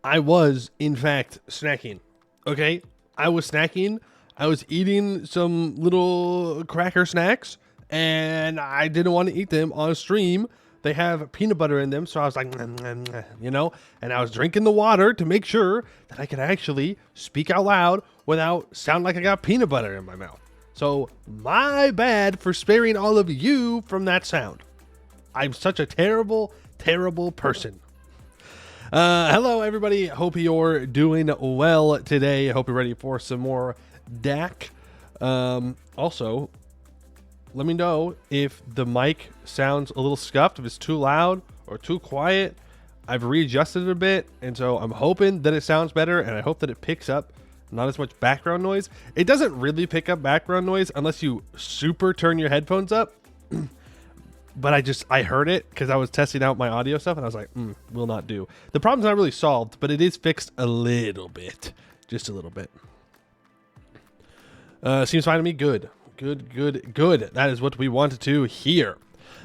I was, in fact, snacking. Okay? I was snacking. I was eating some little cracker snacks, and I didn't want to eat them on stream. They have peanut butter in them, so I was like, you know, and I was drinking the water to make sure that I could actually speak out loud without sound like I got peanut butter in my mouth. So my bad for sparing all of you from that sound. I'm such a terrible, terrible person. Hello, everybody. Hope you're doing well today. Hope you're ready for some more DAK. Also, let me know if the mic sounds a little scuffed, if it's too loud or too quiet. I've readjusted it a bit, and so I'm hoping that it sounds better, and I hope that it picks up not as much background noise. It doesn't really pick up background noise unless you super turn your headphones up. But I heard it because I was testing out my audio stuff, and I was like, will not do. The problem's not really solved, but it is fixed a little bit. Just a little bit. Seems fine to me. Good. Good. That is what we wanted to hear.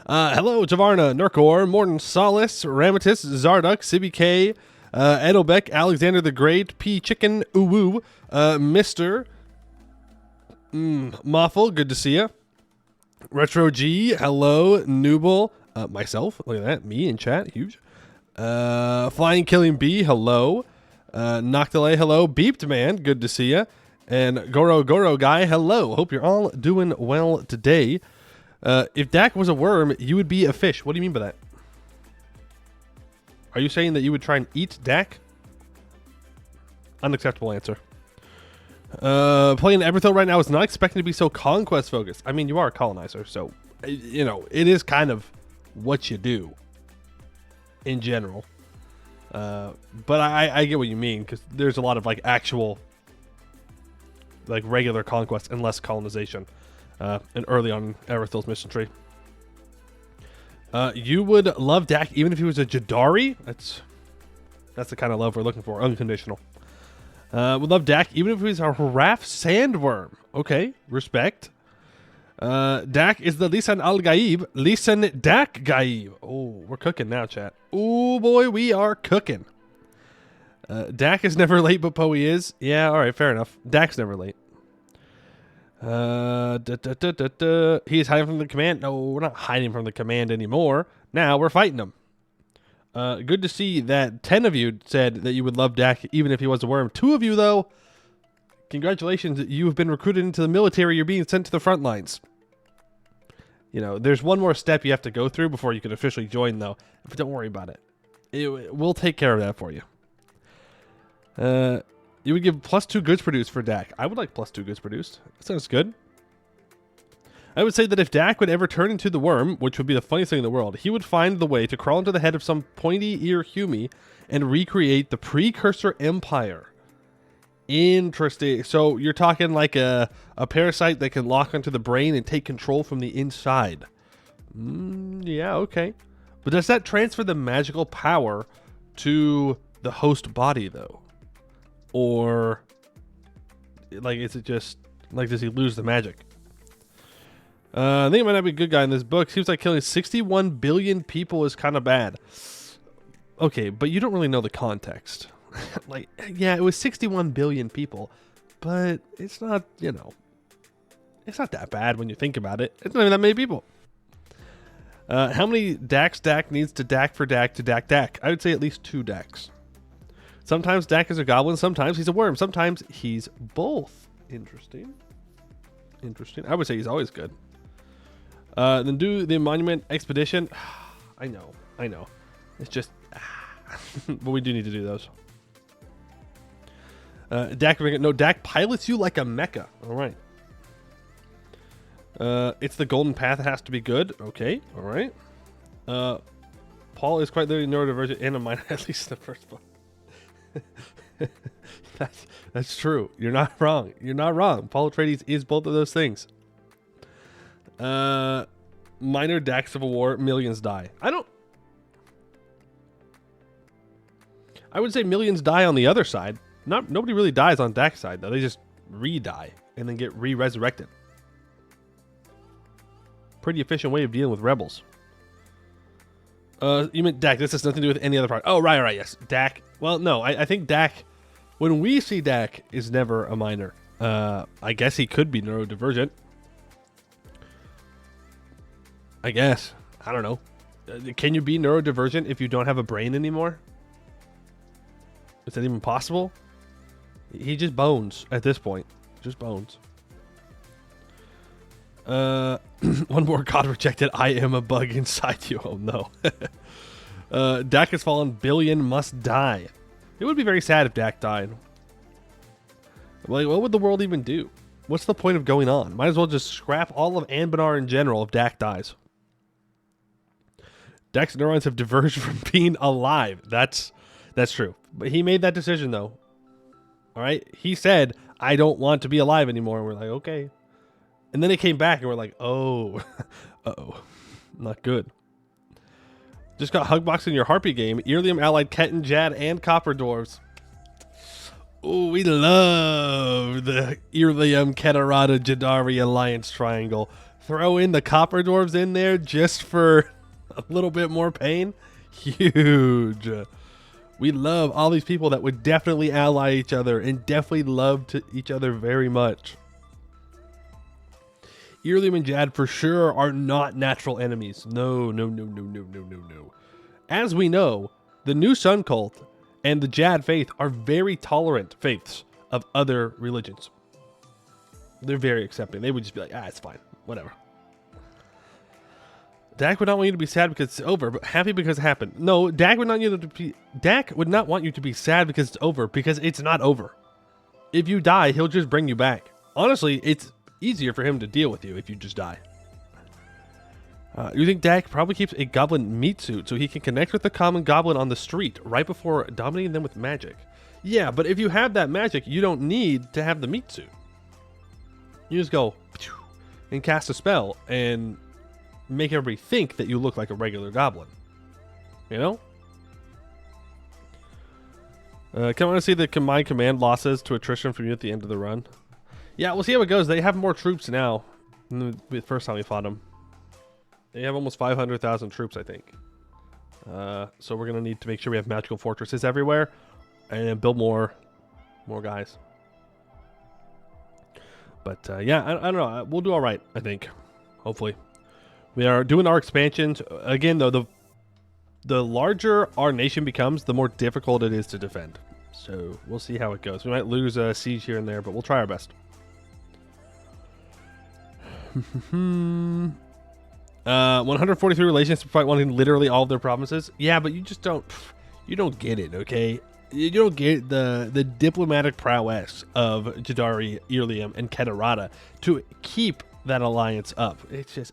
Hello, Javarna, Nurkor, Morton Solace, Ramatus, Zarduk, CBK, Edelbeck, Alexander the Great, P. Chicken, Uwu, Mr. Moffle, good to see ya. Retro G, hello, Nooble, myself, look at that, me in chat, huge. Flying Killing B, hello. Noctile, hello. Beeped Man, good to see ya. And Goro guy, hello. Hope you're all doing well today. If DAK was a worm, you would be a fish. What do you mean by that? Are you saying that you would try and eat DAK? Unacceptable answer. Playing Everthill right now is not expecting to be so conquest focused. I mean, you are a colonizer, so, you know, it is kind of what you do in general. But I get what you mean, because there's a lot of, like, actual, like, regular conquest and less colonization, and early on Everthill's mission tree. You would love DAK even if he was a Jadari? That's the kind of love we're looking for, unconditional. Would love DAK even if he was a Haraf Sandworm. Okay, respect. DAK is the Lisan al-Gaib. Lisan DAK Gaib. Oh, we're cooking now, chat. Oh boy, we are cooking. DAK is never late, but Poe is. Yeah, alright, fair enough. DAK's never late. He's hiding from the command. No, we're not hiding from the command anymore. Now we're fighting him. Good to see that 10 of you said that you would love DAK even if he was a worm. 2 of you, though, congratulations. You have been recruited into the military. You're being sent to the front lines. You know, there's one more step you have to go through before you can officially join, though. But don't worry about it. We'll take care of that for you. You would give +2 goods produced for DAK. I would like +2 goods produced. That sounds good. I would say that if DAK would ever turn into the worm, which would be the funniest thing in the world, he would find the way to crawl into the head of some pointy-ear Humi and recreate the precursor empire. Interesting. So you're talking like a parasite that can lock onto the brain and take control from the inside. Yeah, okay. But does that transfer the magical power to the host body, though? Or, like, is it just, like, does he lose the magic? I think it might not be a good guy in this book. Seems like killing 61 billion people is kind of bad. Okay, but you don't really know the context. Like, yeah, it was 61 billion people, but it's not, you know, it's not that bad when you think about it. It's not even that many people. How many DAK needs to DAK for DAK to DAK? I would say at least 2 DAKs. Sometimes DAK is a goblin, sometimes he's a worm, sometimes he's both. Interesting. I would say he's always good. Then do the monument expedition. I know. It's just, but we do need to do those. DAK pilots you like a mecha. All right. It's the golden path. It has to be good. Okay. All right. Paul is quite literally neurodivergent and a minor, at least in the first book. That's true. You're not wrong. Paul Atreides is both of those things. Minor DAK Civil War, millions die. I would say millions die on the other side. Nobody really dies on DAK's side, though. They just re-die and then get re-resurrected. Pretty efficient way of dealing with rebels. You meant DAK. This has nothing to do with any other part. Oh, right, yes. DAK. Well, no, I think DAK, when we see DAK, is never a minor. I guess he could be neurodivergent. I guess. I don't know. Can you be neurodivergent if you don't have a brain anymore? Is that even possible? He just bones at this point. Just bones. One more God rejected. I am a bug inside you. Oh no. DAK has fallen. Billion must die. It would be very sad if DAK died. Like, what would the world even do? What's the point of going on? Might as well just scrap all of Anbennar in general if DAK dies. DAK's neurons have diverged from being alive. That's true. But he made that decision though. All right. He said, I don't want to be alive anymore. And we're like, okay. And then it came back and we're like, oh, uh-oh, not good. Just got Hugbox in your Harpy game. Earlium allied Ketten, Jad, and Copper Dwarves. Oh, we love the Earlium, Keterata, Jadari Alliance Triangle. Throw in the Copper Dwarves in there just for a little bit more pain. Huge. We love all these people that would definitely ally each other and definitely love each other very much. Earlium and Jad for sure are not natural enemies. No. As we know, the New Sun Cult and the Jad faith are very tolerant faiths of other religions. They're very accepting. They would just be like, it's fine. Whatever. DAK would not want you to be sad because it's over, but happy because it happened. No, DAK would not want you to be sad because it's over, because it's not over. If you die, he'll just bring you back. Honestly, it's easier for him to deal with you if you just die. You think DAK probably keeps a goblin meat suit so he can connect with the common goblin on the street right before dominating them with magic. Yeah, but if you have that magic, you don't need to have the meat suit. You just go and cast a spell and make everybody think that you look like a regular goblin. You know? Can I want to see the combined command losses to attrition from you at the end of the run? Yeah, we'll see how it goes. They have more troops now than the first time we fought them. They have almost 500,000 troops, I think. So we're going to need to make sure we have magical fortresses everywhere and build more guys. But yeah, I don't know. We'll do all right, I think. Hopefully. We are doing our expansions. Again, though, the larger our nation becomes, the more difficult it is to defend. So we'll see how it goes. We might lose a siege here and there, but we'll try our best. 143 relations despite wanting literally all of their provinces. Yeah, but you just don't get it, okay? You don't get the diplomatic prowess of Jadari, Earlium, and Keterata to keep that alliance up. It's just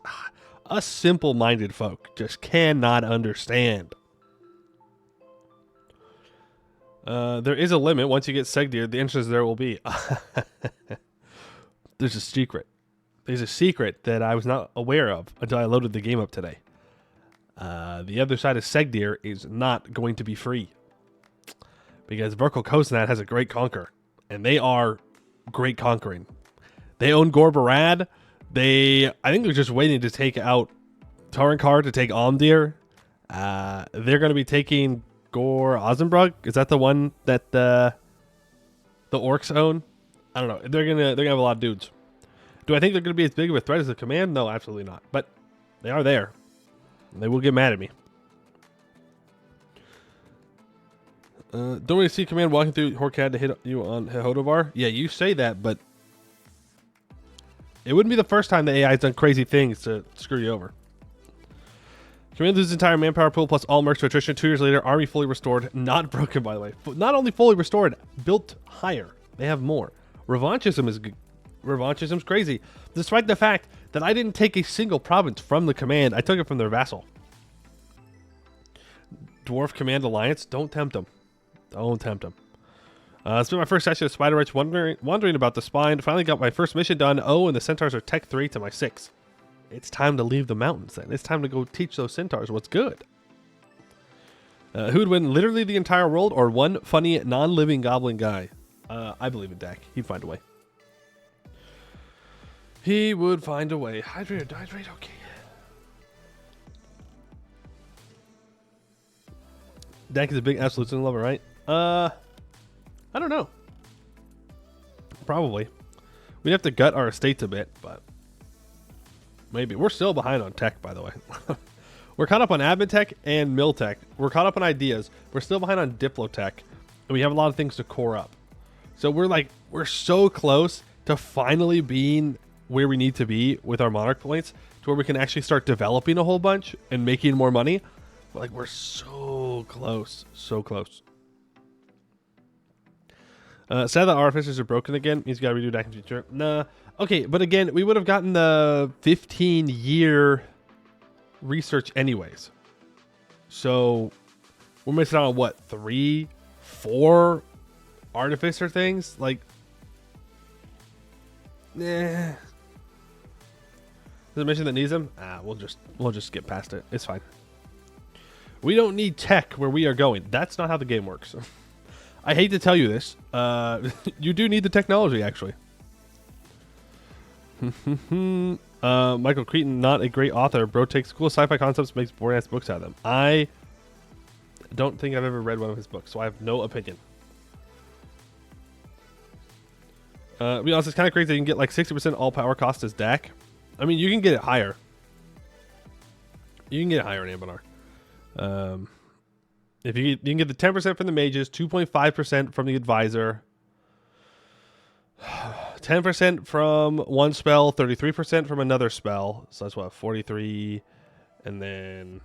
us simple-minded folk just cannot understand. There is a limit. Once you get Segdir, the interest there will be. There's a secret. There's a secret that I was not aware of until I loaded the game up today. The other side of Segdir is not going to be free. Because Verkal Koznat has a great conquer. And they are great conquering. They own Gorbarad. I think they're just waiting to take out Tarankar to take Almdir. They're going to be taking Gor Ozenbrug. Is that the one that the orcs own? I don't know. They're gonna have a lot of dudes. Do I think they're going to be as big of a threat as the command? No, absolutely not. But they are there. They will get mad at me. Don't really see command walking through Horkad to hit you on Hodovar. Yeah, you say that, but it wouldn't be the first time the AI has done crazy things to screw you over. Command loses entire manpower pool plus all mercs to attrition. 2 years later, army fully restored. Not broken, by the way. Not only fully restored, built higher. They have more. Revanchism's crazy. Despite the fact that I didn't take a single province from the command, I took it from their vassal. Dwarf Command Alliance, don't tempt them. Don't tempt them. It's been my first session of Spider Rights, wondering about the spine. Finally got my first mission done. Oh, and the centaurs are tech 3 to my 6. It's time to leave the mountains then. It's time to go teach those centaurs what's good. Who would win, literally the entire world or one funny non-living goblin guy? I believe in DAK. He'd find a way. He would find a way. Hydrate or dehydrate? Okay. DAK is a big absolutism lover, right? I don't know. Probably. We'd have to gut our estates a bit, but maybe. We're still behind on tech, by the way. We're caught up on admin tech and mill tech. We're caught up on ideas. We're still behind on diplotech, and we have a lot of things to core up. So we're so close to finally being where we need to be with our monarch points, to where we can actually start developing a whole bunch and making more money. But like, we're so close, so close. Sad that artificers are broken again. He's got to redo DAK in future. Nah. Okay, but again, we would have gotten the 15-year research anyways. So we're missing out on what, 3, 4 artificer things? Like, nah. Does it mention that needs them? We'll just skip past it. It's fine. We don't need tech where we are going. That's not how the game works. I hate to tell you this. You do need the technology, actually. Michael Crichton, not a great author. Bro takes cool sci-fi concepts, makes boring-ass books out of them. I don't think I've ever read one of his books, so I have no opinion. To be honest, it's kind of crazy that you can get like 60% all power cost as DAK. I mean, you can get it higher. You can get it higher in Anbennar. If you can get the 10% from the mages, 2.5% from the advisor, 10% from one spell, 33% from another spell. So that's what, 43, and then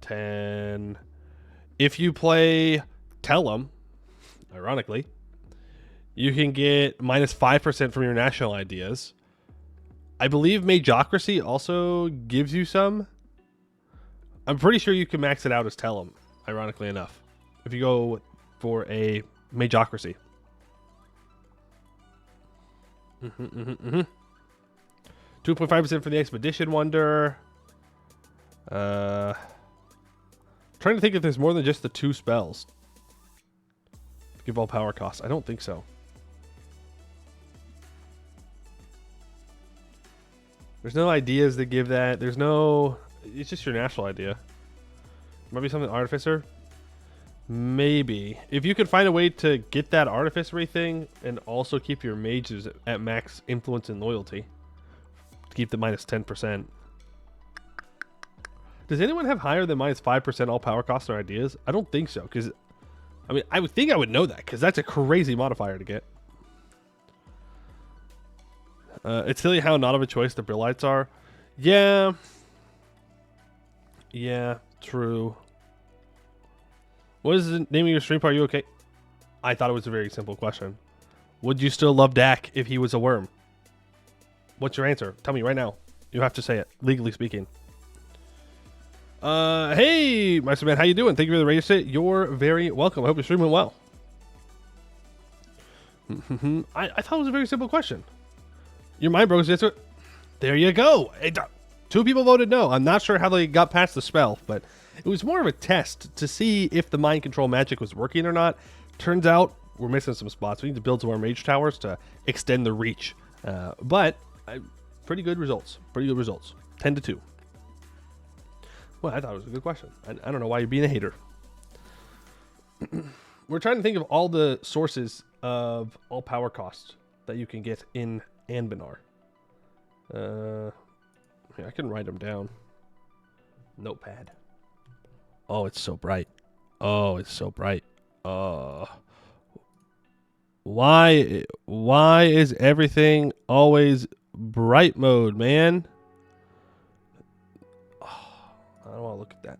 10. If you play Tellum, ironically, you can get minus 5% from your national ideas. I believe Magocracy also gives you some. I'm pretty sure you can max it out as Tellum, ironically enough, if you go for a Magocracy. 2.5% for the Expedition Wonder. Trying to think if there's more than just the 2 spells. Give all power costs. I don't think so. There's no ideas that give that. There's no... It's just your national idea. Might be something Artificer. Maybe. If you could find a way to get that Artificery thing and also keep your mages at max influence and loyalty. To keep the minus 10%. Does anyone have higher than minus 5% all power costs or ideas? I don't think so. Because, I mean, I would think I would know that. Because that's a crazy modifier to get. It's silly how not of a choice the Brillites are. Yeah. Yeah, true. What is the name of your stream? Are you okay? I thought it was a very simple question. Would you still love DAK if he was a worm? What's your answer? Tell me right now. You have to say it, legally speaking. Hey, Master Man, how you doing? Thank you for the radio set. You're very welcome. I hope your stream went well. I thought it was a very simple question. Your mind broke his answer. There you go. 2 people voted no. I'm not sure how they got past the spell, but it was more of a test to see if the mind control magic was working or not. Turns out we're missing some spots. We need to build some more mage towers to extend the reach. But pretty good results. Pretty good results. 10-2. Well, I thought it was a good question. I don't know why you're being a hater. We're trying to think of all the sources of all power costs that you can get in Anbennar. I can write them down. Notepad. Oh, it's so bright. Oh, it's so bright. Why is everything always bright mode, man? Oh, I don't want to look at that.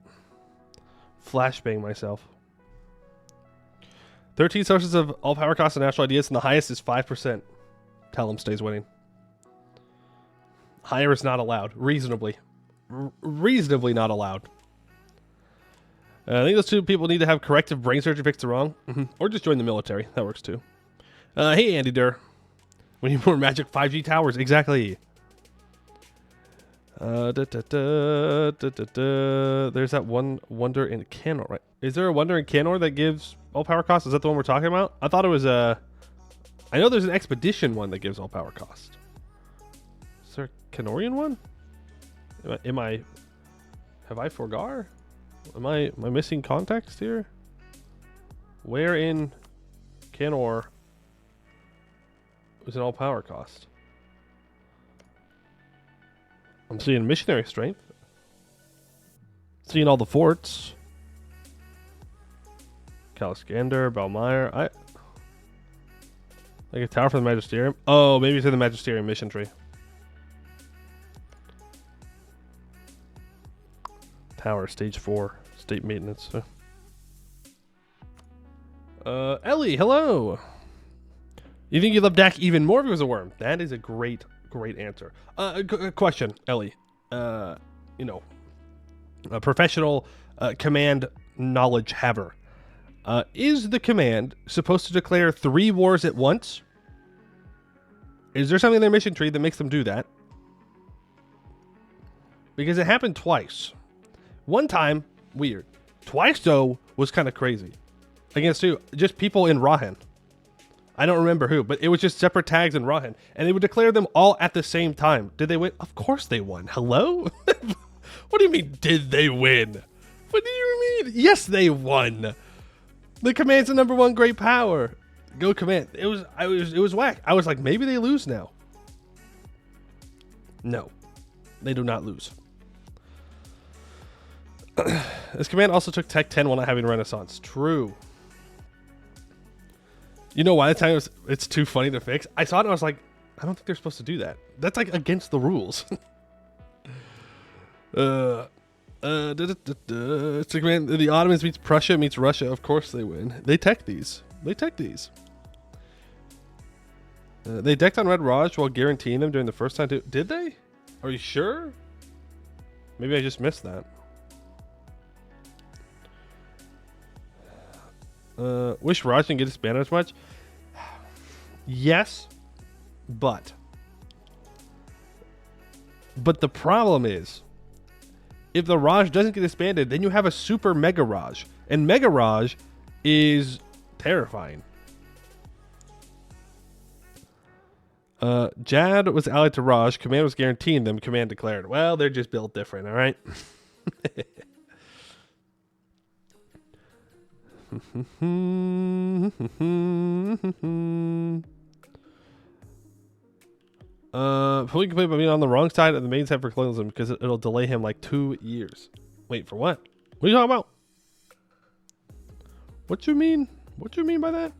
Flashbang myself. 13 sources of all power costs and national ideas, and the highest is 5%. Tellum stays winning. Higher is not allowed. Reasonably. Reasonably not allowed. I think those 2 people need to have corrective brain surgery to fix the wrong. Or just join the military. That works too. Hey, Andy Durr. We need more magic 5G towers. Exactly. There's that one wonder in Canor, right? Is there a wonder in Canor that gives all power cost? Is that the one we're talking about? I thought it was I know there's an expedition one that gives all power cost. Is there a Canorian one? Have I forgot? Am I missing context here? Where in Canor was an all power cost? I'm seeing missionary strength. Seeing all the forts. Caliskander, Balmire. Like a tower for the Magisterium. Oh, maybe it's in the Magisterium mission tree. Tower, stage 4, state maintenance. Ellie, hello. You think you'd love DAK even more if it was a worm? That is a great answer. Question, Ellie. You know, a professional command knowledge haver. Is the command supposed to declare 3 wars at once? Is there something in their mission tree that makes them do that? Because it happened twice. One time, weird. Twice, though, was kind of crazy. Against who? Just people in Rahan. I don't remember who, but it was just separate tags in Rahan. And they would declare them all at the same time. Did they win? Of course they won. Hello? What do you mean, did they win? What do you mean? Yes, they won. The command's the #1 great power. Go command. It was whack. I was like, maybe they lose now. No. They do not lose. This command also took Tech 10 while not having Renaissance. True. You know why the time it's too funny to fix? I saw it and I was like, I don't think they're supposed to do that. That's like against the rules. It's a command. The Ottomans meets Prussia meets Russia. Of course they win. They tech these. They decked on Red Raj while guaranteeing them during the first time too. Did they? Are you sure? Maybe I just missed that. Wish Raj didn't get expanded as much. Yes, but the problem is, if the Raj doesn't get expanded, then you have a super Mega Raj, and Mega Raj is terrifying. Jad was allied to Raj. Command was guaranteeing them. Command declared. Well, they're just built different, all right? Fully complain about being on the wrong side of the main side for colonialism because it'll delay him like 2 years. Wait, for what? What are you talking about? What you mean? What you mean by that?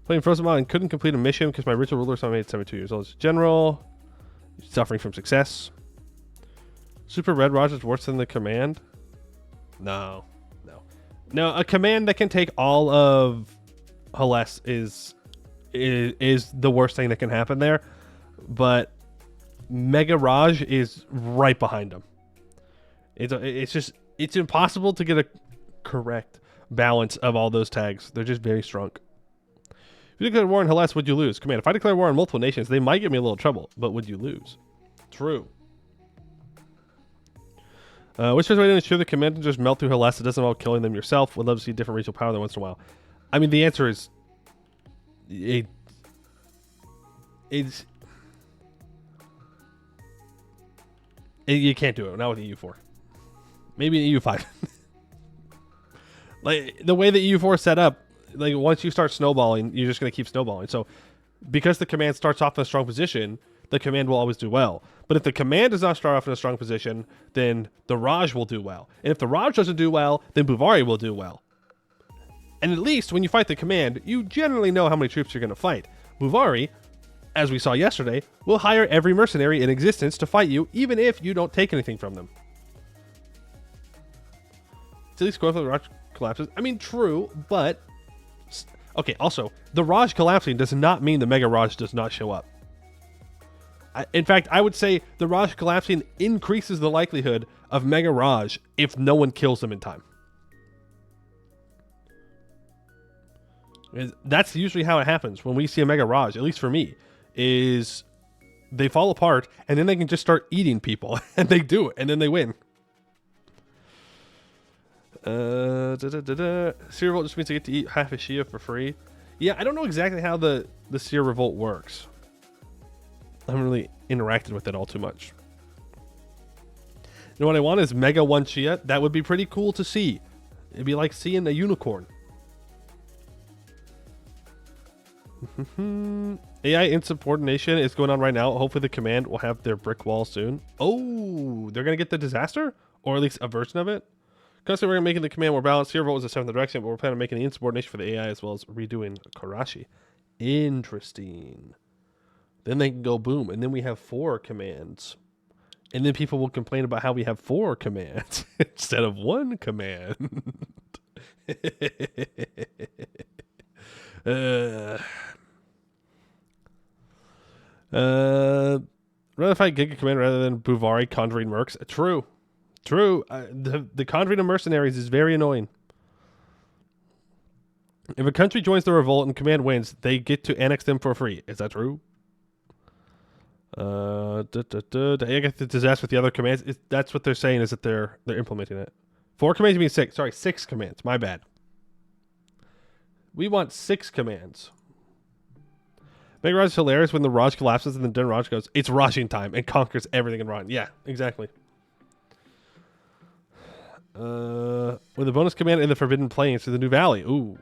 Playing Frozen Mountain, couldn't complete a mission because my ritual ruler son made 72 years old. General, suffering from success. Super Red Raj is worse than the command. No. A command that can take all of Hellas is the worst thing that can happen there. But Mega Raj is right behind him. It's impossible to get a correct balance of all those tags. They're just very strong. If you declare war on Hellas, would you lose? Command, if I declare war on multiple nations, they might get me a little trouble, but would you lose? True. Which is way to ensure the command can just melt through Hellas? It doesn't involve killing them yourself. Would love to see different regional power than once in a while. I mean, the answer is you can't do it. Not with EU4. Maybe in EU5. Like the way that EU4 is set up, like once you start snowballing, you're just going to keep snowballing. So because the command starts off in a strong position, the command will always do well. But if the command does not start off in a strong position, then the Raj will do well. And if the Raj doesn't do well, then Buvari will do well. And at least when you fight the command, you generally know how many troops you're going to fight. Buvari, as we saw yesterday, will hire every mercenary in existence to fight you, even if you don't take anything from them. It's at least going for the Raj collapses. I mean, true, but... Okay, also, the Raj collapsing does not mean the Mega Raj does not show up. In fact, I would say the Raj collapsing increases the likelihood of Mega Raj if no one kills them in time. That's usually how it happens when we see a Mega Raj, at least for me, is they fall apart and then they can just start eating people and they do it and then they win. Seer Revolt just means I get to eat half a Shia for free. Yeah, I don't know exactly how the Seer Revolt works. I haven't really interacted with it all too much. know what I want is Mega 1 Chia. That would be pretty cool to see. It'd be like seeing a unicorn. AI insubordination is going on right now. Hopefully the command will have their brick wall soon. Oh, they're going to get the disaster? Or at least a version of it? Constantly we're making the command more balanced. Here vote was a 7th direction, but we're planning on making the insubordination for the AI as well as redoing Karashi. Interesting. Then they can go boom. And then we have 4 commands. And then people will complain about how we have 4 commands instead of 1 command. Rather fight Giga Command rather than Buvari conjuring mercs. True. True. The conjuring of mercenaries is very annoying. If a country joins the revolt and command wins, they get to annex them for free. Is that true? I get the disaster with the other commands. That's what they're saying, is that they're implementing it. 4 commands mean 6. Sorry, 6 commands. My bad. We want 6 commands. Mega Raj is hilarious when the Raj collapses and then Raj goes, it's Rajing time, and conquers everything in Raj. Yeah, exactly. With the bonus command in the Forbidden Plains through the New Valley. Ooh.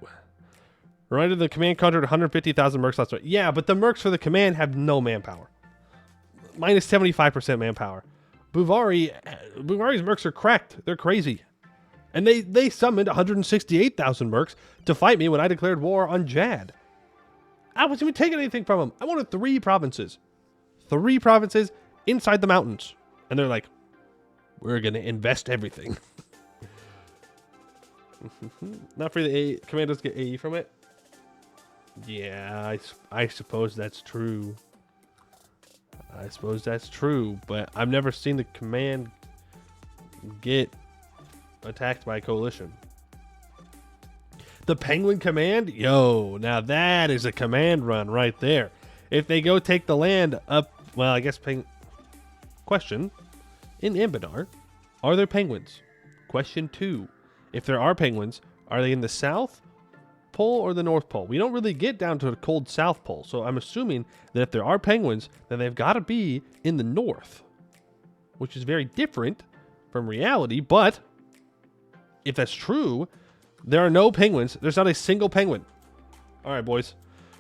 Reminder the command conjured 150,000 mercs last night. Yeah, but the mercs for the command have no manpower. Minus 75% manpower. Buvari's mercs are cracked. They're crazy. And they summoned 168,000 mercs to fight me when I declared war on Jad. I wasn't even taking anything from them. I wanted 3 provinces. 3 provinces inside the mountains. And they're like, we're going to invest everything. Not for the A. Commandos get AE from it. Yeah, I suppose that's true. I suppose that's true. But I've never seen the command get attacked by a coalition. The Penguin Command? Yo, now that is a command run right there. If they go take the land up, well, I guess question, in Anbennar, are there penguins? Question 2, if there are penguins, are they in the South Pole or the North Pole? We don't really get down to the cold South Pole, so I'm assuming that if there are penguins, then they've got to be in the North, which is very different from reality, but if that's true, there are no penguins. There's not a single penguin. All right, boys.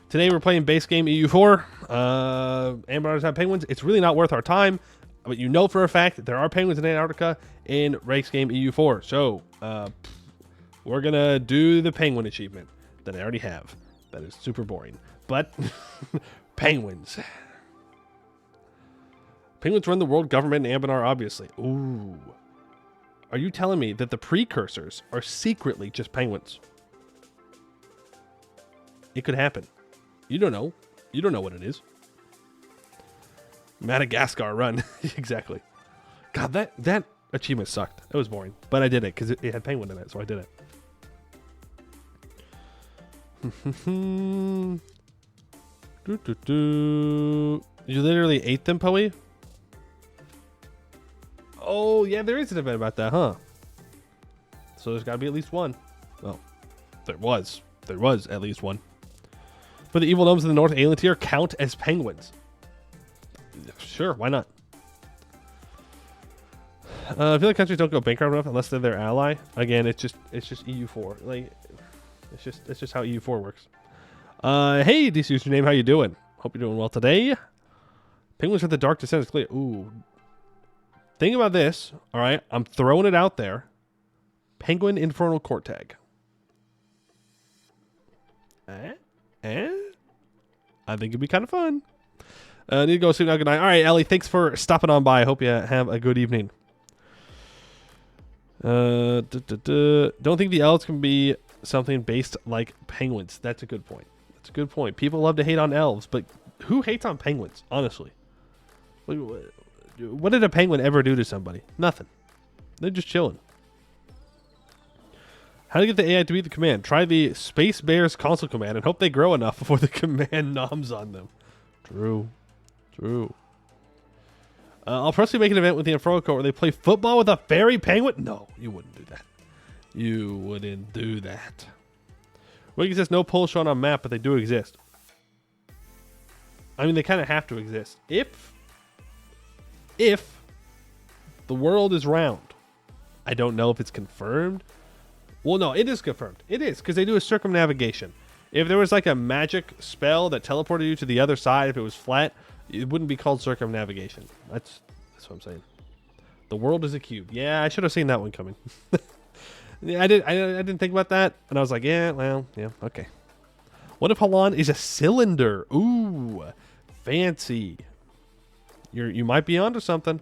Today we're playing base game EU4. Anbennar doesn't have penguins. It's really not worth our time. But you know for a fact that there are penguins in Antarctica in race game EU4. So we're going to do the penguin achievement that I already have. That is super boring. But penguins. Penguins run the world government in Anbennar, obviously. Ooh. Are you telling me that the precursors are secretly just penguins? It could happen. You don't know. You don't know what it is. Madagascar run. Exactly. God, that achievement sucked. It was boring. But I did it because it had penguin in it, so I did it. You literally ate them, Poe? Oh, yeah, there is an event about that, huh? So there's got to be at least one. Well, there was. There was at least one. But the evil gnomes in the North Alien tier count as penguins. Sure, why not? I feel like countries don't go bankrupt enough unless they're their ally. Again, it's just EU4. Like, it's just how EU4 works. Hey, DC username, how you doing? Hope you're doing well today. Penguins with the dark descent is clear. Ooh. Think about this. All right, I'm throwing it out there. Penguin Infernal Court tag. I think it'd be kind of fun. Need to go sleep now. Good night. All right, Ellie, thanks for stopping on by. I hope you have a good evening. Don't think the elves can be something based like penguins. That's a good point. That's a good point. People love to hate on elves, but who hates on penguins, honestly? What did a penguin ever do to somebody? Nothing. They're just chilling. How to get the AI to beat the command? Try the Space Bears console command and hope they grow enough before the command noms on them. True. True. I'll personally make an event with the Infernal Court where they play football with a fairy penguin. No, you wouldn't do that. You wouldn't do that. Wiki says no polls shown on map, but they do exist. I mean, they kind of have to exist. If The world is round. I don't know if it's confirmed. Well, no, it is confirmed. It is, because they do a circumnavigation. If there was like a magic spell that teleported you to the other side, if it was flat, it wouldn't be called circumnavigation. That's what I'm saying. The world is a cube. Yeah, I should have seen that one coming. Yeah, I didn't think about that, and I was like, yeah, well, yeah, okay. What if Halan is a cylinder? Ooh, fancy. You might be onto something.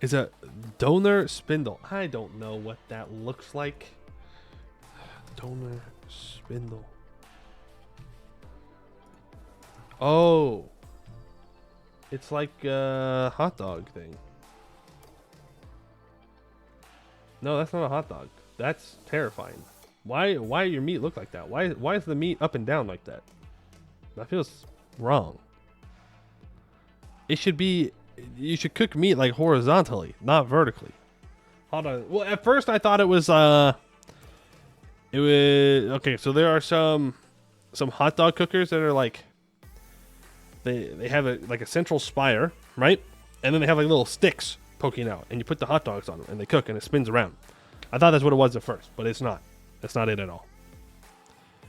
Is a donor spindle. I don't know what that looks like. Donor spindle. Oh. It's like a hot dog thing. No, that's not a hot dog. That's terrifying. Why your meat look like that? Why is the meat up and down like that? That feels wrong. It should be, you should cook meat like horizontally, not vertically. Hold on. Well, at first I thought it was okay, so there are some hot dog cookers that are like they have like a central spire, right? And then they have like little sticks poking out, and you put the hot dogs on them and they cook and it spins around. I thought that's what it was at first, but it's not. That's not it at all.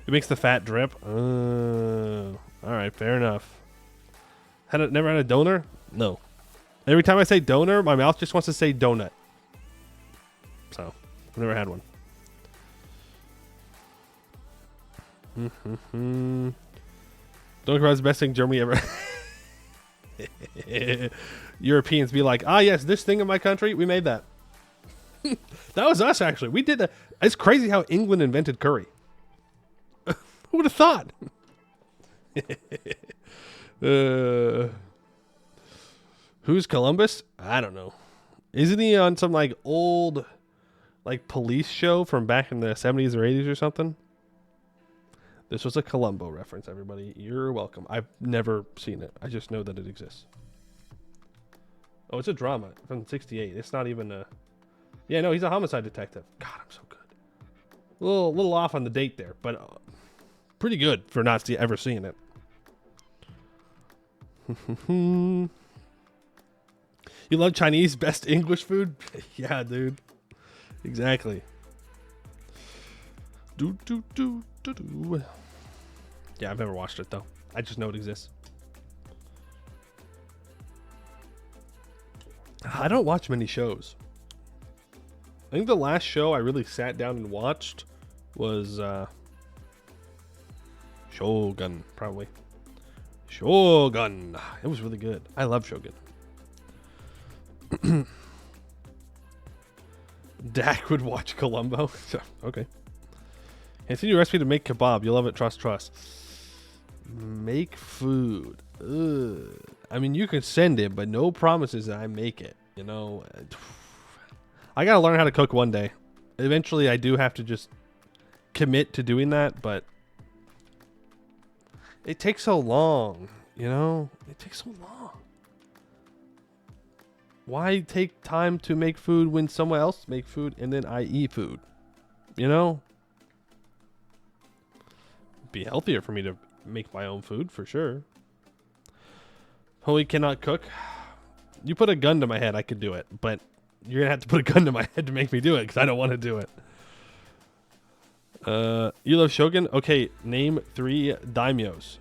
It makes the fat drip. All right, fair enough. Never had a donor? No. Every time I say donor, my mouth just wants to say donut. So, I've never had one. Donut kebab is the best thing Germany ever. Europeans be like, ah, yes, this thing in my country, we made that. That was us, actually. We did that. It's crazy how England invented curry. Who would have thought? Who's Columbus? I don't know. Isn't he on some like old like police show from back in the 70s or 80s or something? This was a Columbo reference, everybody. You're welcome. I've never seen it. I just know that it exists. Oh, it's a drama from 68. It's not even a... Yeah, no, he's a homicide detective. God, I'm so good. A little off on the date there, but pretty good for not ever seeing it. You love Chinese? Best English food? Yeah, dude. Exactly. Yeah, I've never watched it, though. I just know it exists. I don't watch many shows. I think the last show I really sat down and watched was Shogun, probably. Shogun. It was really good. I love Shogun. Dak would watch Columbo. Okay. It's a new recipe to make kebab. You'll love it. Trust. Make food. Ugh. I mean, you can send it, but no promises that I make it. You know, I gotta learn how to cook one day. Eventually, I do have to just commit to doing that, but it takes so long. You know, it takes so long. Why take time to make food when someone else make food and then I eat food? You know? It'd be healthier for me to make my own food for sure. Holy cannot cook. You put a gun to my head, I could do it, but you're gonna have to put a gun to my head to make me do it because I don't want to do it. You love Shogun? Okay, name 3 daimyos.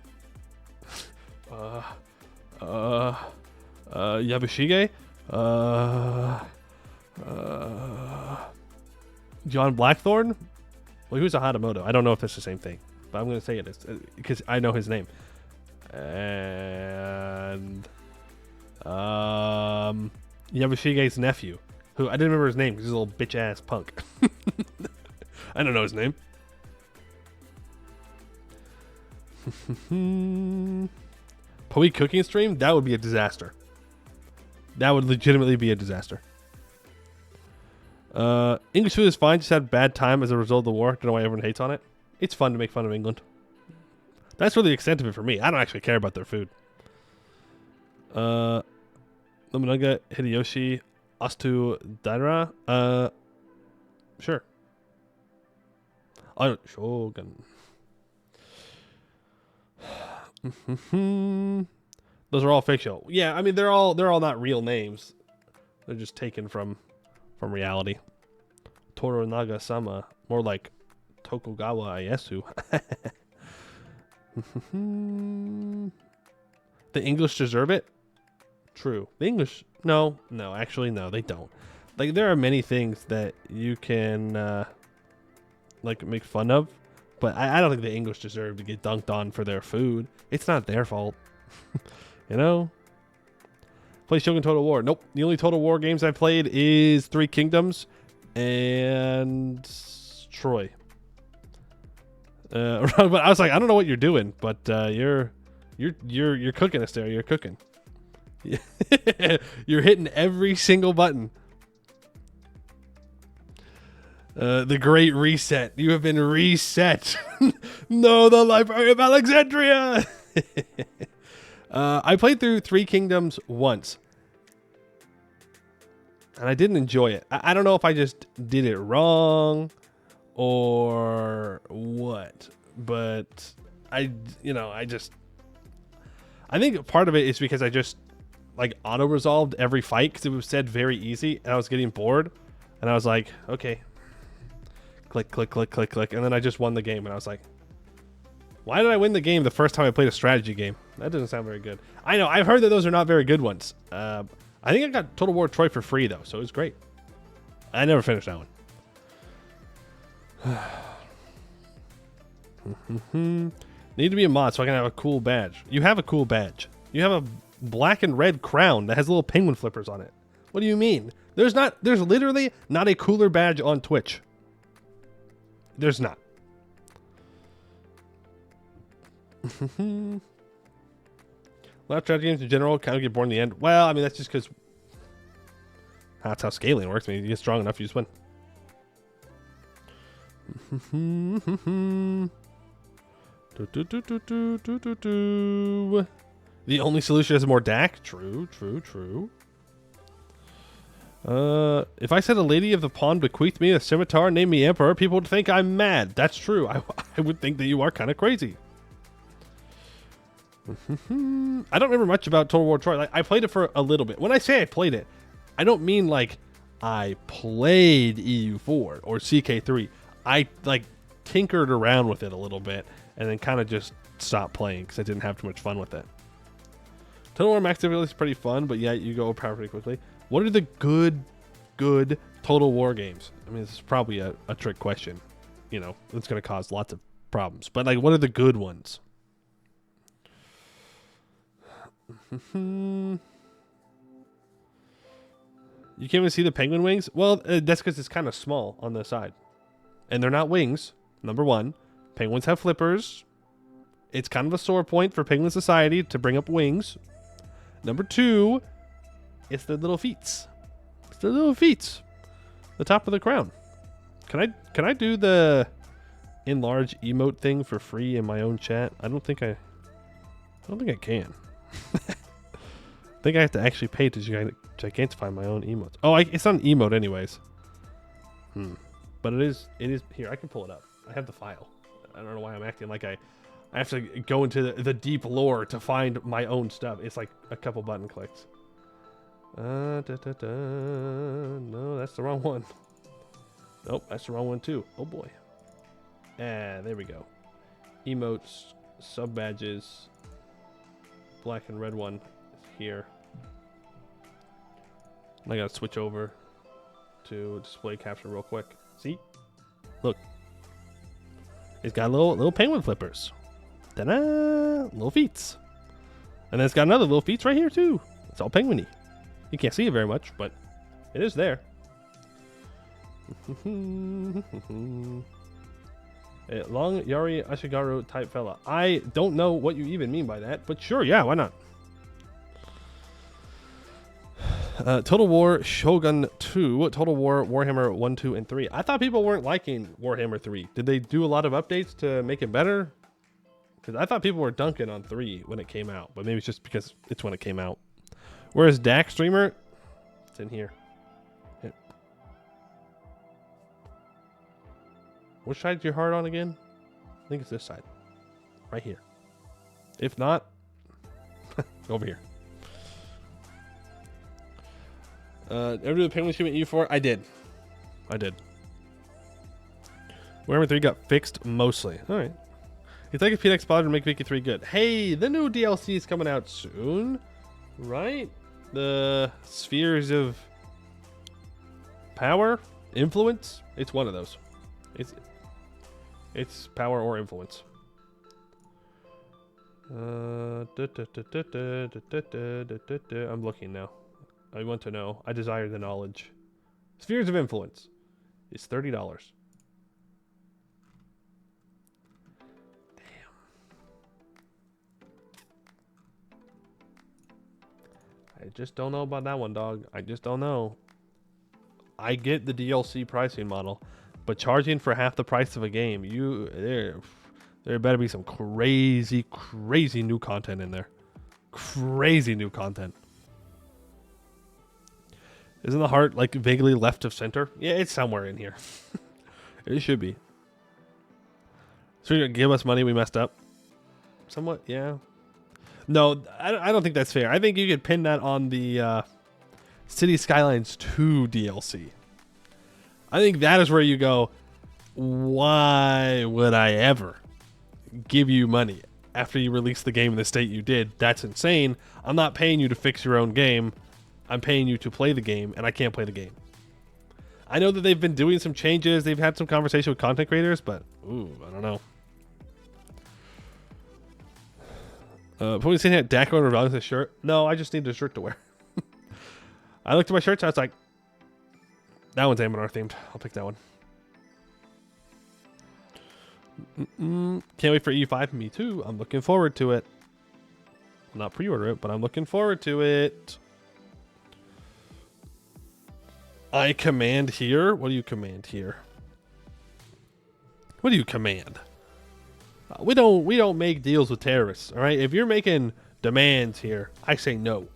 Yabushige? John Blackthorn? Well, who's a Hatamoto? I don't know if it's the same thing, but I'm gonna say it is because I know his name. And Yabushige's nephew, who I didn't remember his name because he's a little bitch ass punk. I don't know his name. Poe cooking stream? That would be a disaster. That would legitimately be a disaster. English food is fine, just had bad time as a result of the war. Don't know why everyone hates on it. It's fun to make fun of England. That's really the extent of it for me. I don't actually care about their food. Nobunaga, Hideyoshi, Astu Daira. Sure. Shogun. Those are all fictional. Yeah, I mean they're all not real names. They're just taken from reality. Toranaga Sama, more like Tokugawa Ieyasu. The English deserve it. True. The English, no, actually no, they don't. Like there are many things that you can like make fun of, but I don't think the English deserve to get dunked on for their food. It's not their fault. You know? Play Shogun Total War. Nope. The only Total War games I played is Three Kingdoms and Troy. But I was like, I don't know what you're doing, but you're cooking us there. You're cooking. You're hitting every single button. The Great Reset. You have been reset. No, the Library of Alexandria. I played through Three Kingdoms once, and I didn't enjoy it. I don't know if I just did it wrong or what, but I think part of it is because I just like auto-resolved every fight because it was said very easy, and I was getting bored, and I was like, okay, click, click, click, click, click, and then I just won the game, and I was like, why did I win the game the first time I played a strategy game? That doesn't sound very good. I know, I've heard that those are not very good ones. I think I got Total War Troy for free, though, so it was great. I never finished that one. Need to be a mod so I can have a cool badge. You have a cool badge. You have a black and red crown that has little penguin flippers on it. What do you mean? There's literally not a cooler badge on Twitch. There's not. Lab strategy games in general kind of get bored in the end. Well, I mean, that's just because that's how scaling works. I mean, you get strong enough, you just win. The only solution is more DAK. True, true, true. If I said a lady of the pond bequeathed me a scimitar and named me emperor, people would think I'm mad. That's true. I would think that you are kind of crazy. I don't remember much about Total War Troy. Like, I played it for a little bit. When I say I played it, I don't mean like I played EU4 or CK3. I like tinkered around with it a little bit and then kind of just stopped playing because I didn't have too much fun with it. Total War Max Difficulty is pretty fun, but yeah, you go overpowered pretty quickly. What are the good Total War games? I mean, this is probably a trick question. You know, it's going to cause lots of problems. But like, what are the good ones? You can't even see the penguin wings? Well, that's because it's kind of small on the side. And they're not wings, number one. Penguins have flippers. It's kind of a sore point for Penguin Society to bring up wings. Number two, it's the little feet. It's the little feet. The top of the crown. Can I do the enlarge emote thing for free in my own chat? I don't think I can. I think I have to actually pay to gigantify my own emotes. Oh, it's not an emote anyways. But it is here. I can pull it up. I have the file. I don't know why I'm acting like I have to go into the deep lore to find my own stuff. It's like a couple button clicks. No, that's the wrong one. Nope, that's the wrong one too. Oh boy. There we go. Emotes, sub badges. Black and red one is here. And I gotta switch over to display capture real quick. See? Look. It's got little penguin flippers. Ta-da! Little feet. And then it's got another little feet right here too. It's all penguiny. You can't see it very much, but it is there. Long Yari Ashigaru type fella. I don't know what you even mean by that, but sure, yeah, why not? Total War Shogun 2, Total War Warhammer 1, 2, and 3. I thought people weren't liking Warhammer 3. Did they do a lot of updates to make it better? Because I thought people were dunking on 3 when it came out, but maybe it's just because it's when it came out. Whereas DAK Streamer, it's in here. Which side's your heart on again? I think it's this side. Right here. If not, Over here. Ever do the penguin achievement U4? I did. Warhammer 3 got fixed mostly. All right. You think if PX bothered to make Vicky 3 good? Hey, the new DLC is coming out soon, right? The Spheres of Power, Influence. It's one of those. It's power or influence. I'm looking now. I want to know. I desire the knowledge. Spheres of Influence is $30. Damn. I just don't know about that one, dog. I just don't know. I get the DLC pricing model, but charging for half the price of a game, there better be some crazy new content in there. Crazy new content. Isn't the heart like vaguely left of center? Yeah, it's somewhere in here. It should be. So you're gonna give us money we messed up? Somewhat, yeah. No, I don't think that's fair. I think you could pin that on the City Skylines 2 DLC. I think that is where you go, why would I ever give you money after you release the game in the state you did? That's insane. I'm not paying you to fix your own game. I'm paying you to play the game, and I can't play the game. I know that they've been doing some changes. They've had some conversation with content creators, but ooh, I don't know. Putting sitting at DAK and rebelling with a shirt. No, I just need a shirt to wear. I looked at my shirts. I was like, that one's Anbennar themed. I'll pick that one. Can't wait for EU5. Me too. I'm looking forward to it. I'll not pre-order it, but I'm looking forward to it. I command here. What do you command here? What do you command? We don't make deals with terrorists, all right? If you're making demands here, I say no.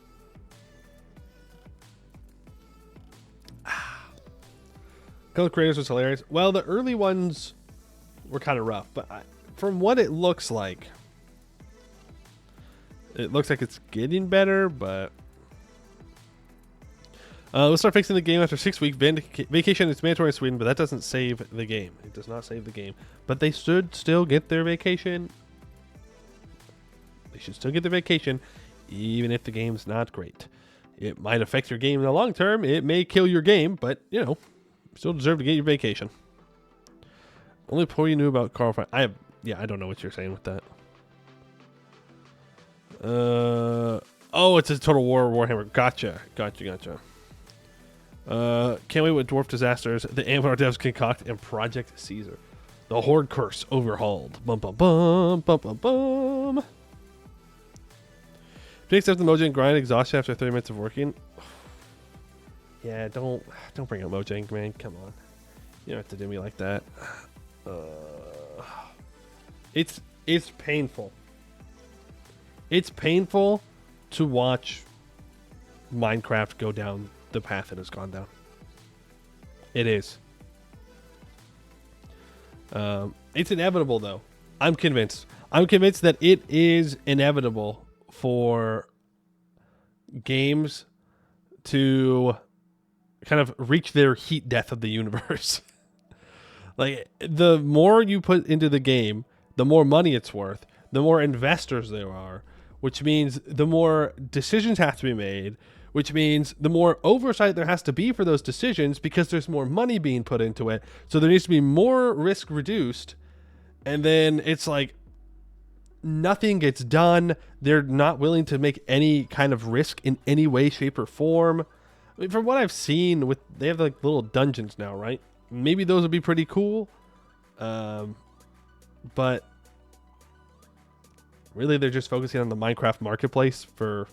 Color Creators was hilarious. Well, the early ones were kind of rough, but from what it looks like it's getting better, but let's start fixing the game after 6 weeks. Vacation is mandatory in Sweden, but that doesn't save the game. It does not save the game. But they should still get their vacation. They should still get their vacation, even if the game's not great. It might affect your game in the long term. It may kill your game, but, you know, still deserve to get your vacation. Only poor you knew about Carl. I don't know what you're saying with that. Oh, it's a Total War Warhammer. Gotcha. Can't wait with Dwarf Disasters, the Anbennar devs concoct, and Project Caesar. The Horde Curse overhauled. Bum bum bum bum bum bum. Do you accept the Mojang grind exhaustion after 30 minutes of working? Yeah, don't bring up Mojang, man. Come on, you don't have to do me like that. It's painful. It's painful to watch Minecraft go down the path it has gone down. It is. It's inevitable, though. I'm convinced. I'm convinced that it is inevitable for games to kind of reach their heat death of the universe. Like, the more you put into the game, the more money it's worth, the more investors there are, which means the more decisions have to be made, which means the more oversight there has to be for those decisions because there's more money being put into it. So there needs to be more risk reduced. And then it's like nothing gets done. They're not willing to make any kind of risk in any way, shape, or form. I mean, from what I've seen, they have like little dungeons now, right? Maybe those would be pretty cool. But really, they're just focusing on the Minecraft marketplace for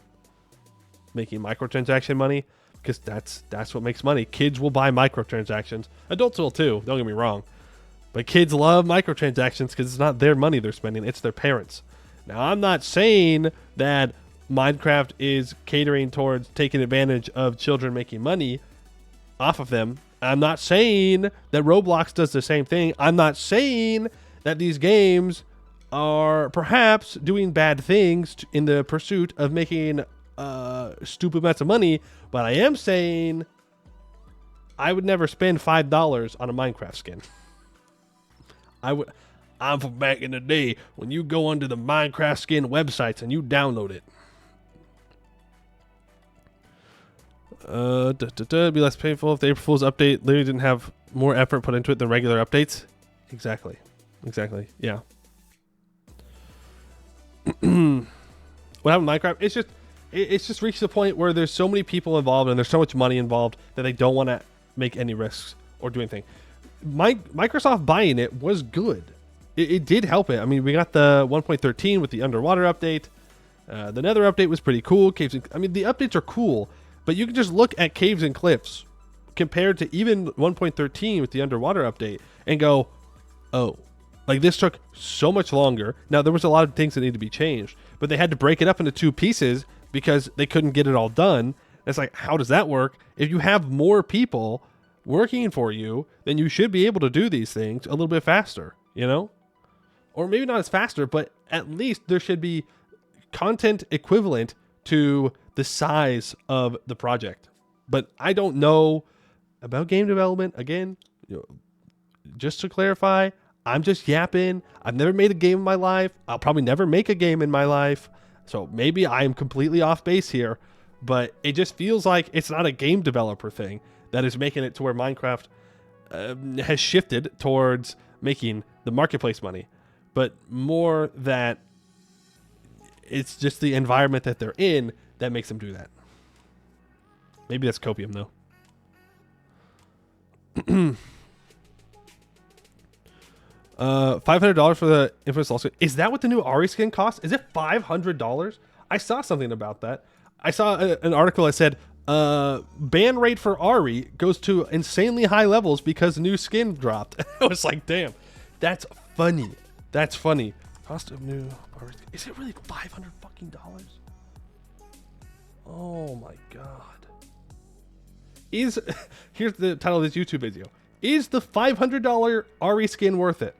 making microtransaction money, because that's what makes money. Kids will buy microtransactions. Adults will too, don't get me wrong. But kids love microtransactions because it's not their money they're spending, it's their parents. Now, I'm not saying that Minecraft is catering towards taking advantage of children making money off of them. I'm not saying that Roblox does the same thing. I'm not saying that these games are perhaps doing bad things in the pursuit of making stupid amounts of money, but I am saying I would never spend $5 on a Minecraft skin. I'm from back in the day when you go onto the Minecraft skin websites and you download it. It'd be less painful if the April Fool's update literally didn't have more effort put into it than regular updates. Exactly. Yeah. What happened with Minecraft? It's just reached the point where there's so many people involved and there's so much money involved that they don't want to make any risks or do anything. Microsoft buying it was good. It did help it. I mean, we got the 1.13 with the underwater update. The Nether update was pretty cool. The updates are cool, but you can just look at Caves and Cliffs compared to even 1.13 with the underwater update and go, oh, like this took so much longer. Now, there was a lot of things that need to be changed, but they had to break it up into 2 pieces because they couldn't get it all done. It's like, how does that work? If you have more people working for you, then you should be able to do these things a little bit faster, you know? Or maybe not as faster, but at least there should be content equivalent to the size of the project. But I don't know about game development. Again, just to clarify, I'm just yapping. I've never made a game in my life. I'll probably never make a game in my life. So maybe I am completely off base here, but it just feels like it's not a game developer thing that is making it to where Minecraft has shifted towards making the marketplace money, but more that it's just the environment that they're in that makes them do that. Maybe that's copium though. $500 for the Infamous Lost Skin. Is that what the new Ari skin costs? Is it $500? I saw something about that. I saw an article that said ban rate for Ari goes to insanely high levels because the new skin dropped. I was like, damn, that's funny. That's funny. Cost of new Ari skin. Is it really $500 fucking dollars? Oh my god. Here's the title of this YouTube video. Is the $500 Ari skin worth it?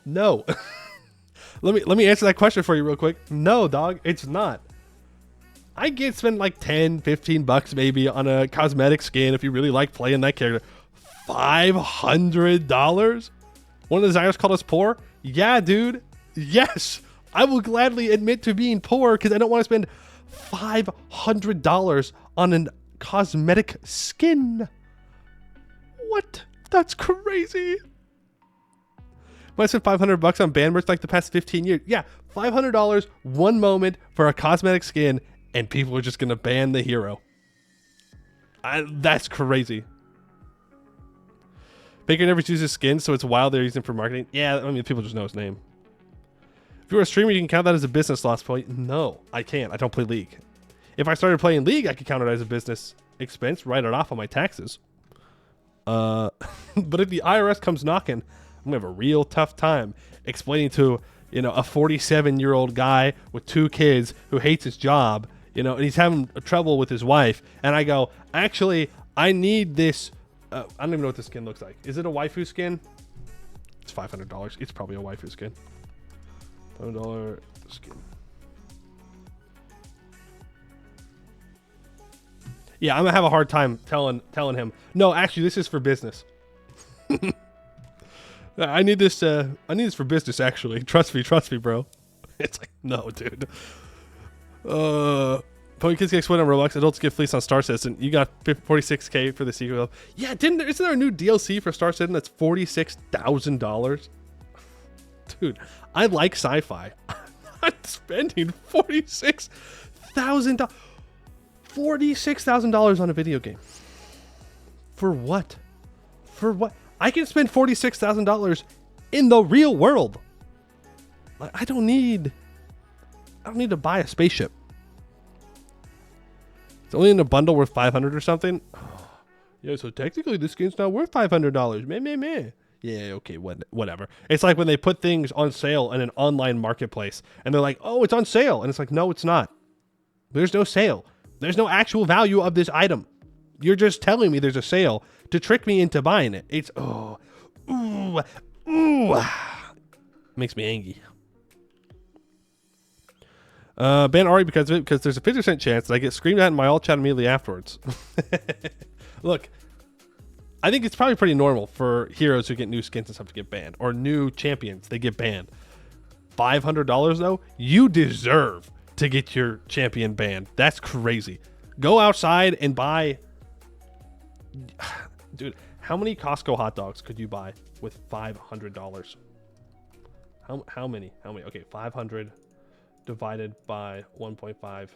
No. Let me answer that question for you real quick. No, dog, it's not. I get spend like 10, 15 bucks maybe on a cosmetic skin if you really like playing that character. $500? One of the designers called us poor? Yeah, dude. Yes. I will gladly admit to being poor because I don't want to spend $500 on a cosmetic skin. What? That's crazy. I spent $500 on band merch like the past 15 years. Yeah, $500 one moment for a cosmetic skin, and people are just gonna ban the hero. That's crazy. Baker never uses skin, so it's wild they're using it for marketing. Yeah, I mean, people just know his name. If you're a streamer, you can count that as a business loss point. No, I can't. I don't play League. If I started playing League, I could count it as a business expense, write it off on my taxes. But if the IRS comes knocking, I'm gonna have a real tough time explaining to, a 47-year-old guy with 2 kids who hates his job, and he's having trouble with his wife. And I go, actually, I need this. I don't even know what this skin looks like. Is it a waifu skin? It's $500. It's probably a waifu skin. $500 skin. Yeah, I'm gonna have a hard time telling him, no, actually, this is for business. I need this for business, actually. Trust me, bro. It's like, no, dude. Pony Kids get exploited on Roblox. Adults get fleeced on Star Citizen. You got 46K for the sequel. Yeah, isn't there a new DLC for Star Citizen that's $46,000? Dude, I like sci-fi. I'm not spending $46,000 on a video game. For what? I can spend $46,000 in the real world. Like, I don't need to buy a spaceship. It's only in a bundle worth $500 or something. Oh, yeah, so technically this game's not worth $500. Meh. Yeah, okay, whatever. It's like when they put things on sale in an online marketplace and they're like, oh, it's on sale. And it's like, no, it's not. There's no sale. There's no actual value of this item. You're just telling me there's a sale to trick me into buying it. It's, ooh, Ooh, makes me angry. Ban Ari because of it, because there's a 50% chance that I get screamed at in my all chat immediately afterwards. Look, I think it's probably pretty normal for heroes who get new skins and stuff to get banned, or new champions, they get banned. $500 though, you deserve to get your champion banned. That's crazy. Go outside and buy, dude. How many Costco hot dogs could you buy with $500? How many? Okay, 500 divided by 1.5.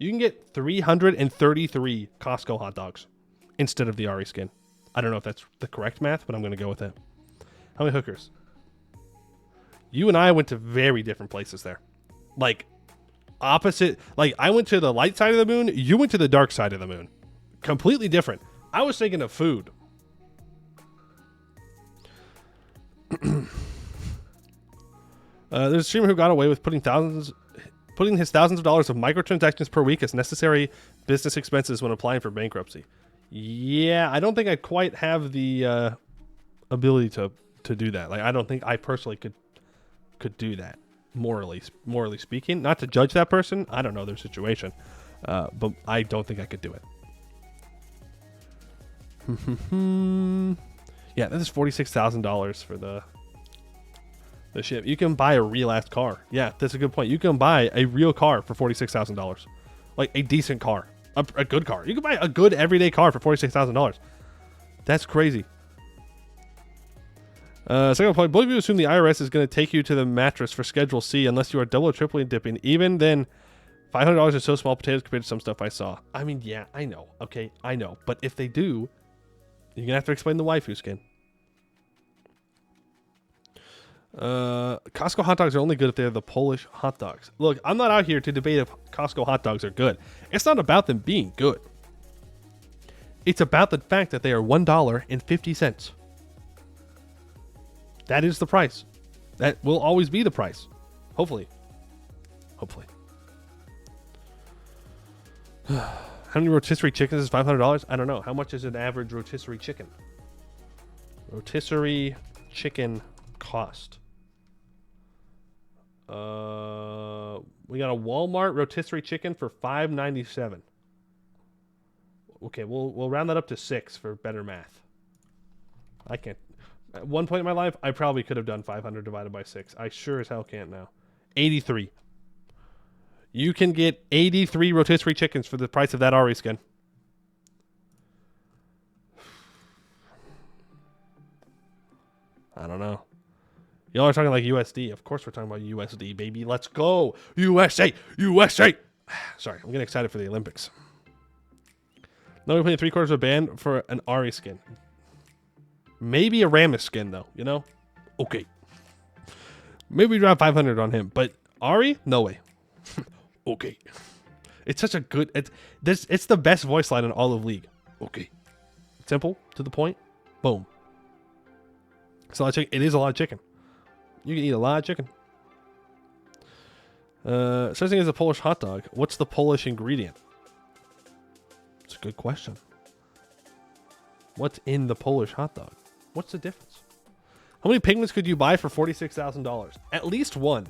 You can get 333 Costco hot dogs instead of the Ari skin. I don't know if that's the correct math, but I'm going to go with it. How many hookers? You and I went to very different places there. Like, opposite. Like, I went to the light side of the moon. You went to the dark side of the moon. Completely different. I was thinking of food. There's a streamer who got away with putting his thousands of dollars of microtransactions per week as necessary business expenses when applying for bankruptcy. Yeah, I don't think I quite have the ability to do that. Like, I don't think I personally could do that, morally speaking. Not to judge that person. I don't know their situation, but I don't think I could do it. Yeah, this is $46,000 for the ship. You can buy a real ass car. Yeah, that's a good point. You can buy a real car for $46,000, like a decent car, a good car. You can buy a good everyday car for $46,000. That's crazy. Second point, both of you assume the IRS is going to take you to the mattress for Schedule C unless you are double or triply dipping. Even then, $500 is so small potatoes compared to some stuff I saw. I mean, yeah, I know. Okay, I know. But if they do, you're going to have to explain the waifu skin. Costco hot dogs are only good if they're the Polish hot dogs. Look, I'm not out here to debate if Costco hot dogs are good. It's not about them being good. It's about the fact that they are $1.50. That is the price. That will always be the price. Hopefully. How many rotisserie chickens is $500? I don't know. How much is an average rotisserie chicken? Rotisserie chicken cost. We got a Walmart rotisserie chicken for $5.97. Okay, we'll round that up to 6 for better math. I can't. At one point in my life, I probably could have done 500 divided by 6. I sure as hell can't now. 83. You can get 83 rotisserie chickens for the price of that Ari skin. I don't know. Y'all are talking like USD. Of course we're talking about USD, baby. Let's go. USA! USA! Sorry, I'm getting excited for the Olympics. Now we're paying 3/4 of a band for an Ari skin. Maybe a Rammus skin, though, you know? Okay. Maybe we drop 500 on him, but Ari? No way. Okay. It's such a good... It's the best voice line in all of League. Okay. Simple, to the point. Boom. It's a lot of chicken. It is a lot of chicken. You can eat a lot of chicken. Such thing as a Polish hot dog. What's the Polish ingredient? It's a good question. What's in the Polish hot dog? What's the difference? How many penguins could you buy for $46,000? At least one.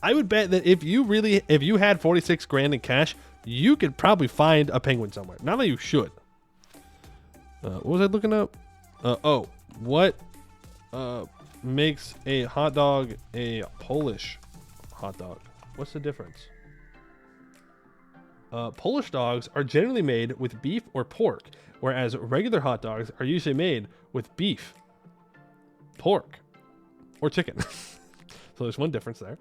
I would bet that if you had 46 grand in cash, you could probably find a penguin somewhere. Not that you should. What was I looking up? What makes a hot dog a Polish hot dog? What's the difference? Polish dogs are generally made with beef or pork, whereas regular hot dogs are usually made with beef, pork, or chicken. So there's one difference there.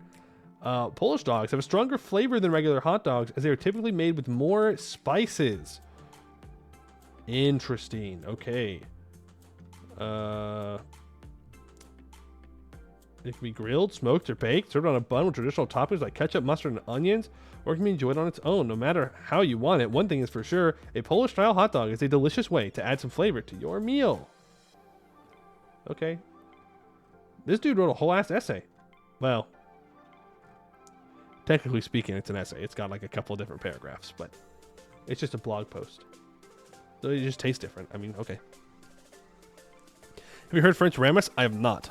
Polish dogs have a stronger flavor than regular hot dogs as they are typically made with more spices. Interesting. Okay. It can be grilled, smoked, or baked, served on a bun with traditional toppings like ketchup, mustard, and onions, or it can be enjoyed on its own, no matter how you want it. One thing is for sure, a Polish-style hot dog is a delicious way to add some flavor to your meal. Okay. This dude wrote a whole ass essay. Well, technically speaking, it's an essay. It's got like a couple of different paragraphs, but it's just a blog post. So it just tastes different. I mean, okay. Have you heard French Ramus? I have not.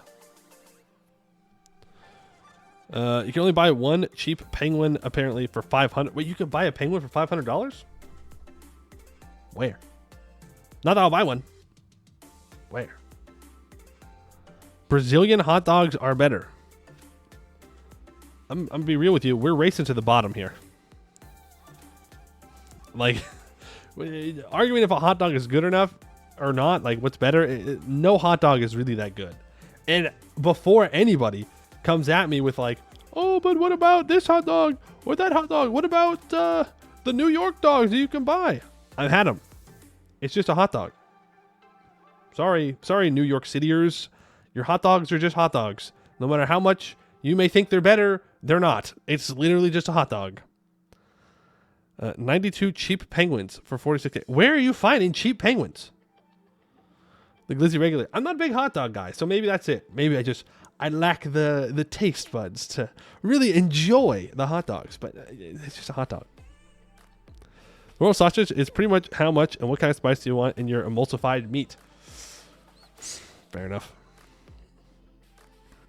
You can only buy one cheap penguin, apparently, for $500. Wait, you can buy a penguin for $500? Where? Not that I'll buy one. Where? Brazilian hot dogs are better. I'm gonna be real with you. We're racing to the bottom here. Like, arguing if a hot dog is good enough or not, like what's better, no hot dog is really that good. And before anybody comes at me with like, oh, but what about this hot dog or that hot dog? What about the New York dogs that you can buy? I've had them. It's just a hot dog. Sorry, New York Cityers. Your hot dogs are just hot dogs. No matter how much you may think they're better, they're not. It's literally just a hot dog. 92 cheap penguins for 46. Where are you finding cheap penguins? The glizzy regular. I'm not a big hot dog guy, so maybe that's it. Maybe I lack the taste buds to really enjoy the hot dogs, but it's just a hot dog. Royal sausage is pretty much how much and what kind of spice do you want in your emulsified meat. Fair enough.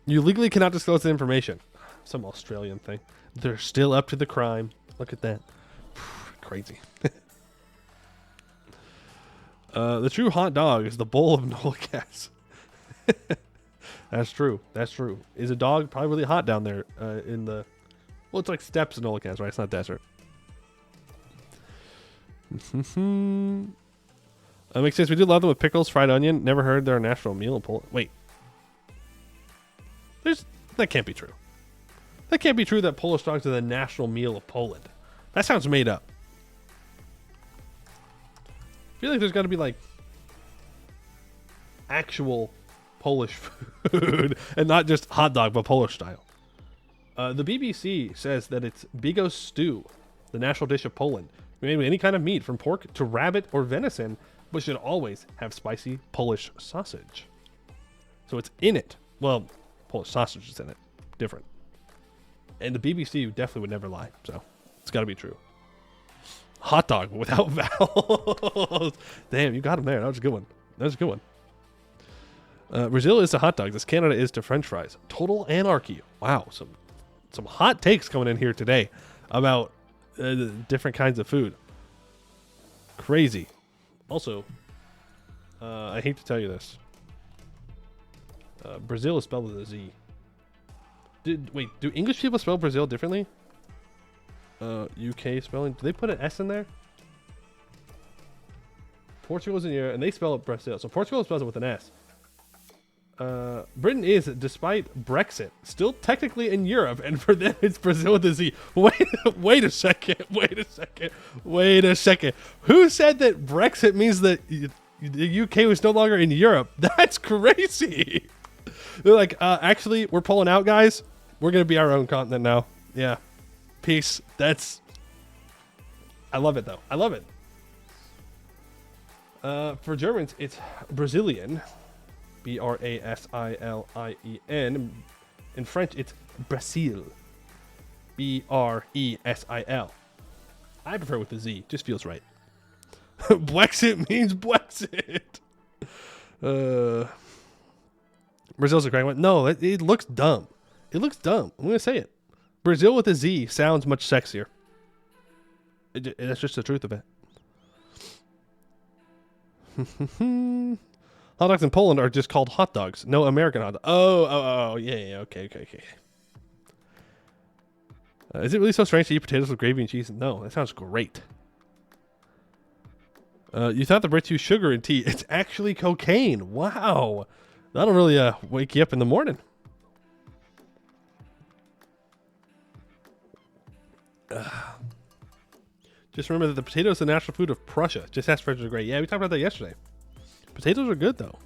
You legally cannot disclose the information. Some Australian thing. They're still up to the crime. Look at that. Crazy. The true hot dog is the bowl of Nolikas. That's true. That's true. Is a dog probably really hot down there in the... Well, it's like steppes in Nolikas, right? It's not desert. Makes sense. We do love them with pickles, fried onion. Never heard they're a national meal in Poland. Wait. That can't be true. That can't be true that Polish dogs are the national meal of Poland. That sounds made up. I feel like there's got to be like actual Polish food and not just hot dog, but Polish style. The BBC says that it's bigos stew, the national dish of Poland. Made with any kind of meat, from pork to rabbit or venison, but should always have spicy Polish sausage. So it's in it. Well, Polish sausage is in it. Different. And the BBC definitely would never lie, so it's got to be true. Hot dog without vowels. Damn, you got him there. That was a good one. That was a good one. Brazil is to hot dogs as Canada is to French fries. Total anarchy. Wow, some hot takes coming in here today about different kinds of food. Crazy. Also, I hate to tell you this. Brazil is spelled with a Z. Wait, do English people spell Brazil differently? UK spelling. Do they put an S in there? Portugal's in here, and they spell it Brazil. So Portugal spells it with an S. Britain is, despite Brexit, still technically in Europe, and for them it's Brazil with a Z. Wait a second. Who said that Brexit means that the UK was no longer in Europe? That's crazy. They're like, actually, we're pulling out, guys. We're going to be our own continent now. Yeah. Peace. I love it, though. I love it. For Germans, it's Brazilian. Brasilien. In French, it's Brasil. Bresil. I prefer with the Z. Just feels right. Brexit means Brexit. Brazil's a great one. No, it looks dumb. It looks dumb. I'm going to say it. Brazil with a Z sounds much sexier. That's just the truth of it. Hot dogs in Poland are just called hot dogs. No American hot dog. Oh, yeah, okay. Is it really so strange to eat potatoes with gravy and cheese? No, that sounds great. You thought the Brits use sugar in tea. It's actually cocaine. Wow. That'll really wake you up in the morning. Just remember that the potato is the national food of Prussia. Just ask French are great. Yeah, we talked about that yesterday. Potatoes are good, though.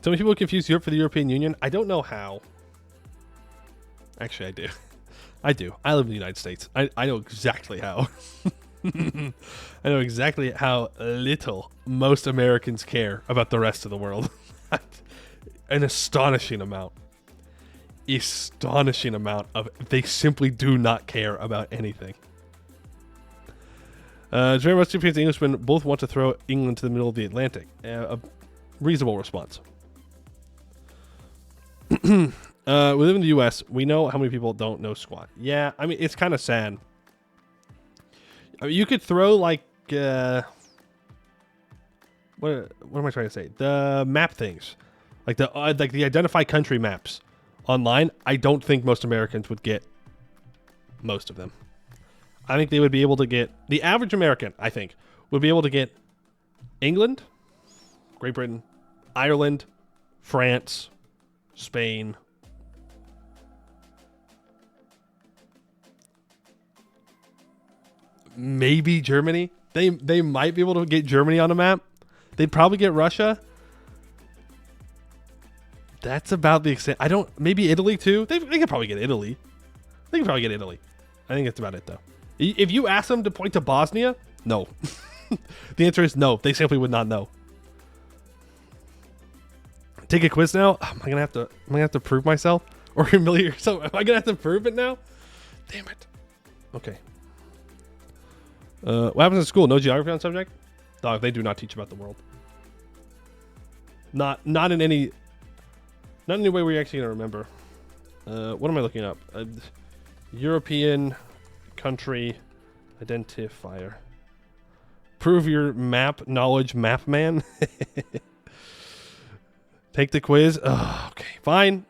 So many people confuse Europe for the European Union. I don't know how. Actually, I do. I do. I live in the United States. I know exactly how. I know exactly how little most Americans care about the rest of the world. An astonishing amount. Astonishing amount of they simply do not care about anything. It's very much Japanese and Englishmen both want to throw England to the middle of the Atlantic. reasonable response. We live in the U.S. We know how many people don't know squat. Yeah, I mean, it's kind of sad. I mean, you could throw like what am I trying to say? The map things, like the identify country maps online. I don't think most Americans would get most of them. I think they would be able to get the average American. I think would be able to get England, Great Britain, Ireland, France, Spain. Maybe Germany. They might be able to get Germany on a map. They'd probably get Russia. That's about the extent. I don't. Maybe Italy too. They could probably get Italy. They could probably get Italy. I think that's about it though. If you ask them to point to Bosnia, no. The answer is no. They simply would not know. Take a quiz now. Am I gonna have to prove myself or humiliate yourself? Am I gonna have to prove it now? Damn it. Okay. What happens in school? No geography on subject? Dog, they do not teach about the world. Not in any way where you're actually gonna remember. What am I looking up? European country identifier. Prove your map knowledge, map man. Take the quiz. Oh, okay, fine.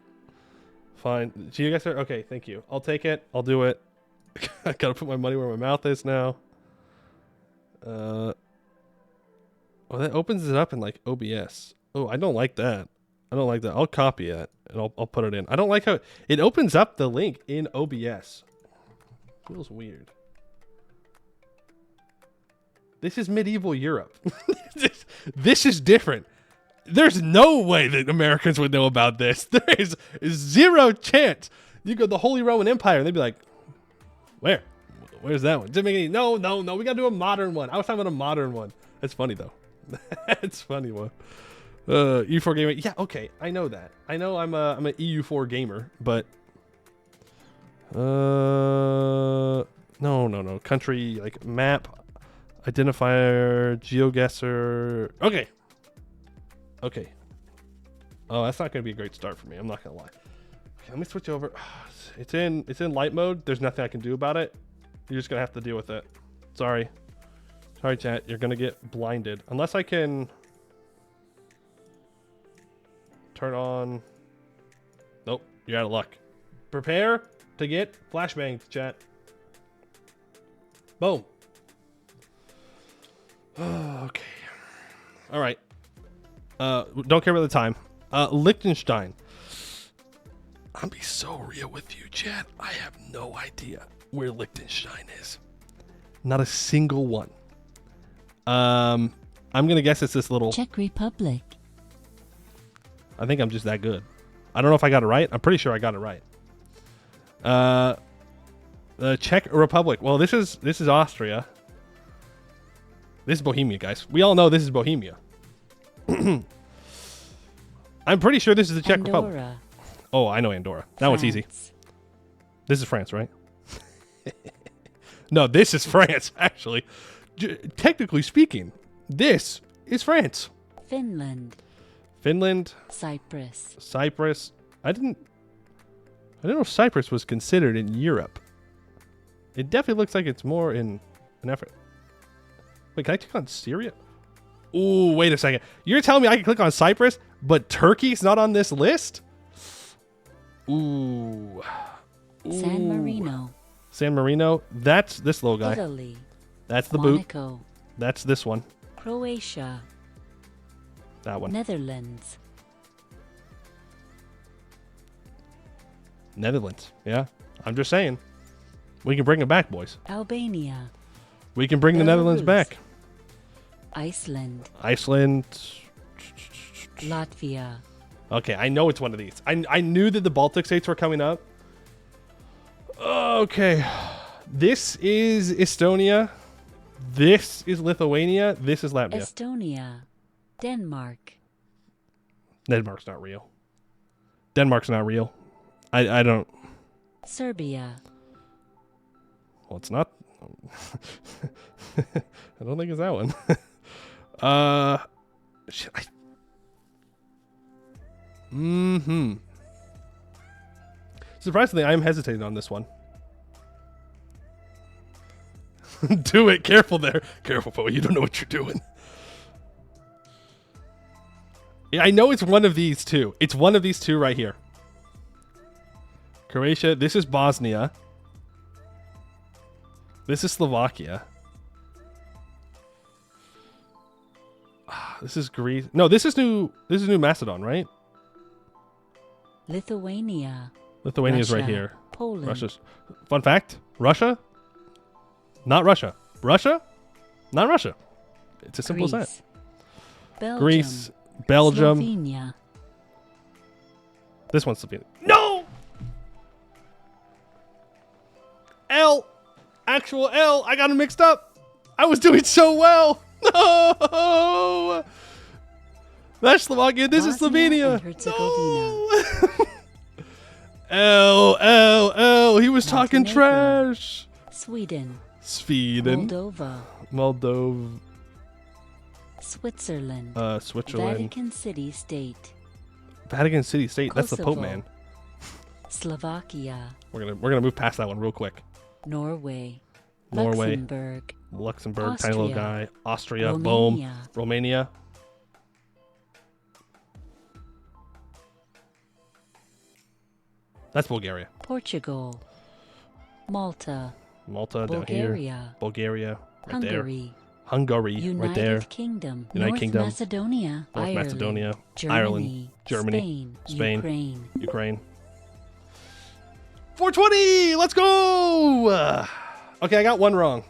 Do you guys are okay? Thank you. I'll take it. I'll do it. I gotta put my money where my mouth is now. Well, that opens it up in like OBS. Oh, I don't like that. I'll copy it and I'll put it in. I don't like how it opens up the link in OBS. Feels weird. This is medieval Europe. This is different. There's no way that Americans would know about this. There is zero chance. You go the Holy Roman Empire and they'd be like, where's that one? Didn't make any. No. We gotta do a modern one. I was talking about a modern one. That's funny though. That's funny one. EU4 gamer. Yeah, okay. I know that. I know I'm an EU4 gamer, but no. Country like map, identifier, geoguesser. Okay. Oh, that's not gonna be a great start for me. I'm not gonna lie. Okay, let me switch over. It's in light mode. There's nothing I can do about it. You're just gonna have to deal with it. Sorry, chat. You're gonna get blinded unless I can turn on. Nope, you're out of luck. Prepare to get flashbanged, chat. Boom. Okay. All right. Don't care about the time. Liechtenstein. I'll be so real with you, chat. I have no idea where Liechtenstein is. Not a single one. I'm gonna guess it's this little Czech Republic. I think I'm just that good. I don't know if I got it right. I'm pretty sure I got it right. The Czech Republic. Well, this is Austria. This is Bohemia, guys. We all know this is Bohemia. I'm pretty sure this is the Czech Republic. Oh, I know Andorra. That one's easy. This is France, right? No, this is France, actually. Technically speaking, this is France. Finland. Cyprus. I didn't know Cyprus was considered in Europe. It definitely looks like it's more in an effort. Wait, can I click on Syria? Ooh, wait a second. You're telling me I can click on Cyprus, but Turkey's not on this list? Ooh. San Marino. That's this little guy. Italy. That's the Monaco. boot. That's this one. Croatia. That one. Netherlands. Yeah. I'm just saying. We can bring it back, boys. Albania. We can bring the Netherlands back. Iceland. Latvia. Okay, I know it's one of these. I knew that the Baltic states were coming up. Okay. This is Estonia. This is Lithuania. This is Latvia. Estonia. Denmark. Denmark's not real. I don't. Serbia. Well, it's not. I don't think it's that one. Mm-hmm. Surprisingly, I am hesitating on this one. Do it. Careful there. Careful, Poe. You don't know what you're doing. Yeah, I know it's one of these two. It's one of these two right here. Croatia. This is Bosnia. This is Slovakia. This is Greece. No, this is New Macedon, right? Lithuania. Lithuania's Russia, right here. Poland. Russia's. Fun fact: Russia. Not Russia. Russia. Not Russia. It's as simple as that. Belgium, Greece, Belgium. Slovenia. This one's Slovenia. No. L. Actual L. I got them mixed up. I was doing so well. No. That's Slovakia. This is Bosnia Slovenia. and Herzegovina. No. L. He was talking Montenegro. trash. Sweden. Sweden. Moldova. Moldova. Switzerland. Switzerland. Vatican City State. Vatican City State. That's the Pope, Kosovo. man. Slovakia. We're gonna move past that one real quick. Norway. Norway. Luxembourg. Tiny little Austria. guy. Austria. Boom. Romania. Romania. That's Bulgaria. Portugal. Malta. Malta down here. Bulgaria. Bulgaria. Right there. Hungary. Hungary. United Right there. Kingdom. United North Kingdom. Macedonia. North Ireland. Macedonia. Germany. Ireland. Germany. Spain. Ukraine. Ukraine. 420. Let's go. Okay, I got one wrong.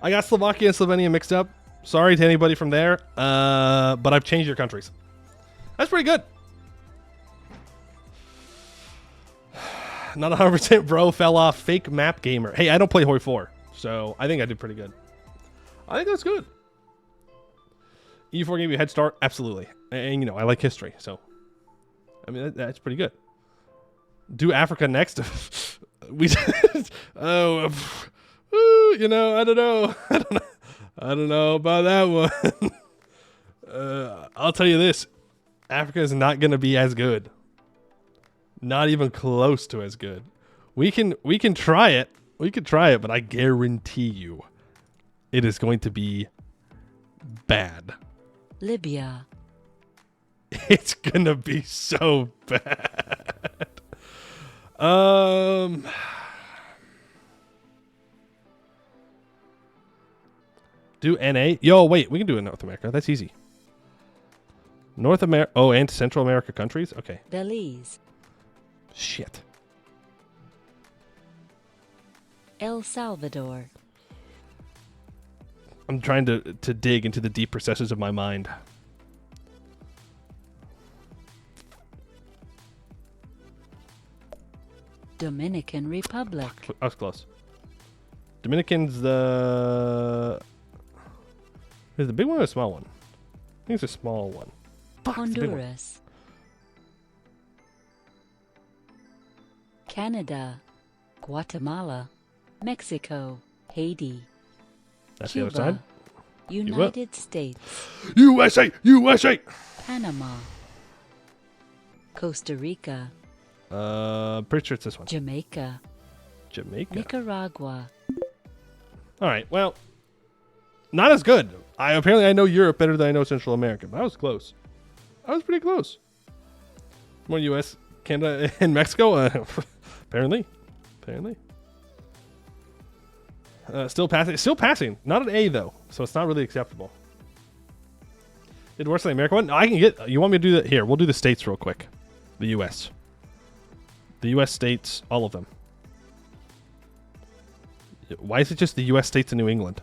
I got Slovakia and Slovenia mixed up. Sorry to anybody from there. But I've changed your countries. That's pretty good. Not 100%, bro. Fell off. Fake map gamer. Hey, I don't play Hoi 4, so I think I did pretty good. I think that's good. E4 gave you a head start? Absolutely. And, you know, I like history, so. I mean, that's pretty good. Do Africa next? We. Oh. You know, I don't know. I don't know about that one. I'll tell you this. Africa is not going to be as good. Not even close to as good. We can try it. We can try it, but I guarantee you it is going to be bad. Libya. It's going to be so bad. Do NA? Yo, wait, we can do it in North America. That's easy. North America. Oh, and Central America countries? Okay. Belize. Shit. El Salvador. I'm trying to dig into the deep recesses of my mind. Dominican Republic. I was close. Dominican's the... Is the big one or the small one? I think it's a small one. Fuck, it's the big one. Honduras. Canada. Guatemala. Mexico. Haiti. That's Cuba. the other side. United States. USA! USA! Panama. Costa Rica. Pretty sure it's this one. Jamaica. Jamaica. Nicaragua. All right, well, not as good. Apparently I know Europe better than I know Central America, but I was close. I was pretty close. More U.S., Canada, and Mexico. Apparently. Still passing. Still passing. Not an A though, so it's not really acceptable. Did worse than the American one? No, I can get. You want me to do that? Here, we'll do the states real quick. The U.S. The U.S. states, all of them. Why is it just the U.S. states and New England?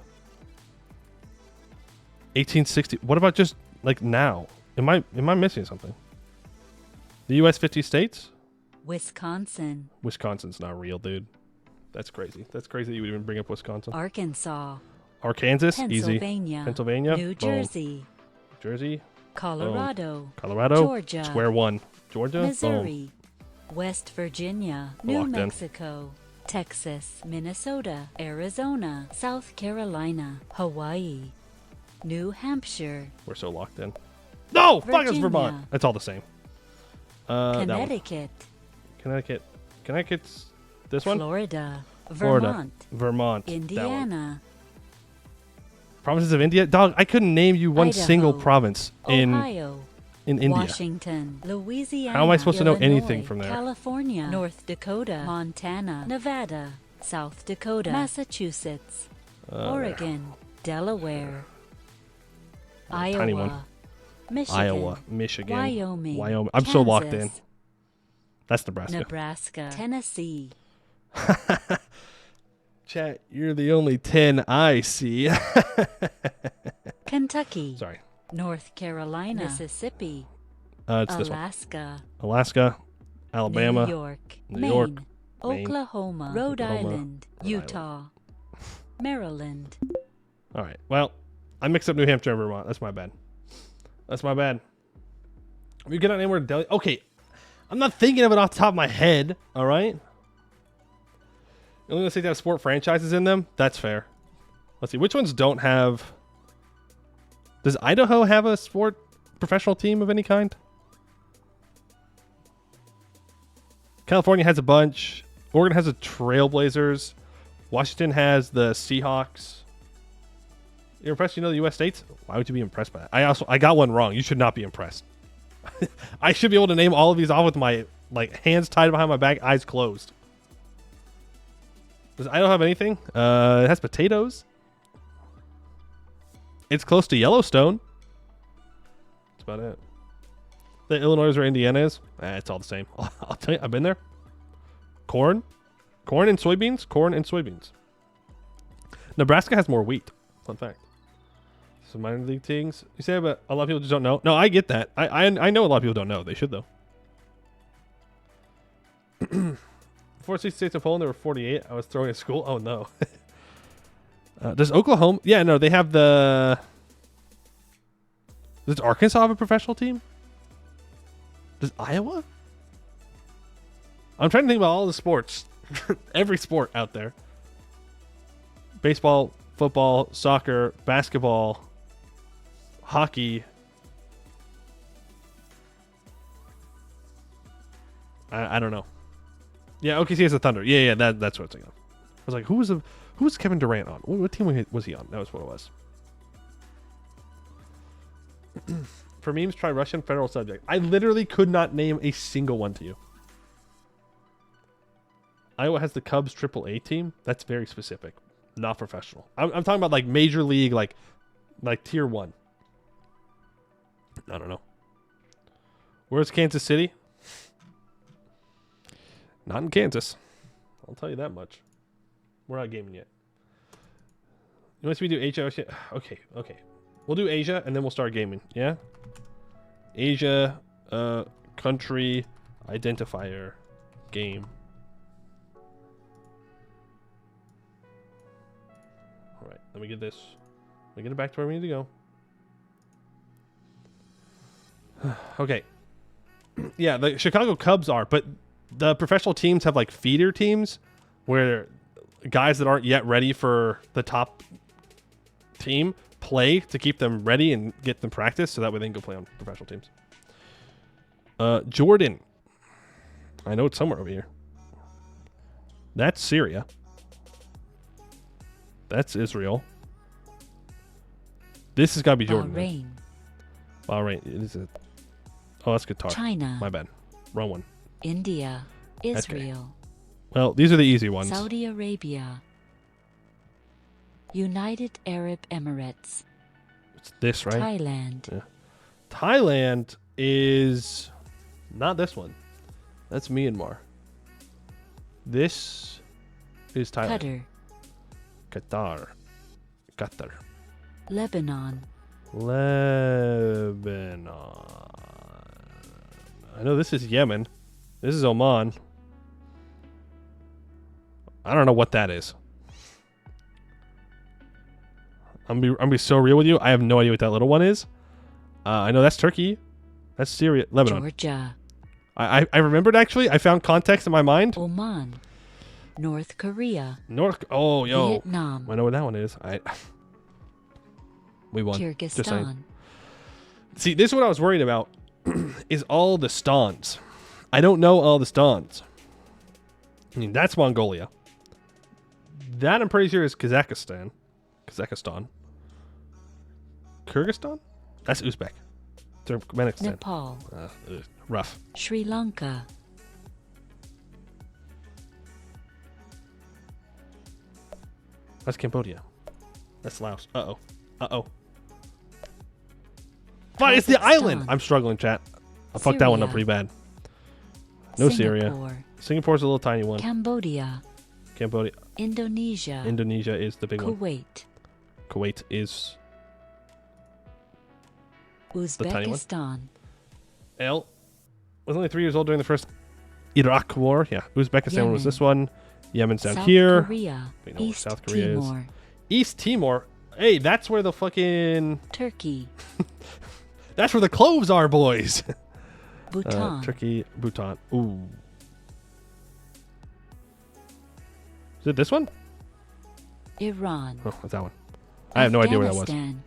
1860. What about just like now? Am I missing something? The U.S. 50 states? Wisconsin. Wisconsin's not real, dude. That's crazy. That's crazy that you would even bring up Wisconsin. Arkansas. Arkansas, easy. Pennsylvania. New boom. Jersey. Jersey. Colorado. Boom. Colorado. Georgia. Square one. Georgia. Missouri. West Virginia. New Locked in. Mexico. Texas. Minnesota. Arizona. South Carolina. Hawaii. New Hampshire. We're so locked in. No, fuck, it's Virginia. Vermont. It's all the same. That one. Connecticut. Connecticut's this one? Florida. Florida. Vermont. Vermont. That one. Indiana. Provinces of India? Dog, I couldn't name you one Idaho. single province Ohio. in India. Washington. Louisiana. How am I supposed to know Illinois, anything from there? California. North Dakota. Montana. Nevada. South Dakota. Massachusetts. Oregon. Delaware. Iowa. Tiny one. Michigan. Iowa, Michigan, Wyoming. I'm so locked in. Kansas, That's Nebraska. Nebraska. Tennessee. Chat, you're the only 10 I see. Kentucky. Sorry. North Carolina. Mississippi. It's this one. Alaska. Alaska, Alabama, New York. New Maine. York, Oklahoma. Rhode Oklahoma, Island. Rhode Utah. Maryland. All right. Well, I mixed up New Hampshire and Vermont. That's my bad. That's my bad. We get on anywhere to Delhi. Okay. I'm not thinking of it off the top of my head. All right. The only ones that have sport franchises in them. That's fair. Let's see. Which ones don't have... Does Idaho have a sport professional team of any kind? California has a bunch. Oregon has the Trailblazers. Washington has the Seahawks. You're impressed you know the U.S. states? Why would you be impressed by that? I got one wrong. You should not be impressed. I should be able to name all of these off with my hands tied behind my back, eyes closed. Does Idaho have anything? It has potatoes. It's close to Yellowstone. That's about it. The Illinois or Indiana is? It's all the same. I'll tell you, I've been there. Corn and soybeans. Nebraska has more wheat. Fun fact. Some minor league things you say, but a lot of people just don't know. No, I get that. I know a lot of people don't know. They should though. 46 states of Poland. There were 48. I was throwing at school. Oh no. Does Oklahoma? Yeah, no. They have the. Does Arkansas have a professional team? Does Iowa? I'm trying to think about all the sports. Every sport out there. Baseball, football, soccer, basketball, hockey. I don't know. Yeah, OKC has the Thunder. Yeah, that's what it's thinking of. I was like, who was Kevin Durant on? What team was he on? That was what it was. For memes, try Russian federal subject. I literally could not name a single one to you. Iowa has the Cubs AAA team. That's very specific. Not professional. I'm talking about like major league, like tier 1. I don't know. Where's Kansas City? Not in Kansas. I'll tell you that much. We're not gaming yet. You want me to do Asia? Okay. We'll do Asia and then we'll start gaming. Yeah? Asia, country, identifier, game. Alright, let me get this. Let me get it back to where we need to go. Okay. Yeah, the Chicago Cubs are, but the professional teams have like feeder teams where guys that aren't yet ready for the top team play to keep them ready and get them practice so that way they can go play on professional teams. Jordan. I know it's somewhere over here. That's Syria. That's Israel. This has got to be Jordan. Bahrain. Bahrain. Oh, that's Qatar. China. My bad. Wrong one. India. Israel. Well, these are the easy ones. Saudi Arabia. United Arab Emirates. It's this, right? Thailand. Yeah. Thailand is not this one. That's Myanmar. This is Thailand. Qatar. Lebanon. I know this is Yemen. This is Oman. I don't know what that is. I'm gonna be so real with you. I have no idea what that little one is. I know that's Turkey. That's Syria. Lebanon. Georgia. I remembered actually. I found context in my mind. Oman. North Korea. Oh, yo. Vietnam. I know what that one is. We won. Just saying. Kyrgyzstan. See, this is what I was worried about, is all the stans. I don't know all the stans. I mean, that's Mongolia. That I'm pretty sure is Kazakhstan. Kyrgyzstan? That's Uzbek. Turkmenistan. Nepal. Rough. Sri Lanka. That's Cambodia. That's Laos. Uh-oh. Uh-oh. But it's the island! I'm struggling, chat. I fucked that one up pretty bad. No Syria. Singapore's a little tiny one. Cambodia. Indonesia. Indonesia is the big one. Kuwait. Kuwait is the tiny one. Uzbekistan. L was only 3 years old during the first Iraq war. Yeah, Uzbekistan was this one. Yemen's down South here. Korea. We know where East South Korea Timor. is. East Timor. Hey, that's where the fucking... Turkey. That's where the cloves are, boys. Bhutan. Turkey, Bhutan. Ooh. Is it this one? Iran. Oh, what's that one? I have no idea where that was. Afghanistan.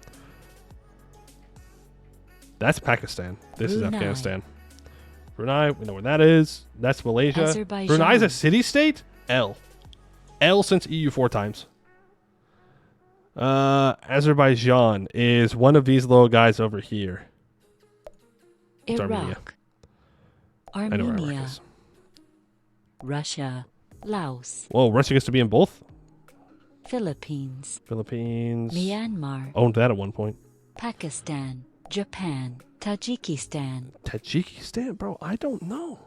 That's Pakistan. This is Brunei. Afghanistan. Brunei, we know where that is. That's Malaysia. Azerbaijan. Brunei's a city-state? L. L since EU 4 times. Azerbaijan is one of these little guys over here. It's Armenia. I know where Iraq Armenia. is. Russia. Laos. Whoa, Russia gets to be in both? Philippines. Philippines. Myanmar. Owned that at one point. Pakistan. Japan. Tajikistan. Tajikistan? Bro, I don't know.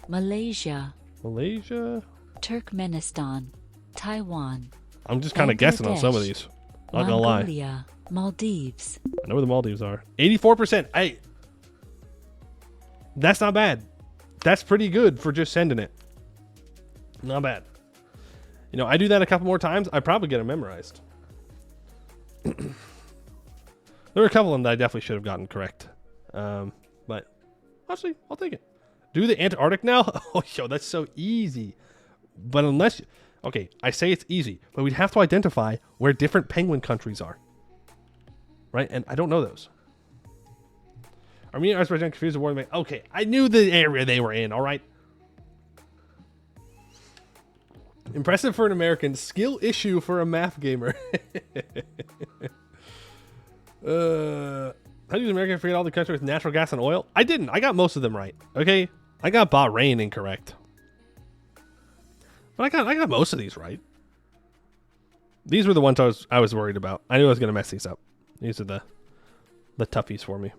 Malaysia. Malaysia? Turkmenistan. Taiwan. I'm just kind of guessing on some of these. Not gonna lie. Mongolia. Maldives. I know where the Maldives are. 84%. That's not bad. That's pretty good for just sending it. Not bad. You know, I do that a couple more times, I probably get them memorized. There were a couple of them that I definitely should have gotten correct. But honestly, I'll take it. Do the Antarctic now? Oh, yo, that's so easy. But unless... Okay, I say it's easy, but we'd have to identify where different penguin countries are. Right? And I don't know those. Armenia, Azerbaijan, confused the war. Okay, I knew the area they were in, all right? Impressive for an American. Skill issue for a math gamer. How do Americans forget all the countries with natural gas and oil? I didn't. I got most of them right. Okay? I got Bahrain incorrect. But I got most of these right. These were the ones I was worried about. I knew I was going to mess these up. These are the toughies for me.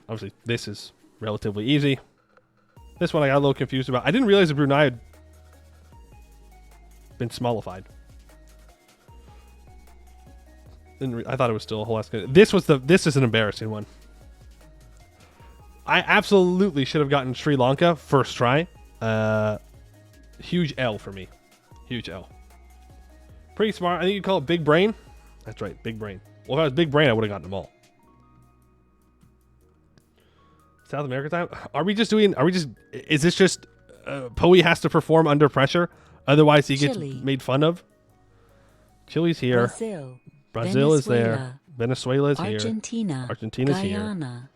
Obviously, this is relatively easy. This one I got a little confused about. I didn't realize that Brunei had been smallified. I thought it was still a whole ass. This is an embarrassing one. I absolutely should have gotten Sri Lanka first try. Huge L for me. Huge L. Pretty smart. I think you call it big brain. That's right, big brain. Well, if I was big brain, I would have gotten them all. South America time? Is this just Poe has to perform under pressure? Otherwise he gets made fun of? Chile's here. Brazil is there. Venezuela is here. Argentina's Guyana.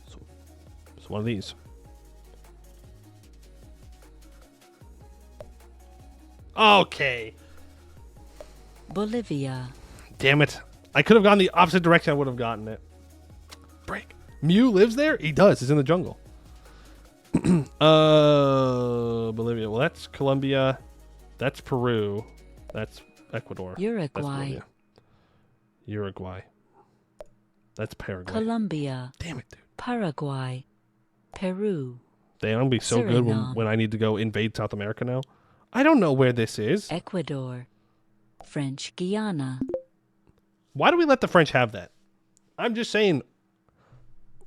So it's one of these. Okay. Bolivia. Damn it. I could have gone the opposite direction. I would have gotten it. Break. Mew lives there? He does. He's in the jungle. Bolivia. Well, that's Colombia. That's Peru. That's Ecuador. Uruguay. That's Uruguay. That's Paraguay. Colombia. Damn it, dude. Paraguay. Peru. Damn, I'm going to be so good when I need to go invade South America now. I don't know where this is. Ecuador. French Guiana. Why do we let the French have that? I'm just saying,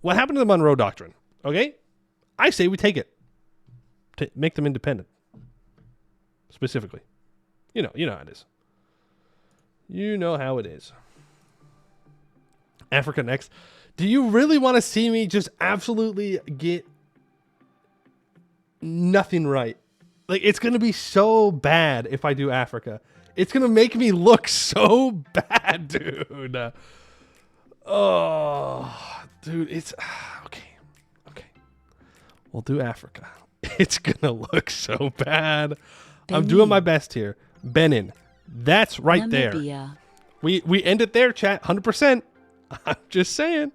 what happened to the Monroe Doctrine? Okay? I say we take it. To make them independent. Specifically. You know how it is. You know how it is. Africa next. Do you really want to see me just absolutely get nothing right? Like, it's going to be so bad if I do Africa. It's going to make me look so bad, dude. Oh, dude, it's okay. Okay. We'll do Africa. It's going to look so bad. I'm doing my best here. Benin. That's right Namibia. there. We end it there, chat. 100%. I'm just saying.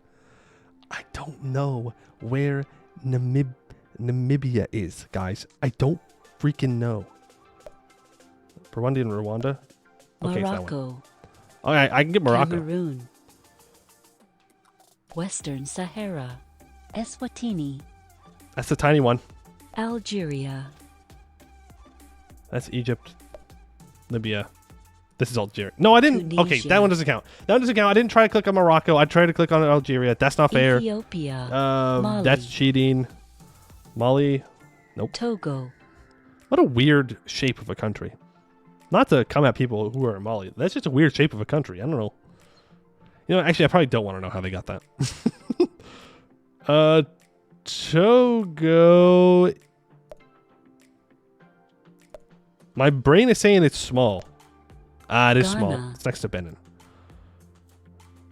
I don't know where Namibia is, guys. I don't freaking know. Burundi and Rwanda? Okay, it's that one. Morocco. Okay, I can get Morocco. Cameroon. Western Sahara. Eswatini. That's the tiny one. Algeria. That's Egypt. Libya. This is Algeria. No, I didn't. Okay, Tunisia. that one doesn't count. That one doesn't count. I didn't try to click on Morocco. I tried to click on Algeria. That's not fair. Ethiopia. Mali. That's cheating. Mali. Nope. Togo. What a weird shape of a country. Not to come at people who are in Mali. That's just a weird shape of a country. I don't know. You know, actually, I probably don't want to know how they got that. Togo. My brain is saying it's small. Ah, it is small. Ghana. It's next to Benin.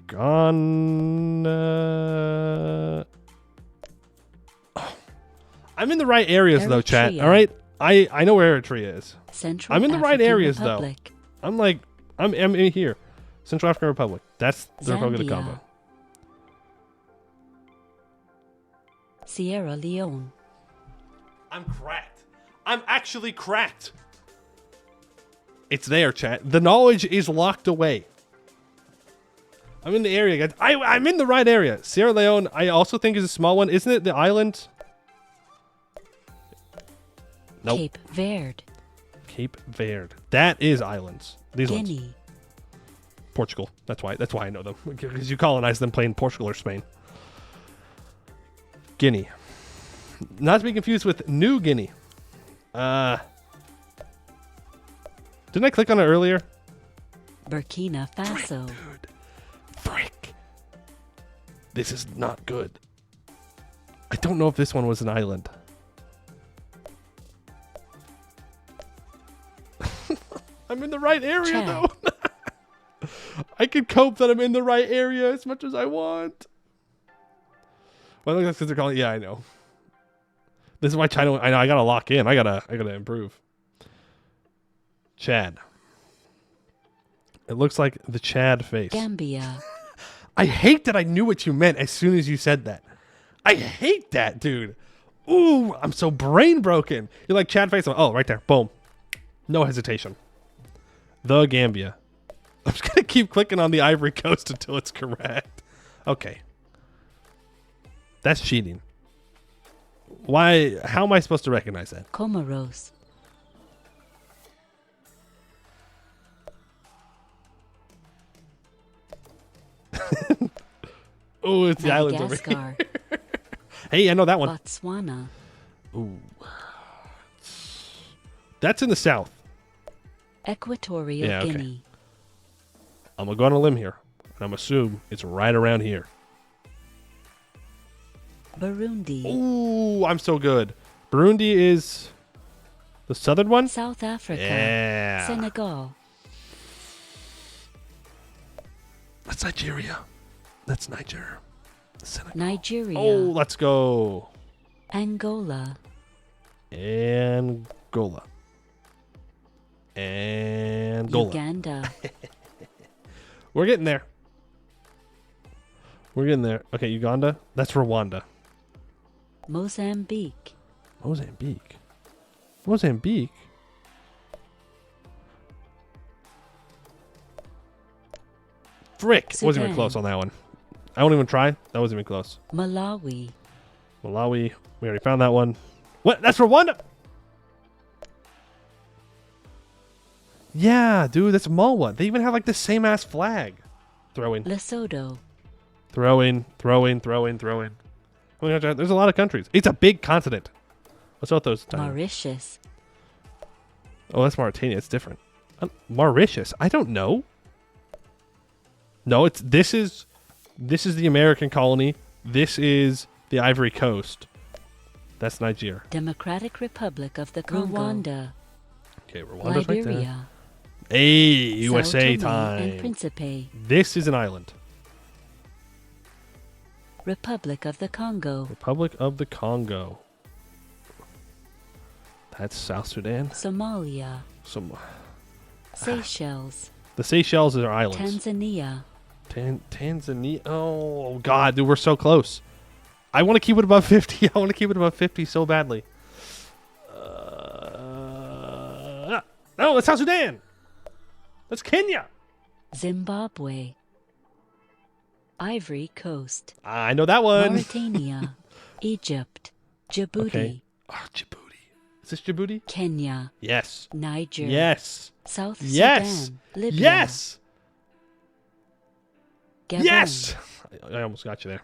Ghana. Oh. I'm in the right areas, though, chat. Eritrea. All right? I know where Eritrea is. Central I'm in the right African areas, Republic. though. I'm in here. Central African Republic. That's the Republic of the Zambia. Congo. Sierra Leone. I'm cracked. I'm actually cracked. It's there, chat. The knowledge is locked away. I'm in the area, guys. I'm in the right area. Sierra Leone, I also think is a small one. Isn't it the island? Nope. Cape Verde. Cape Verde. That is islands. These ones. Guinea. Portugal. That's why I know them. Because you colonized them playing Portugal or Spain. Guinea. Not to be confused with New Guinea. Didn't I click on it earlier? Burkina Faso. Dude. Frick. This is not good. I don't know if this one was an island. I'm in the right area, Chad. though. I can cope that I'm in the right area as much as I want. Well, that's because they're calling. Yeah, I know. This is why China. I know. I gotta lock in. I gotta improve. Chad. It looks like the Chad face. Gambia. I hate that I knew what you meant as soon as you said that. I hate that, dude. Ooh, I'm so brain broken. You're like Chad face. Oh, right there. Boom. No hesitation. The Gambia. I'm just gonna keep clicking on the Ivory Coast until it's correct. Okay. That's cheating. Why? How am I supposed to recognize that? Comoros. Oh, it's the islands over here. Madagascar. Hey, I know that one. Botswana. Ooh. That's in the south. Equatorial Yeah, okay. Guinea. I'm gonna go on a limb here, and I'm assume it's right around here. Burundi. Ooh, I'm so good. Burundi is the southern one? South Africa. Yeah. Senegal. That's Nigeria. That's Niger. Senegal. Nigeria. Oh, let's go. Angola. Angola. Uganda. We're getting there. We're getting there. Okay, Uganda. That's Rwanda. Mozambique. Mozambique. Frick. Wasn't even Sudan. close on that one. I won't even try. That wasn't even close. Malawi. Malawi. We already found that one. What? That's Rwanda? Yeah, dude. That's Malwa. They even have like the same ass flag. Throwing. Lesotho. Throwing. Oh my gosh, there's a lot of countries. It's a big continent. What's about those? Tiny? Mauritius. Oh, that's Mauritania. It's different. Mauritius. I don't know. No, this is the American colony. This is the Ivory Coast. That's Nigeria. Democratic Republic of the Congo. Rwanda. Okay, Rwanda's right there. Liberia. Hey, Sao USA Tome and time. Principe, This is an island. Republic of the Congo, Republic of the Congo. That's South Sudan. Somalia, Seychelles, The Seychelles are islands. Tanzania, Tanzania. Oh, God, dude, we're so close. I want to keep it above 50. I want to keep it above 50 so badly. No, that's South Sudan. That's Kenya. Zimbabwe, Ivory Coast, I know that one. Mauritania, Egypt, Djibouti, Okay. Oh, Djibouti. Is this Djibouti? Kenya, Yes. Niger, Yes. South Yes. Sudan, Libya, Yes. Gabon, Yes. I almost got you there.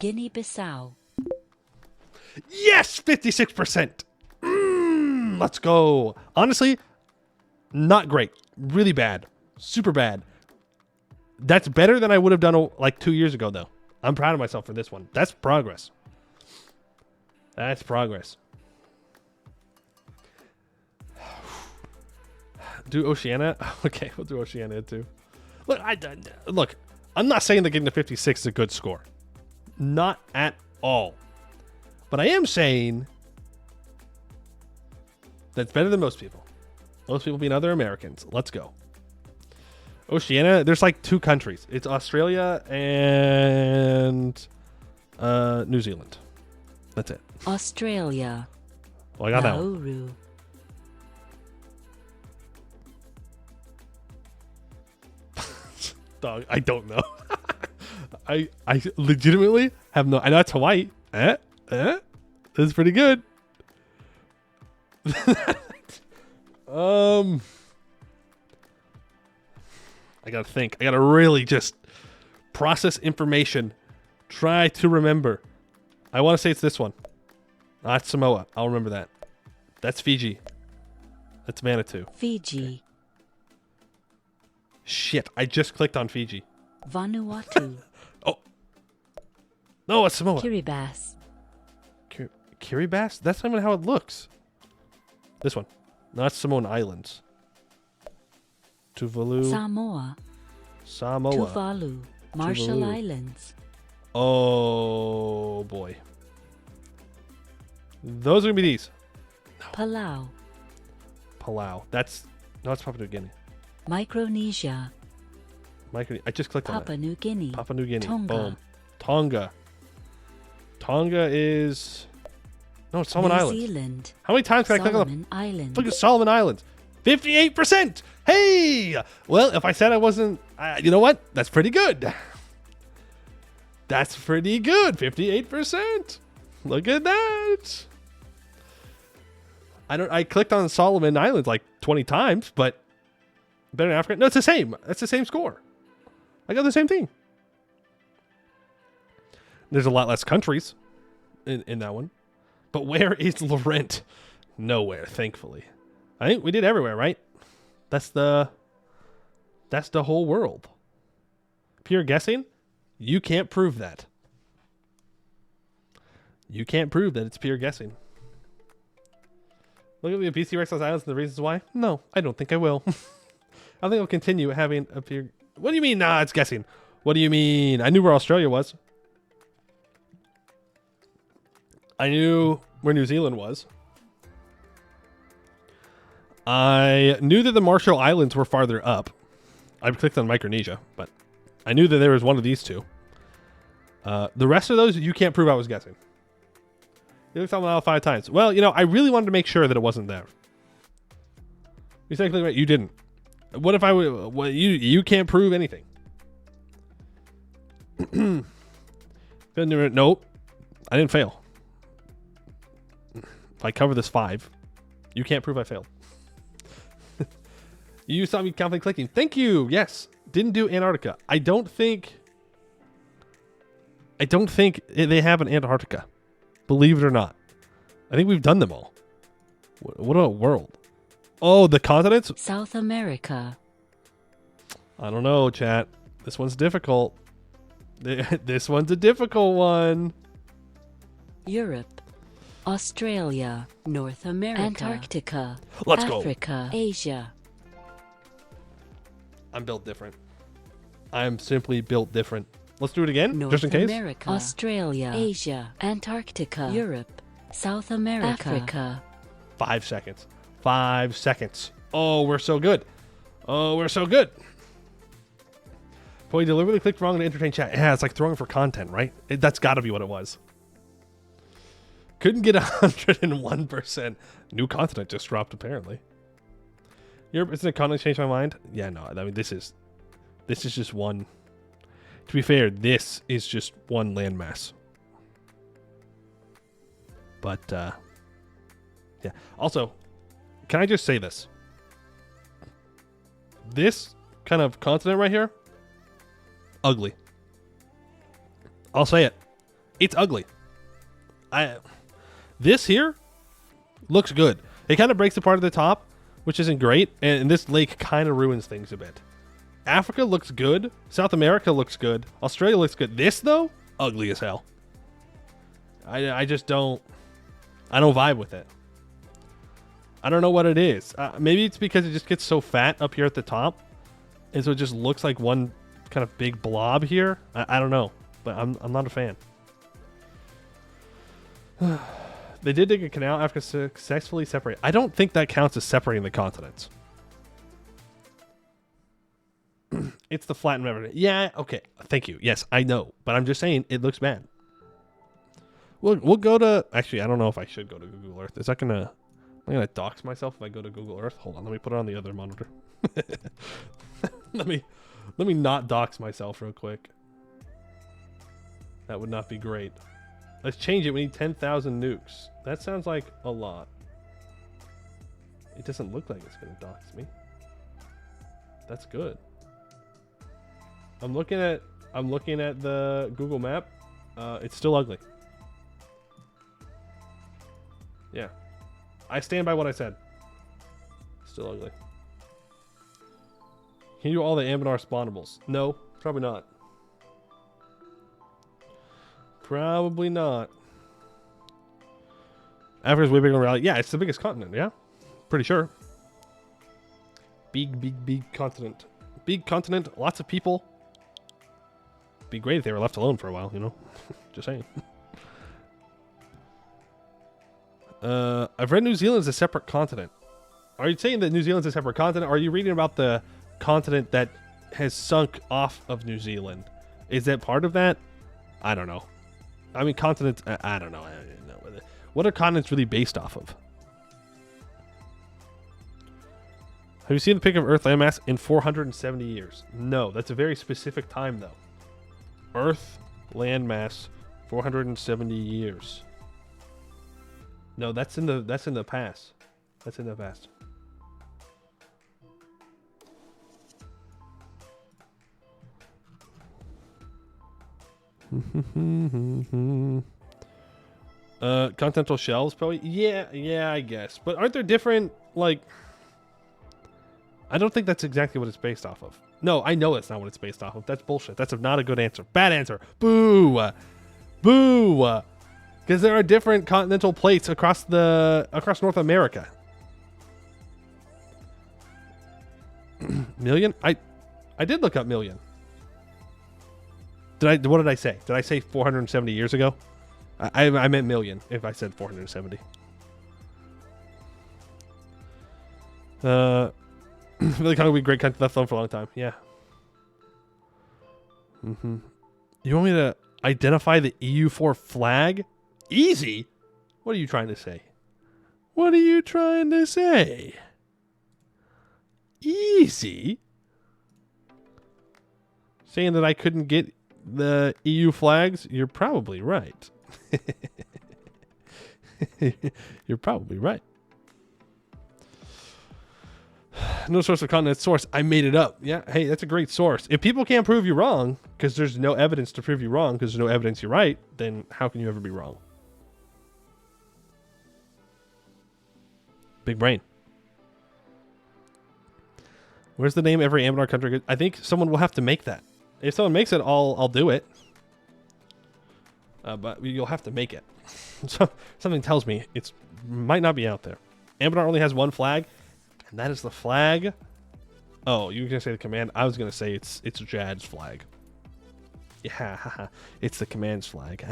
Guinea-Bissau, Yes, 56%. Let's go. Honestly, not great. Really bad. Super bad. That's better than I would have done like 2 years ago, though. I'm proud of myself for this one. That's progress. That's progress. Do Oceania? Okay, we'll do Oceania too. Look, I'm not saying that getting to 56 is a good score. Not at all. But I am saying that's better than most people. Most people being other Americans. Let's go. Oceania, there's like 2 countries. It's Australia and New Zealand. That's it. Australia, Well, I got that one. Nauru, Dog, I don't know. I legitimately have no. I know it's Hawaii. This is pretty good. I gotta think. I gotta really just process information. Try to remember. I want to say it's this one. Not Samoa. I'll remember that. That's Fiji. That's Manitou. Fiji, Shit, I just clicked on Fiji. Vanuatu, Oh. No, it's Samoa. Kiribati, Kiribati? That's not even how it looks. This one. Not Samoan Islands. Tuvalu. Samoa, Samoa. Tuvalu, Marshall Tuvalu. Islands, Oh, boy. Those are going to be these. Palau, Palau. That's... No, it's Papua New Guinea. Micronesia, I just clicked on Papua it. New Guinea, Papua New Guinea. Tonga. Boom. Tonga. Tonga is... No, it's Solomon New Islands. Zealand, How many times can I click on Solomon Islands, Look at Solomon Islands. 58%. Hey! Well, if I said I wasn't... you know what? That's pretty good. That's pretty good. 58%. Look at that. I clicked on Solomon Islands like 20 times, but better than Africa. No, it's the same. That's the same score. I got the same thing. There's a lot less countries in that one. But where is Laurent? Nowhere, thankfully. I think we did everywhere, right? That's the whole world. Pure guessing? You can't prove that. You can't prove that it's pure guessing. Look at the BC Rex Islands and the reasons why? No, I don't think I will. I think I'll continue having a pure... What do you mean? Nah, it's guessing. What do you mean? I knew where Australia was. I knew where New Zealand was. I knew that the Marshall Islands were farther up. I clicked on Micronesia, but I knew that there was one of these two. The rest of those, you can't prove I was guessing. You looked on out 5 times. Well, you know, I really wanted to make sure that it wasn't there. You're technically right. You didn't. What if I would? Well, you can't prove anything. Nope. I didn't fail. If I cover this 5, you can't prove I failed. You saw me constantly clicking. Thank you. Yes. Didn't do Antarctica. I don't think they have an Antarctica. Believe it or not. I think we've done them all. What a world. Oh, the continents? South America, I don't know, chat. This one's difficult. This one's a difficult one. Europe, Australia, North America, Antarctica, Let's go. Africa, Asia, I'm built different. I'm simply built different. Let's do it again, North just in case. America, Australia, Asia, Antarctica, Europe, South America, Africa. 5 seconds. 5 seconds. Oh, we're so good. Oh, we're so good. Boy, you deliberately clicked wrong to entertain chat. Yeah, it's like throwing for content, right? That's got to be what it was. Couldn't get 101%. New continent just dropped, apparently. Europe isn't a continent, changed my mind? Yeah, no. I mean, this is just one. To be fair, this is just one landmass. But, yeah. Also, can I just say this? This kind of continent right here, ugly. I'll say it. It's ugly. This here looks good. It kind of breaks apart at the top, which isn't great, and this lake kind of ruins things a bit. Africa looks good. South America looks good. Australia looks good. This, though, ugly as hell. I just don't... I don't vibe with it. I don't know what it is. Maybe it's because it just gets so fat up here at the top, and so it just looks like one kind of big blob here. I don't know, but I'm not a fan. They did dig a canal after successfully separate. I don't think that counts as separating the continents. It's the flattened river. Yeah, okay. Thank you. Yes, I know, but I'm just saying it looks bad. We'll go to... Actually, I don't know if I should go to Google Earth. Is that gonna... I'm gonna dox myself if I go to Google Earth. Hold on, let me put it on the other monitor. Let me not dox myself real quick. That would not be great. Let's change it. We need 10,000 nukes. That sounds like a lot. It doesn't look like it's gonna dox me. That's good. I'm looking at the Google map. It's still ugly. Yeah. I stand by what I said. Still ugly. Can you do all the Anbennar spawnables? No, probably not. Probably not. Africa's way bigger than reality. Yeah, it's the biggest continent, yeah? Pretty sure. Big continent. Big continent, lots of people. Be great if they were left alone for a while, you know? Just saying. I've read New Zealand is a separate continent. Are you saying that New Zealand's a separate continent? Or are you reading about the continent that has sunk off of New Zealand? Is that part of that? I don't know. I mean, continents, I don't know. I don't know. What are continents really based off of? Have you seen the pic of Earth landmass in 470 years? No, that's a very specific time, though. Earth landmass, 470 years. No, that's in the past. That's in the past. Continental shelves, probably. Yeah, I guess. But aren't there different, like... I don't think that's exactly what it's based off of. No, I know it's not what it's based off of. That's bullshit. That's not a good answer. Bad answer. Boo! Boo! Because there are different continental plates across North America. Million? I did look up million. What did I say? Did I say 470 years ago? I meant million if I said 470. Really kind of be a great country left alone for a long time. Yeah. You want me to identify the EU4 flag? Easy? What are you trying to say? What are you trying to say? Easy? Saying that I couldn't get the EU flags? You're probably right. You're probably right. No source of continent source. I made it up. Yeah, hey, that's a great source. If people can't prove you wrong, because there's no evidence to prove you wrong, because there's no evidence you're right, then how can you ever be wrong? Big brain. Where's the name every Anbennar country? I think someone will have to make that. If someone makes it, I'll do it. But you'll have to make it. So something tells me it might not be out there. Anbennar only has one flag, and that is the flag Oh, you were gonna say the command? I was gonna say it's Jad's flag. Yeah, it's the command's flag.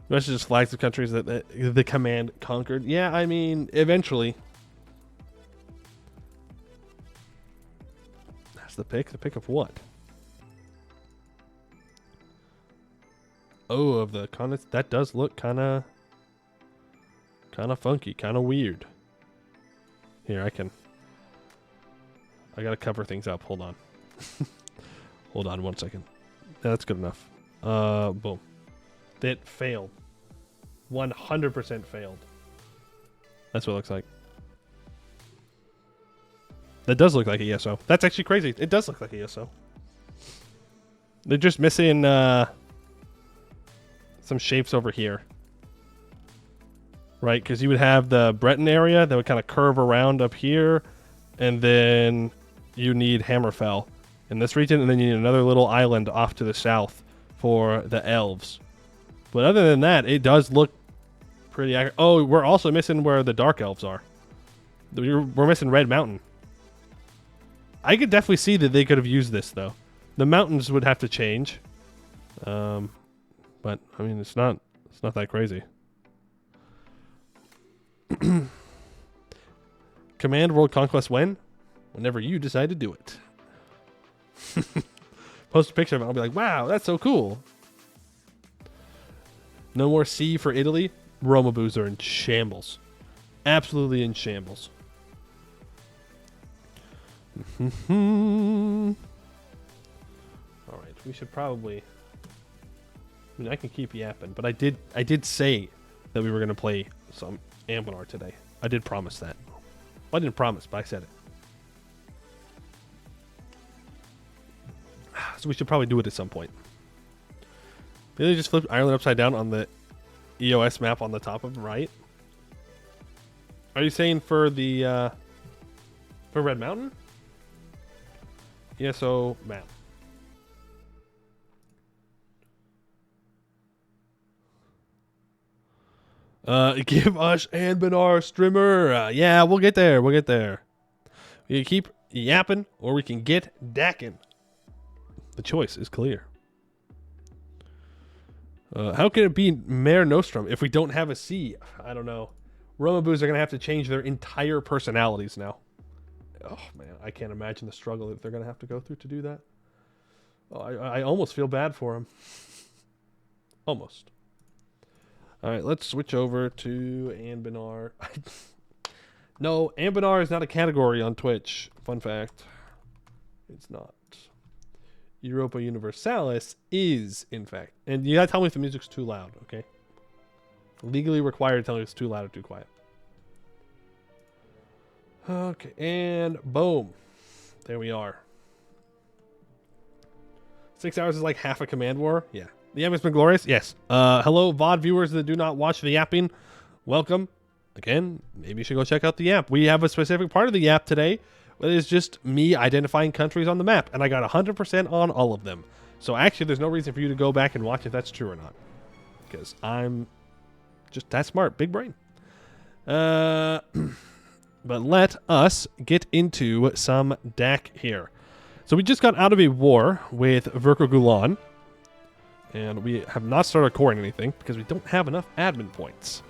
That's just flags of countries that the command conquered. Yeah, I mean, eventually. That's the pick. The pick of what? Oh, of the continents. That does look kind of funky, kind of weird. Here, I gotta cover things up. Hold on. Hold on 1 second. That's good enough. Boom. That failed. 100% failed. That's what it looks like. That does look like ESO. That's actually crazy. It does look like ESO. They're just missing some shapes over here. Right? Because you would have the Breton area that would kind of curve around up here. And then you need Hammerfell in this region. And then you need another little island off to the south for the elves. But other than that, it does look pretty accurate. Oh, we're also missing where the Dark Elves are. We're missing Red Mountain. I could definitely see that they could have used this, though. The mountains would have to change. But, I mean, it's not that crazy. Command World Conquest when? Whenever you decide to do it. Post a picture of it, I'll be like, wow, that's so cool. No more sea for Italy. Roma boos are in shambles. Absolutely in shambles. Alright, we should probably... I mean, I can keep yapping, but I did say that we were going to play some Anbennar today. I did promise that. Well, I didn't promise, but I said it. So we should probably do it at some point. Maybe they just flipped Ireland upside down on the EOS map on the top of right. Are you saying for the for Red Mountain? ESO map. Give us Anbennar streamer. Yeah, we'll get there. We'll get there. We can keep yapping, or we can get DAKing. The choice is clear. How can it be Mare Nostrum if we don't have a C? I don't know. Roma boos are going to have to change their entire personalities now. Oh, man. I can't imagine the struggle that they're going to have to go through to do that. Oh, I almost feel bad for them. Almost. All right, let's switch over to Anbennar. No, Anbennar is not a category on Twitch. Fun fact. It's not. Europa Universalis is, in fact. And you gotta tell me if the music's too loud, okay? Legally required to tell me if it's too loud or too quiet. Okay, and boom. There we are. 6 hours is like half a command war? Yeah. The yapping's been glorious? Yes. Hello, VOD viewers that do not watch the yapping. Welcome. Again, maybe you should go check out the yap. We have a specific part of the yap today. It is just me identifying countries on the map, and I got 100% on all of them. So actually, there's no reason for you to go back and watch if that's true or not, because I'm just that smart, big brain. But let us get into some DAK here. So we just got out of a war with Verkogulan, and we have not started coring anything because we don't have enough admin points.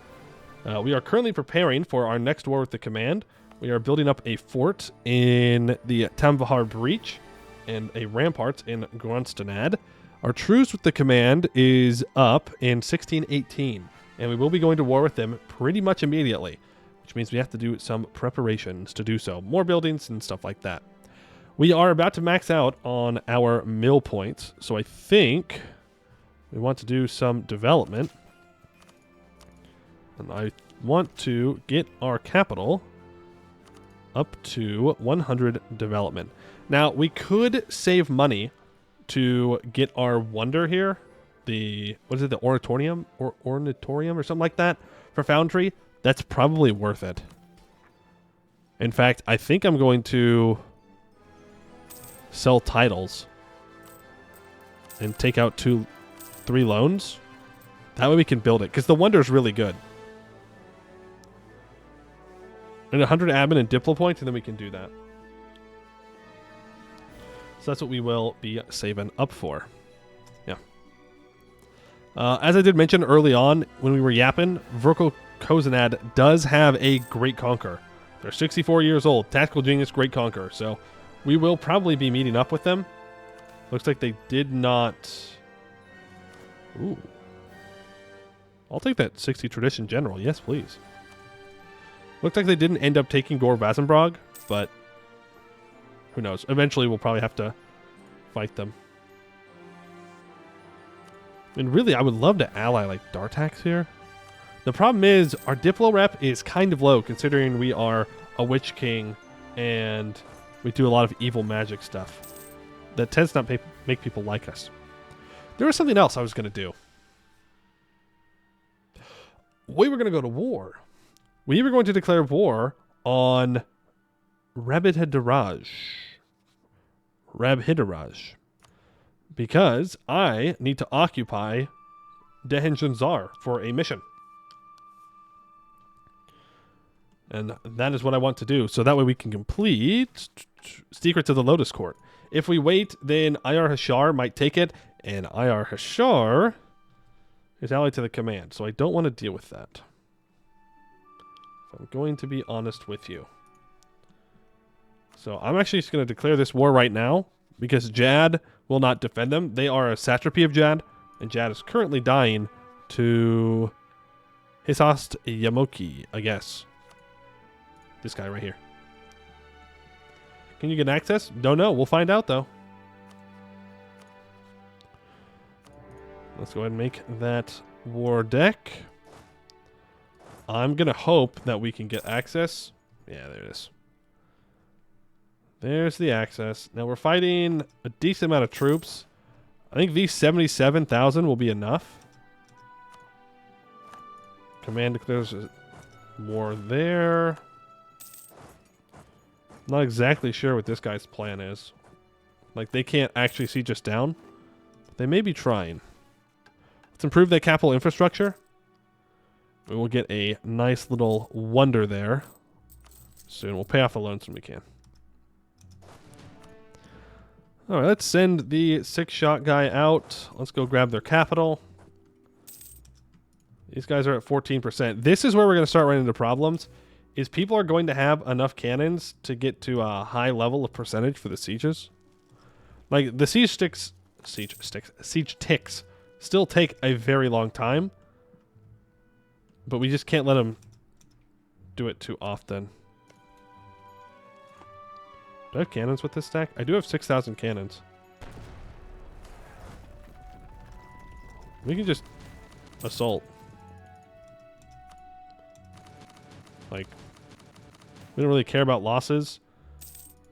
We are currently preparing for our next war with the command. We are building up a fort in the Tamvahar Breach and a rampart in Grunstanad. Our truce with the command is up in 1618, and we will be going to war with them pretty much immediately, which means we have to do some preparations to do so. More buildings and stuff like that. We are about to max out on our mill points, so I think we want to do some development. And I want to get our capital up to 100 development. Now, we could save money to get our wonder here. The, what is it, the ornatorium or something like that for Foundry. That's probably worth it. In fact, I think I'm going to sell titles and take out 3 loans. That way we can build it, because the wonder is really good. And 100 admin and diplo points, and then we can do that. So that's what we will be saving up for. Yeah. As I did mention early on when we were yapping, Verko Kozanad does have a Great Conqueror. They're 64 years old. Tactical Genius Great Conqueror. So we will probably be meeting up with them. Looks like they did not... Ooh. I'll take that 60 Tradition General. Yes, please. Looks like they didn't end up taking Gore Vazenbrog, but who knows? Eventually we'll probably have to fight them. And really, I would love to ally like Dartax here. The problem is our Diplo rep is kind of low considering we are a Witch King and we do a lot of evil magic stuff. That tends to not make people like us. There was something else I was going to do. We were going to go to war. We were going to declare war on Rabhidaraj. Because I need to occupy Dehenjanzar for a mission. And that is what I want to do. So that way we can complete Secrets of the Lotus Court. If we wait, then Ayar Hashar might take it. And Ayar Hashar is allied to the command. So I don't want to deal with that. If I'm going to be honest with you. So I'm actually just going to declare this war right now. Because Jad will not defend them. They are a satrapy of Jad. And Jad is currently dying to Hisast Yamoki, I guess. This guy right here. Can you get access? Don't know. We'll find out, though. Let's go ahead and make that war deck. I'm going to hope that we can get access. Yeah, there it is. There's the access. Now we're fighting a decent amount of troops. I think these 77,000 will be enough. Command declares war there. Not exactly sure what this guy's plan is. Like, they can't actually siege us down. But they may be trying. Let's improve their capital infrastructure. We will get a nice little wonder there. Soon. We'll pay off the loans when we can. Alright, let's send the 6-shot guy out. Let's go grab their capital. These guys are at 14%. This is where we're going to start running into problems. Is people are going to have enough cannons to get to a high level of percentage for the sieges. Like, the siege ticks still take a very long time. But we just can't let them do it too often. Do I have cannons with this stack? I do have 6,000 cannons. We can just assault. Like, we don't really care about losses.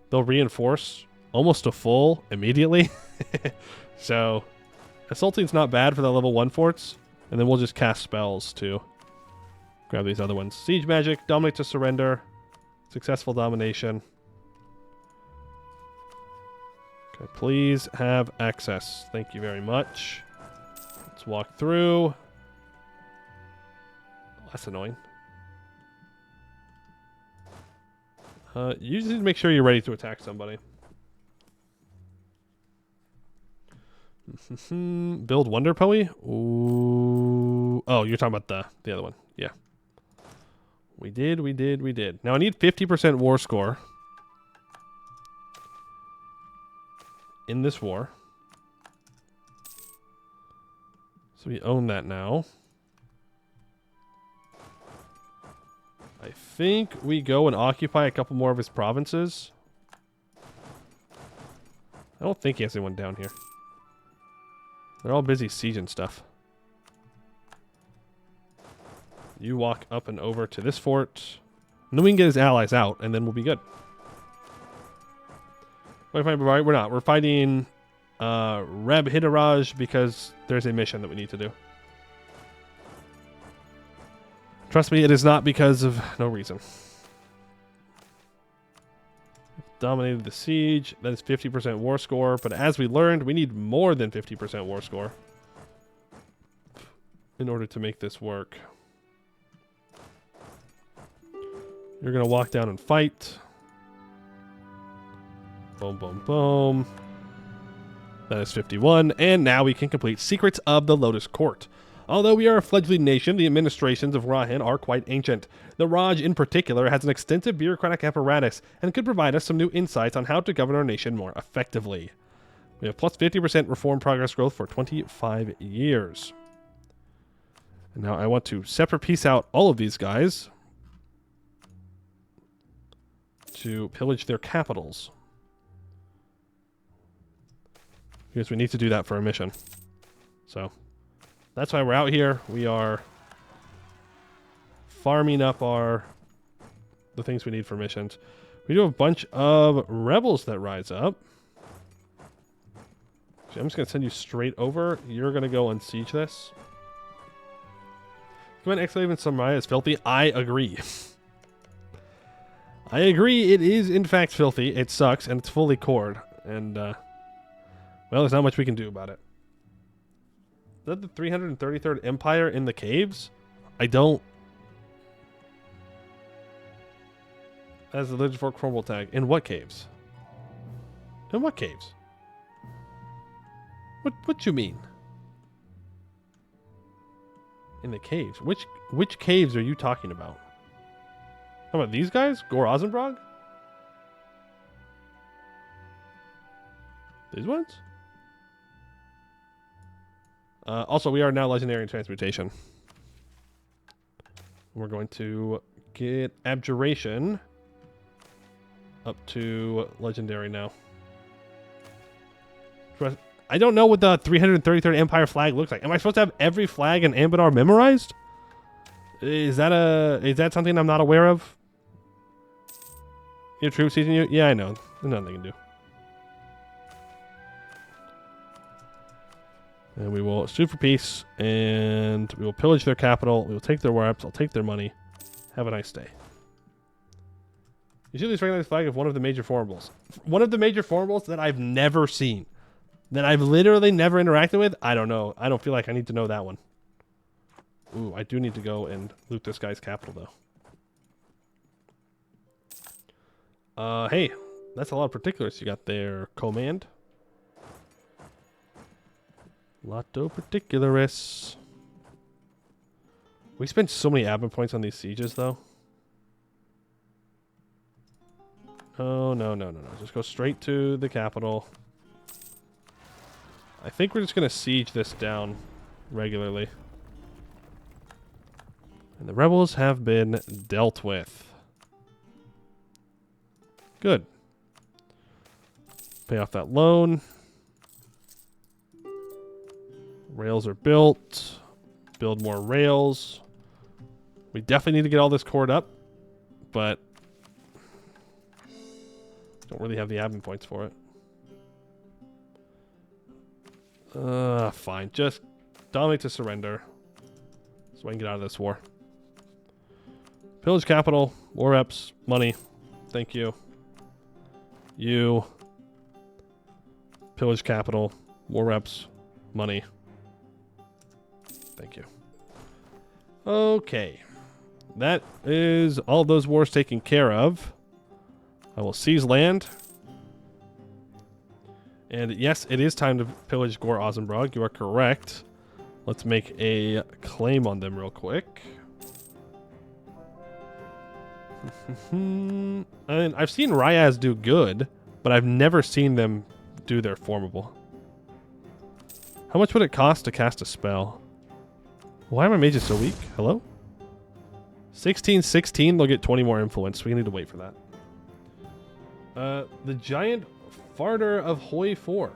They'll reinforce almost a full immediately. So, assaulting's not bad for the level 1 forts. And then we'll just cast spells to grab these other ones. Siege Magic, Dominate to Surrender, Successful Domination. Okay, please have access. Thank you very much. Let's walk through. That's annoying. You just need to make sure you're ready to attack somebody. Build Wonder Poe? Ooh. Oh, you're talking about the other one. Yeah. We did. Now I need 50% war score in this war. So we own that now. I think we go and occupy a couple more of his provinces. I don't think he has anyone down here. They're all busy sieging stuff. You walk up and over to this fort. And then we can get his allies out, and then we'll be good. We're not. We're fighting Rabhidaraj because there's a mission that we need to do. Trust me, it is not because of no reason. Dominated the siege. That is 50% war score. But as we learned, we need more than 50% war score in order to make this work. You're going to walk down and fight. Boom, boom, boom. That is 51. And now we can complete Secrets of the Lotus Court. Although we are a fledgling nation, the administrations of Rahan are quite ancient. The Raj, in particular, has an extensive bureaucratic apparatus and could provide us some new insights on how to govern our nation more effectively. We have plus 50% reform progress growth for 25 years. And now I want to separate piece out all of these guys to pillage their capitals. Because we need to do that for a mission. So that's why we're out here. We are farming up the things we need for missions. We do have a bunch of rebels that rise up. So I'm just going to send you straight over. You're going to go and siege this. Command Exclave and Samaya is filthy. I agree. I agree. It is, in fact, filthy. It sucks, and it's fully cored. And, well, there's not much we can do about it. Is that the 333rd Empire in the caves? I don't. As the Legend 4 Crumble tag. In what caves? In what caves? What you mean? In the caves? Which caves are you talking about? How about these guys? Gore Ozenbrog? These ones? Also, we are now legendary in transmutation. We're going to get abjuration up to legendary now. I don't know what the 333rd Empire flag looks like. Am I supposed to have every flag in Anbennar memorized? Is that something I'm not aware of? Your troops seizing you? Yeah, I know. There's nothing they can do. And we will sue for peace, and we will pillage their capital. We will take their war-ups. I'll take their money. Have a nice day. You see this recognized flag of one of the major formables. One of the major formables that I've never seen. That I've literally never interacted with? I don't know. I don't feel like I need to know that one. Ooh, I do need to go and loot this guy's capital, though. Hey, that's a lot of particulars you got there, Command. Lotto particularis. We spent so many admin points on these sieges, though. Oh, no. Just go straight to the capital. I think we're just going to siege this down regularly. And the rebels have been dealt with. Good. Pay off that loan. Rails are built. Build more rails. We definitely need to get all this cored up, but don't really have the admin points for it. Fine. Just dominate to surrender so I can get out of this war. Pillage capital, war reps, money. Thank you. You. Pillage capital, war reps, money. Thank you. Okay. That is all those wars taken care of. I will seize land. And yes, it is time to pillage Gore Ozenbrog. You are correct. Let's make a claim on them real quick. And I've seen Ryaz do good, but I've never seen them do their formable. How much would it cost to cast a spell? Why are my mages so weak? Hello? 1616, they'll get 20 more influence. We need to wait for that. The Giant Farter of Hoi 4.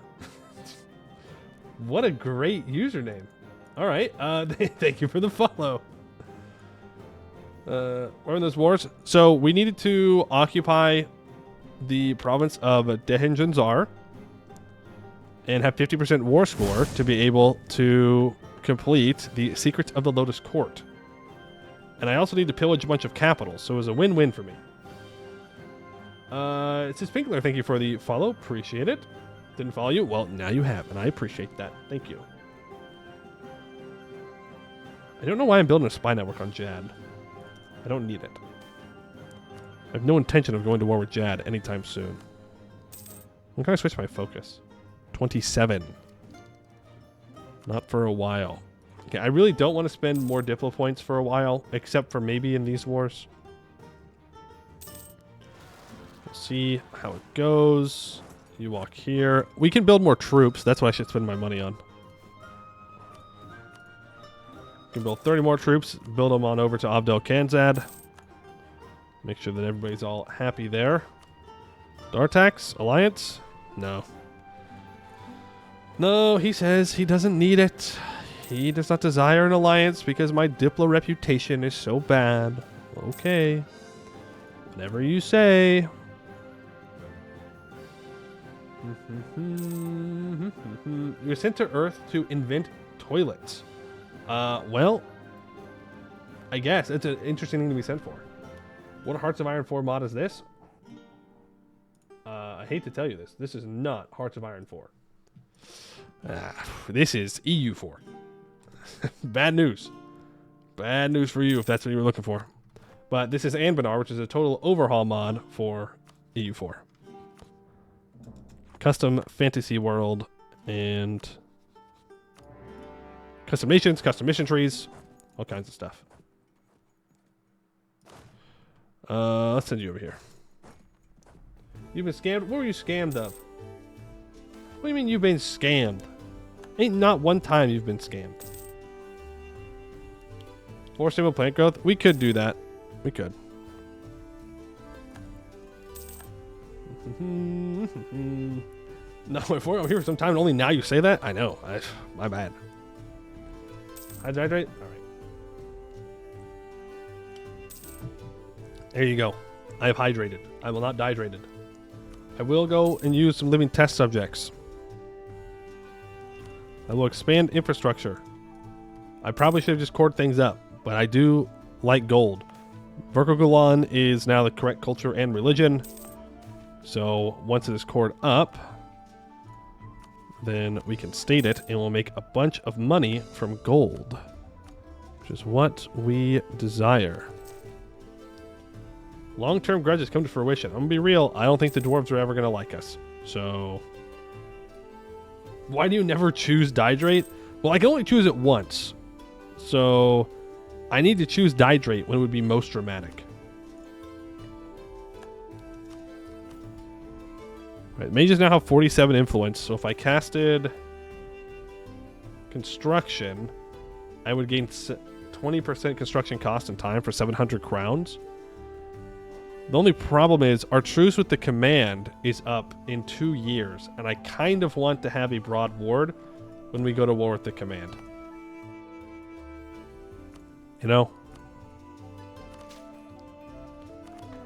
What a great username. Alright, thank you for the follow. We're in those wars. So we needed to occupy the province of Dehenjanzar and have 50% war score to be able to complete the Secrets of the Lotus Court. And I also need to pillage a bunch of capitals, so it was a win-win for me. It says Pinkler, thank you for the follow. Appreciate it. Didn't follow you? Well, now you have, and I appreciate that. Thank you. I don't know why I'm building a spy network on Jad. I don't need it. I have no intention of going to war with Jad anytime soon. I'm going to switch my focus. 27. Not for a while. Okay, I really don't want to spend more Diplo points for a while, except for maybe in these wars. We'll see how it goes. You walk here. We can build more troops. That's what I should spend my money on. We can build 30 more troops. Build them on over to Abdel Khanzad. Make sure that everybody's all happy there. Dartax? Alliance? No. No, he says he doesn't need it. He does not desire an alliance because my Diplo reputation is so bad. Okay. Whatever you say. You're sent to Earth to invent toilets. Well, I guess it's an interesting thing to be sent for. What Hearts of Iron 4 mod is this? I hate to tell you this. This is not Hearts of Iron 4. This is EU4. Bad news. Bad news for you if that's what you were looking for. But this is Anbennar, which is a total overhaul mod for EU4. Custom fantasy world and custom nations, custom mission trees, all kinds of stuff. Let's send you over here. You've been scammed? What were you scammed of? What do you mean you've been scammed? Ain't not one time you've been scammed. More stable plant growth? We could do that. We could. No, if we're here for some time and only now you say that? I know. My bad. Hydrate? Alright. There you go. I have hydrated. I will not dehydrated. I will go and use some living test subjects. I will expand infrastructure. I probably should have just cored things up, but I do like gold. Verkogulan is now the correct culture and religion. So once it is cored up, then we can state it and we'll make a bunch of money from gold, which is what we desire. Long-term grudges come to fruition. I'm gonna be real. I don't think the dwarves are ever gonna like us. So why do you never choose Dihydrate? Well, I can only choose it once. So I need to choose Dihydrate when it would be most dramatic. Right, mages now have 47 influence, so if I casted construction, I would gain 20% construction cost and time for 700 crowns. The only problem is our truce with the command is up in 2 years, and I kind of want to have a broad ward when we go to war with the command. You know?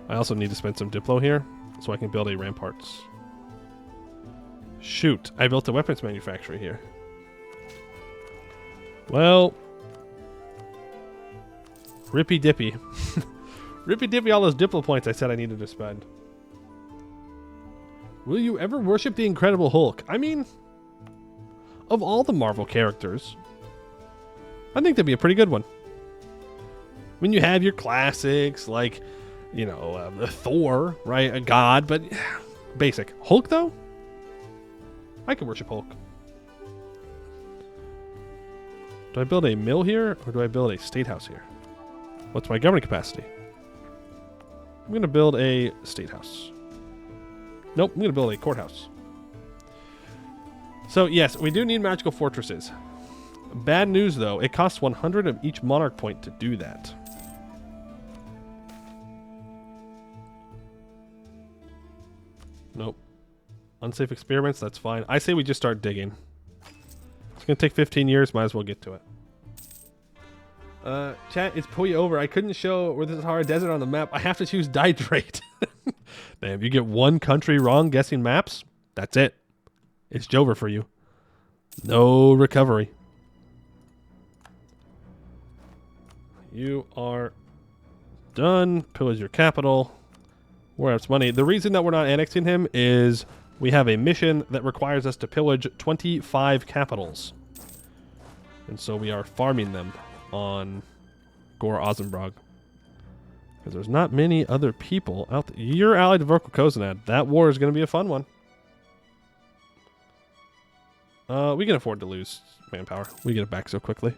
I also need to spend some Diplo here, so I can build a ramparts. Shoot, I built a weapons manufacturer here. Well, rippy dippy. Rippy dippy all those Diplo points I said I needed to spend. Will you ever worship the Incredible Hulk? I mean, of all the Marvel characters, I think that'd be a pretty good one. When you have your classics like, you know, Thor, right? A god, but basic. Hulk, though? I can worship Hulk. Do I build a mill here, or do I build a state house here? What's my government capacity? I'm going to build a state house. Nope, I'm going to build a courthouse. So, yes, we do need magical fortresses. Bad news, though. It costs 100 of each monarch point to do that. Nope. Unsafe experiments, that's fine. I say we just start digging. It's going to take 15 years. Might as well get to it. Chat, it's Puya over. I couldn't show where the Sahara Desert on the map. I have to choose Dihydrate. Damn, you get one country wrong guessing maps, that's it. It's Jover for you. No recovery. You are done. Pillage your capital. Where else money? The reason that we're not annexing him is we have a mission that requires us to pillage 25 capitals. And so we are farming them on Gore Ozenbrog. Because there's not many other people out there. You're allied to Vorkal Kozanad. That war is going to be a fun one. We can afford to lose manpower. We get it back so quickly.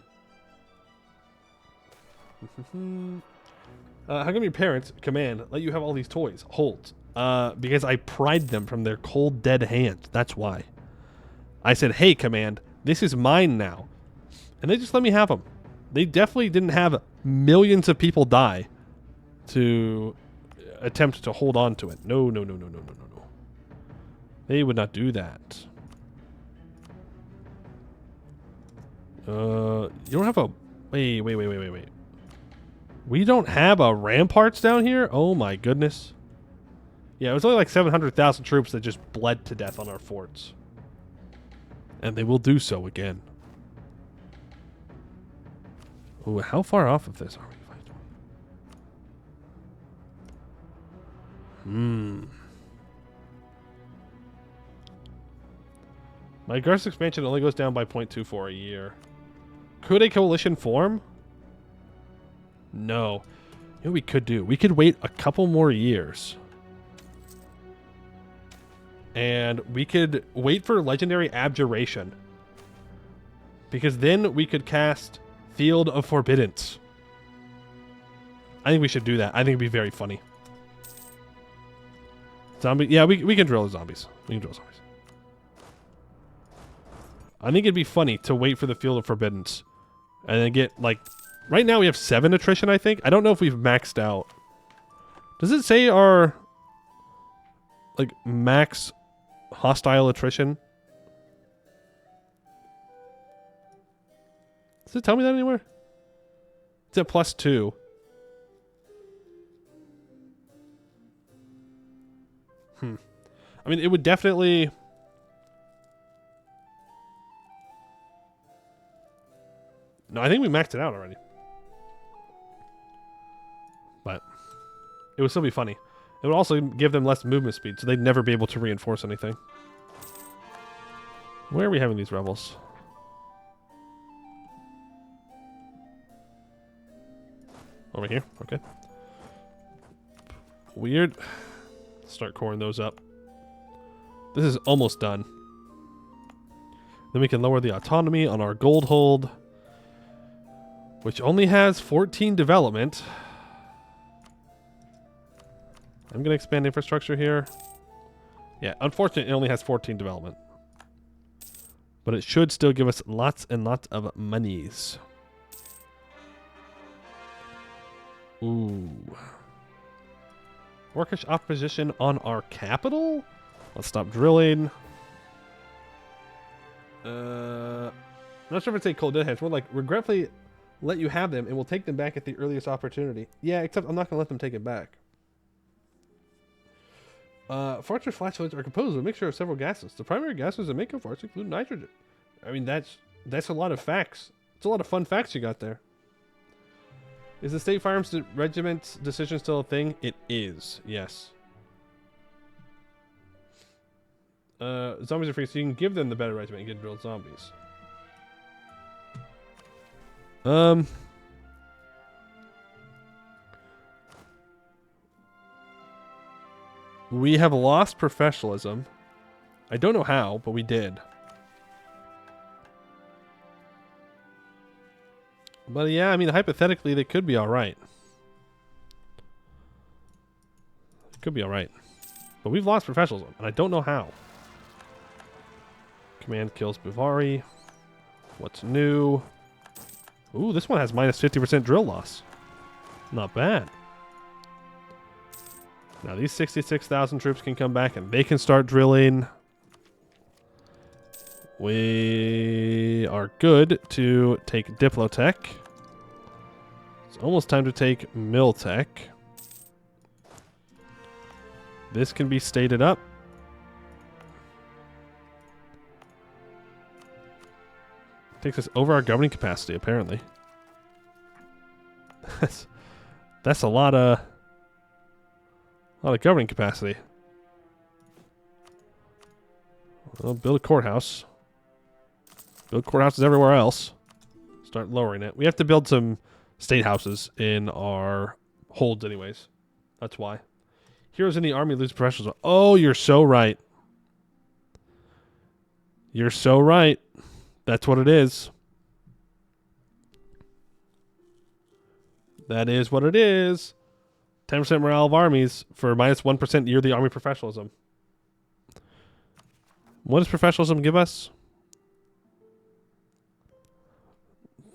How come your parents, Command, let you have all these toys? Hold. Because I pried them from their cold, dead hands. That's why. I said, hey, Command, this is mine now. And they just let me have them. They definitely didn't have millions of people die to attempt to hold on to it. No, no, no, no, no, no, no, no. They would not do that. You don't have a... Wait. We don't have a ramparts down here? Oh my goodness. Yeah, it was only like 700,000 troops that just bled to death on our forts. And they will do so again. Ooh, how far off of this are we? My Garst expansion only goes down by 0.24 a year. Could a coalition form? No. You know what we could do? We could wait a couple more years. And we could wait for Legendary Abjuration. Because then we could cast Field of Forbiddance. I think we should do that. I think it'd be very funny. Zombie, yeah, we can drill zombies. We can drill zombies. I think it'd be funny to wait for the Field of Forbiddance. And then get, like... Right now we have 7 attrition, I think. I don't know if we've maxed out. Does it say our... like, max hostile attrition? Does it tell me that anywhere? It's at +2. I mean, it would definitely... No, I think we maxed it out already. But it would still be funny. It would also give them less movement speed, so they'd never be able to reinforce anything. Where are we having these rebels? Over here? Okay. Weird. Start coring those up. This is almost done. Then we can lower the autonomy on our gold hold, which only has 14 development. I'm going to expand infrastructure here. Yeah, unfortunately, it only has 14 development. But it should still give us lots and lots of monies. Ooh. Orcish opposition on our capital? Let's stop drilling. I'm not sure if it's a cold dead hands. We're like, regretfully let you have them and we'll take them back at the earliest opportunity. Yeah, except I'm not going to let them take it back. Fortress flashlights are composed of a mixture of several gases. The primary gases that make a fortress include nitrogen. I mean, that's a lot of facts. It's a lot of fun facts you got there. Is the State Firearms Regiment's decision still a thing? It is, yes. Zombies are free, so you can give them the better regiment and get drilled zombies. We have lost professionalism. I don't know how, but we did. But yeah, I mean, hypothetically, they could be alright. It could be alright. But we've lost professionalism, and I don't know how. Command kills Buvari. What's new? Ooh, this one has minus 50% drill loss. Not bad. Now these 66,000 troops can come back and they can start drilling. We are good to take Diplotech. It's almost time to take Miltech. This can be stated up. Takes us over our governing capacity, apparently. That's a lot of governing capacity. Well, build a courthouse. Build courthouses everywhere else. Start lowering it. We have to build some state houses in our Holds, anyways. That's why. Heroes in the army lose professionalism. Oh, you're so right. You're so right. That's what it is. That is what it is. 10% morale of armies for minus 1% yearly army professionalism. What does professionalism give us?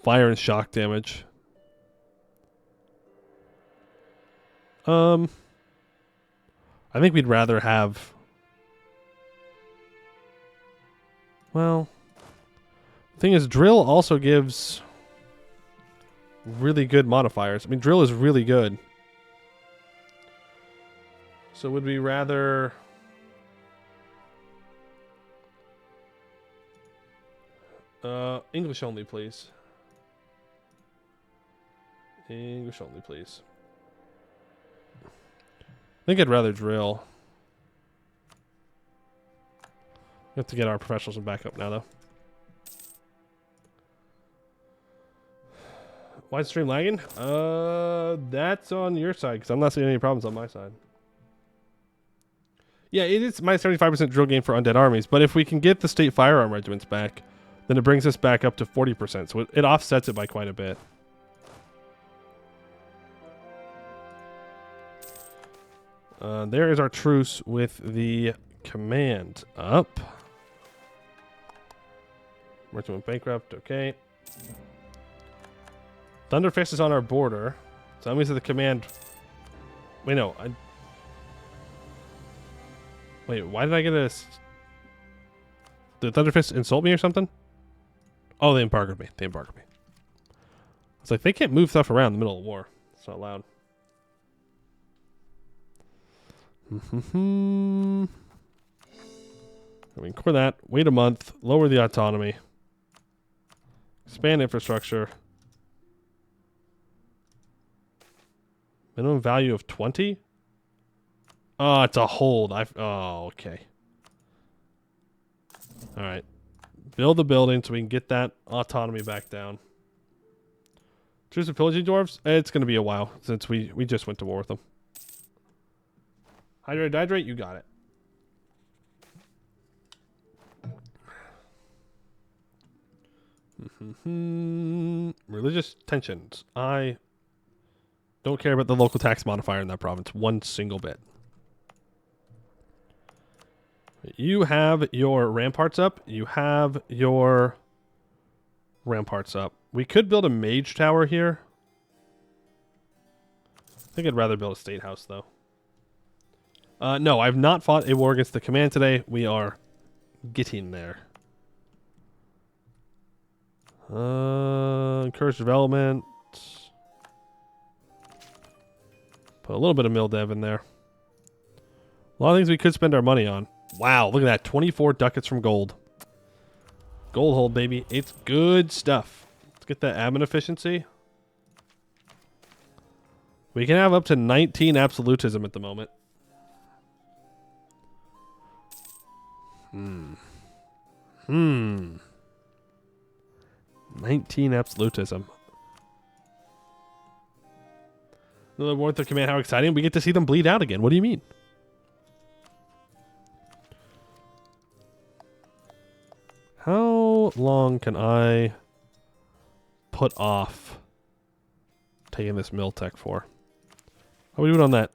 Fire and shock damage. I think we'd rather have... Well... The thing is, drill also gives really good modifiers. I mean, drill is really good. So would we rather... English only, please. English only, please. I think I'd rather drill. We have to get our professionalism back up now, though. Why is stream lagging? That's on your side, because I'm not seeing any problems on my side. Yeah, it is minus 75% drill gain for undead armies, but if we can get the state firearm regiments back, then it brings us back up to 40%, so it offsets it by quite a bit. There is our truce with the command up. Merchant went bankrupt, okay. Thunderfist is on our border, so that means that the command... Wait, no. Wait, why did I get a... Did Thunderfist insult me or something? Oh, they embargoed me. They embargoed me. It's like, they can't move stuff around in the middle of the war. It's not allowed. I mean, core that. Wait a month. Lower the autonomy. Expand infrastructure. Minimum value of 20? Oh, it's a hold. Oh, okay. Alright. Build the building so we can get that autonomy back down. Truce with pillaging dwarves? It's going to be a while since we just went to war with them. Hydrate, dihydrate, you got it. Religious tensions. I don't care about the local tax modifier in that province one single bit. You have your ramparts up. You have your ramparts up. We could build a mage tower here. I think I'd rather build a state house, though. No, I've not fought a war against the command today. We are getting there. Encourage development. Put a little bit of mill dev in there. A lot of things we could spend our money on. Wow, look at that. 24 ducats from gold. Gold hold, baby. It's good stuff. Let's get that admin efficiency. We can have up to 19 absolutism at the moment. 19 absolutism. Another war with the command. How exciting. We get to see them bleed out again. What do you mean? How long can I put off taking this mill tech for? How are we doing on that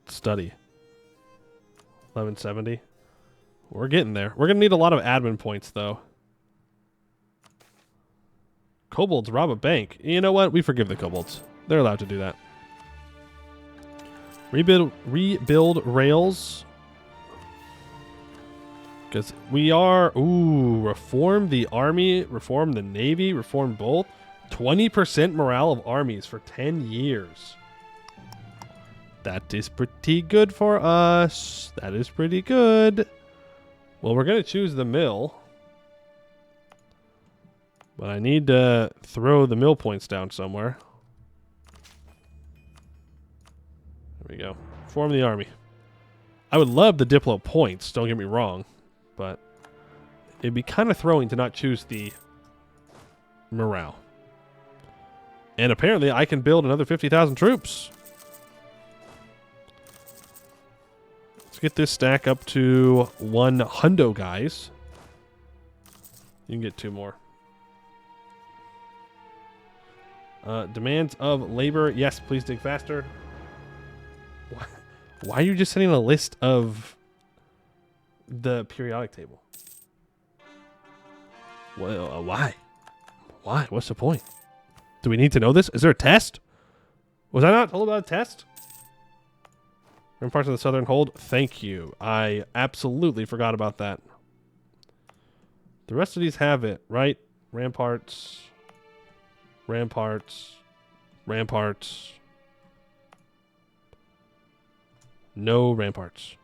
study? 1170. We're getting there. We're going to need a lot of admin points, though. Kobolds rob a bank. You know what? We forgive the kobolds. They're allowed to do that. Rebuild rails. Because we are... Ooh, reform the army, reform the navy, reform both. 20% morale of armies for 10 years. That is pretty good for us. That is pretty good. Well, we're going to choose the mill. But I need to throw the mill points down somewhere. There we go. Form the army. I would love the Diplo points, don't get me wrong. But it'd be kind of throwing to not choose the morale. And apparently I can build another 50,000 troops. Let's get this stack up to 1 hundo, guys. You can get 2 more. Demands of labor. Yes, please dig faster. Why are you just sending a list of the periodic table? Well, why? Why? What's the point? Do we need to know this? Is there a test? Was I not told about a test? Ramparts of the Southern Hold. Thank you. I absolutely forgot about that. The rest of these have it, right? Ramparts. Ramparts. Ramparts. No ramparts.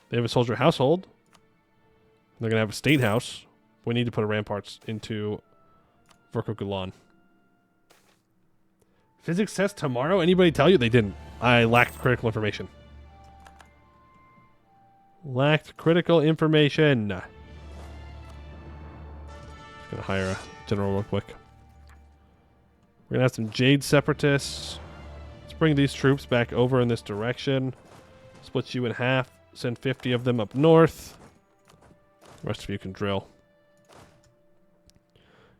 They have a soldier household. They're going to have a state house. We need to put a ramparts into Verkogulan. Physics test tomorrow? Anybody tell you? They didn't. I lacked critical information. Lacked critical information. Just going to hire a general real quick. We're going to have some Jade Separatists. Let's bring these troops back over in this direction. Split you in half. Send 50 of them up north. The rest of you can drill.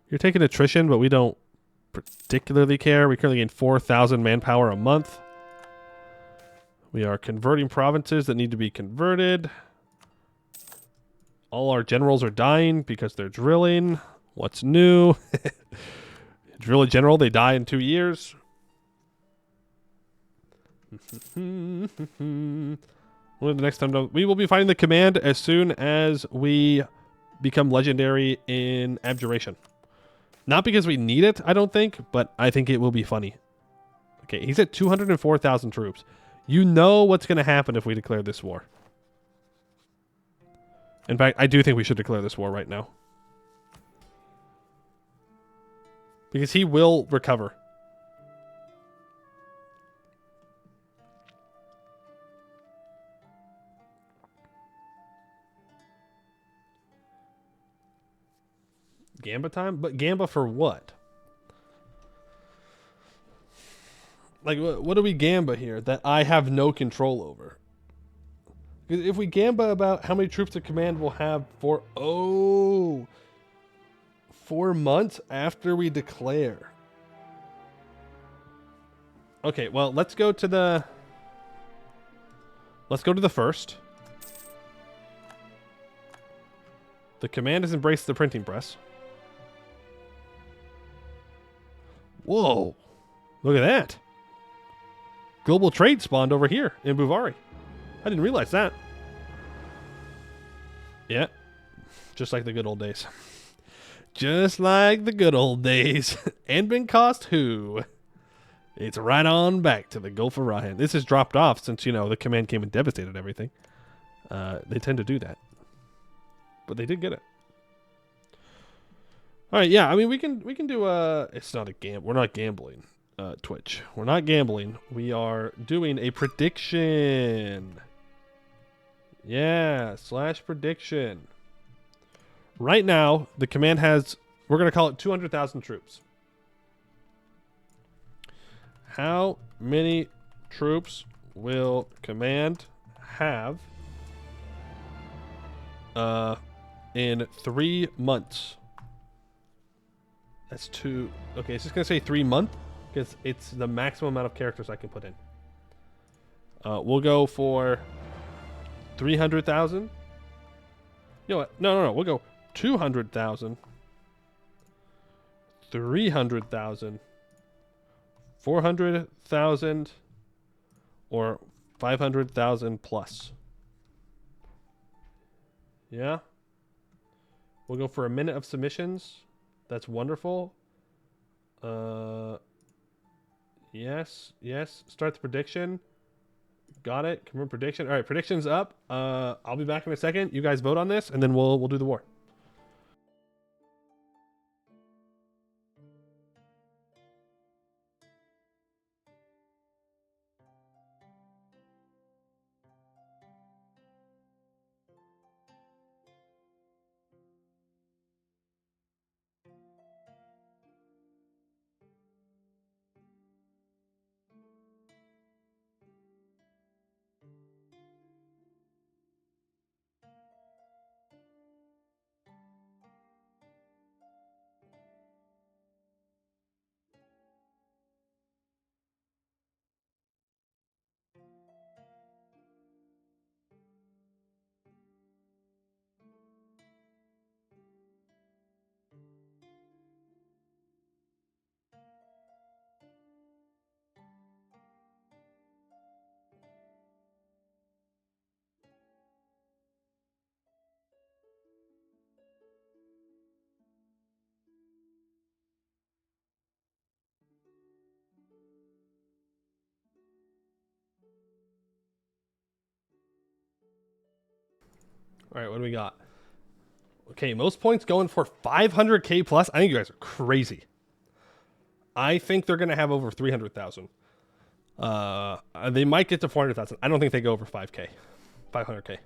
You're taking attrition, but we don't particularly care. We currently gain 4,000 manpower a month. We are converting provinces that need to be converted. All our generals are dying because they're drilling. What's new? Drill a general, they die in 2 years. When the next time we will be finding the command as soon as we become legendary in Abjuration. Not because we need it, I don't think, but I think it will be funny. Okay, he's at 204,000 troops. You know what's going to happen if we declare this war. In fact, I do think we should declare this war right now. Because he will recover. Gamba time? But Gamba for what? Like, what do we Gamba here that I have no control over? Because if we Gamba about how many troops the command will have for... 4 months after we declare. Okay, well, let's go to the... Let's go to the first. The command has embraced the printing press. Whoa. Look at that. Global trade spawned over here in Buvari. I didn't realize that. Yeah. Just like the good old days. Just like the good old days. Anbennar cost who? It's right on back to the Gulf of Rahan. This has dropped off since, you know, the command came and devastated everything. They tend to do that. But they did get it. All right, yeah, I mean, we can do it's not a gamble. We're not gambling, Twitch. We're not gambling. We are doing a prediction. Yeah, / prediction. Right now, the command has, we're going to call it 200,000 troops. How many troops will command have in 3 months? That's 2. Okay, it's just going to say 3 months because it's the maximum amount of characters I can put in. We'll go for 300,000. You know what? No. We'll go 200,000, 300,000, 400,000, or 500,000 plus. Yeah. We'll go for a minute of submissions. That's wonderful. Yes. Start the prediction. Got it. Confirm prediction. All right, prediction's up. I'll be back in a second. You guys vote on this, and then we'll do the war. All right, what do we got? Okay, most points going for 500k plus. I think you guys are crazy. I think they're going to have over 300,000. They might get to 400,000. I don't think they go over 500k. I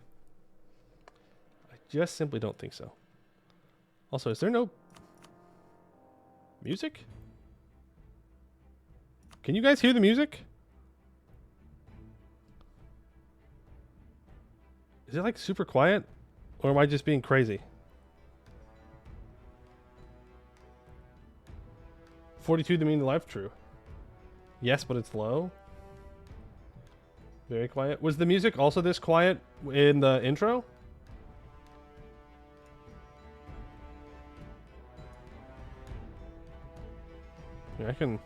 just simply don't think so. Also, is there no music? Can you guys hear the music? Is it like super quiet? Or am I just being crazy? 42 to mean the life true. Yes, but it's low. Very quiet. Was the music also this quiet in the intro? Yeah, I can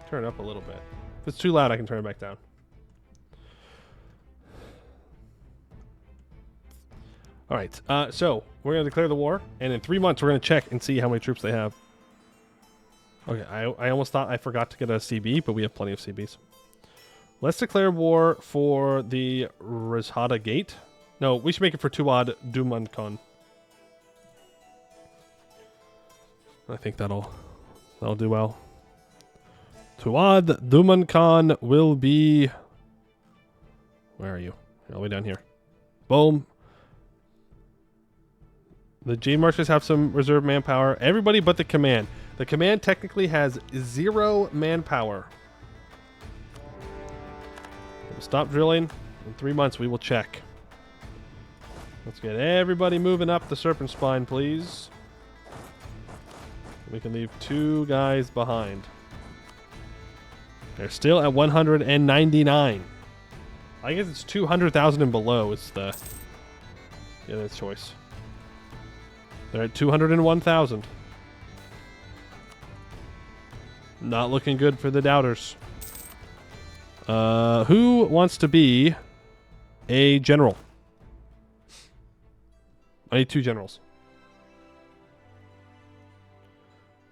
turn it up a little bit. If it's too loud, I can turn it back down. All right, so we're going to declare the war, and in 3 months, we're going to check and see how many troops they have. Okay, I almost thought I forgot to get a CB, but we have plenty of CBs. Let's declare war for the Rizhada Gate. No, we should make it for Tuad Dumankon. I think that'll do well. Tuad Dumankon will be... Where are you? All the way down here. Boom. The Jade Marchers have some reserve manpower. Everybody but the command. The command technically has 0 manpower. We'll stop drilling. In 3 months, we will check. Let's get everybody moving up the Serpent Spine, please. We can leave 2 guys behind. They're still at 199. I guess it's 200,000 and below is the other choice. They're at 201,000. Not looking good for the doubters. Who wants to be a general? I need 2 generals.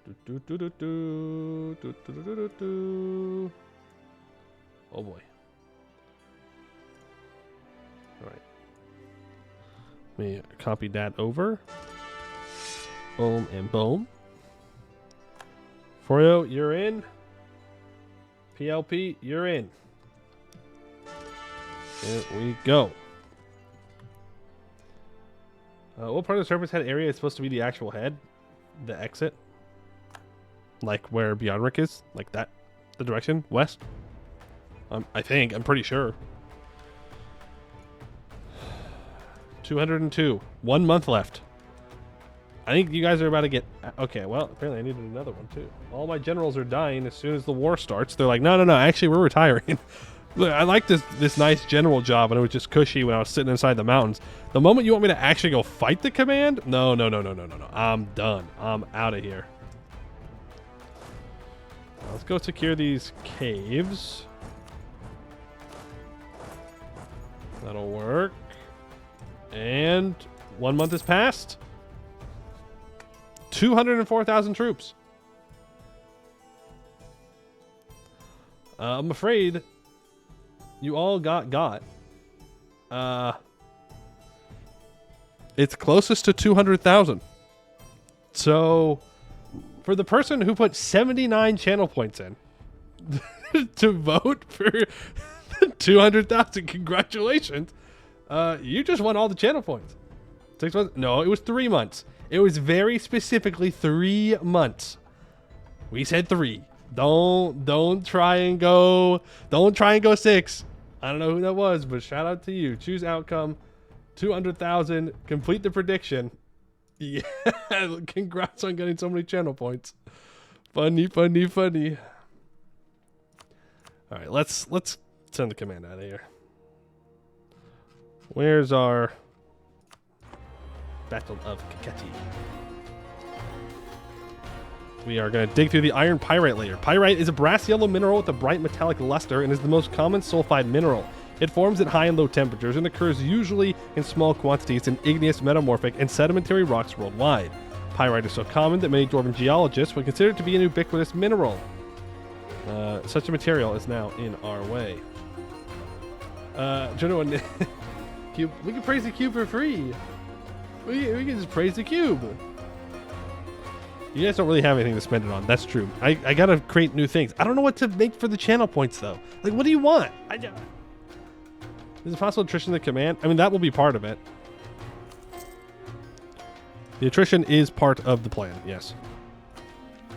Oh boy. All right. Let me copy that over. Boom and boom. Forio, you're in. PLP, you're in. There we go. What part of the Serpent's Head area is supposed to be the actual head? The exit? Like where Bjornrik is? Like that? The direction? West? I think. I'm pretty sure. 202. 1 month left. I think you guys are about to get... Okay, well, apparently I needed another one, too. All my generals are dying as soon as the war starts. They're like, no, actually, we're retiring. Look, I like this nice general job, and it was just cushy when I was sitting inside the mountains. The moment you want me to actually go fight the command? No. I'm done. I'm out of here. Let's go secure these caves. That'll work. And 1 month has passed. 204,000 troops. I'm afraid you all got. It's closest to 200,000. So, for the person who put 79 channel points in to vote for 200,000, congratulations. You just won all the channel points. 6 months? No, it was 3 months. It was very specifically 3 months. We said 3. Don't try and go 6. I don't know who that was, but shout out to you. Choose outcome. 200,000. Complete the prediction. Yeah, congrats on getting so many channel points. Funny. All right, let's send the command out of here. Where's our Battle of Kakheti? We are going to dig through the iron pyrite layer. Pyrite is a brass yellow mineral with a bright metallic luster and is the most common sulfide mineral. It forms at high and low temperatures and occurs usually in small quantities in igneous, metamorphic, and sedimentary rocks worldwide. Pyrite is so common that many dwarven geologists would consider it to be an ubiquitous mineral. Such a material is now in our way. General, cube. We can praise the cube for free. We can just praise the cube. You guys don't really have anything to spend it on. That's true. I gotta create new things. I don't know what to make for the channel points though. Like, what do you want? Is it possible attrition to command? I mean, that will be part of it. The attrition is part of the plan. Yes.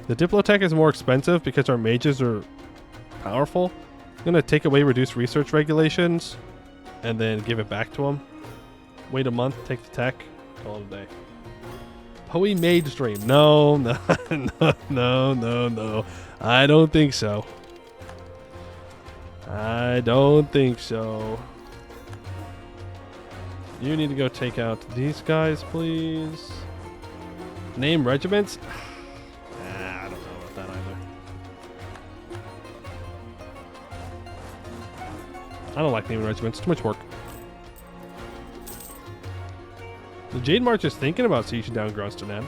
The Diplotech is more expensive because our mages are powerful. I'm gonna take away reduced research regulations, and then give it back to them. Wait a month. Take the tech. Call it a day. Poe Mage Stream. No. I don't think so. I don't think so. You need to go take out these guys, please. Name regiments? I don't know about that either. I don't like naming regiments. Too much work. The Jade March is thinking about sieging down Grunstanad.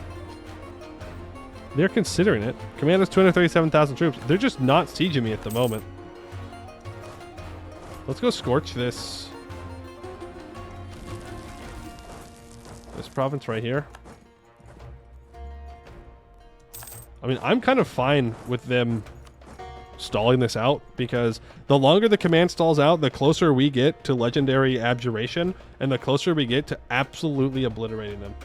They're considering it. Command has 237,000 troops. They're just not sieging me at the moment. Let's go scorch this province right here. I mean, I'm kind of fine with them stalling this out, because the longer the command stalls out, the closer we get to legendary abjuration, and the closer we get to absolutely obliterating them.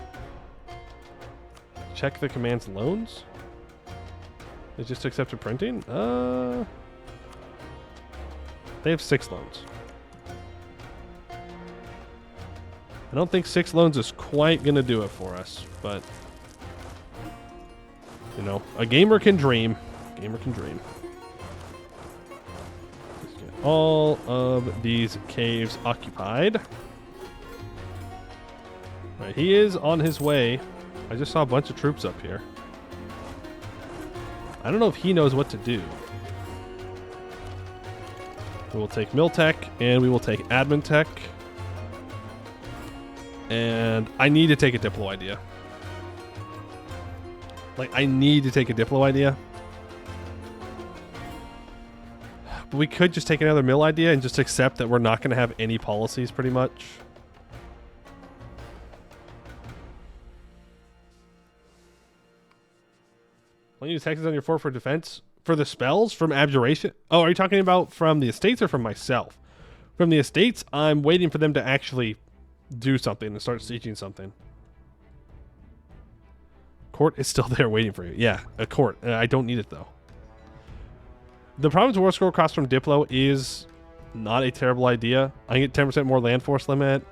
Check the command's loans. They just accepted printing. They have 6 loans. I don't think 6 loans is quite gonna do it for us, but you know, a gamer can dream. Gamer can dream. All of these caves occupied. Right, he is on his way. I just saw a bunch of troops up here. I don't know if he knows what to do. We will take Mill Tech, and we will take Admin Tech. And I need to take a Diplo idea. Like, I need to take a Diplo idea. But we could just take another mill idea and just accept that we're not going to have any policies, pretty much. When you use hexes on your fort for defense? For the spells? From abjuration? Oh, are you talking about from the estates or from myself? From the estates, I'm waiting for them to actually do something and start sieging something. Court is still there waiting for you. Yeah, a court. I don't need it, though. The Province War Scroll cost from Diplo is not a terrible idea. I get 10% more land force limit.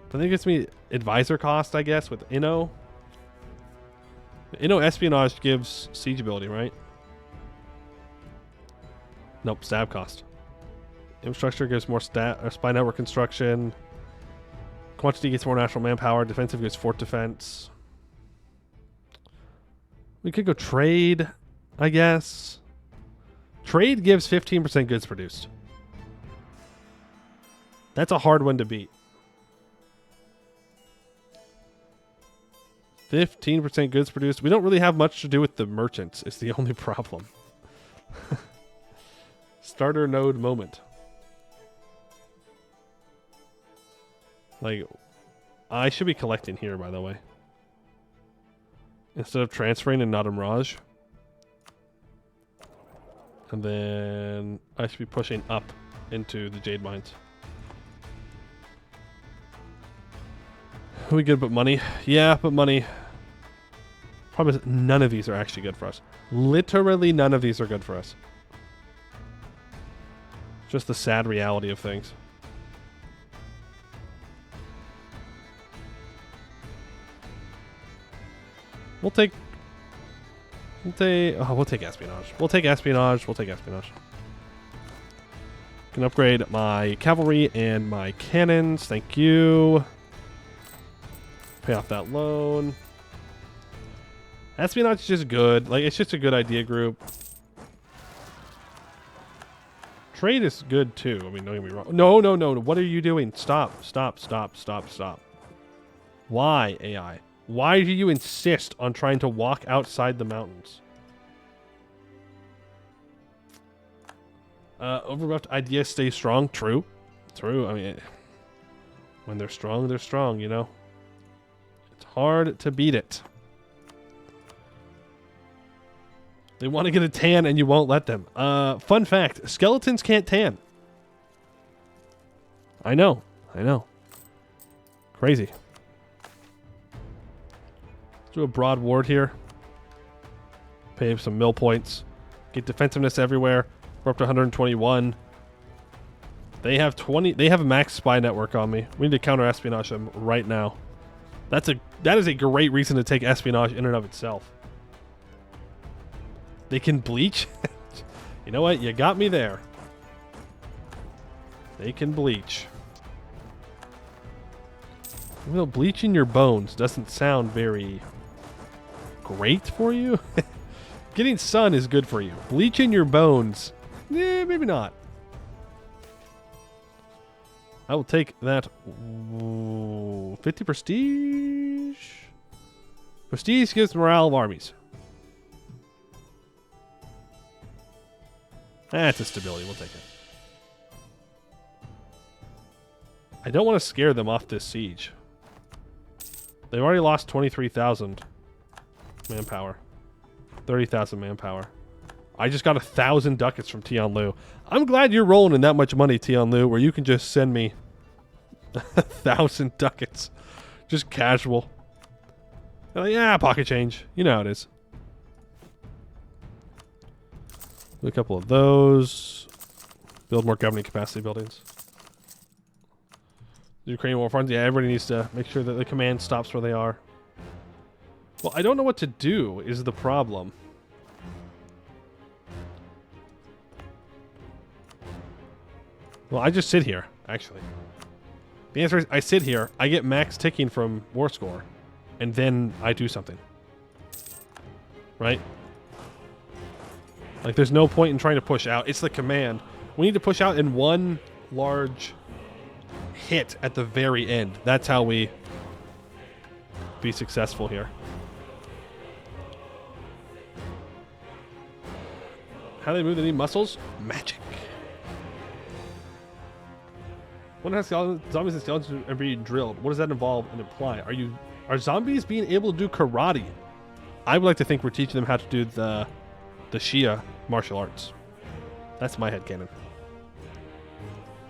I think it gets me advisor cost, I guess, with Inno. Inno espionage gives siege ability, right? Nope, stab cost. Infrastructure gives more spy network construction. Quantity gets more natural manpower. Defensive gives fort defense. We could go trade, I guess. Trade gives 15% goods produced. That's a hard one to beat. 15% goods produced. We don't really have much to do with the merchants. It's the only problem. Starter node moment. Like, I should be collecting here, by the way. Instead of transferring in Nadam Raj. And then I should be pushing up into the Jade Mines. Are we good but money? Yeah, but money. Problem is, none of these are actually good for us. Literally none of these are good for us. Just the sad reality of things. We'll take espionage. We'll take espionage. Can upgrade my cavalry and my cannons. Thank you. Pay off that loan. Espionage is just good. Like, it's just a good idea group. Trade is good too. I mean, don't get me wrong. No. What are you doing? Stop. Why, AI? Why do you insist on trying to walk outside the mountains? Overbuffed ideas stay strong. True. True. I mean, when they're strong, you know? It's hard to beat it. They want to get a tan and you won't let them. Fun fact, skeletons can't tan. I know. Crazy. Let's do a broad ward here. Pay some mill points. Get defensiveness everywhere. We're up to 121. They have 20. They have a max spy network on me. We need to counter espionage them right now. That is a great reason to take espionage in and of itself. They can bleach. You know what? You got me there. They can bleach. Even though bleaching your bones doesn't sound very great for you. Getting sun is good for you. Bleaching your bones, maybe not. I will take that 50 prestige. Prestige gives morale of armies. That's a stability. We'll take it. I don't want to scare them off this siege. They've already lost 23,000 manpower. 30,000 manpower. I just got 1,000 ducats from Tianlu. I'm glad you're rolling in that much money, Tianlu, where you can just send me 1,000 ducats. Just casual. Yeah, pocket change. You know how it is. Do a couple of those. Build more governing capacity buildings. The Ukrainian war funds. Yeah, everybody needs to make sure that the command stops where they are. Well, I don't know what to do is the problem. Well, I just sit here, actually. The answer is I sit here, I get max ticking from war score, and then I do something. Right? Like, there's no point in trying to push out. It's the command. We need to push out in one large hit at the very end. That's how we be successful here. How do they move? They need muscles? Magic. When has zombies and skeletons are being drilled? What does that involve and imply? Are zombies being able to do karate? I would like to think we're teaching them how to do the Shia martial arts. That's my headcanon.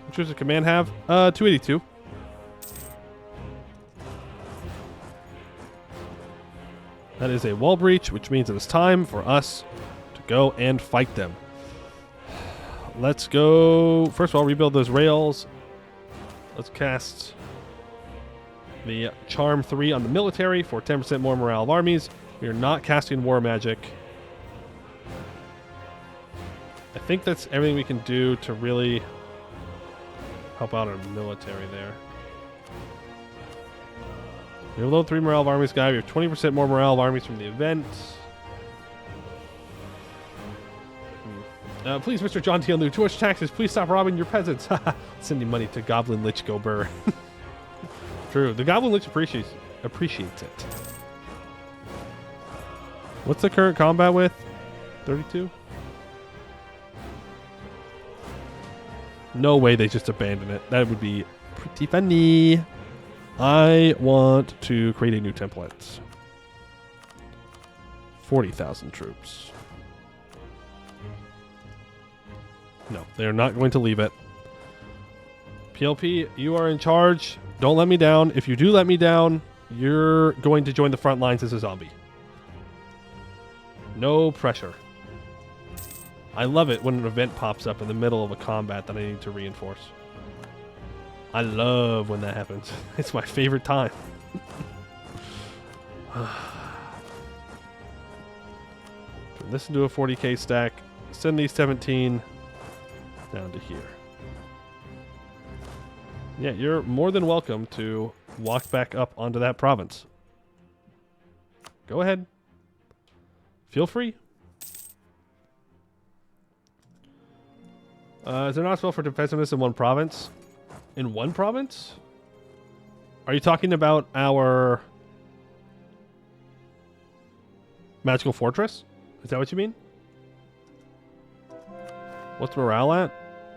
Which does the command have? 282. That is a wall breach, which means it is time for us to go and fight them. Let's go. First of all, rebuild those rails. Let's cast the Charm 3 on the military for 10% more morale of armies. We are not casting war magic. I think that's everything we can do to really help out our military there. We have low 3 morale of armies guy. We have 20% more morale of armies from the event. Please, Mr. John Tianlu, too much taxes. Please stop robbing your peasants. Sending money to Goblin Lich Go Burr. True. The Goblin Lich appreciates it. What's the current combat with? 32? No way they just abandon it. That would be pretty funny. I want to create a new template. 40,000 troops. No, they are not going to leave it. PLP, you are in charge. Don't let me down. If you do let me down, you're going to join the front lines as a zombie. No pressure. I love it when an event pops up in the middle of a combat that I need to reinforce. I love when that happens. It's my favorite time. Turn this into a 40k stack. Send these 17 down to here. Yeah, you're more than welcome to walk back up onto that province. Go ahead. Feel free. Is there not a spell for defensiveness in one province? In one province? Are you talking about our magical fortress? Is that what you mean? What's morale at?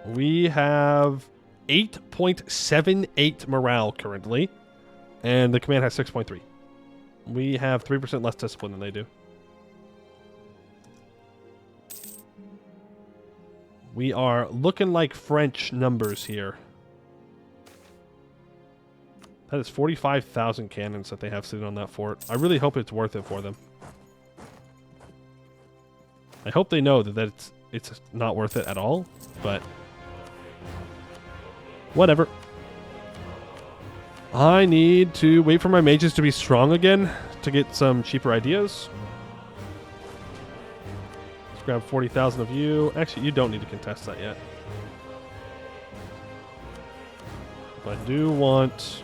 We have 8.78 morale currently. And the command has 6.3. We have 3% less discipline than they do. We are looking like French numbers here. That is 45,000 cannons that they have sitting on that fort. I really hope it's worth it for them. I hope they know that it's not worth it at all, but whatever. I need to wait for my mages to be strong again to get some cheaper ideas. Let's grab 40,000 of you. Actually, you don't need to contest that yet. But I do want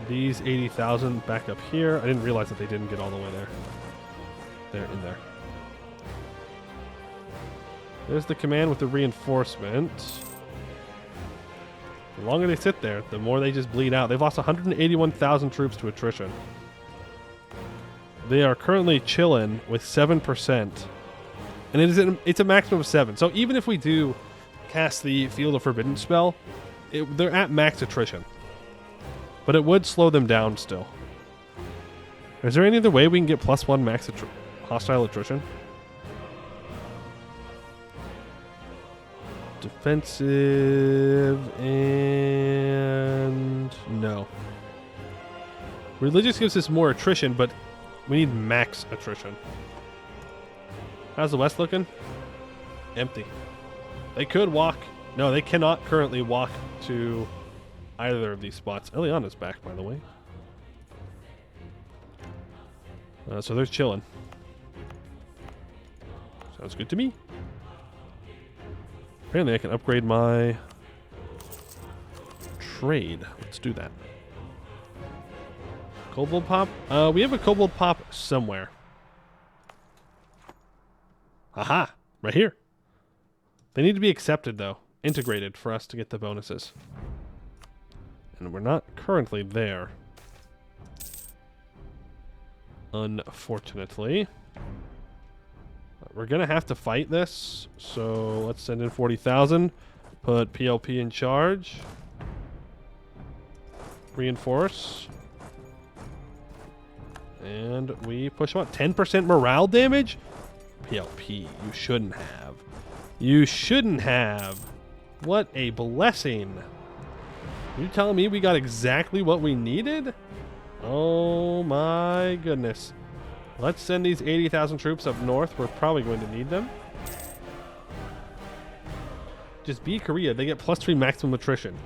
these 80,000 back up here. I didn't realize that they didn't get all the way there. They're in there. There's the command with the reinforcement. The longer they sit there, the more they just bleed out. They've lost 181,000 troops to attrition. They are currently chilling with 7%. And it's a maximum of 7. So even if we do cast the Field of Forbidden spell, they're at max attrition. But it would slow them down still. Is there any other way we can get +1 max hostile attrition? Defensive and no. Religious gives us more attrition, but we need max attrition. How's the West looking? Empty. They could walk. No, they cannot currently walk to either of these spots. Eliana's back, by the way. So they're chilling. Sounds good to me. Apparently I can upgrade my trade. Let's do that. Kobold pop? We have a kobold pop somewhere. Aha! Right here. They need to be accepted, though. Integrated for us to get the bonuses. And we're not currently there. Unfortunately. We're going to have to fight this. So let's send in 40,000. Put PLP in charge. Reinforce. And we push them out. 10% morale damage? PLP, you shouldn't have. You shouldn't have. What a blessing. You telling me we got exactly what we needed? Oh my goodness. Let's send these 80,000 troops up north. We're probably going to need them. Just be Korea. They get +3 maximum attrition.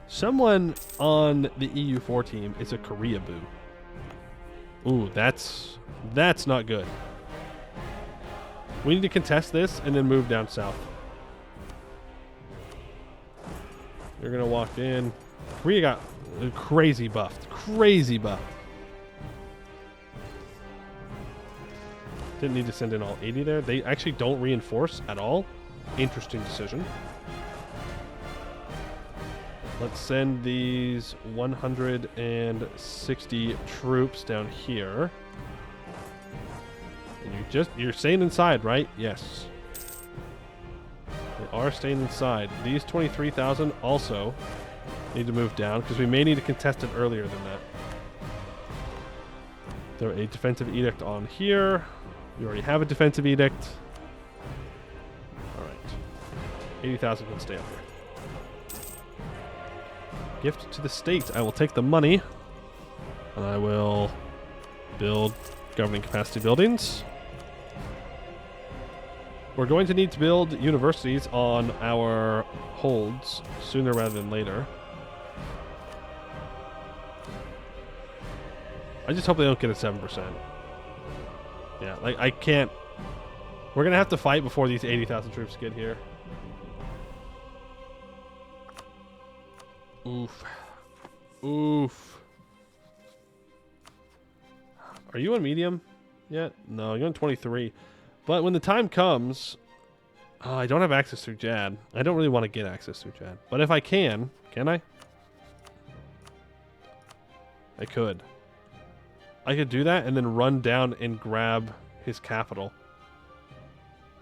Someone on the EU4 team is a Korea boo. Ooh, that's not good. We need to contest this and then move down south. You're going to walk in. Korea got crazy buffed. Crazy buffed. Didn't need to send in all 80 there. They actually don't reinforce at all. Interesting decision. Let's send these 160 troops down here. And you're staying inside, right? Yes. They are staying inside. These 23,000 also need to move down because we may need to contest it earlier than that. There's a defensive edict on here. You already have a defensive edict. All right. 80,000 can stay up here. Gift to the state. I will take the money. And I will build governing capacity buildings. We're going to need to build universities on our holds sooner rather than later. I just hope they don't get a 7%. Yeah, like I can't. We're gonna have to fight before these 80,000 troops get here. Oof. Oof. Are you on medium yet? No, you're on 23. But when the time comes, I don't have access through Jad. I don't really want to get access through Jad. But if I can I? I could. I could do that and then run down and grab his capital.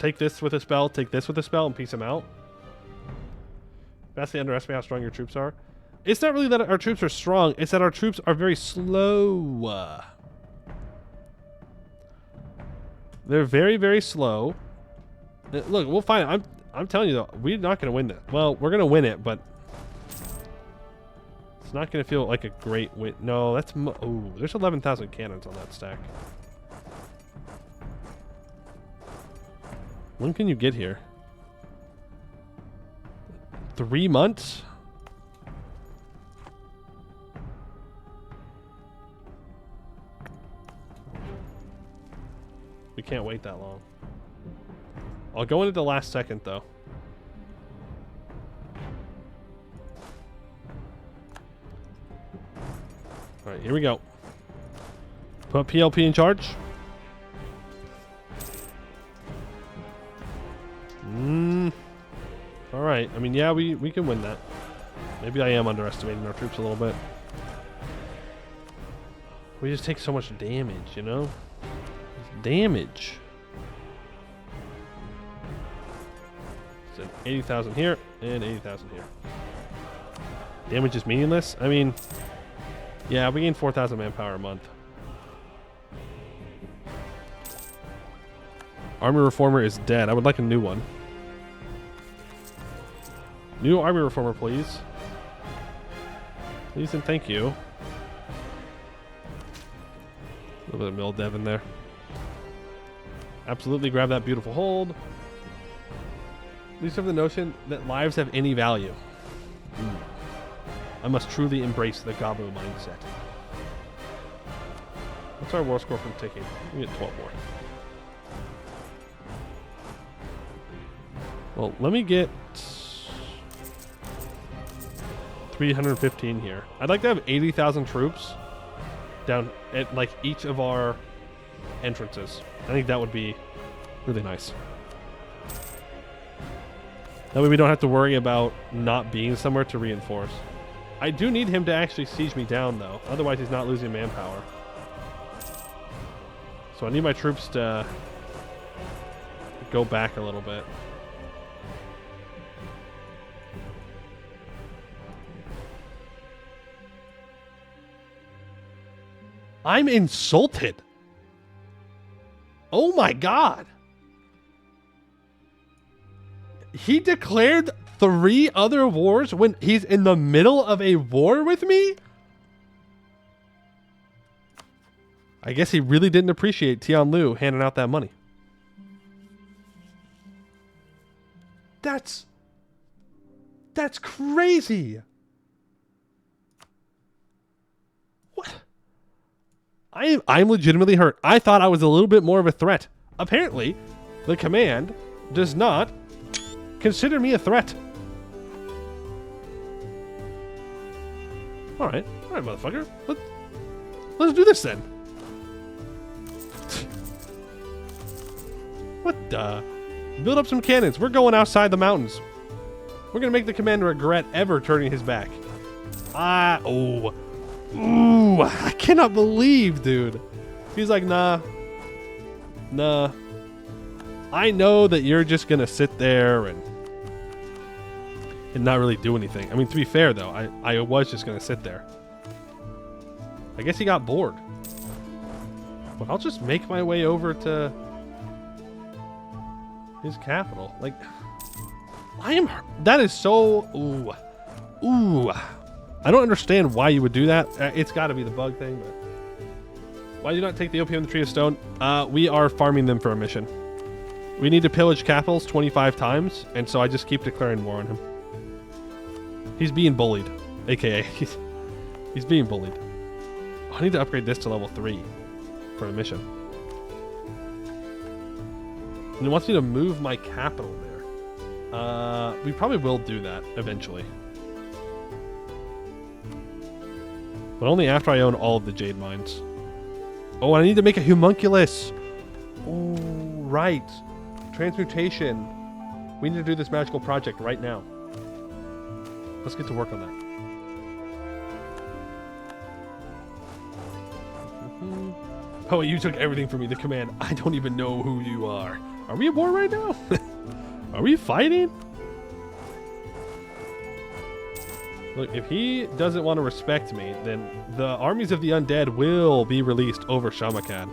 take this with a spell, take this with a spell, and piece them out. Vastly underestimate how strong your troops are. It's not really that our troops are strong, it's that our troops are very slow. They're very, very slow. Look, we'll find it. I'm telling you though, we're not going to win this. Well, we're going to win it, but it's not going to feel like a great win. No, that's... Oh, there's 11,000 cannons on that stack. When can you get here? 3 months? We can't wait that long. I'll go into the last second, though. Alright, here we go. Put PLP in charge. Alright, I mean, yeah, we can win that. Maybe I am underestimating our troops a little bit. We just take so much damage, you know? Damage. So 80,000 here and 80,000 here. Damage is meaningless. I mean, yeah, we gain 4,000 manpower a month. Army Reformer is dead. I would like a new one. New Army Reformer, please. Please and thank you. A little bit of mill dev in there. Absolutely grab that beautiful hold. At least have the notion that lives have any value. I must truly embrace the Gabu mindset. What's our war score from ticking? We get 12 more. Well, let me get 315 here. I'd like to have 80,000 troops down at like each of our entrances. I think that would be really nice. That way we don't have to worry about not being somewhere to reinforce. I do need him to actually siege me down, though. Otherwise, he's not losing manpower. So I need my troops to go back a little bit. I'm insulted. Oh my god. He declared 3 other wars when he's in the middle of a war with me? I guess he really didn't appreciate Tianlu handing out that money. That's crazy. What? I'm legitimately hurt. I thought I was a little bit more of a threat. Apparently, the command does not consider me a threat. Alright, motherfucker. Let's do this then. What the? Build up some cannons. We're going outside the mountains. We're gonna make the commander regret ever turning his back. Ooh, I cannot believe, dude. He's like, nah. I know that you're just gonna sit there and not really do anything. I mean, to be fair, though, I was just going to sit there. I guess he got bored. But I'll just make my way over to his capital. Like, that is so... Ooh. I don't understand why you would do that. It's got to be the bug thing, but... Why do you not take the opium and the tree of stone? We are farming them for a mission. We need to pillage capitals 25 times, and so I just keep declaring war on him. He's being bullied, aka he's being bullied. Oh, I need to upgrade this to level 3 for a mission. And he wants me to move my capital there. We probably will do that eventually, but only after I own all of the jade mines. Oh, I need to make a homunculus. Oh, right, transmutation. We need to do this magical project right now. Let's get to work on that. Oh, you took everything from me, the command. I don't even know who you are. Are we at war right now? Are we fighting? Look, if he doesn't want to respect me, then the armies of the undead will be released over Shamakad.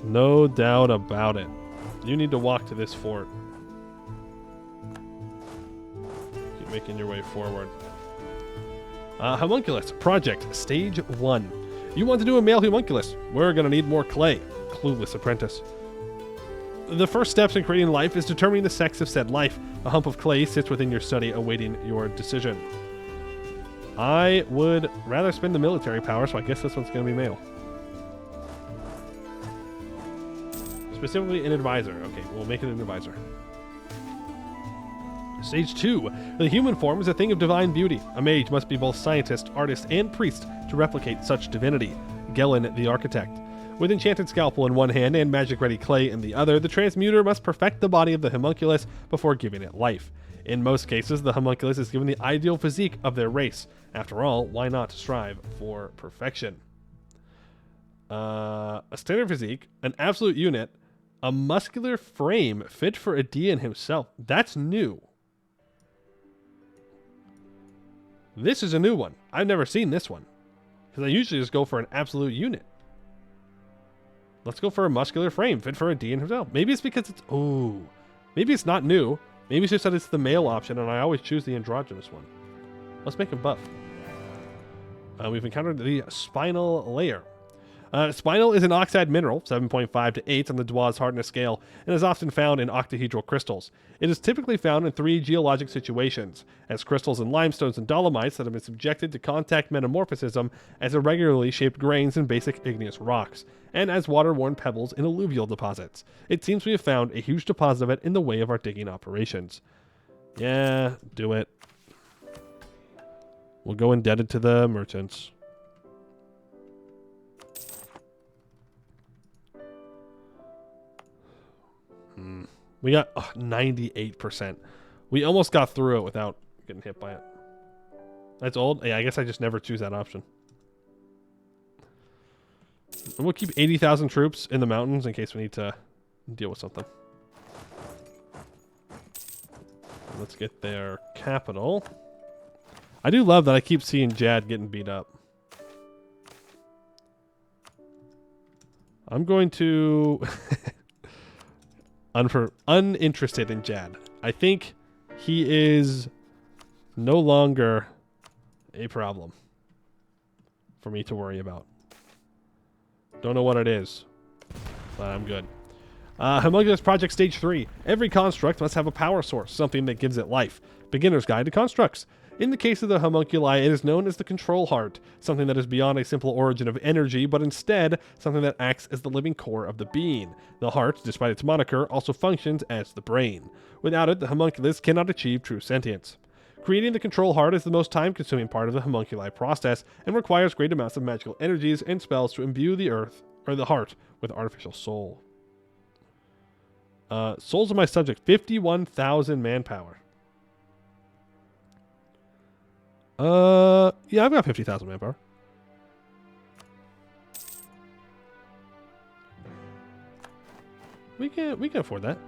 No doubt about it. You need to walk to this fort. Keep making your way forward. Homunculus, project, stage 1. You want to do a male homunculus? We're going to need more clay. Clueless apprentice. The first steps in creating life is determining the sex of said life. A hump of clay sits within your study awaiting your decision. I would rather spend the military power, so I guess this one's going to be male. Specifically an advisor. Okay, we'll make it an advisor. Stage 2. The human form is a thing of divine beauty. A mage must be both scientist, artist, and priest to replicate such divinity. Gellin, the architect. With enchanted scalpel in one hand and magic-ready clay in the other, the transmuter must perfect the body of the homunculus before giving it life. In most cases, the homunculus is given the ideal physique of their race. After all, why not strive for perfection? A standard physique, an absolute unit, a muscular frame fit for a Dian himself. That's new. This is a new one. I've never seen this one. Because I usually just go for an absolute unit. Let's go for a muscular frame fit for a Dian himself. Maybe it's because it's... Oh. Maybe it's not new. Maybe it's just that it's the male option and I always choose the androgynous one. Let's make him buff. We've encountered the spinal layer. Spinal is an oxide mineral, 7.5 to 8 on the Dwaz hardness scale, and is often found in octahedral crystals. It is typically found in 3 geologic situations, as crystals in limestones and dolomites that have been subjected to contact metamorphism as irregularly shaped grains in basic igneous rocks, and as water-worn pebbles in alluvial deposits. It seems we have found a huge deposit of it in the way of our digging operations. Yeah, do it. We'll go indebted to the merchants. We got 98%. We almost got through it without getting hit by it. That's old? Yeah, I guess I just never choose that option. And we'll keep 80,000 troops in the mountains in case we need to deal with something. Let's get their capital. I do love that I keep seeing Jad getting beat up. I'm going to... uninterested in Jad. I think he is no longer a problem for me to worry about. Don't know what it is, but I'm good. Homunculus Project Stage 3. Every construct must have a power source, something that gives it life. Beginner's Guide to Constructs. In the case of the homunculi, it is known as the control heart, something that is beyond a simple origin of energy, but instead something that acts as the living core of the being. The heart, despite its moniker, also functions as the brain. Without it, the homunculus cannot achieve true sentience. Creating the control heart is the most time-consuming part of the homunculi process, and requires great amounts of magical energies and spells to imbue the heart with artificial soul. Souls of my subject, 51,000 manpower. Yeah, I've got 50,000 manpower. We can afford that.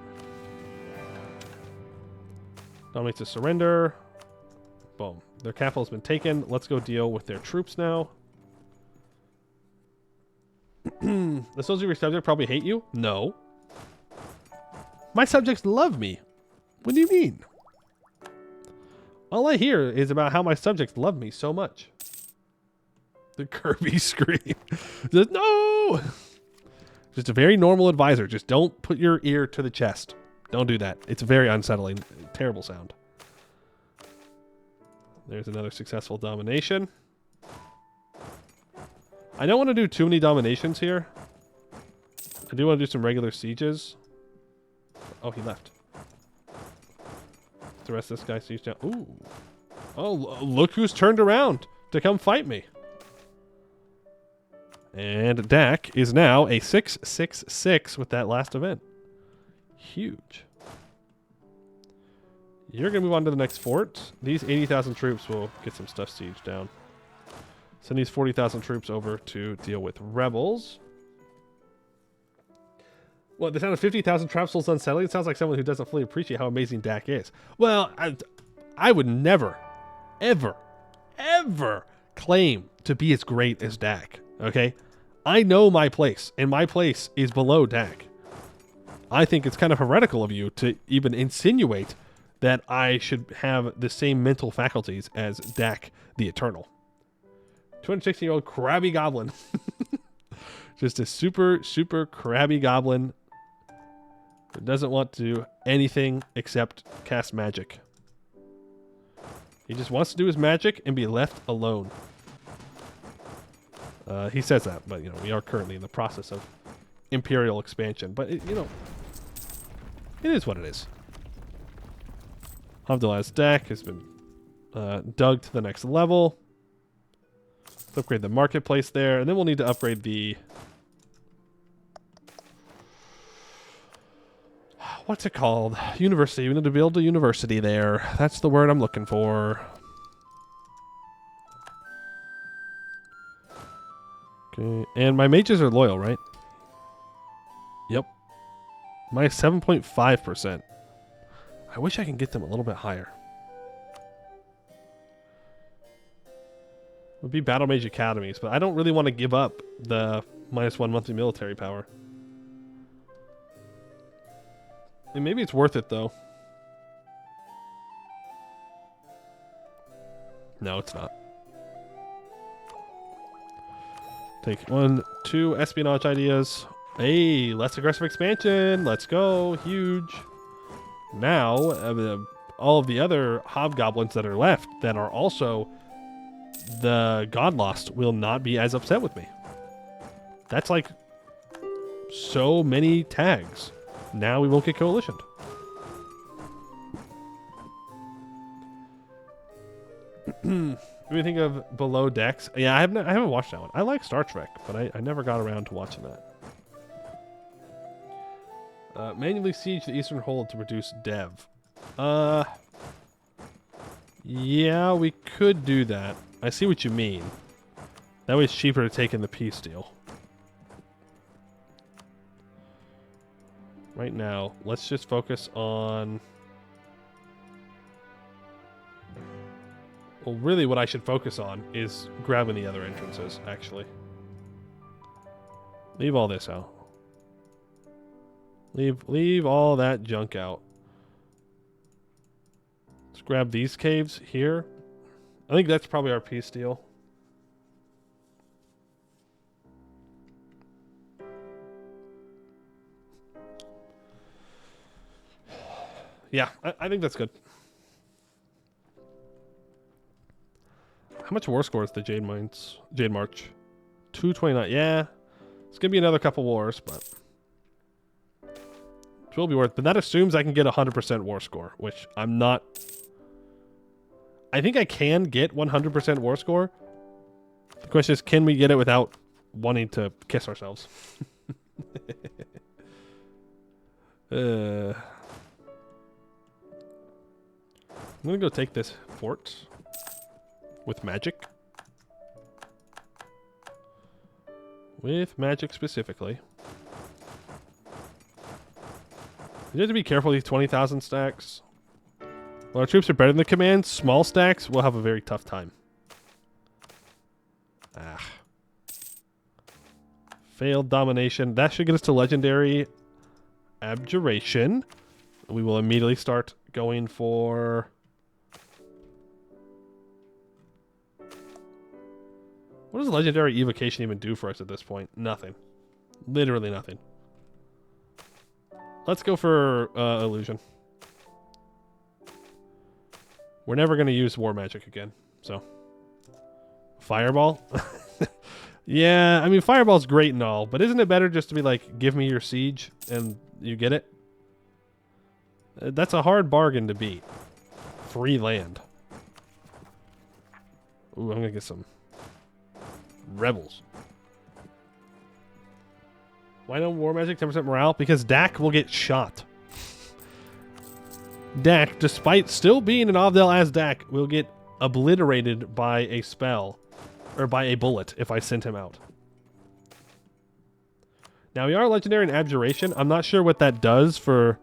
Dominates to surrender. Boom. Their capital has been taken. Let's go deal with their troops now. The souls of your subject probably hate you? No. My subjects love me. What do you mean? All I hear is about how my subjects love me so much. The Kirby scream. Just, no! Just a very normal advisor. Just don't put your ear to the chest. Don't do that. It's very unsettling. Terrible sound. There's another successful domination. I don't want to do too many dominations here. I do want to do some regular sieges. Oh, he left. The rest of this guy siege down. Ooh. Oh, look who's turned around to come fight me. And DAK is now a 666 with that last event. Huge. You're going to move on to the next fort. These 80,000 troops will get some stuff sieged down. Send these 40,000 troops over to deal with rebels. What, the sound of 50,000 trap souls unsettling? It sounds like someone who doesn't fully appreciate how amazing DAK is. Well, I would never, ever, ever claim to be as great as DAK, okay? I know my place, and my place is below DAK. I think it's kind of heretical of you to even insinuate that I should have the same mental faculties as DAK the Eternal. 260-year-old crabby goblin. Just a super, super crabby goblin who doesn't want to do anything except cast magic. He just wants to do his magic and be left alone. He says that, but, you know, we are currently in the process of Imperial expansion. But, it is what it is. Havdalaz's deck has been dug to the next level. Let's upgrade the marketplace there, and then we'll need to upgrade the... What's it called? University. We need to build a university there. That's the word I'm looking for. Okay, and my mages are loyal, right? Yep. My 7.5%. I wish I can get them a little bit higher. Would be Battle Mage Academies, but I don't really want to give up the -1 monthly military power. And maybe it's worth it, though. No, it's not. Take 1, 2 espionage ideas. Hey, less aggressive expansion. Let's go. Huge. Now, all of the other hobgoblins that are left that are also the God Lost will not be as upset with me. That's like so many tags. Now we won't get coalitioned. What do you think of Below Decks? Yeah, I haven't watched that one. I like Star Trek, but I never got around to watching that. Manually siege the Eastern Hold to produce Dev. Yeah, we could do that. I see what you mean. That way it's cheaper to take in the peace deal. Right now, let's just focus on... Well, really what I should focus on is grabbing the other entrances, actually. Leave all this out. Leave all that junk out. Let's grab these caves here. I think that's probably our peace deal. Yeah, I think that's good. How much war score is the Jade March? 229. Yeah. It's going to be another couple wars, but it will be worth. But that assumes I can get 100% war score, which I'm not. I think I can get 100% war score. The question is, can we get it without wanting to kiss ourselves? I'm going to go take this fort with magic. With magic specifically. You have to be careful with these 20,000 stacks. While our troops are better than the command, small stacks will have a very tough time. Ah. Failed domination. That should get us to legendary abjuration. We will immediately start going for... What does legendary evocation even do for us at this point? Nothing. Literally nothing. Let's go for illusion. We're never going to use war magic again, so. Fireball? Yeah, I mean, fireball's great and all, but isn't it better just to be like, give me your siege, and you get it? That's a hard bargain to beat. Free land. Ooh, I'm going to get some rebels. Why no war magic? 10% morale? Because DAK will get shot. DAK, despite still being an Avdel as DAK, will get obliterated by a spell. Or by a bullet if I send him out. Now, we are legendary in Abjuration. I'm not sure what that does for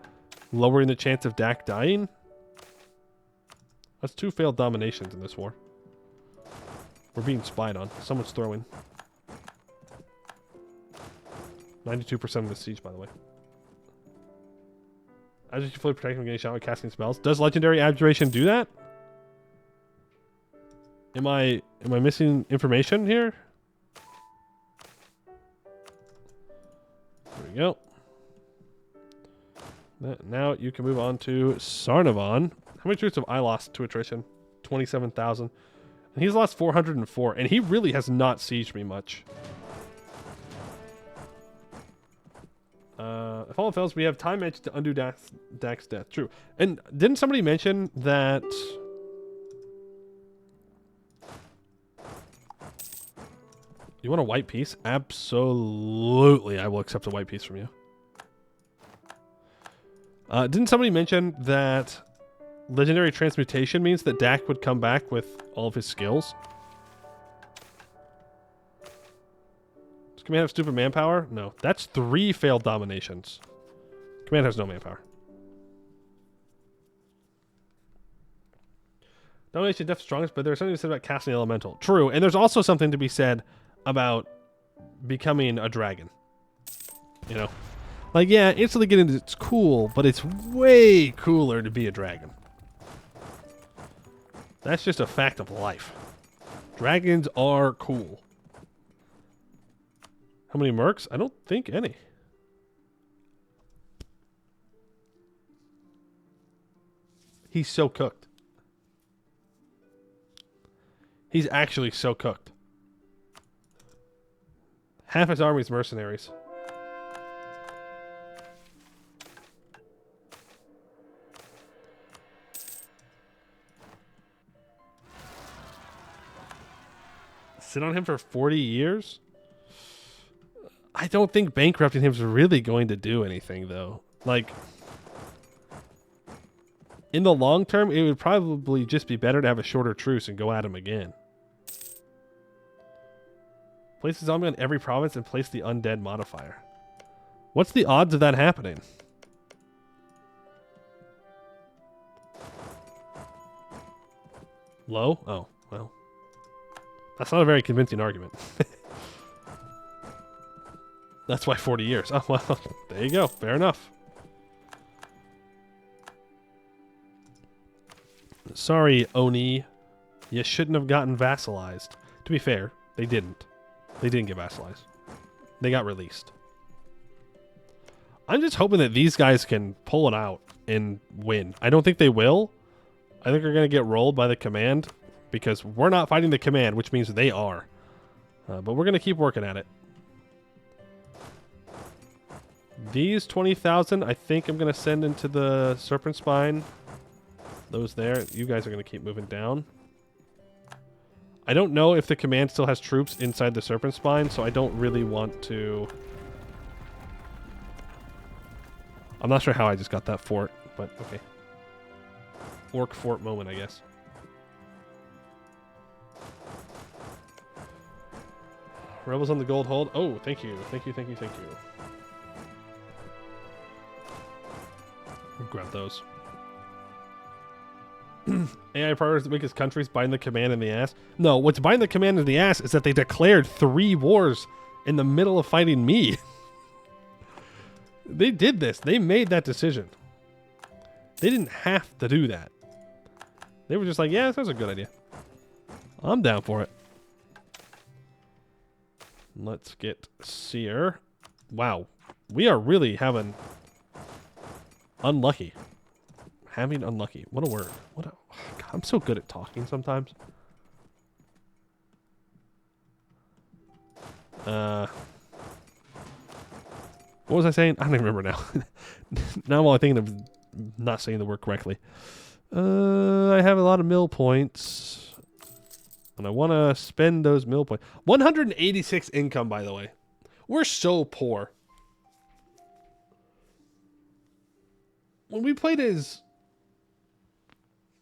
lowering the chance of DAK dying. That's 2 failed dominations in this war. We're being spied on. Someone's throwing. 92% of the siege, by the way. As you fully protect from getting shot with casting spells. Does legendary Abjuration do that? Am I missing information here? There we go. Now you can move on to Sarnavan. How many troops have I lost to attrition? 27,000. And he's lost 404, and he really has not sieged me much. If all fails, we have time magic to undo DAK's death. True. And didn't somebody mention that... You want a white piece? Absolutely, I will accept a white piece from you. Didn't somebody mention that legendary transmutation means that DAK would come back with all of his skills? Does Command have stupid manpower? No. That's 3 failed dominations. Command has no manpower. Domination death strongest, but there's something to be said about casting elemental. True, and there's also something to be said about becoming a dragon. You know? Like, yeah, instantly getting it's cool, but it's way cooler to be a dragon. That's just a fact of life. Dragons are cool. How many mercs? I don't think any. He's so cooked. He's actually so cooked. Half his army's mercenaries. Sit on him for 40 years? I don't think bankrupting him is really going to do anything, though. Like, in the long term, it would probably just be better to have a shorter truce and go at him again. Place the zombie on every province and place the undead modifier. What's the odds of that happening? Low? Oh, well. That's not a very convincing argument. That's why 40 years. Oh, well, there you go. Fair enough. Sorry, Oni. You shouldn't have gotten vassalized. To be fair, they didn't. They didn't get vassalized. They got released. I'm just hoping that these guys can pull it out and win. I don't think they will. I think they're going to get rolled by the command because we're not fighting the command, which means they are. But we're going to keep working at it. These 20,000, I think I'm going to send into the Serpent Spine. Those there. You guys are going to keep moving down. I don't know if the command still has troops inside the Serpent Spine, so I don't really want to... I'm not sure how I just got that fort, but okay. Orc fort moment, I guess. Rebels on the gold hold. Oh, thank you. Thank you, thank you, thank you. Grab those. AI priorities that make his countries biting the command in the ass. No, what's biting the command in the ass is that they declared 3 wars in the middle of fighting me. They did this. They made that decision. They didn't have to do that. They were just like, yeah, that's a good idea. I'm down for it. Let's get Seer. Wow. We are really having... unlucky. Having unlucky. What a word. What a... God, I'm so good at talking sometimes. What was I saying? I don't even remember now. Now I'm all thinking of not saying the word correctly. I have a lot of mill points. And I want to spend those mill points. 186 income, by the way. We're so poor. When we played as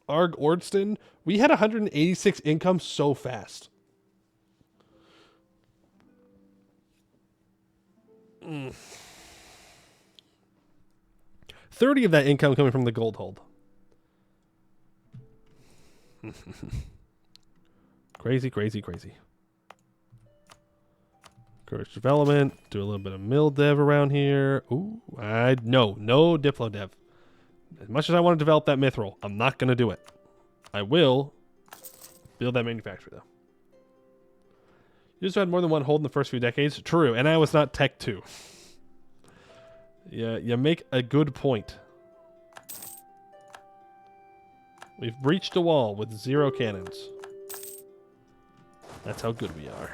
Arg Ordston, we had 186 income so fast. 30 of that income coming from the gold hold. Crazy, crazy, crazy. Encourage development. Do a little bit of mill dev around here. Ooh, no Diplo dev. As much as I want to develop that mithril, I'm not going to do it. I will build that manufacturer, though. You just had more than one hold in the first few decades. True, and I was not Tech 2. Yeah, you make a good point. We've breached a wall with 0 cannons. That's how good we are.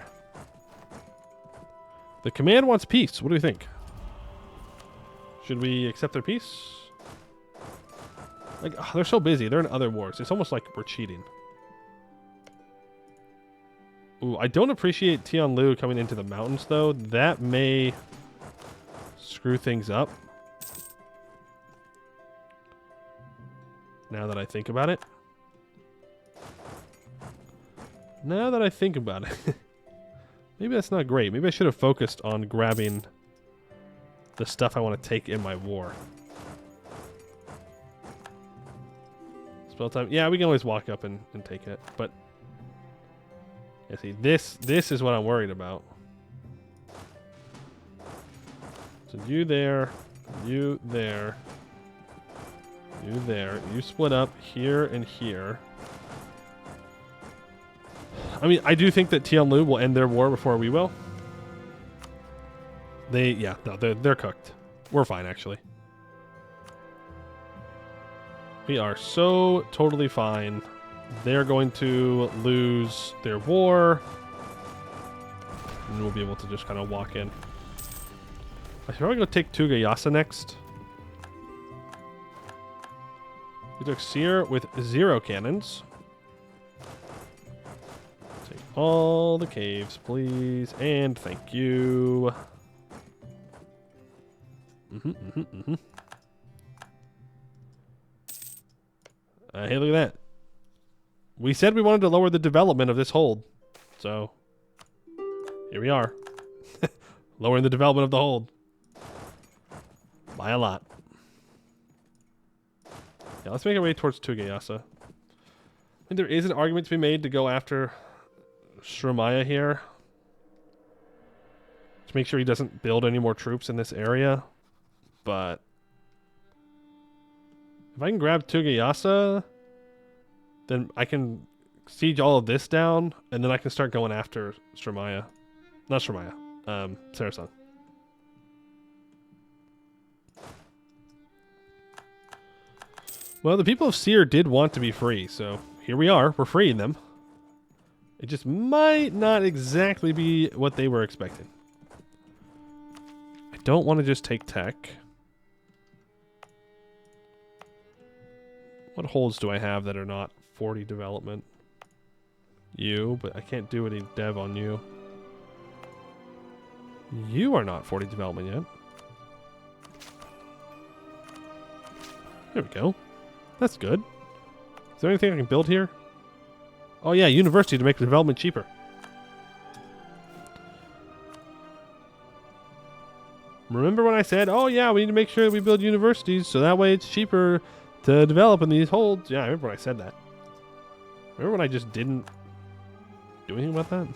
The command wants peace. What do we think? Should we accept their peace? Like, they're so busy. They're in other wars. It's almost like we're cheating. Ooh, I don't appreciate Tianlu coming into the mountains, though. That may screw things up. Now that I think about it. Maybe that's not great. Maybe I should have focused on grabbing the stuff I want to take in my war. Spell time. Yeah, we can always walk up and take it. But, yeah, see, this is what I'm worried about. So you there, you there, you there. You split up here and here. I mean, I do think that Tianlu will end their war before we will. They're cooked. We're fine, actually. We are so totally fine. They're going to lose their war. And we'll be able to just kind of walk in. I should probably go take Tugayasa next. We took Seer with 0 cannons. Take all the caves, please. And thank you. Hey, look at that. We said we wanted to lower the development of this hold. So, here we are. Lowering the development of the hold. By a lot. Yeah, let's make our way towards Tugayasa. I think there is an argument to be made to go after Shrumaya here. To make sure he doesn't build any more troops in this area. But if I can grab Tugayasa, then I can siege all of this down, and then I can start going after Shrumaya. Not Shrumaya. Sarasang. Well, the people of Seer did want to be free, so here we are. We're freeing them. It just might not exactly be what they were expecting. I don't want to just take tech. What holds do I have that are not 40 development? You, but I can't do any dev on you. You are not 40 development yet. There we go. That's good. Is there anything I can build here? Oh yeah, university to make the development cheaper. Remember when I said, oh yeah, we need to make sure that we build universities so that way it's cheaper to develop in these holds? Yeah, I remember when I said that. Remember when I just didn't do anything about that?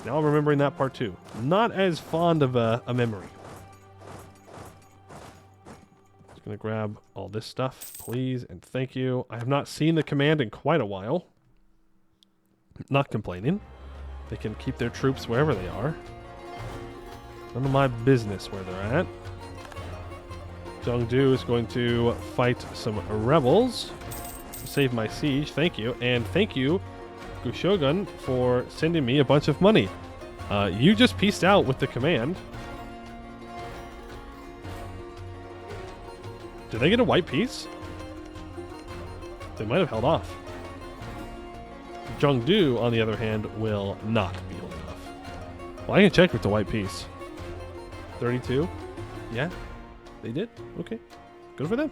Now I'm remembering that part too. Not as fond of a memory. Just gonna grab all this stuff, please, and thank you. I have not seen the command in quite a while. Not complaining. They can keep their troops wherever they are. None of my business where they're at. Zhongdu is going to fight some rebels to save my siege. Thank you. And thank you, Gushogun, for sending me a bunch of money. You just pieced out with the command. Did they get a white piece? They might have held off. Zhongdu, on the other hand, will not be holding off. Well, I can check with the white piece. 32? Yeah, they did. Okay, good for them.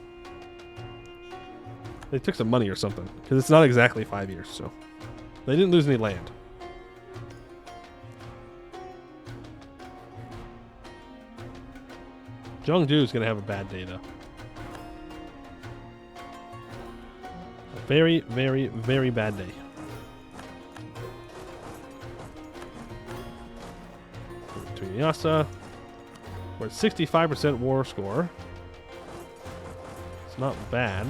They took some money or something, because it's not exactly 5 years, so they didn't lose any land. Zhongdu is going to have a bad day, though. A very, very, very bad day. To Yasa. We're at 65% war score. It's not bad.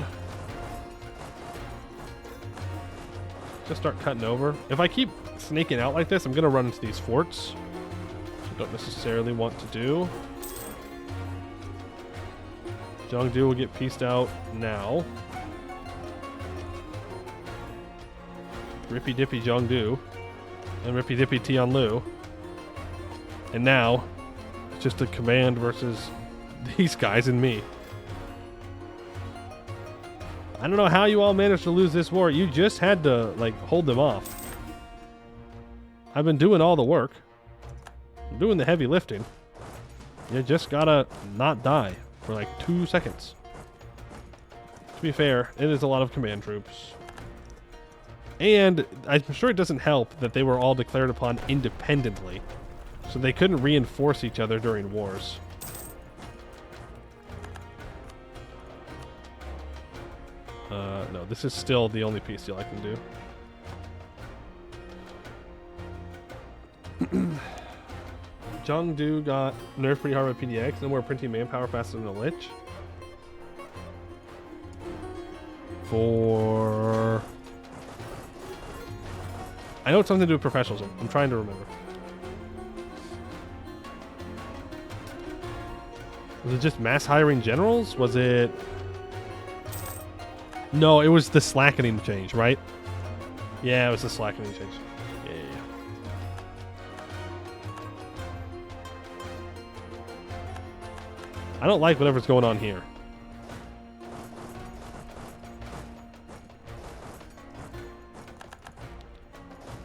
Just start cutting over. If I keep snaking out like this, I'm going to run into these forts. Which I don't necessarily want to do. Zhongdu will get pieced out now. Rippy Dippy Zhongdu. And Rippy Dippy Tianlu. And now, it's just a command versus these guys and me. I don't know how you all managed to lose this war. You just had to, like, hold them off. I've been doing all the work. I'm doing the heavy lifting. You just gotta not die for like 2 seconds. To be fair, it is a lot of command troops. And I'm sure it doesn't help that they were all declared upon independently. So they couldn't reinforce each other during wars. No, this is still the only peace deal I can do. Zhongdu got nerfed pretty hard by PDX. No more printing manpower faster than a lich. For... I know it's something to do with professionalism. I'm trying to remember. Was it just mass hiring generals? Was it... No, it was the slackening change, right? Yeah, it was the slackening change. Yeah. I don't like whatever's going on here.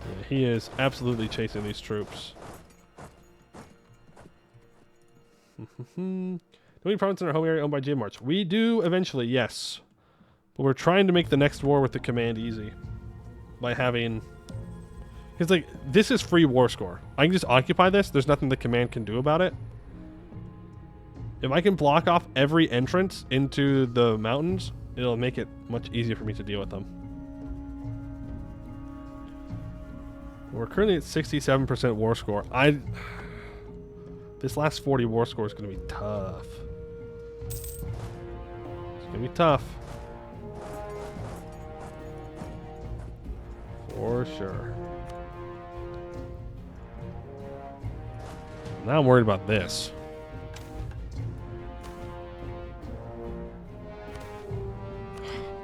Yeah, he is absolutely chasing these troops. Do we have province in our home area owned by J March? We do eventually, yes. But we're trying to make the next war with the command easy. By having... Because, like, this is free war score. I can just occupy this. There's nothing the command can do about it. If I can block off every entrance into the mountains, it'll make it much easier for me to deal with them. We're currently at 67% war score. This last 40 war score is going to be tough. It's going to be tough. For sure. Now I'm worried about this.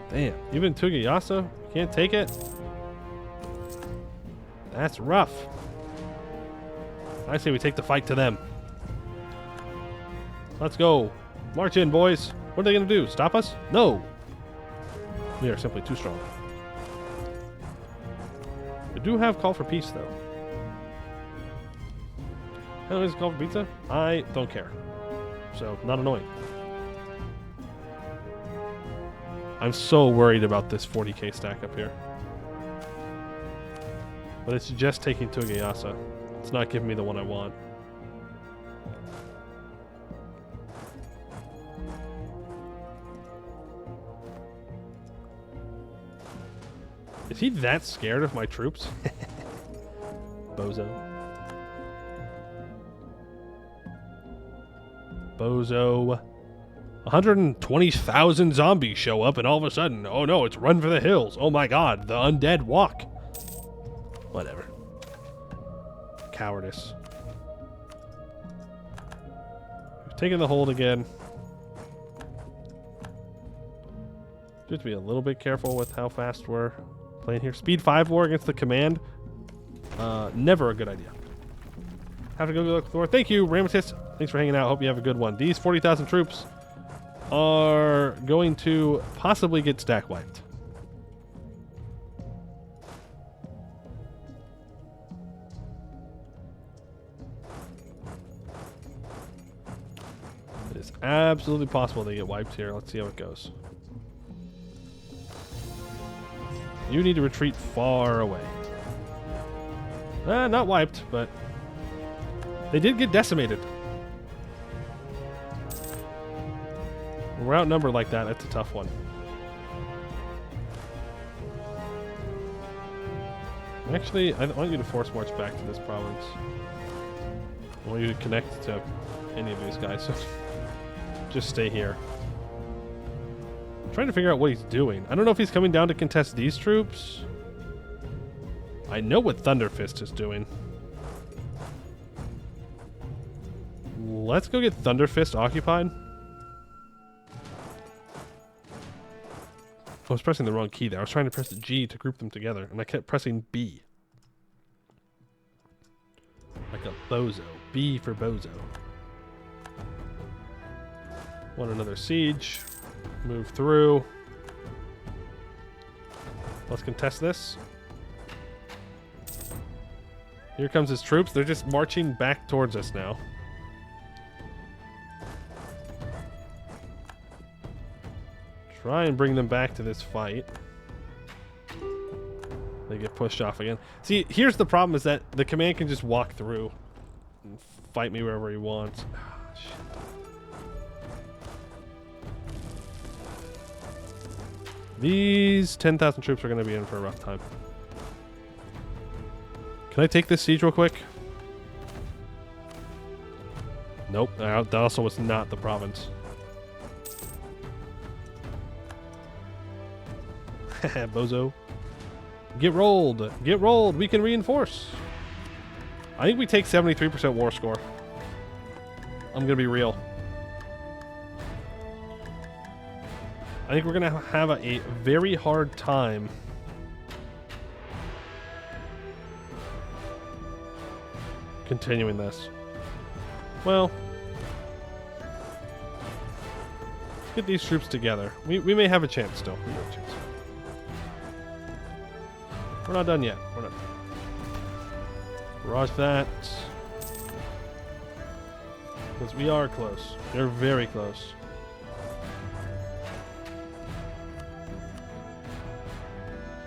Damn. Even Tugayasa can't take it? That's rough. I say we take the fight to them. Let's go. March in, boys. What are they going to do? Stop us? No. We are simply too strong. We do have call for peace, though. How is call for pizza? I don't care. So, not annoying. I'm so worried about this 40k stack up here. But it's just taking Tugayasa. It's not giving me the one I want. Is he that scared of my troops? Bozo. Bozo. 120,000 zombies show up and all of a sudden, oh no, it's run for the hills. Oh my god, the undead walk. Whatever. Cowardice. We've taken the hold again. Just be a little bit careful with how fast we're playing here. Speed 5 war against the command. Never a good idea. Have to go look for. Thank you, Ramesses. Thanks for hanging out. Hope you have a good one. These 40,000 troops are going to possibly get stack wiped. It is absolutely possible they get wiped here. Let's see how it goes. You need to retreat far away. Not wiped, but they did get decimated. When we're outnumbered like that, it's a tough one. Actually, I want you to force march back to this province. I want you to connect to any of these guys, so just stay here. I'm trying to figure out what he's doing. I don't know if he's coming down to contest these troops. I know what Thunderfist is doing. Let's go get Thunderfist occupied. I was pressing the wrong key there. I was trying to press G to group them together, and I kept pressing B. Like a bozo. B for bozo. Want another siege. Move through. Let's contest this. Here comes his troops. They're just marching back towards us now. Try and bring them back to this fight. They get pushed off again. See, here's the problem is that the command can just walk through and fight me wherever he wants. Ah, shit. These 10,000 troops are going to be in for a rough time. Can I take this siege real quick? Nope. That also was not the province. Bozo. Get rolled. Get rolled. We can reinforce. I think we take 73% war score. I'm going to be real. I think we're going to have a very hard time continuing this. Well, get these troops together. We may have a chance still. We have a chance. We're not done yet. We're not done. Barrage that. Because we are close. They're very close.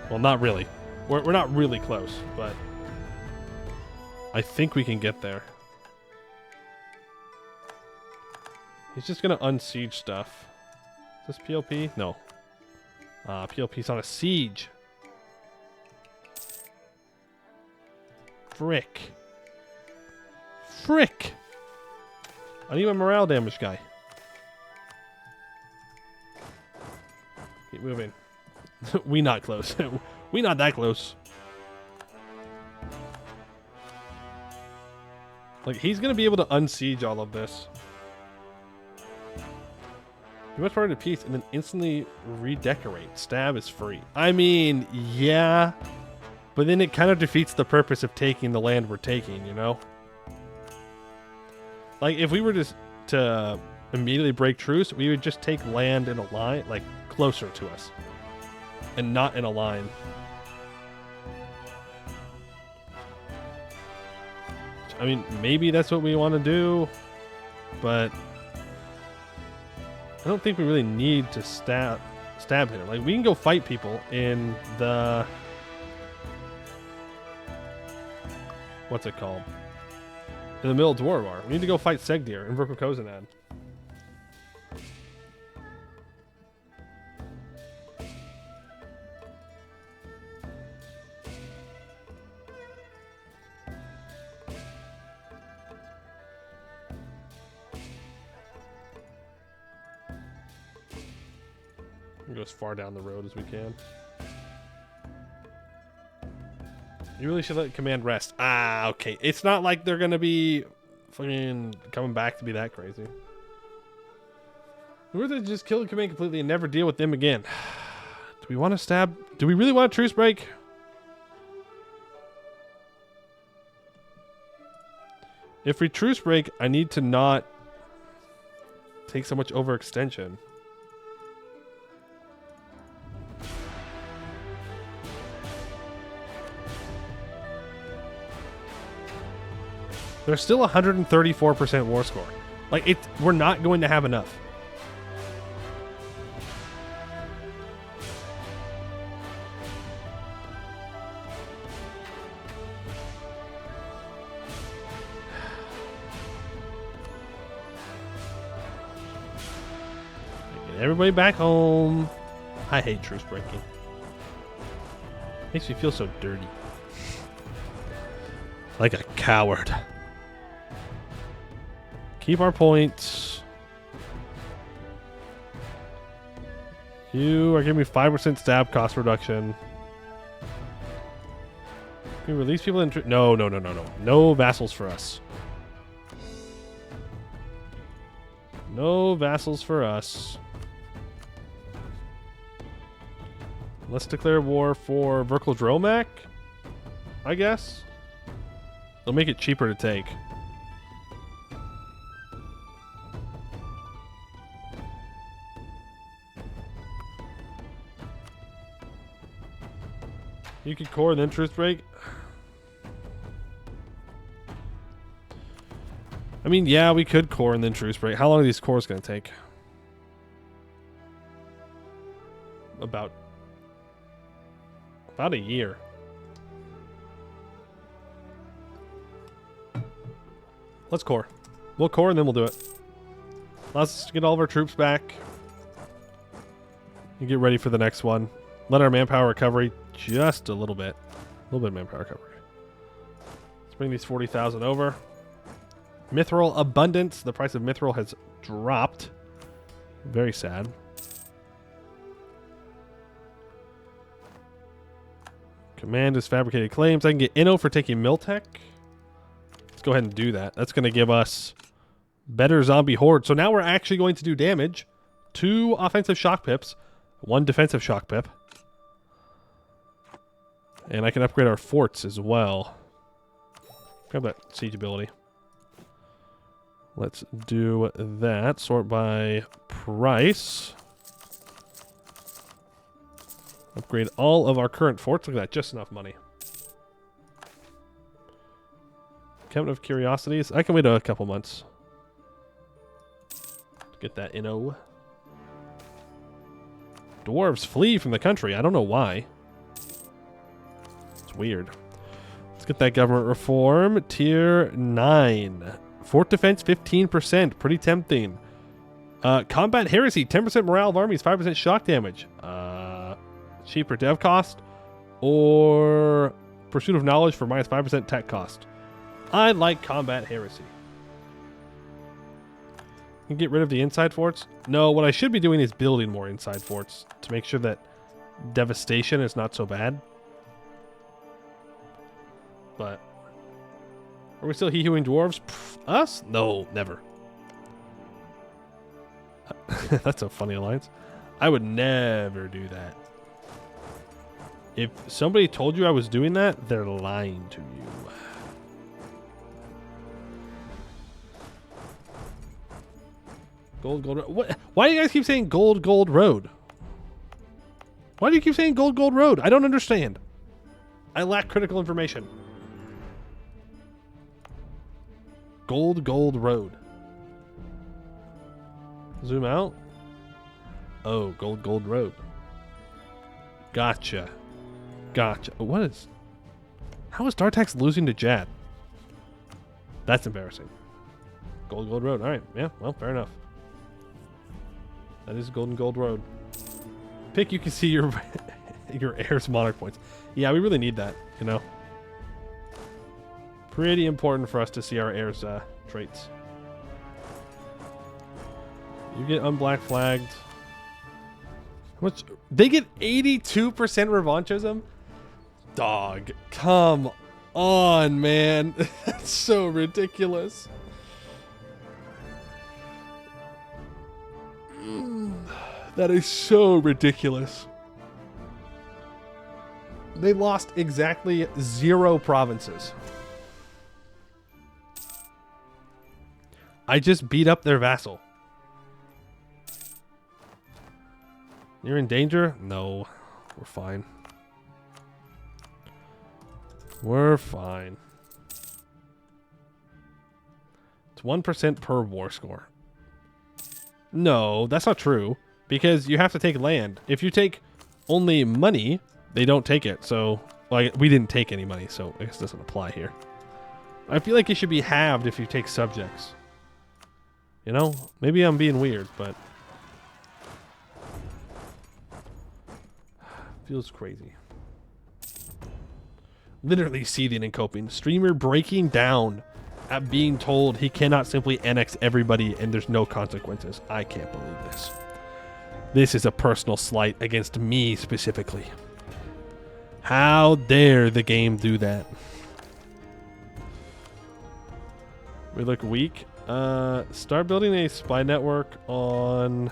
Well, not really. We're not really close, but I think we can get there. He's just going to unsiege stuff. Is this PLP? No. PLP's on a siege. Frick. Frick! I need my morale damage guy. Keep moving. We not close. We not that close. Like, he's gonna be able to unsiege all of this. You must part of peace and then instantly redecorate. Stab is free. I mean, yeah. But then it kind of defeats the purpose of taking the land we're taking, you know? Like, if we were just to immediately break truce, we would just take land in a line, like, closer to us. And not in a line. I mean, maybe that's what we want to do, but I don't think we really need to stab here. Like, we can go fight people in the... What's it called? In the middle of Dwarvar. We need to go fight Segdir in Vrokkozanad. We go as far down the road as we can. You really should let command rest. Ah, okay. It's not like they're gonna be fucking coming back to be that crazy. We're to just kill the command completely and never deal with them again. Do we want to stab? Do we really want a truce break? If we truce break, I need to not take so much overextension. There's still 134% war score. Like, we're not going to have enough. Everybody back home. I hate truce breaking. Makes me feel so dirty. Like a coward. Keep our points. You are giving me 5% stab cost reduction. Can we release people in... No. No vassals for us. No vassals for us. Let's declare war for Verkal Dromak, I guess. They'll make it cheaper to take. You could core and then truce break. I mean, yeah, we could core and then truce break. How long are these cores going to take? About a year. Let's core. We'll core and then we'll do it. Let's get all of our troops back. And get ready for the next one. Let our manpower recovery just a little bit. A little bit of manpower recovery. Let's bring these 40,000 over. Mithril abundance. The price of mithril has dropped. Very sad. Command is fabricated claims. I can get Inno for taking Miltech. Let's go ahead and do that. That's going to give us better zombie horde. So now we're actually going to do damage. 2 offensive shock pips. 1 defensive shock pip. And I can upgrade our forts as well. Grab that siege ability. Let's do that. Sort by price. Upgrade all of our current forts. Look at that. Just enough money. Count of curiosities. I can wait a couple months. Get that Inno. Dwarves flee from the country. I don't know why. It's weird. Let's get that government reform. Tier 9. Fort defense 15%. Pretty tempting. Combat heresy. 10% morale of armies. 5% shock damage. Cheaper dev cost. Or pursuit of knowledge for minus 5% tech cost. I like combat heresy. You can get rid of the inside forts. No, what I should be doing is building more inside forts to make sure that devastation is not so bad. But are we still he-hewing dwarves? Pff, us? No, never. That's a funny alliance. I would never do that. If somebody told you I was doing that, they're lying to you. Gold road. What? Why do you guys keep saying gold road? Why do you keep saying gold road? I don't understand. I lack critical information. Gold road. Zoom out. Oh, gold road. Gotcha. What is... How is Dartax losing to Jad? That's embarrassing. Gold road. All right. Yeah, well, fair enough. That is gold road. Pick, you can see your your heirs monarch points. Yeah, we really need that, you know. Pretty important for us to see our heirs traits. You get unblack flagged. How much? They get 82% revanchism? Dog, come on, man. That's so ridiculous. That is so ridiculous. They lost exactly 0 provinces. I just beat up their vassal. You're in danger? No. We're fine. We're fine. It's 1% per war score. No, that's not true. Because you have to take land. If you take only money, they don't take it. So, like, we didn't take any money, so I guess it doesn't apply here. I feel like it should be halved if you take subjects. You know? Maybe I'm being weird, but... Feels crazy. Literally seething and coping. Streamer breaking down at being told he cannot simply annex everybody and there's no consequences. I can't believe this. This is a personal slight against me specifically. How dare the game do that? We look weak. Start building a spy network on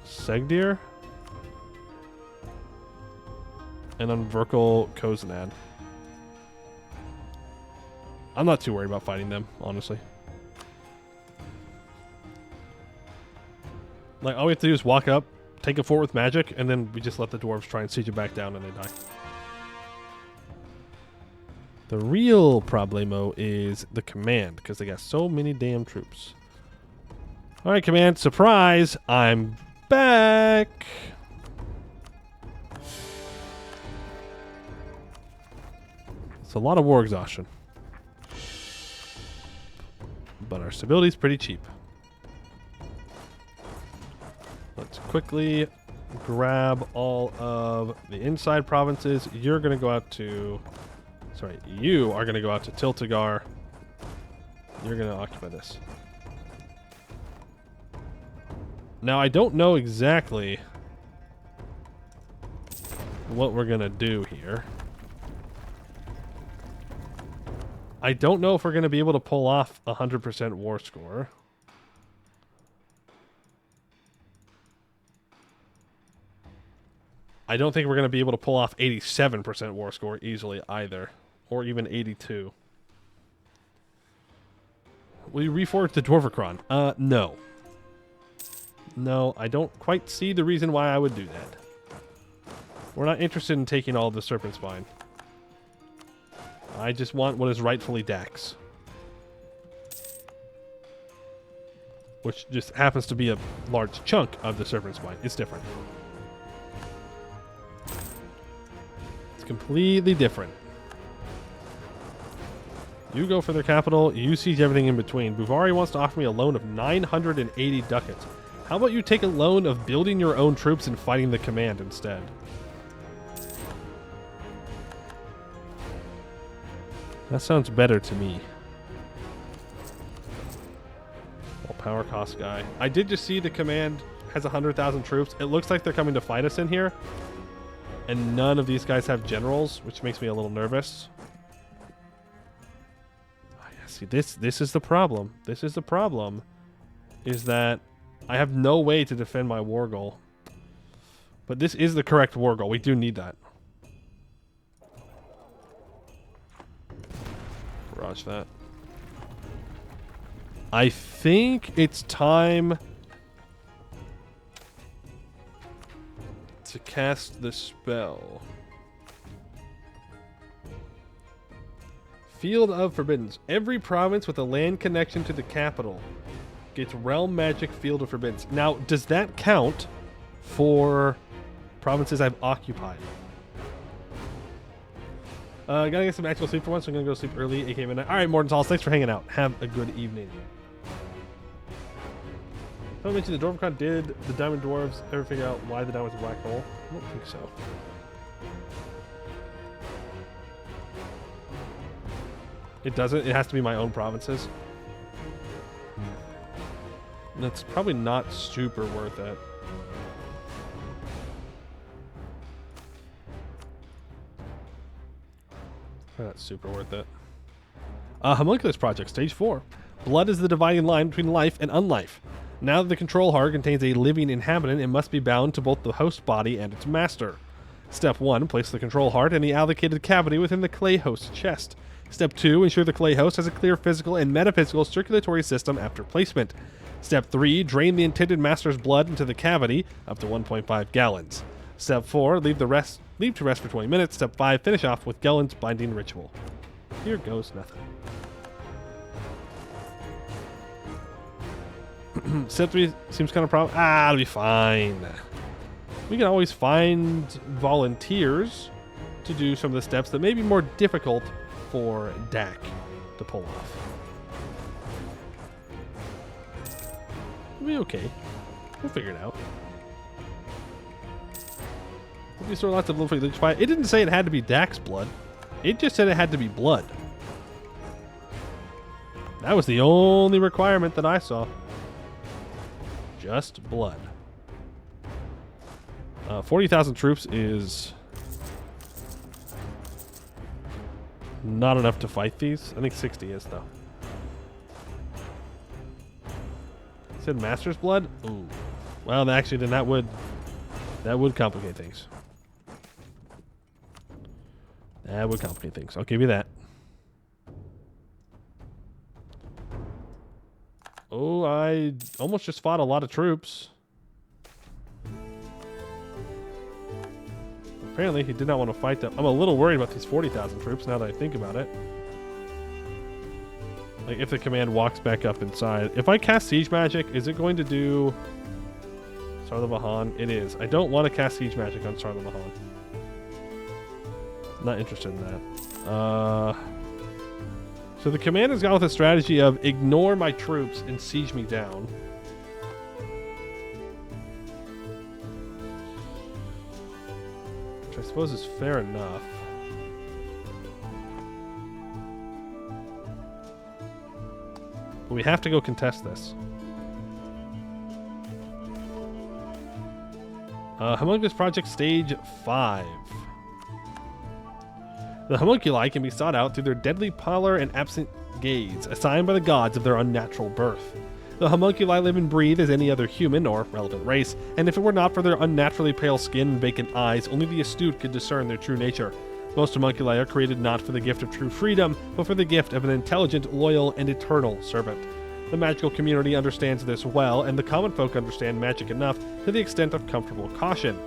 Segdir and on Verkal Koznad. I'm not too worried about fighting them, honestly. Like, all we have to do is walk up, take a fort with magic, and then we just let the dwarves try and siege it back down and they die. The real problemo is the command, because they got so many damn troops. Alright, command, surprise! I'm back! It's a lot of war exhaustion. But our stability is pretty cheap. Let's quickly grab all of the inside provinces. You're going to go out to... Sorry, you are going to go out to Tiltagar. You're going to occupy this. Now, I don't know exactly what we're going to do here. I don't know if we're going to be able to pull off a 100% war score. I don't think we're going to be able to pull off 87% war score easily either. Or even 82. Will you reforge the Dwarvercron? No. No, I don't quite see the reason why I would do that. We're not interested in taking all of the Serpent Spine. I just want what is rightfully DAK's. Which just happens to be a large chunk of the Serpent Spine. It's different. It's completely different. You go for their capital, you siege everything in between. Buvari wants to offer me a loan of 980 ducats. How about you take a loan of building your own troops and fighting the command instead? That sounds better to me. Well, power cost guy. I did just see the command has 100,000 troops. It looks like they're coming to fight us in here. And none of these guys have generals, which makes me a little nervous. See, this is the problem. This is the problem. Is that I have no way to defend my war goal. But this is the correct war goal. We do need that. Barrage that. I think it's time to cast the spell. Field of Forbiddance. Every province with a land connection to the capital gets Realm Magic Field of Forbiddance. Now, does that count for provinces I've occupied? Gotta get some actual sleep for once, so I'm gonna go sleep early, aka midnight. Alright, Mordentalls, thanks for hanging out. Have a good evening. I mentioned the Dwarvencon. Did the Diamond Dwarves ever figure out why the diamond's a black hole? I don't think so. It doesn't. It has to be my own provinces. That's probably not super worth it. Probably not super worth it. Homunculus Project, Stage 4. Blood is the dividing line between life and unlife. Now that the control heart contains a living inhabitant, it must be bound to both the host body and its master. Step 1. Place the control heart in the allocated cavity within the clay host's chest. Step 2. Ensure the clay host has a clear physical and metaphysical circulatory system after placement. Step 3. Drain the intended master's blood into the cavity, up to 1.5 gallons. Step 4. Leave to rest for 20 minutes. Step 5. Finish off with Gellen's binding ritual. Here goes nothing. Step 3 seems kind of problem. It'll be fine. We can always find volunteers to do some of the steps that may be more difficult for DAK to pull off. It'll be okay. We'll figure it out. Hope you store lots of blood for leech fire. It didn't say it had to be Dak's blood. It just said it had to be blood. That was the only requirement that I saw. Just blood. 40,000 troops is not enough to fight these. I think 60 is, though. You said Master's blood? Ooh. Well, actually, then that would complicate things. That would complicate things. I'll give you that. Oh, I almost just fought a lot of troops. Apparently, he did not want to fight them. I'm a little worried about these 40,000 troops now that I think about it. Like, if the command walks back up inside. If I cast Siege Magic, is it going to do Sar the Vahan? It is. I don't want to cast Siege Magic on Sar the Vahan. Not interested in that. So the commander's gone with a strategy of ignore my troops and siege me down. Which I suppose is fair enough. But we have to go contest this. Homunculus Project Stage 5. The homunculi can be sought out through their deadly pallor and absent gaze, assigned by the gods of their unnatural birth. The homunculi live and breathe as any other human or relevant race, and if it were not for their unnaturally pale skin and vacant eyes, only the astute could discern their true nature. Most homunculi are created not for the gift of true freedom, but for the gift of an intelligent, loyal, and eternal servant. The magical community understands this well, and the common folk understand magic enough to the extent of comfortable caution.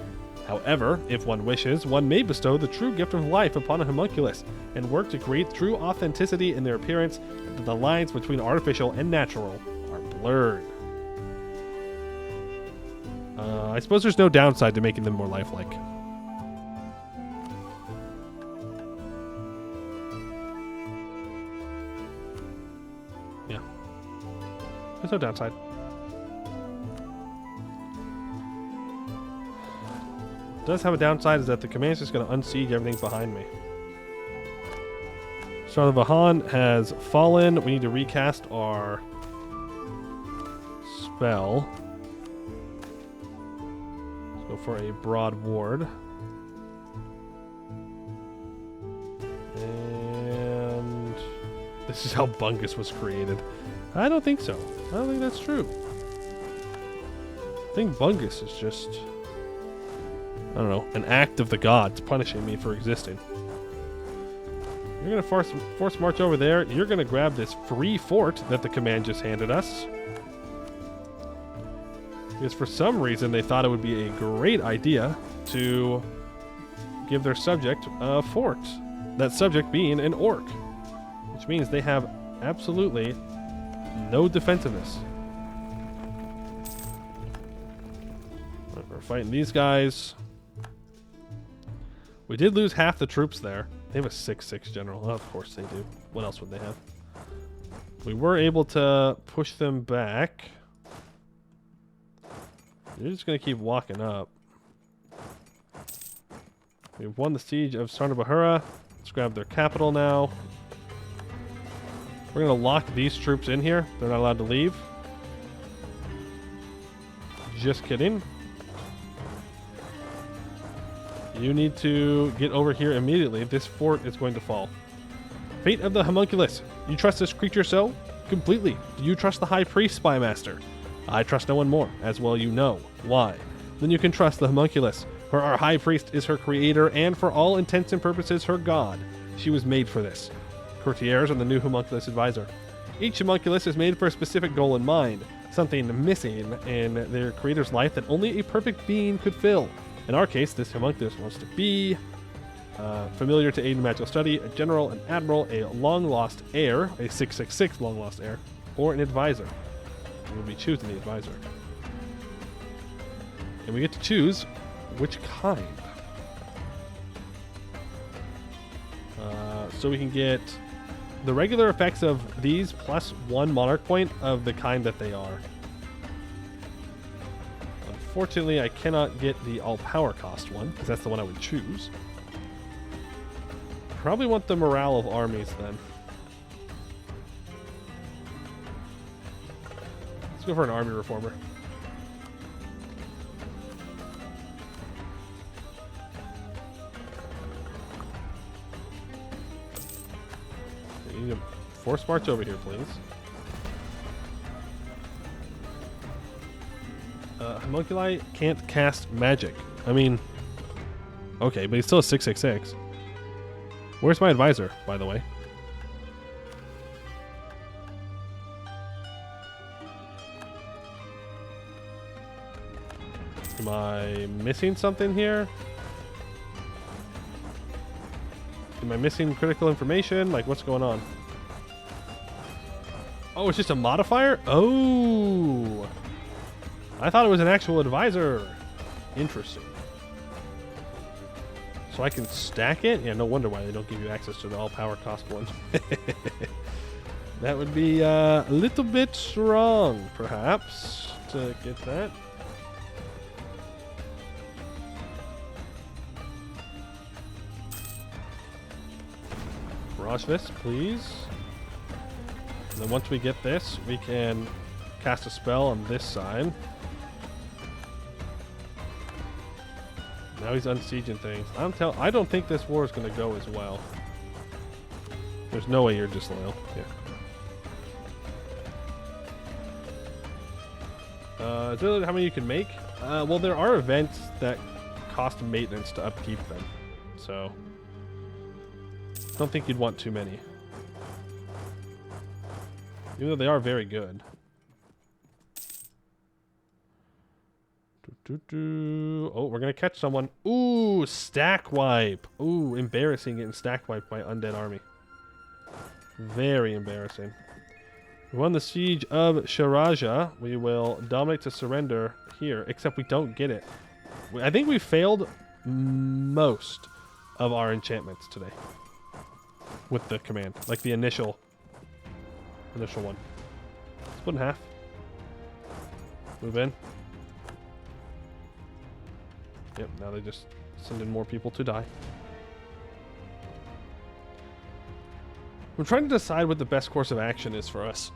However, if one wishes, one may bestow the true gift of life upon a homunculus and work to create true authenticity in their appearance, so that the lines between artificial and natural are blurred. I suppose there's no downside to making them more lifelike. Yeah. There's no downside. Does have a downside is that the command's just going to unsiege everything behind me. Sar the Vahan has fallen. We need to recast our spell. Let's go for a broad ward. And this is how Bungus was created. I don't think so. I don't think that's true. I think Bungus is just, I don't know, an act of the gods punishing me for existing. You're going to force march over there. You're going to grab this free fort that the command just handed us. Because for some reason they thought it would be a great idea to give their subject a fort. That subject being an orc. Which means they have absolutely no defensiveness. We're fighting these guys. We did lose half the troops there. They have a 6/6 general. Oh, of course they do. What else would they have? We were able to push them back. They're just going to keep walking up. We've won the siege of Sarnabahura. Let's grab their capital now. We're going to lock these troops in here. They're not allowed to leave. Just kidding. You need to get over here immediately. This fort is going to fall. Fate of the homunculus. You trust this creature so? Completely. Do you trust the high priest, spymaster? I trust no one more, as well you know. Why? Then you can trust the homunculus, for our high priest is her creator and for all intents and purposes her god. She was made for this. Courtiers are the new homunculus advisor. Each homunculus is made for a specific goal in mind, something missing in their creator's life that only a perfect being could fill. In our case, this homunculus wants to be familiar to aid in magical study, a general, an admiral, a long-lost heir, a 6/6 long-lost heir, or an advisor. We'll be choosing the advisor. And we get to choose which kind. So we can get the regular effects of these plus 1 monarch point of the kind that they are. Unfortunately, I cannot get the all power cost one, because that's the one I would choose. Probably want the morale of armies then. Let's go for an army reformer. You need to force march over here, please. Homunculi can't cast magic. I mean, okay, but he's still a 666. Where's my advisor, by the way? Am I missing something here? Am I missing critical information? Like, what's going on? Oh, it's just a modifier? Oh! I thought it was an actual advisor. Interesting. So I can stack it? Yeah, no wonder why they don't give you access to the all power cost ones. That would be a little bit strong, perhaps, to get that. Barrage this, please. And then once we get this, we can cast a spell on this side. Now he's unsieging things. I don't think this war is going to go as well. There's no way you're disloyal. Yeah. Is there how many you can make? Well, there are events that cost maintenance to upkeep them. So, I don't think you'd want too many. Even though they are very good. Oh, we're going to catch someone. Ooh, stack wipe. Ooh, embarrassing getting stack wiped by undead army. Very embarrassing. We won the siege of Sharaja. We will dominate to surrender here, except we don't get it. I think we failed most of our enchantments today with the command, like the initial one. Split in half. Move in. Yep, now they just send in more people to die. I'm trying to decide what the best course of action is for us.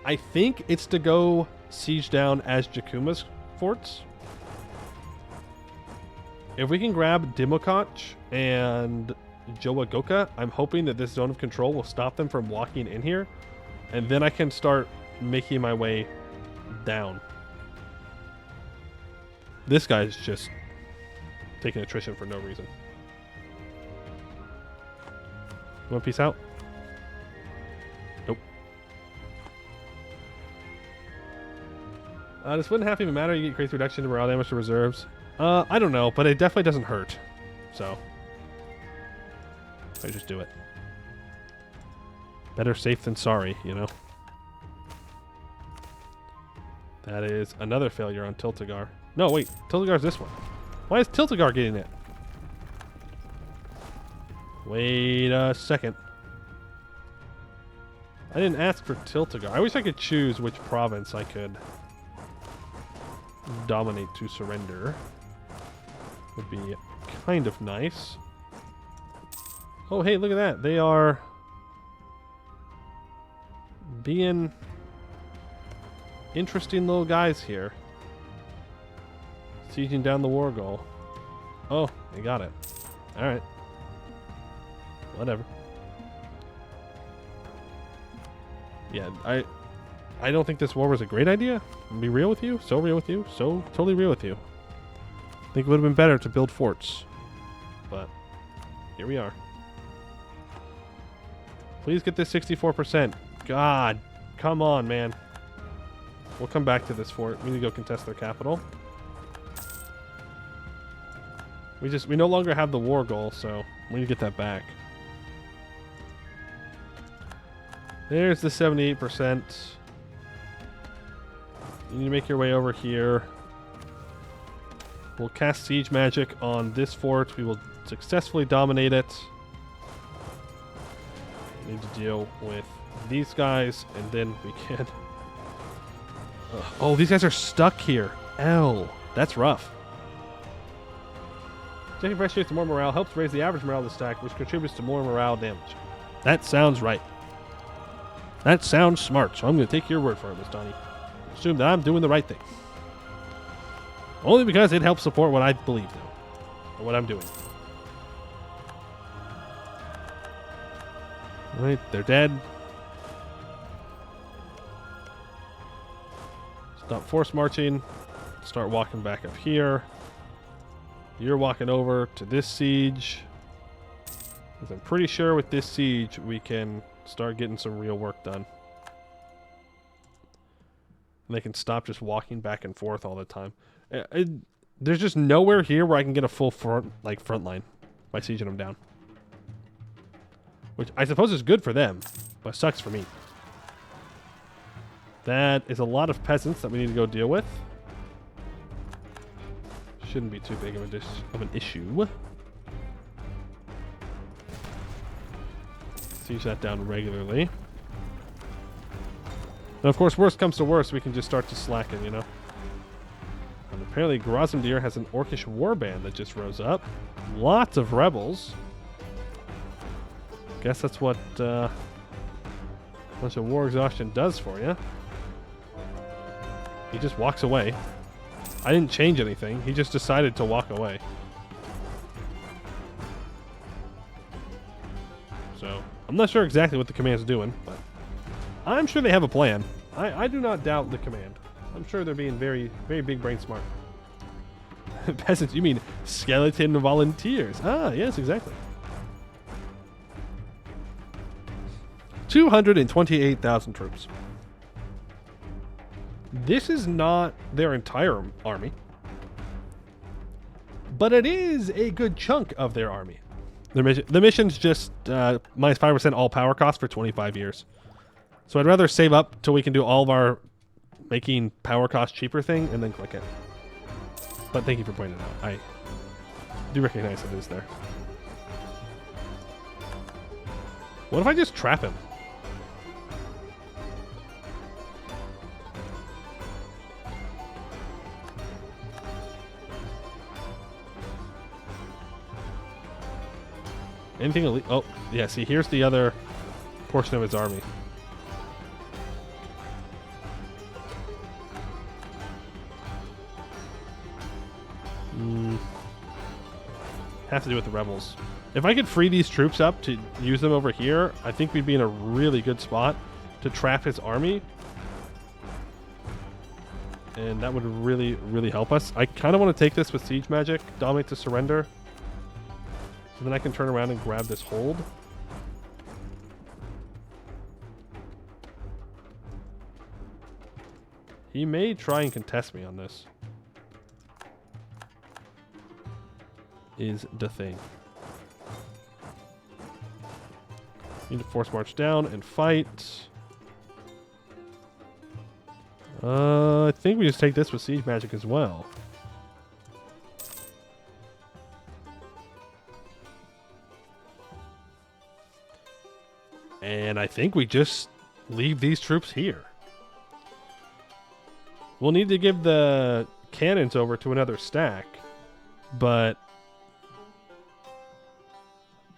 I think it's to go siege down as Jakuma's forts. If we can grab Dimokach and Jowagoka, I'm hoping that this zone of control will stop them from walking in here. And then I can start making my way down. This guy's just taking attrition for no reason. You want peace out? Nope. This wouldn't half even matter. You get crazy reduction to morale damage to reserves. I don't know, but it definitely doesn't hurt. So, I just do it. Better safe than sorry, you know? That is another failure on Tiltagar. No, wait. Tiltagar's this one. Why is Tiltagar getting it? Wait a second. I didn't ask for Tiltagar. I wish I could choose which province I could dominate to surrender. Would be kind of nice. Oh, hey, look at that. They are being interesting little guys here. Sieging down the war goal. Oh, they got it. Alright. Whatever. Yeah, I don't think this war was a great idea. I'll be real with you. So real with you. So totally real with you. I think it would have been better to build forts. But here we are. Please get this 64%. God. Come on, man. We'll come back to this fort. We need to go contest their capital. We no longer have the war goal, so we need to get that back. There's the 78%. You need to make your way over here. We'll cast siege magic on this fort. We will successfully dominate it. Need to deal with these guys, and then we can Ugh. Oh, these guys are stuck here. L. That's rough. Taking fresh shapes to more morale helps raise the average morale of the stack, which contributes to more morale damage. That sounds right. That sounds smart, so I'm going to take your word for it, Miss Donnie. Assume that I'm doing the right thing. Only because it helps support what I believe now, or what I'm doing. Right, they're dead. Stop force marching. Start walking back up here. You're walking over to this siege. Because I'm pretty sure with this siege we can start getting some real work done. And they can stop just walking back and forth all the time. There's just nowhere here where I can get a full front line by sieging them down. Which I suppose is good for them, but sucks for me. That is a lot of peasants that we need to go deal with. Shouldn't be too big of an issue. Siege that down regularly. And of course, worst comes to worst, we can just start to slacken, you know? And apparently Grozamdir has an Orcish warband that just rose up. Lots of rebels. Guess that's what a bunch of war exhaustion does for you. He just walks away. I didn't change anything. He just decided to walk away. So, I'm not sure exactly what the command's doing, but I'm sure they have a plan. I do not doubt the command. I'm sure they're being very, very big brain smart. Peasants, you mean skeleton volunteers? Ah, yes, exactly. 228,000 troops. This is not their entire army, but it is a good chunk of their army. The mission's just minus 5% all power cost for 25 years. So I'd rather save up till we can do all of our making power cost cheaper thing and then click it. But thank you for pointing it out. I do recognize it is there. What if I just trap him? Anything elite? Oh, yeah, see, here's the other portion of his army. Have to do with the rebels. If I could free these troops up to use them over here, I think we'd be in a really good spot to trap his army. And that would really, really help us. I kind of want to take this with siege magic, dominate to surrender. So then I can turn around and grab this hold. He may try and contest me on this. Is the thing. Need to force march down and fight. I think we just take this with siege magic as well. And I think we just leave these troops here. We'll need to give the cannons over to another stack, but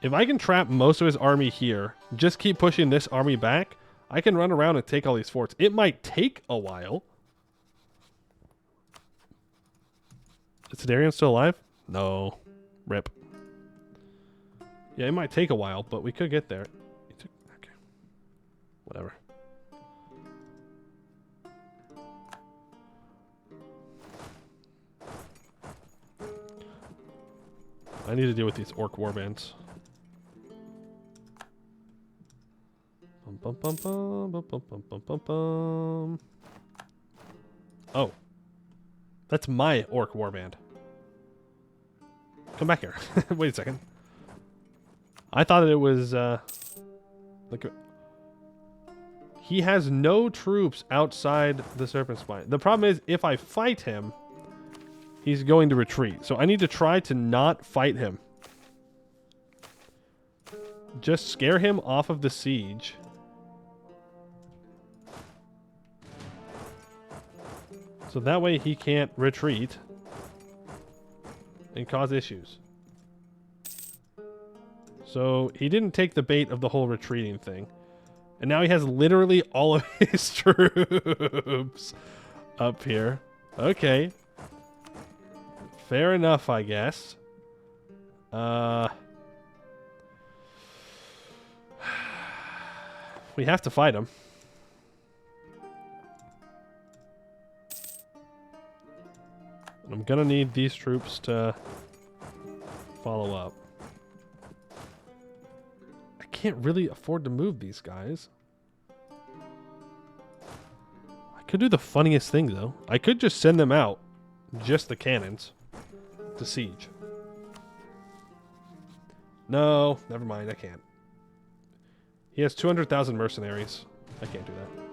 if I can trap most of his army here, just keep pushing this army back, I can run around and take all these forts. It might take a while. Is Darian still alive? No. Rip. Yeah, it might take a while, but we could get there. Okay. Whatever. I need to deal with these orc warbands. Bum, bum, bum, bum, bum, bum, bum, bum, bum. Oh. That's my orc warband. Come back here. Wait a second. I thought it was, like he has no troops outside the Serpent Spine. The problem is, if I fight him, he's going to retreat. So I need to try to not fight him. Just scare him off of the siege. So that way he can't retreat and cause issues. So he didn't take the bait of the whole retreating thing. And now he has literally all of his troops up here. Okay. Fair enough, I guess. We have to fight him. I'm gonna need these troops to follow up. I can't really afford to move these guys. I could do the funniest thing, though. I could just send them out, just the cannons, to siege. No, never mind, I can't. He has 200,000 mercenaries. I can't do that.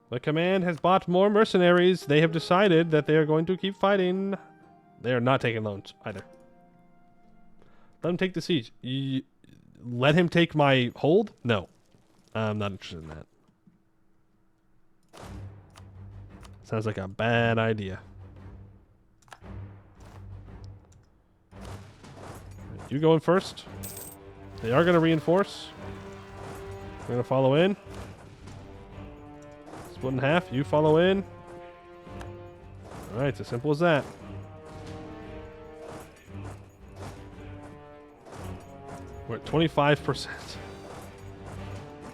The command has bought more mercenaries. They have decided that they are going to keep fighting. They are not taking loans either. Let him take the siege. Let him take my hold? No. I'm not interested in that. Sounds like a bad idea. You going first? They are going to reinforce. We're going to follow in. Split in half. You follow in. Alright, it's as simple as that. We're at 25%.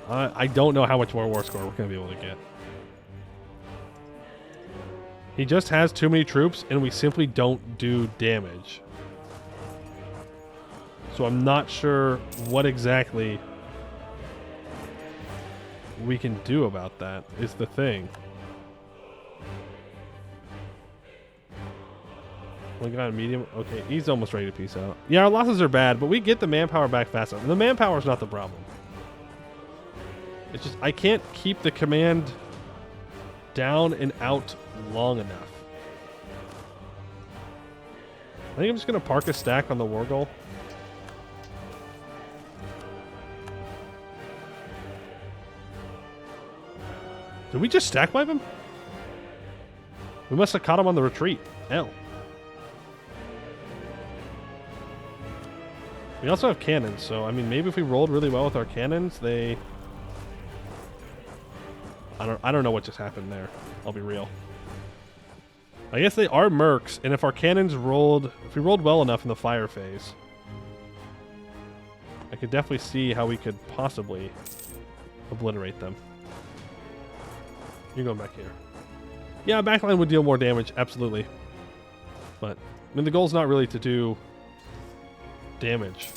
I don't know how much more war score we're going to be able to get. He just has too many troops, and we simply don't do damage. So I'm not sure what exactly we can do about that, is the thing. We got a medium. Okay, he's almost ready to peace out. Yeah, our losses are bad, but we get the manpower back fast enough. The manpower is not the problem. It's just I can't keep the command down and out long enough. I think I'm just going to park a stack on the war goal. Did we just stack wipe him? We must have caught him on the retreat. Hell. We also have cannons, so I mean maybe if we rolled really well with our cannons, they I don't know what just happened there. I'll be real. I guess they are mercs, and if our cannons rolled if we rolled well enough in the fire phase, I could definitely see how we could possibly obliterate them. You're going back here. Yeah, backline would deal more damage, absolutely. But, I mean, the goal's not really to do damage.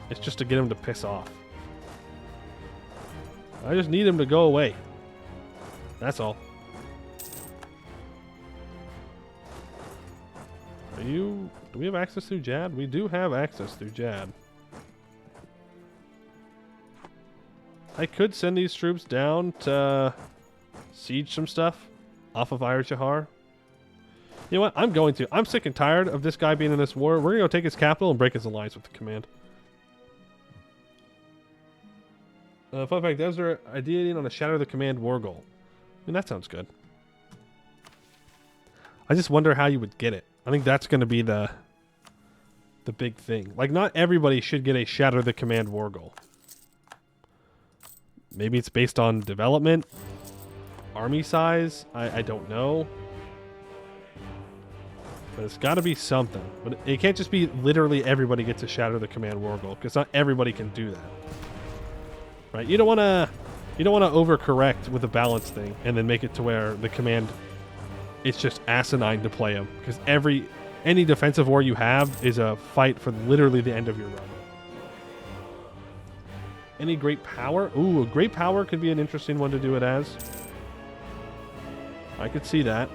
It's just to get him to piss off. I just need him to go away. That's all. Do we have access through Jad? We do have access through Jad. I could send these troops down to siege some stuff off of Iron Shahar. You know what? I'm going to. I'm sick and tired of this guy being in this war. We're going to go take his capital and break his alliance with the command. Fun fact, those are ideating on a Shatter the Command war goal. I mean, that sounds good. I just wonder how you would get it. I think that's going to be the big thing. Like, not everybody should get a Shatter the Command war goal. Maybe it's based on development, army size. I don't know. But it's got to be something. But it can't just be literally everybody gets a Shatter the Command war goal, because not everybody can do that. Right? You don't want to overcorrect with a balance thing and then make it to where the command, it's just asinine to play them, because any defensive war you have is a fight for literally the end of your run. Any great power? Ooh, a great power could be an interesting one to do it as. I could see that.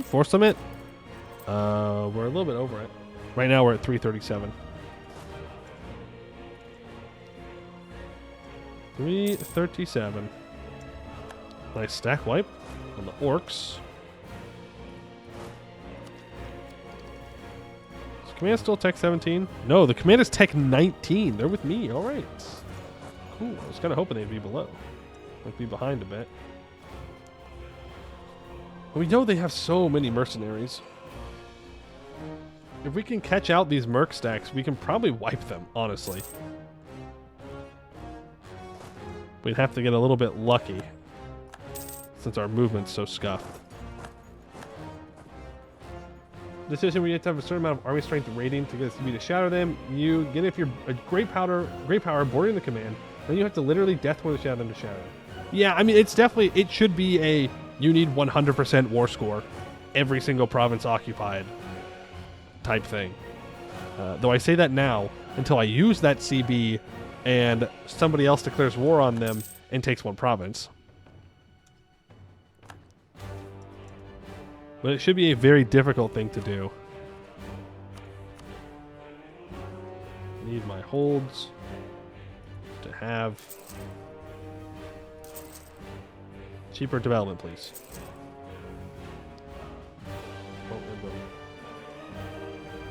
Force Summit? We're a little bit over it. Right now we're at 337. 337. Nice stack wipe on the orcs. Command still tech 17? No, the command is tech 19. They're with me. All right. Cool. I was kind of hoping they'd be below. Like, be behind a bit. We know they have so many mercenaries. If we can catch out these merc stacks, we can probably wipe them, honestly. We'd have to get a little bit lucky, since our movement's so scuffed. Decision where you have to have a certain amount of army strength rating to get a CB to shatter them. You get if you're a great power boarding the command, then you have to literally death ward the shadow them to shatter them. Yeah, I mean, it's definitely, it should be a, you need 100% war score, every single province occupied type thing. Though I say that now, until I use that CB and somebody else declares war on them and takes one province. But it should be a very difficult thing to do. Need my holds to have cheaper development, please.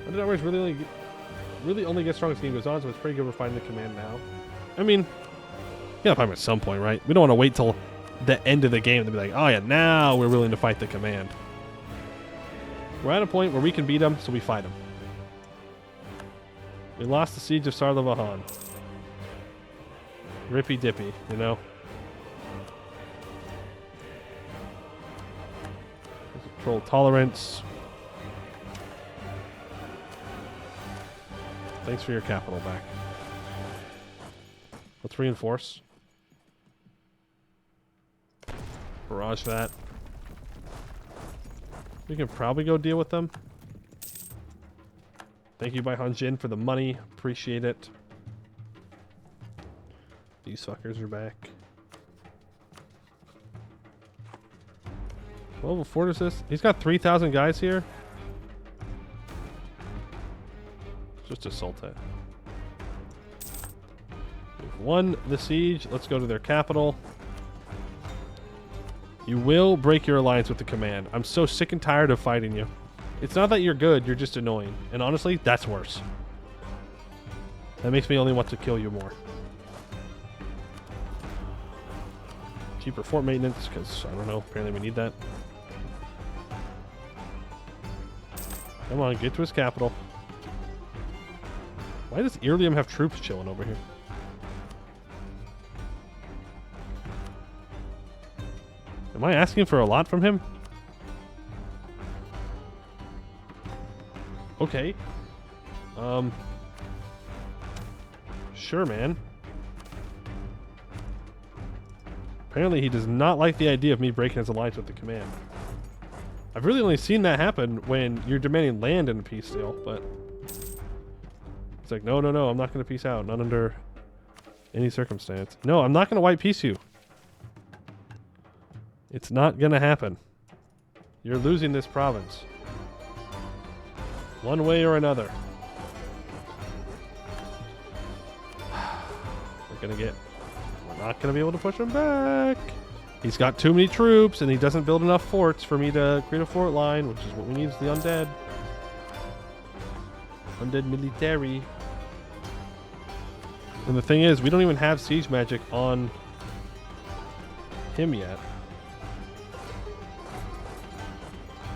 Under hours really only get strong as the game goes on, so it's pretty good we're finding the command now. I mean, you gotta find him at some point, right? We don't want to wait till the end of the game to be like, oh yeah, now we're willing to fight the command. We're at a point where we can beat them, so we fight them. We lost the siege of Sarlavahan. Rippy dippy, you know? Control tolerance. Thanks for your capital back. Let's reinforce. Barrage that. We can probably go deal with them. Thank you, Bai Hanjin, for the money. Appreciate it. These fuckers are back. 12 fortresses. He's got 3,000 guys here. Just assault it. We've won the siege. Let's go to their capital. You will break your alliance with the command. I'm so sick and tired of fighting you. It's not that you're good, you're just annoying. And honestly, that's worse. That makes me only want to kill you more. Cheaper fort maintenance, because, I don't know, apparently we need that. Come on, get to his capital. Why does Iridium have troops chilling over here? Am I asking for a lot from him? Okay. Sure, man. Apparently he does not like the idea of me breaking his alliance with the command. I've really only seen that happen when you're demanding land in a peace deal, but... It's like, no, I'm not going to peace out. Not under any circumstance. No, I'm not going to white peace you. It's not going to happen. You're losing this province. One way or another. We're not going to be able to push him back. He's got too many troops, and he doesn't build enough forts for me to create a fort line, which is what we need is the undead. Undead military. And the thing is, we don't even have siege magic on him yet.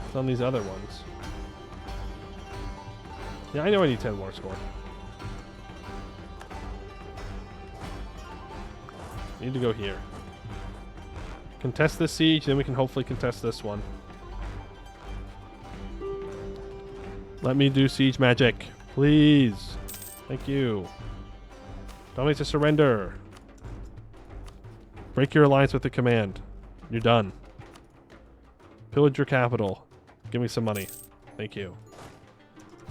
It's on these other ones. Yeah, I know I need 10 more score. Need to go here. Contest this siege, then we can hopefully contest this one. Let me do siege magic, please. Thank you. Tell me to surrender. Break your alliance with the command. You're done. Pillage your capital. Give me some money. Thank you.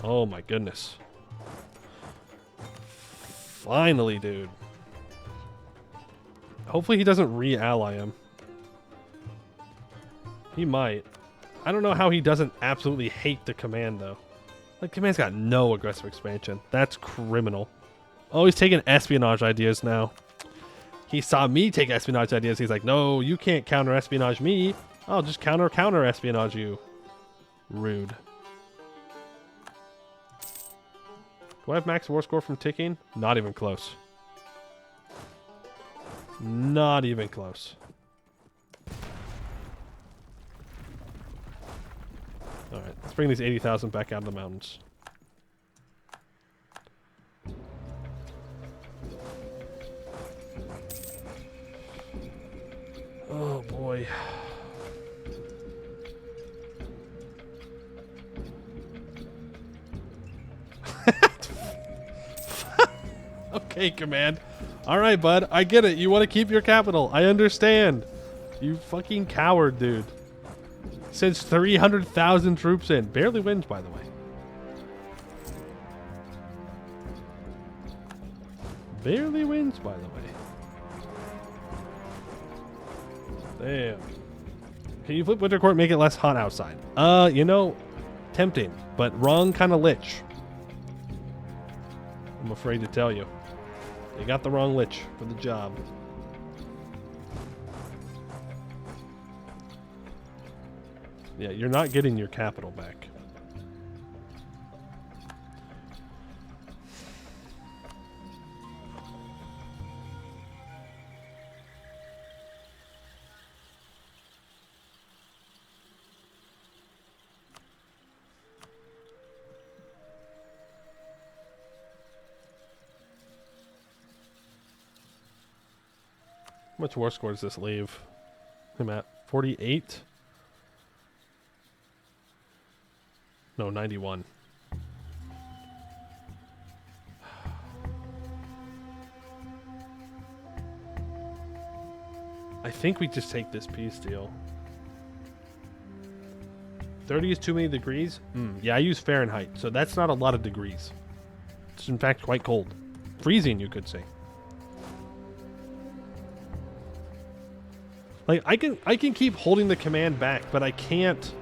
Oh my goodness. Finally, dude. Hopefully he doesn't re-ally him. He might. I don't know how he doesn't absolutely hate the command, though. Like, command's got no aggressive expansion. That's criminal. Oh, he's taking espionage ideas now. He saw me take espionage ideas. He's like, no, you can't counter-espionage me. I'll just counter-espionage you. Rude. Do I have max war score from ticking? Not even close. Not even close. Alright, let's bring these 80,000 back out of the mountains. Oh boy. Okay, Command. Alright, bud. I get it. You want to keep your capital. I understand. You fucking coward, dude. Sends 300,000 troops in. Barely wins, by the way. Barely wins, by the way. Damn. Can you flip Winter Court, make it less hot outside? You know, tempting, but wrong kind of lich. I'm afraid to tell you. They got the wrong lich for the job. Yeah, you're not getting your capital back. How much war score does this leave him at? 48? No, 91. I think we just take this peace deal. 30 is too many degrees? Yeah, I use Fahrenheit, so that's not a lot of degrees. It's in fact quite cold. Freezing, you could say. Like, I can keep holding the command back, but I can't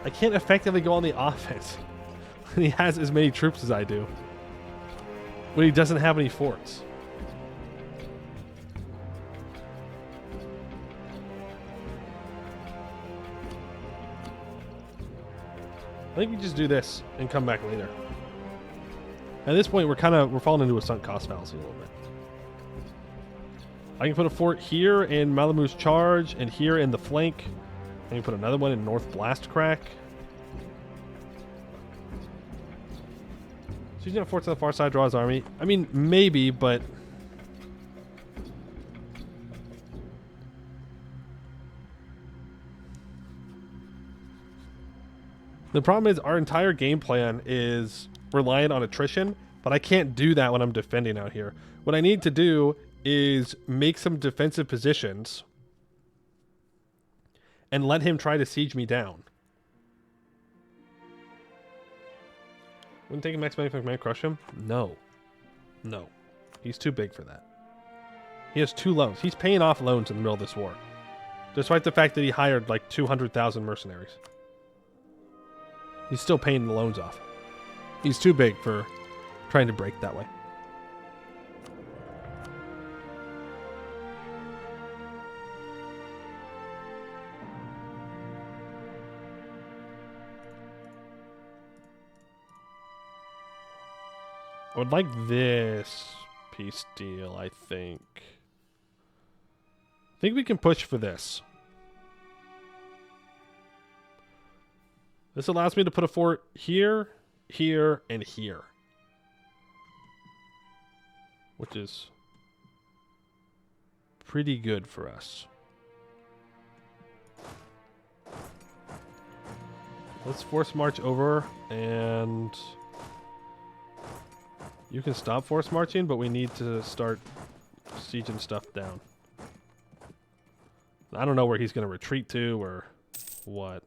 effectively go on the offense when he has as many troops as I do. When he doesn't have any forts. I think we just do this and come back later. At this point, we're falling into a sunk cost fallacy a little bit. I can put a fort here in Malamu's Charge and here in the flank. I can put another one in North Blast Crack. So he's gonna forts on the far side, draw his army. I mean, maybe, but the problem is our entire game plan is reliant on attrition, but I can't do that when I'm defending out here. What I need to do is make some defensive positions and let him try to siege me down. Wouldn't take a max money from command, crush him? No. No. He's too big for that. He has 2 loans. He's paying off loans in the middle of this war. Despite the fact that he hired like 200,000 mercenaries. He's still paying the loans off. He's too big for trying to break that way. I would like this peace deal, I think. I think we can push for this. This allows me to put a fort here, here, and here. Which is pretty good for us. Let's force march over, and you can stop force marching, but we need to start sieging stuff down. I don't know where he's going to retreat to or what.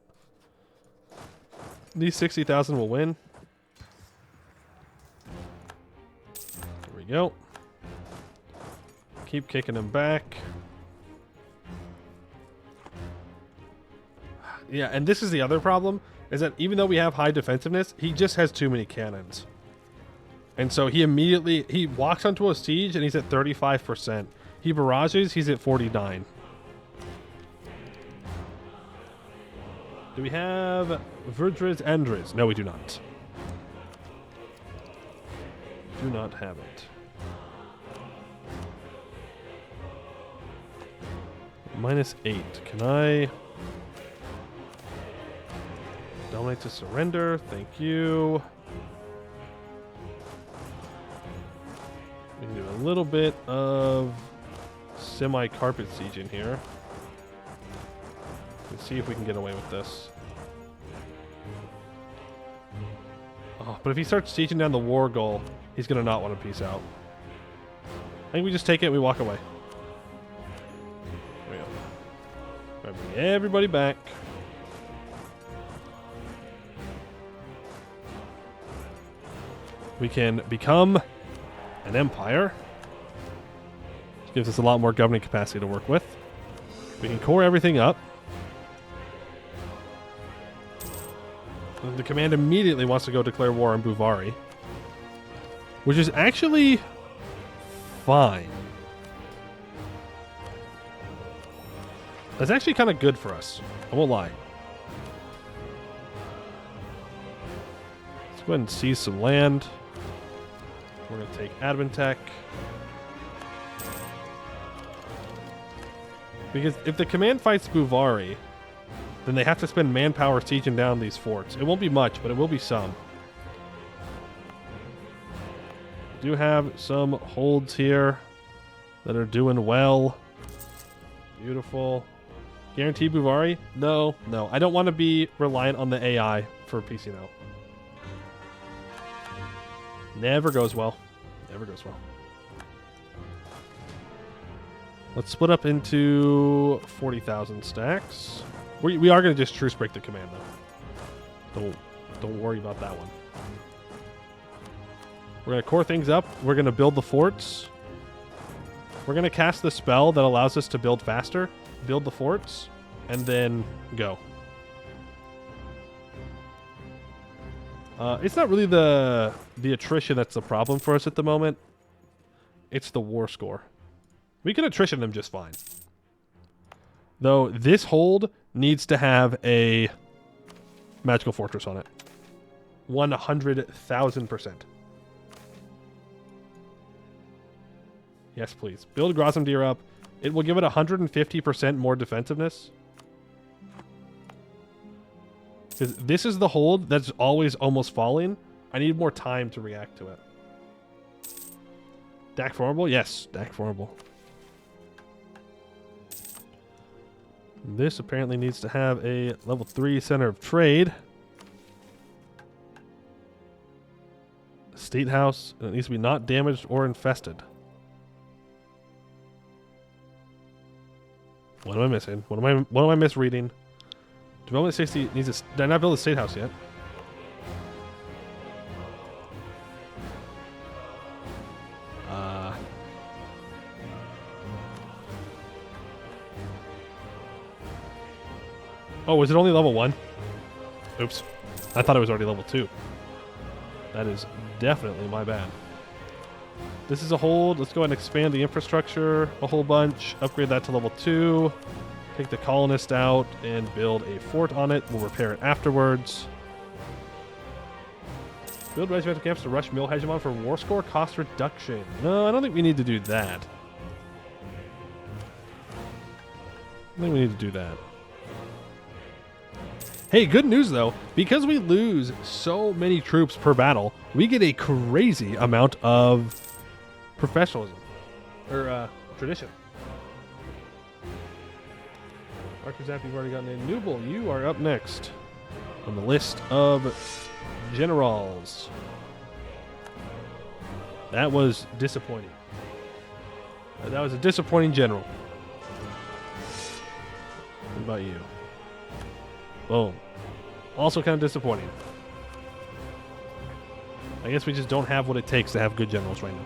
These 60,000 will win. There we go. Keep kicking him back. Yeah, and this is the other problem, is that even though we have high defensiveness, he just has too many cannons. And so he walks onto a siege and he's at 35%. He barrages, he's at 49. Do we have Verdres Andres? No, we do not. do not have it. -8. Can I dominate to surrender? Thank you. We can do a little bit of semi-carpet siege in here. Let's see if we can get away with this. Oh, but if he starts sieging down the war goal, he's going to not want to peace out. I think we just take it and we walk away. There we go. All right, bring everybody back. We can become an empire. Which gives us a lot more governing capacity to work with. We can core everything up. The command immediately wants to go declare war on Buvari, which is actually fine. That's actually kind of good for us. I won't lie. Let's go ahead and seize some land. We're going to take Anbennar. Because if the command fights Buvari, then they have to spend manpower sieging down these forts. It won't be much, but it will be some. We do have some holds here that are doing well. Beautiful. Guarantee Buvari? No, no. I don't want to be reliant on the AI for piecing out. Never goes well. Never goes well. Let's split up into 40,000 stacks. We are going to just truce break the command, though. Don't worry about that one. We're going to core things up. We're going to build the forts. We're going to cast the spell that allows us to build faster, build the forts, and then go. It's not really the attrition that's the problem for us at the moment. It's the war score. We can attrition them just fine. Though this hold needs to have a magical fortress on it. 100,000%. Yes, please. Build Grozamdir up. It will give it 150% more defensiveness. Because this is the hold that's always almost falling. I need more time to react to it. DAK formable? Yes, DAK formable. This apparently needs to have a level 3 center of trade. State house, and it needs to be not damaged or infested. What am I missing? What am I misreading? Development 60 needs a... Did I not build a state house yet? Oh, was it only level 1? Oops. I thought it was already level 2. That is definitely my bad. This is a hold. Let's go ahead and expand the infrastructure a whole bunch. Upgrade that to level 2. Take the colonist out and build a fort on it. We'll repair it afterwards. Build regimental camps to rush Mill Hegemon for war score cost reduction. No, I don't think we need to do that. I think we need to do that. Hey, good news though. Because we lose so many troops per battle, we get a crazy amount of professionalism. Or, tradition. Archer Zap, you've already gotten in. Nooble, you are up next on the list of generals. That was disappointing. That was a disappointing general. What about you? Boom. Also kind of disappointing. I guess we just don't have what it takes to have good generals right now.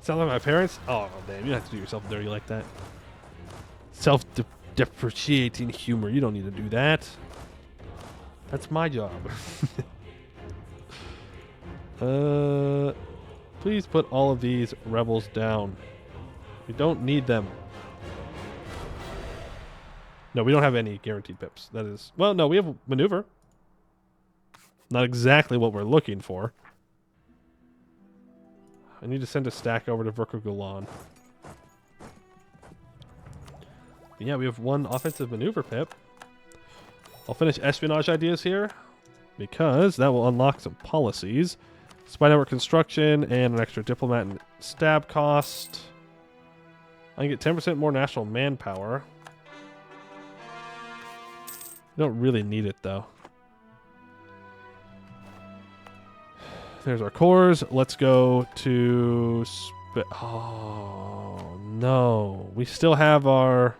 Sound like my parents? Oh, damn. You don't have to do yourself dirty like that. Self-depreciating humor. You don't need to do that. That's my job. Please put all of these rebels down. We don't need them. No, we don't have any guaranteed pips. That is... Well, no, we have maneuver. Not exactly what we're looking for. I need to send a stack over to Verkogulan. Yeah, we have one offensive maneuver pip. I'll finish espionage ideas here because that will unlock some policies. Spy network construction and an extra diplomat and stab cost. I can get 10% more national manpower. You don't really need it though. There's our cores. Let's go to... oh, no. We still have our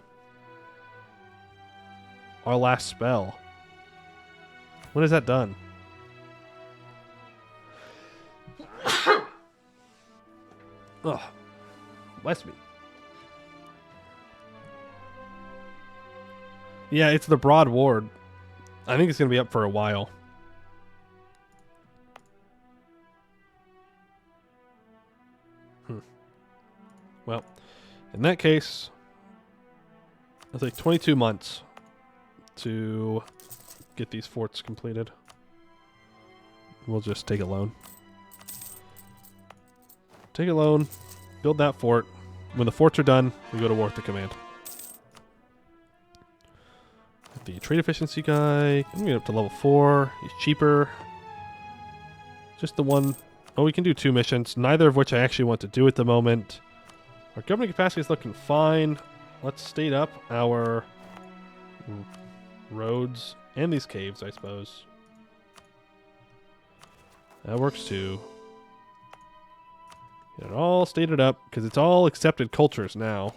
last spell. When is that done? Ugh. Bless me. Yeah, it's the Broad Ward. I think it's going to be up for a while. Well, in that case, it'll take 22 months to get these forts completed. We'll just take a loan. Take a loan, build that fort. When the forts are done, we go to war with the command. The trade efficiency guy, I'm going to get up to level 4. He's cheaper. Just the one. Oh, we can do 2 missions, neither of which I actually want to do at the moment. Our government capacity is looking fine. Let's state up our roads and these caves, I suppose. That works too. Get it all stated up because it's all accepted cultures now.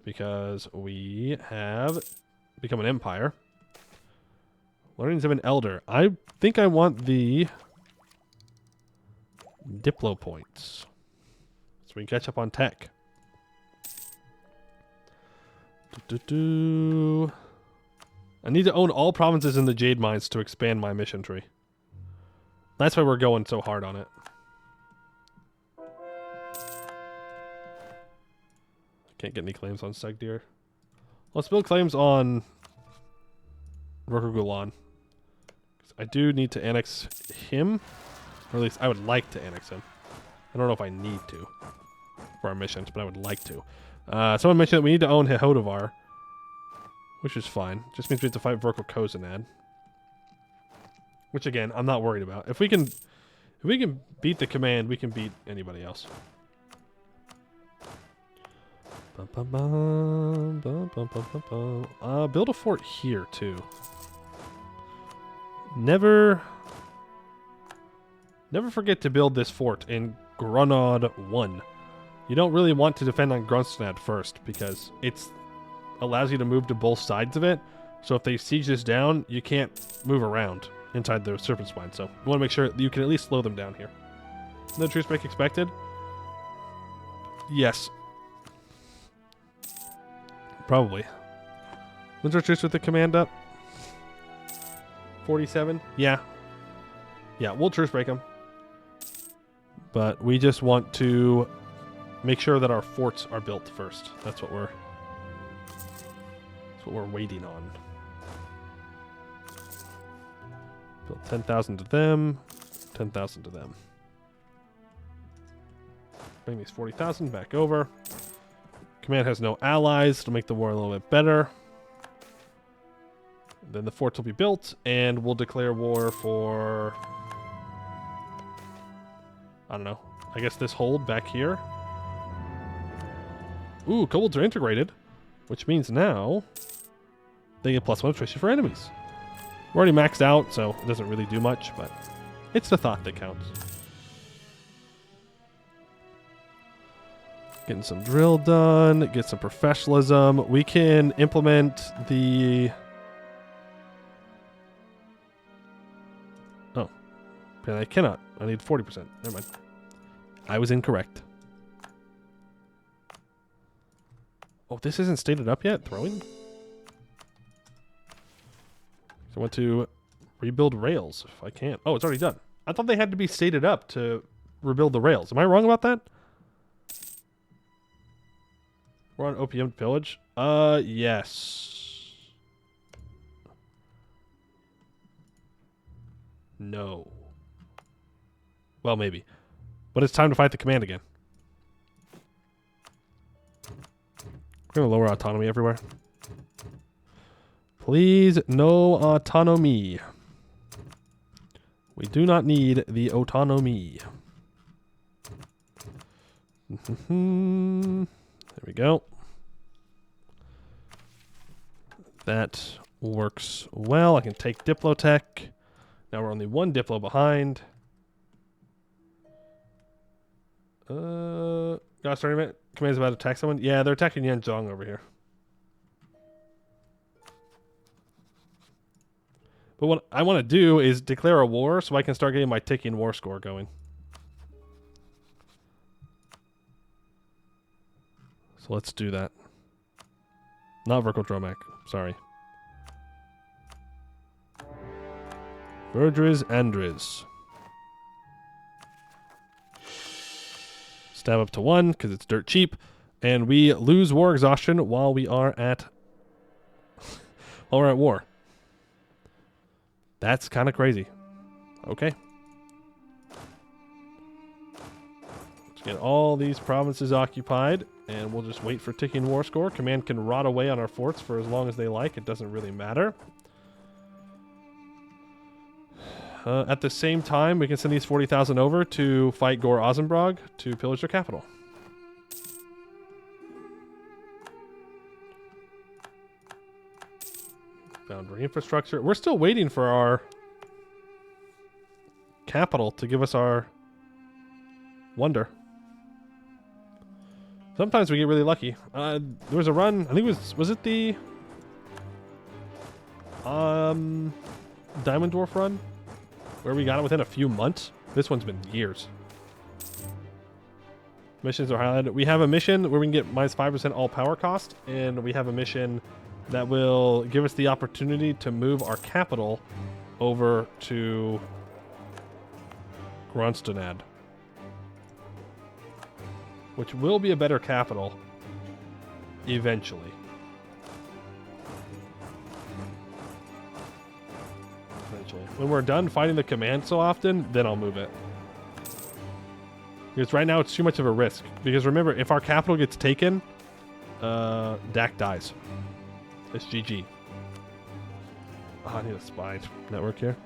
Because we have become an empire. Learnings of an elder. I think I want the Diplo points. So we can catch up on tech. I need to own all provinces in the Jade Mines to expand my mission tree. That's why we're going so hard on it. Can't get any claims on Segdir. Let's build claims on Verkogulan. I do need to annex him. Or at least I would like to annex him. I don't know if I need to for our missions, but I would like to. Someone mentioned that we need to own Hehodovar, which is fine. Just means we have to fight Verko Kozanad. Which again, I'm not worried about. If we can beat the command, we can beat anybody else. Build a fort here too. Never forget to build this fort in Grunod 1. You don't really want to defend on Grunstad first because it allows you to move to both sides of it. So if they siege this down, you can't move around inside the Serpent Spine. So you want to make sure that you can at least slow them down here. No truce break expected? Yes. Probably. When's our truce with the command up? 47? Yeah. Yeah, we'll truce break them. But we just want to make sure that our forts are built first. That's what we're waiting on. Build 10,000 to them, 10,000 to them. Bring these 40,000 back over. Command has no allies to make the war a little bit better. Then the forts will be built, and we'll declare war for... I don't know. I guess this hold back here. Ooh, kobolds are integrated, which means now they get +1 attrition for enemies. We're already maxed out, so it doesn't really do much, but it's the thought that counts. Getting some drill done, get some professionalism. We can implement the... Oh. Apparently I cannot. I need 40%. Never mind. I was incorrect. Oh, this isn't stated up yet? Throwing? So I want to rebuild rails if I can. Oh, it's already done. I thought they had to be stated up to rebuild the rails. Am I wrong about that? We're on OPM pillage. Yes. No. Well, maybe. But it's time to fight the command again. We're going to lower autonomy everywhere. Please, no autonomy. We do not need the autonomy. There we go. That works well. I can take Diplotech. Now we're only one Diplo behind. Gosh, sorry, man. Command's about to attack someone. Yeah, they're attacking Yanzhong over here. But what I want to do is declare a war so I can start getting my ticking war score going. So let's do that. Not Verkildromek. Sorry. Verdriz Andriz. Stab up to 1 because it's dirt cheap. And we lose war exhaustion while we are at war. That's kind of crazy. Okay. Let's get all these provinces occupied, and we'll just wait for ticking war score. Command can rot away on our forts for as long as they like. It doesn't really matter. At the same time, we can send these 40,000 over to fight Gore Ozenbrog to pillage their capital. Foundry infrastructure. We're still waiting for our capital to give us our wonder. Sometimes we get really lucky. There was a run. I think was it the Diamond Dwarf run where we got it within a few months. This one's been years. Missions are highlighted. We have a mission where we can get minus 5% all power cost, and we have a mission that will give us the opportunity to move our capital over to Gronstonad, which will be a better capital eventually. When we're done fighting the command so often, then I'll move it. Because right now it's too much of a risk. Because remember, if our capital gets taken, DAK dies. It's GG. Oh, I need a spy network here.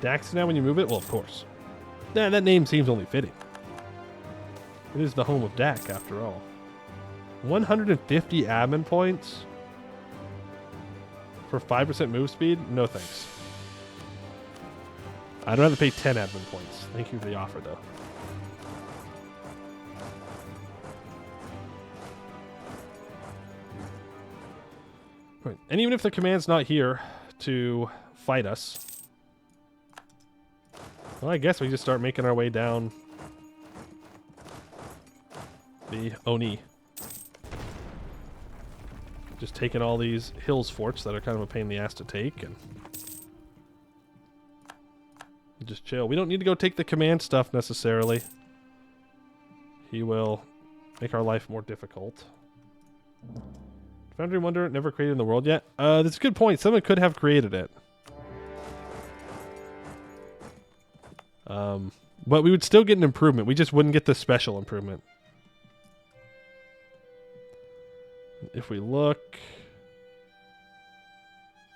DAX now when you move it? Well, of course. Nah, that name seems only fitting. It is the home of DAK, after all. 150 admin points for 5% move speed? No thanks. I'd rather pay 10 admin points. Thank you for the offer, though. Right. And even if the command's not here to fight us, well, I guess we just start making our way down the Oni. Just taking all these hills forts that are kind of a pain in the ass to take, and just chill. We don't need to go take the command stuff necessarily. He will make our life more difficult. Foundry Wonder never created in the world yet? That's a good point. Someone could have created it. But we would still get an improvement. We just wouldn't get the special improvement. If we look,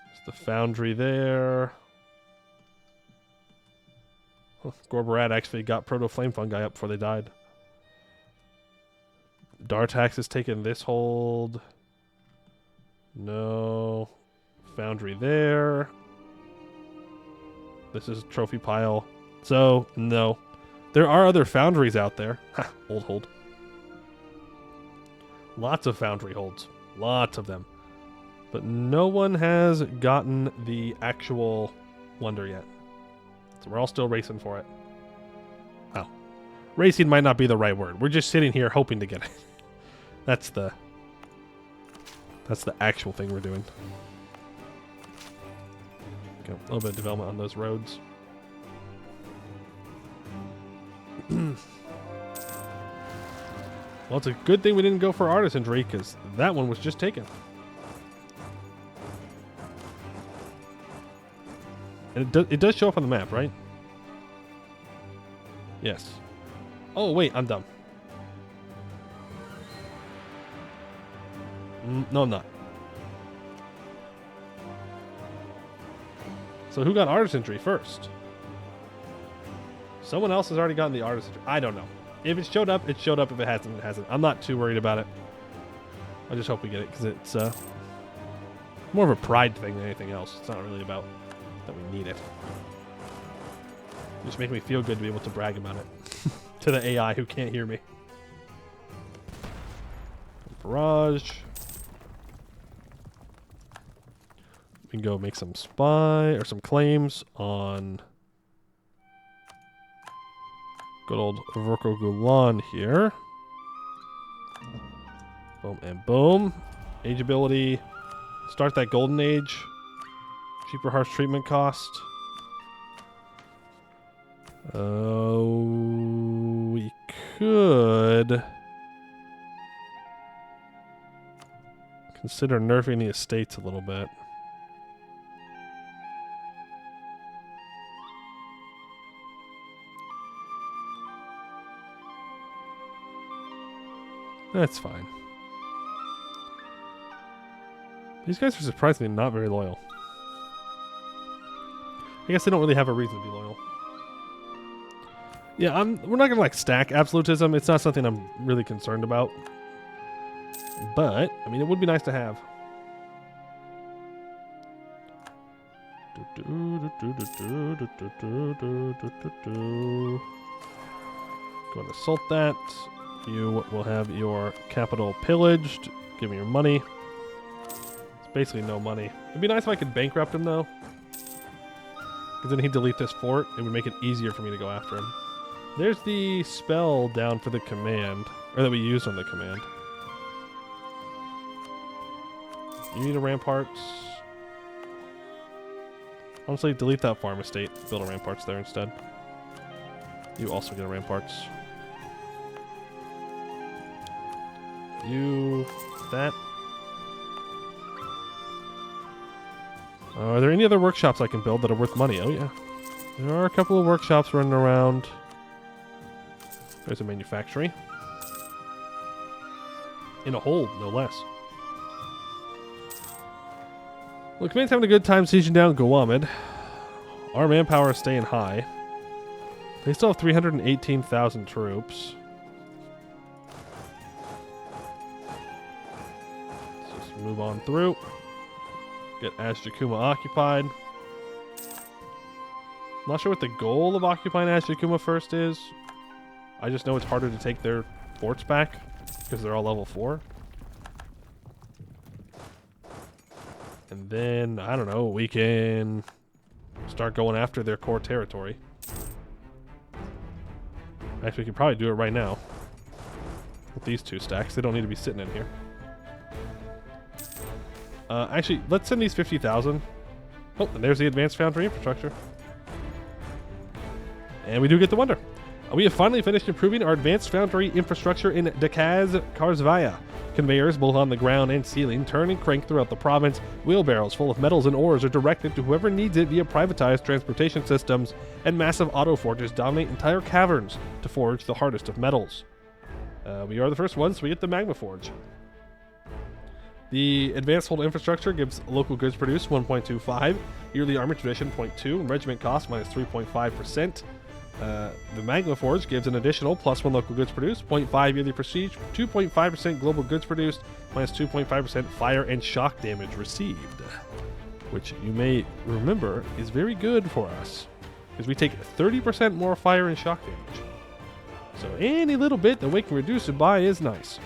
there's the foundry there. Oh, Gorbarat actually got Proto Flame Fungi up before they died. Dartax has taken this hold. No. Foundry there. This is a trophy pile. So, no. There are other foundries out there. Ha, old hold. Lots of foundry holds. Lots of them. But no one has gotten the actual wonder yet. So we're all still racing for it. Oh. Racing might not be the right word. We're just sitting here hoping to get it. That's the actual thing we're doing. Okay, a little bit of development on those roads. Well, it's a good thing we didn't go for artisanry, because that one was just taken. And it does show up on the map, right? Yes. Oh, wait, I'm dumb. No, I'm not. So who got artisanry first? Someone else has already gotten the artisanry. I don't know. If it showed up, it showed up. If it hasn't, it hasn't. I'm not too worried about it. I just hope we get it because it's more of a pride thing than anything else. It's not really about that we need it. Just make me feel good to be able to brag about it to the AI who can't hear me. Barrage. We can go make some some claims on good old Vorko Gulan here. Boom and boom. Age ability. Start that golden age. Cheaper harsh treatment cost. We could consider nerfing the estates a little bit. That's fine. These guys are surprisingly not very loyal. I guess they don't really have a reason to be loyal. Yeah, we're not gonna like stack absolutism. It's not something I'm really concerned about. But I mean, it would be nice to have. Go and assault that. You will have your capital pillaged. Give me your money. It's basically no money. It'd be nice if I could bankrupt him though. Because then he'd delete this fort. It would make it easier for me to go after him. There's the spell down for the command. Or that we used on the command. You need a ramparts. Honestly, delete that farm estate. Build a ramparts there instead. You also get a ramparts. You... that. Are there any other workshops I can build that are worth money? Oh yeah. There are a couple of workshops running around. There's a manufactory. In a hold, no less. Well, command's having a good time sieging down Gawamid. Our manpower is staying high. They still have 318,000 troops. Let's just move on through. Get Azjakuma occupied. Not sure what the goal of occupying Azjakuma first is. I just know it's harder to take their forts back because they're all level 4. And then, I don't know, we can start going after their core territory. Actually, we can probably do it right now. With these 2 stacks. They don't need to be sitting in here. Actually, let's send these 50,000. Oh, and there's the advanced foundry infrastructure. And we do get the wonder. We have finally finished improving our advanced foundry infrastructure in Dakaz Karsvaya. Conveyors, both on the ground and ceiling, turn and crank throughout the province. Wheelbarrows full of metals and ores are directed to whoever needs it via privatized transportation systems, and massive auto forges dominate entire caverns to forge the hardest of metals. We are the first ones, so we get the Magma Forge. The advanced hold infrastructure gives local goods produced 1.25, yearly army tradition 0.2, and regiment cost minus 3.5%. The Magma Forge gives an additional +1 local goods produced, 0.5 yearly prestige, 2.5% global goods produced, minus 2.5% fire and shock damage received. Which you may remember is very good for us, because we take 30% more fire and shock damage. So any little bit that we can reduce it by is nice.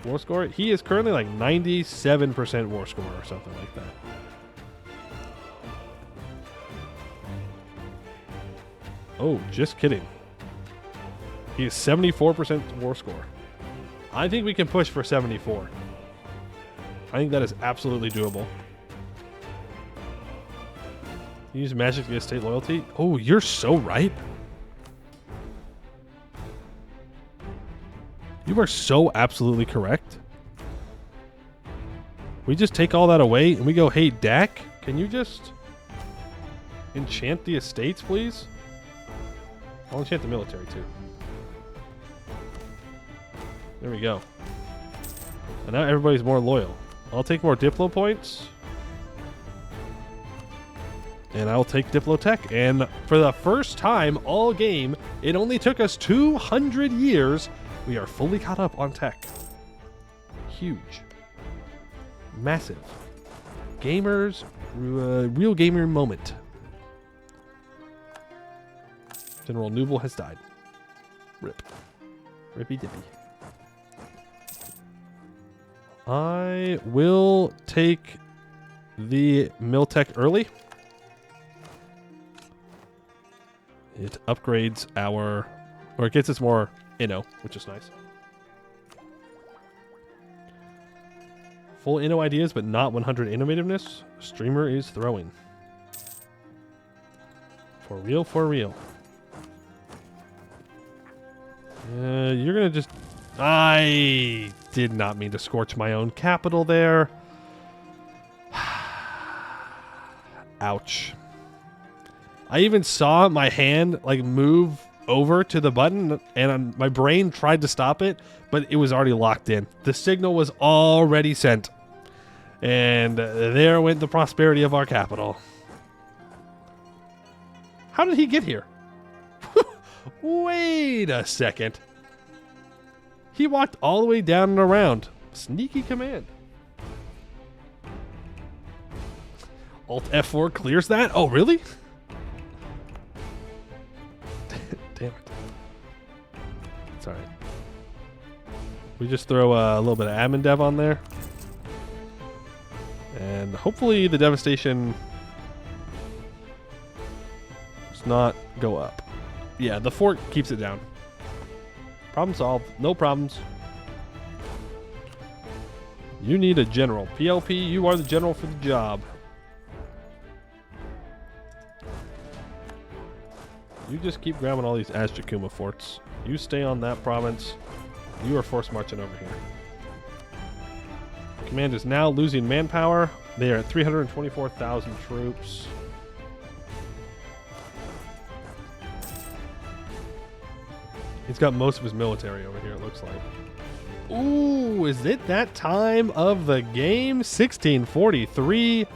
War score, he is currently like 97% war score or something like that. Oh, just kidding. He is 74% war score. I think we can push for 74. I think that is absolutely doable. Use magic to get state loyalty. Oh, you're so right. You are so absolutely correct. We just take all that away and we go, hey, DAK, can you just enchant the estates, please? I'll enchant the military too. There we go. And now everybody's more loyal. I'll take more Diplo points. And I'll take Diplotech. And for the first time all game, it only took us 200 years. We are fully caught up on tech. Huge. Massive. Gamers, real gamer moment. General Nooble has died. Rip. Rippy dippy. I will take the Miltech early. It upgrades our, or it gets us more Inno, which is nice. Full Inno ideas, but not 100 innovativeness. Streamer is throwing. For real, for real. You're gonna just... I did not mean to scorch my own capital there. Ouch. I even saw my hand like move over to the button, and my brain tried to stop it, but it was already locked in. The signal was already sent. And there went the prosperity of our capital. How did he get here? Wait a second. He walked all the way down and around. Sneaky command. Alt F4 clears that? Oh, really? Damn it. It's alright. We just throw a little bit of admin dev on there. And hopefully the devastation does not go up. Yeah, the fort keeps it down. Problem solved. No problems. You need a general. PLP, you are the general for the job. You just keep grabbing all these Azjakuma forts. You stay on that province. You are force marching over here. Command is now losing manpower. They are at 324,000 troops. He's got most of his military over here, it looks like. Ooh, is it that time of the game? 1643.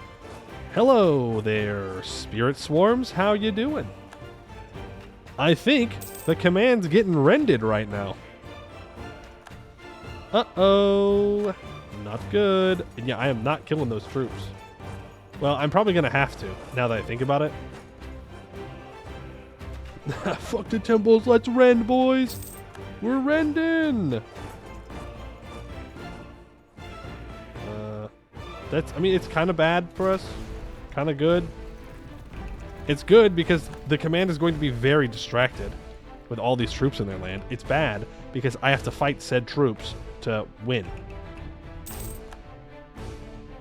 Hello there, Spirit Swarms. How you doing? I think the command's getting rended right now. Uh-oh. Not good. And yeah, I am not killing those troops. Well, I'm probably going to have to, now that I think about it. Fuck the temples, let's rend, boys. We're rending. I mean, it's kind of bad for us. Kind of good. It's good because the command is going to be very distracted with all these troops in their land. It's bad because I have to fight said troops to win.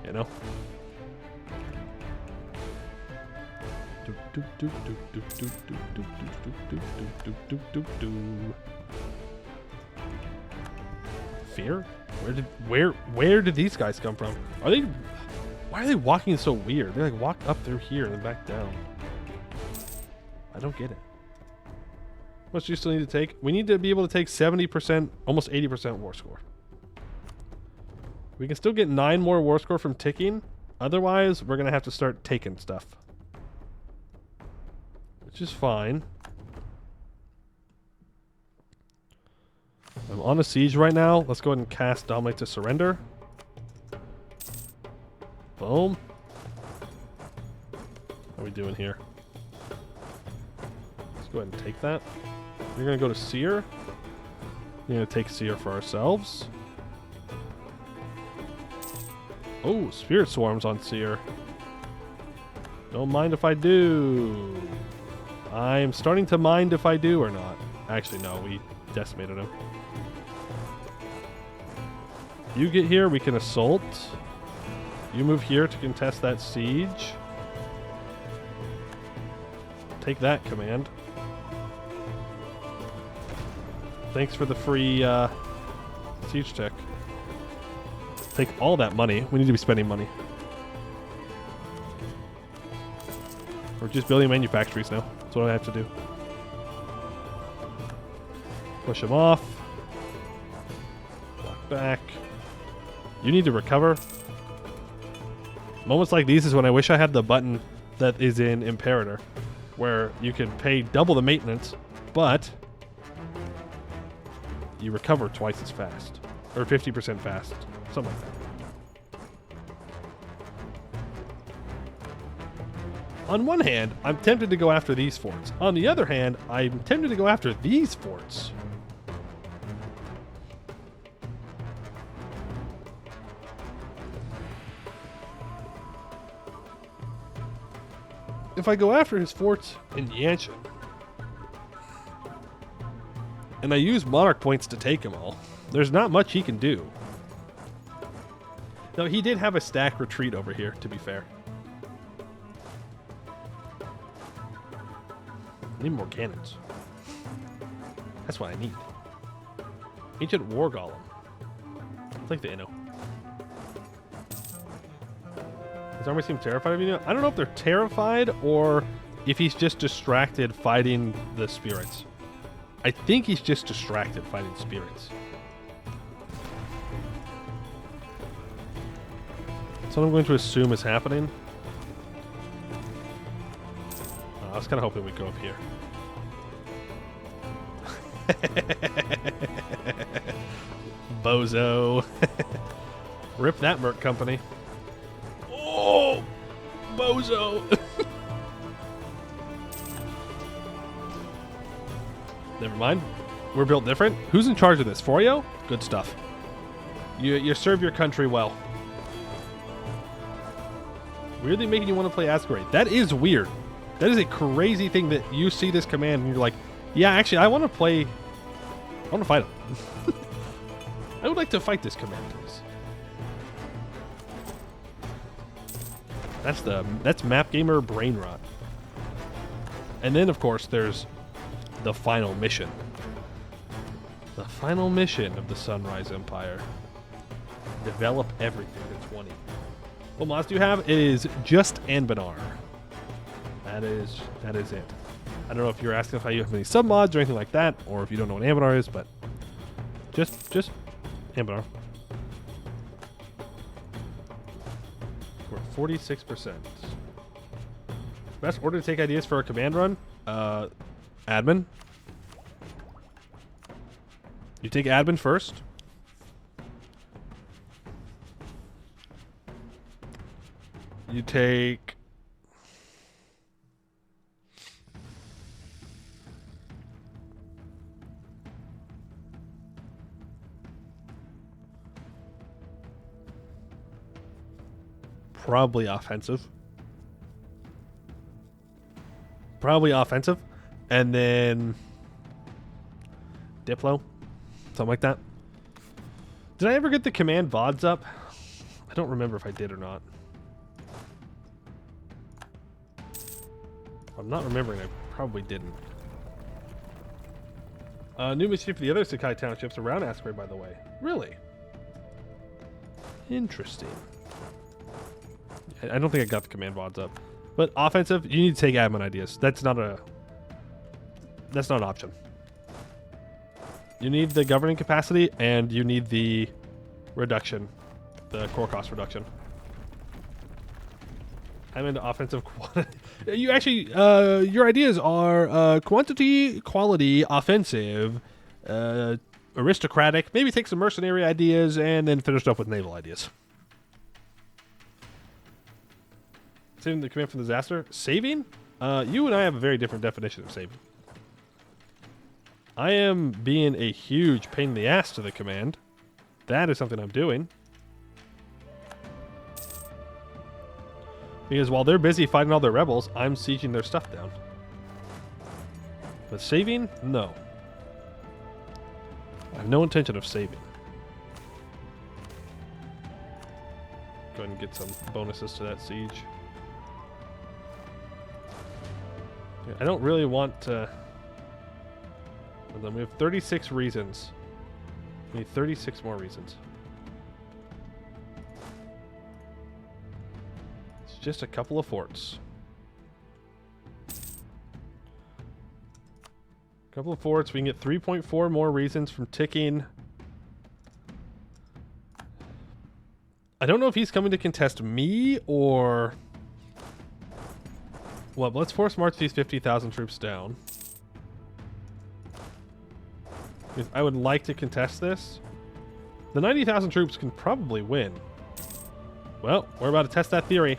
You know? Fear? Where did these guys come from? Why are they walking so weird? They like walk up through here and then back down. I don't get it. What much do you still need to take? We need to be able to take 70%, almost 80% war score. We can still get 9 more war score from ticking. Otherwise, we're going to have to start taking stuff. Which is fine. I'm on a siege right now. Let's go ahead and cast Dominate to Surrender. Boom. How are we doing here? Let's go ahead and take that. You're going to go to Seer. We're going to take Seer for ourselves. Oh, Spirit Swarms on Seer. Don't mind if I do. I'm starting to mind if I do or not. Actually, no, we decimated him. You get here, we can assault. You move here to contest that siege. Take that, command. Thanks for the free siege tech. Take all that money. We need to be spending money. We're just building manufactories now. That's what I have to do. Push him off. Walk back. You need to recover. Moments like these is when I wish I had the button that is in Imperator, where you can pay double the maintenance, but you recover twice as fast. Or 50% fast. Something like that. On one hand, I'm tempted to go after these forts. On the other hand, I'm tempted to go after these forts. If I go after his forts in Yanshan, and I use monarch points to take them all, there's not much he can do. No, he did have a stack retreat over here, to be fair. I need more cannons. That's what I need. Ancient War Golem. I like the Inno. His army seems terrified of you. I don't know if they're terrified or if he's just distracted fighting the spirits. I think he's just distracted fighting spirits. So I'm going to assume is happening. I was kind of hoping we'd go up here. Bozo. Rip that Merc company. Oh, Bozo. Never mind. We're built different. Who's in charge of this? Forio? Good stuff. You serve your country well. Weirdly making you want to play Asgard. That is weird. That is a crazy thing that you see this command and you're like, yeah, actually, I want to play. I want to fight him. I would like to fight this command, please. That's Map Gamer brain rot. And then, of course, there's the final mission. The final mission of the Sunrise Empire. Develop everything to 20. What mods do you have? It is just Anbennar. That is it. I don't know if you're asking if you have any sub mods or anything like that, or if you don't know what Anbennar is, but just Anbennar. We're at 46%. Best order to take ideas for a command run? Admin. You take admin first. You take probably offensive. And then Diplo. Something like that. Did I ever get the command VODs up? I don't remember if I did or not. I'm not remembering. I probably didn't. New mission for the other Sakai townships around Asbury, by the way. Really? Interesting. I don't think I got the command VODs up. But offensive, you need to take admin ideas. That's not an option. You need the governing capacity and you need the reduction, the core cost reduction. I'm into offensive quality. You actually, your ideas are quantity, quality, offensive, aristocratic. Maybe take some mercenary ideas and then finish up with naval ideas. Saving the command from disaster. Saving? You and I have a very different definition of saving. I am being a huge pain in the ass to the command. That is something I'm doing. Because while they're busy fighting all their rebels, I'm sieging their stuff down. But saving? No. I have no intention of saving. Go ahead and get some bonuses to that siege. I don't really want to... We have 36 reasons. We need 36 more reasons. It's just a couple of forts. Couple of forts. We can get 3.4 more reasons from ticking. I don't know if he's coming to contest me or... Well, let's force march these 50,000 troops down. Because I would like to contest this. The 90,000 troops can probably win. Well, we're about to test that theory.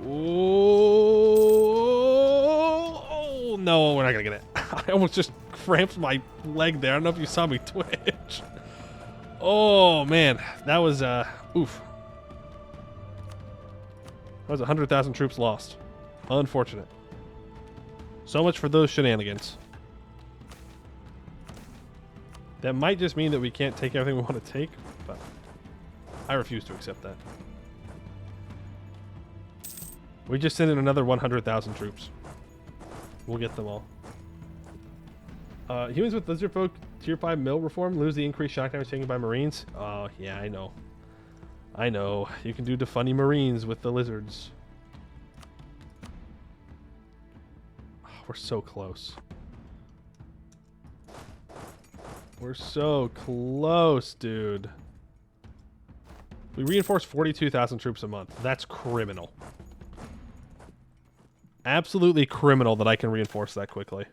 Oh, no, we're not going to get it. I almost just cramped my leg there. I don't know if you saw me twitch. Oh, man. That was, oof. That was 100,000 troops lost. Unfortunate. So much for those shenanigans. That might just mean that we can't take everything we want to take, but I refuse to accept that. We just sent in another 100,000 troops. We'll get them all. Humans with lizard folk tier 5 mill reform lose the increased shock damage taken by marines. Oh, yeah, I know. I know. You can do the funny marines with the lizards. Oh, we're so close. We're so close, dude. We reinforce 42,000 troops a month. That's criminal. Absolutely criminal that I can reinforce that quickly.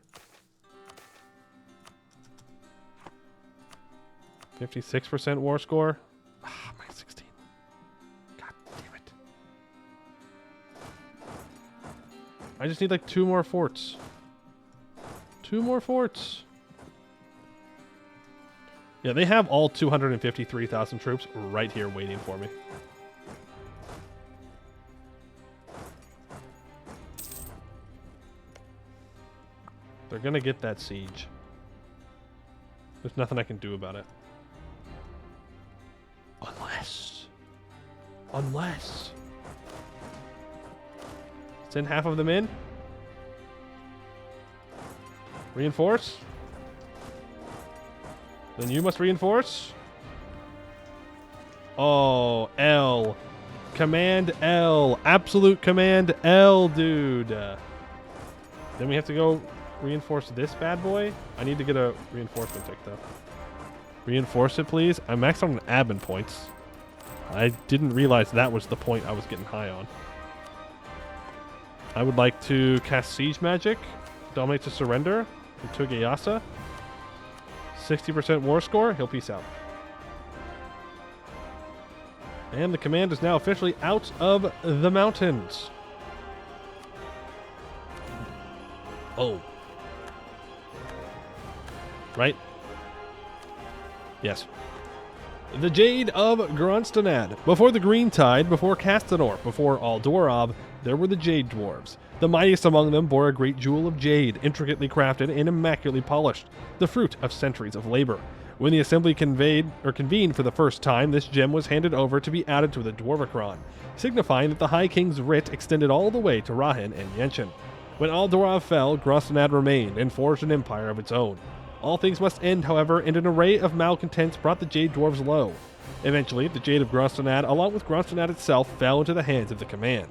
56% war score. Ah, my 16. God damn it. I just need like 2 more forts. 2 more forts. Yeah, they have all 253,000 troops right here waiting for me. They're gonna get that siege. There's nothing I can do about it. Unless. Send half of them in. Reinforce. Then you must reinforce. Oh, L. Command L. Absolute command L, dude. Then we have to go reinforce this bad boy. I need to get a reinforcement tick, though. Reinforce it, please. I'm maxed on admin points. I didn't realize that was the point I was getting high on. I would like to cast Siege Magic. Dominate to surrender. From Tugayasa. 60% war score. He'll peace out. And the command is now officially out of the mountains. Oh. Right? Yes. The Jade of Grunstanad. Before the Green Tide, before Castanor, before Aldorov, there were the Jade Dwarves. The mightiest among them bore a great jewel of jade, intricately crafted and immaculately polished, the fruit of centuries of labor. When the assembly convened for the first time, this gem was handed over to be added to the Dwarvicron, signifying that the High King's writ extended all the way to Rahin and Yenshin. When Aldorov fell, Grunstanad remained and forged an empire of its own. All things must end, however, and an array of malcontents brought the Jade Dwarves low. Eventually, the Jade of Grunstanad, along with Grunstanad itself, fell into the hands of the command.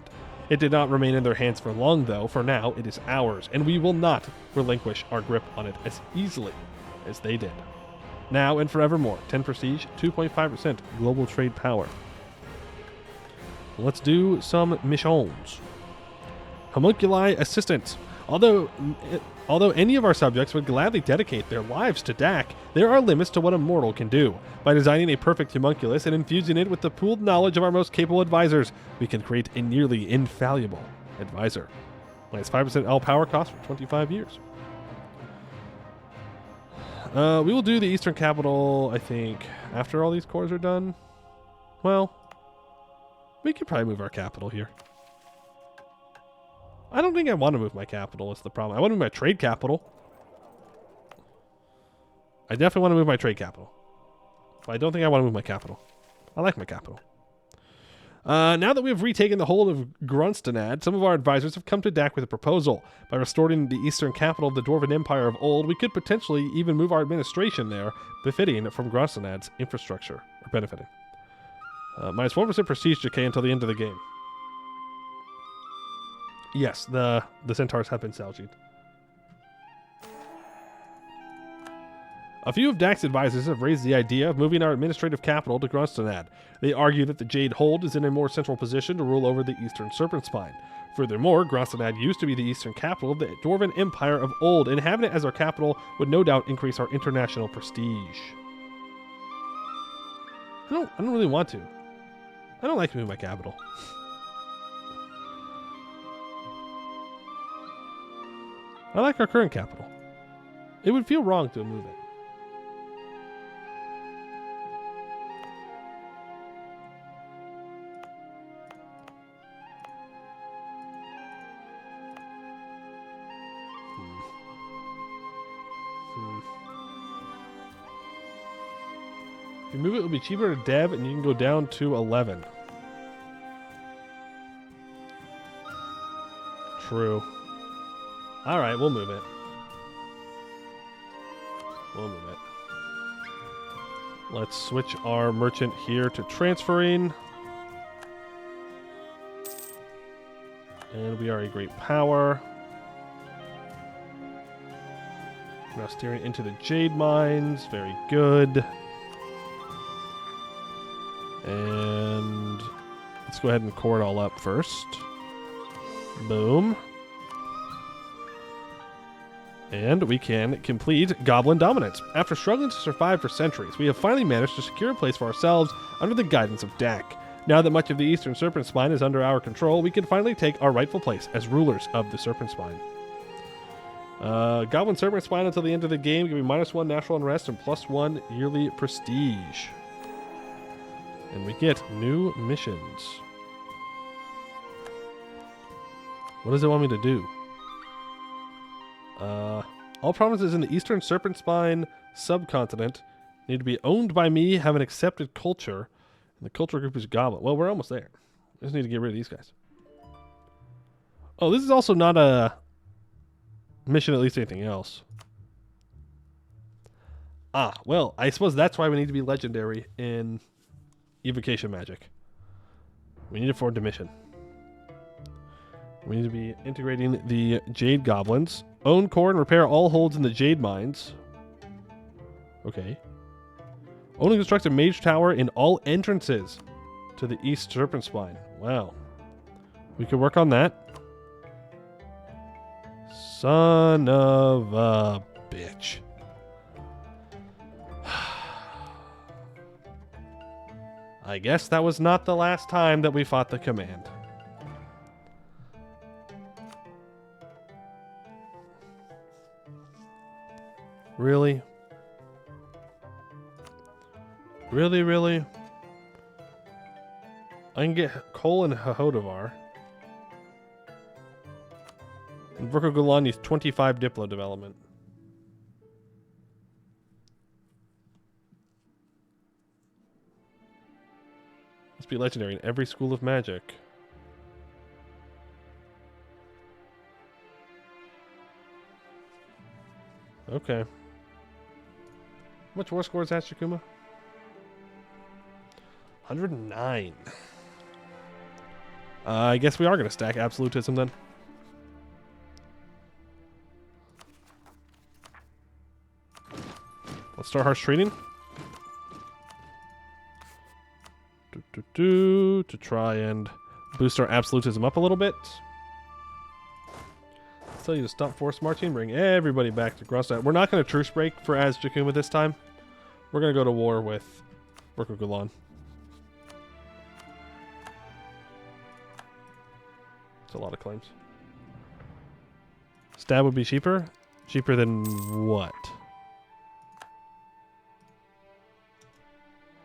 It did not remain in their hands for long, though, for now it is ours, and we will not relinquish our grip on it as easily as they did. Now and forevermore, 10 prestige, 2.5% global trade power. Let's do some missions. Homunculi Assistant. Although any of our subjects would gladly dedicate their lives to DAK, there are limits to what a mortal can do. By designing a perfect homunculus and infusing it with the pooled knowledge of our most capable advisors, we can create a nearly infallible advisor. Minus 5% L power cost for 25 years. We will do the Eastern Capital, I think, after all these cores are done. Well, we could probably move our capital here. I don't think I want to move my capital, is the problem. I want to move my trade capital. I definitely want to move my trade capital. But I don't think I want to move my capital. I like my capital. Now that we have retaken the whole of Grunstanad, some of our advisors have come to DAK with a proposal. By restoring the eastern capital of the Dwarven Empire of old, we could potentially even move our administration there, befitting from Grunstanad's infrastructure, or benefiting. Minus 1% prestige decay until the end of the game. Yes, the centaurs have been salvied. A few of DAK's advisors have raised the idea of moving our administrative capital to Grunstad. They argue that the Jade Hold is in a more central position to rule over the Eastern Serpent Spine. Furthermore, Grunstad used to be the eastern capital of the Dwarven Empire of old, and having it as our capital would no doubt increase our international prestige. I don't really want to. I don't like moving my capital. I like our current capital. It would feel wrong to move it. If you move it, it'll be cheaper to dev, and you can go down to 11. True. All right, we'll move it. We'll move it. Let's switch our merchant here to transferring. And we are a great power. Now steering into the Jade Mines. Very good. And let's go ahead and core it all up first. Boom. And we can complete Goblin Dominance. After struggling to survive for centuries, we have finally managed to secure a place for ourselves under the guidance of DAK. Now that much of the Eastern Serpent Spine is under our control, we can finally take our rightful place as rulers of the Serpent Spine. Goblin Serpent Spine until the end of the game give me -1 natural unrest and +1 yearly prestige. And we get new missions. What does it want me to do? All provinces in the Eastern Serpent Spine subcontinent need to be owned by me, have an accepted culture, and the culture group is Goblin. Well, we're almost there. We just need to get rid of these guys. Oh, this is also not a mission, at least anything else. Ah, well, I suppose that's why we need to be legendary in Evocation Magic. We need it for the mission. We need to be integrating the Jade Goblins. Own, core, and repair all holds in the Jade Mines. Okay. Own and construct a mage tower in all entrances to the East Serpent Spine. Wow. We could work on that. Son of a bitch. I guess that was not the last time that we fought the command. Really? Really, really? I can get Cole and Hohodavar. And Vorko Gulan needs 25 Diplo development. Must be legendary in every school of magic. Okay. How much war score is that, Shikuma? 109. I guess we are going to stack Absolutism then. Let's start harsh training. To try and boost our Absolutism up a little bit. Let's tell you to stop force marching, bring everybody back to Grunstad. We're not going to truce break for Az Jakuma this time. We're going to go to war with Vorko Gulan. It's a lot of claims. Stab would be cheaper? Cheaper than what?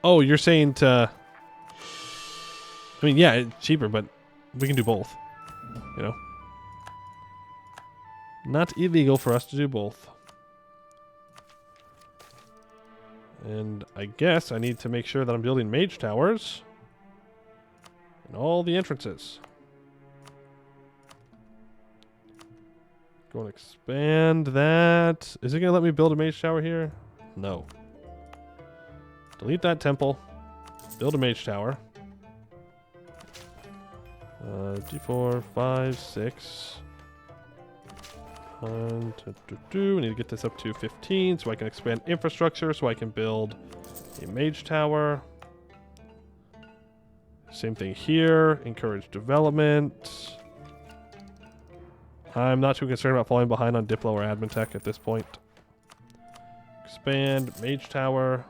Oh, you're saying to... I mean, yeah, it's cheaper, but we can do both. You know? Not illegal for us to do both. And I guess I need to make sure that I'm building mage towers in all the entrances. Go and expand that. Is it going to let me build a mage tower here? No. Delete that temple. Build a mage tower. D4, 5, 6. We need to get this up to 15 so I can expand infrastructure, so I can build a mage tower. Same thing here. Encourage development. I'm not too concerned about falling behind on Diplo or admin tech at this point. Expand mage tower.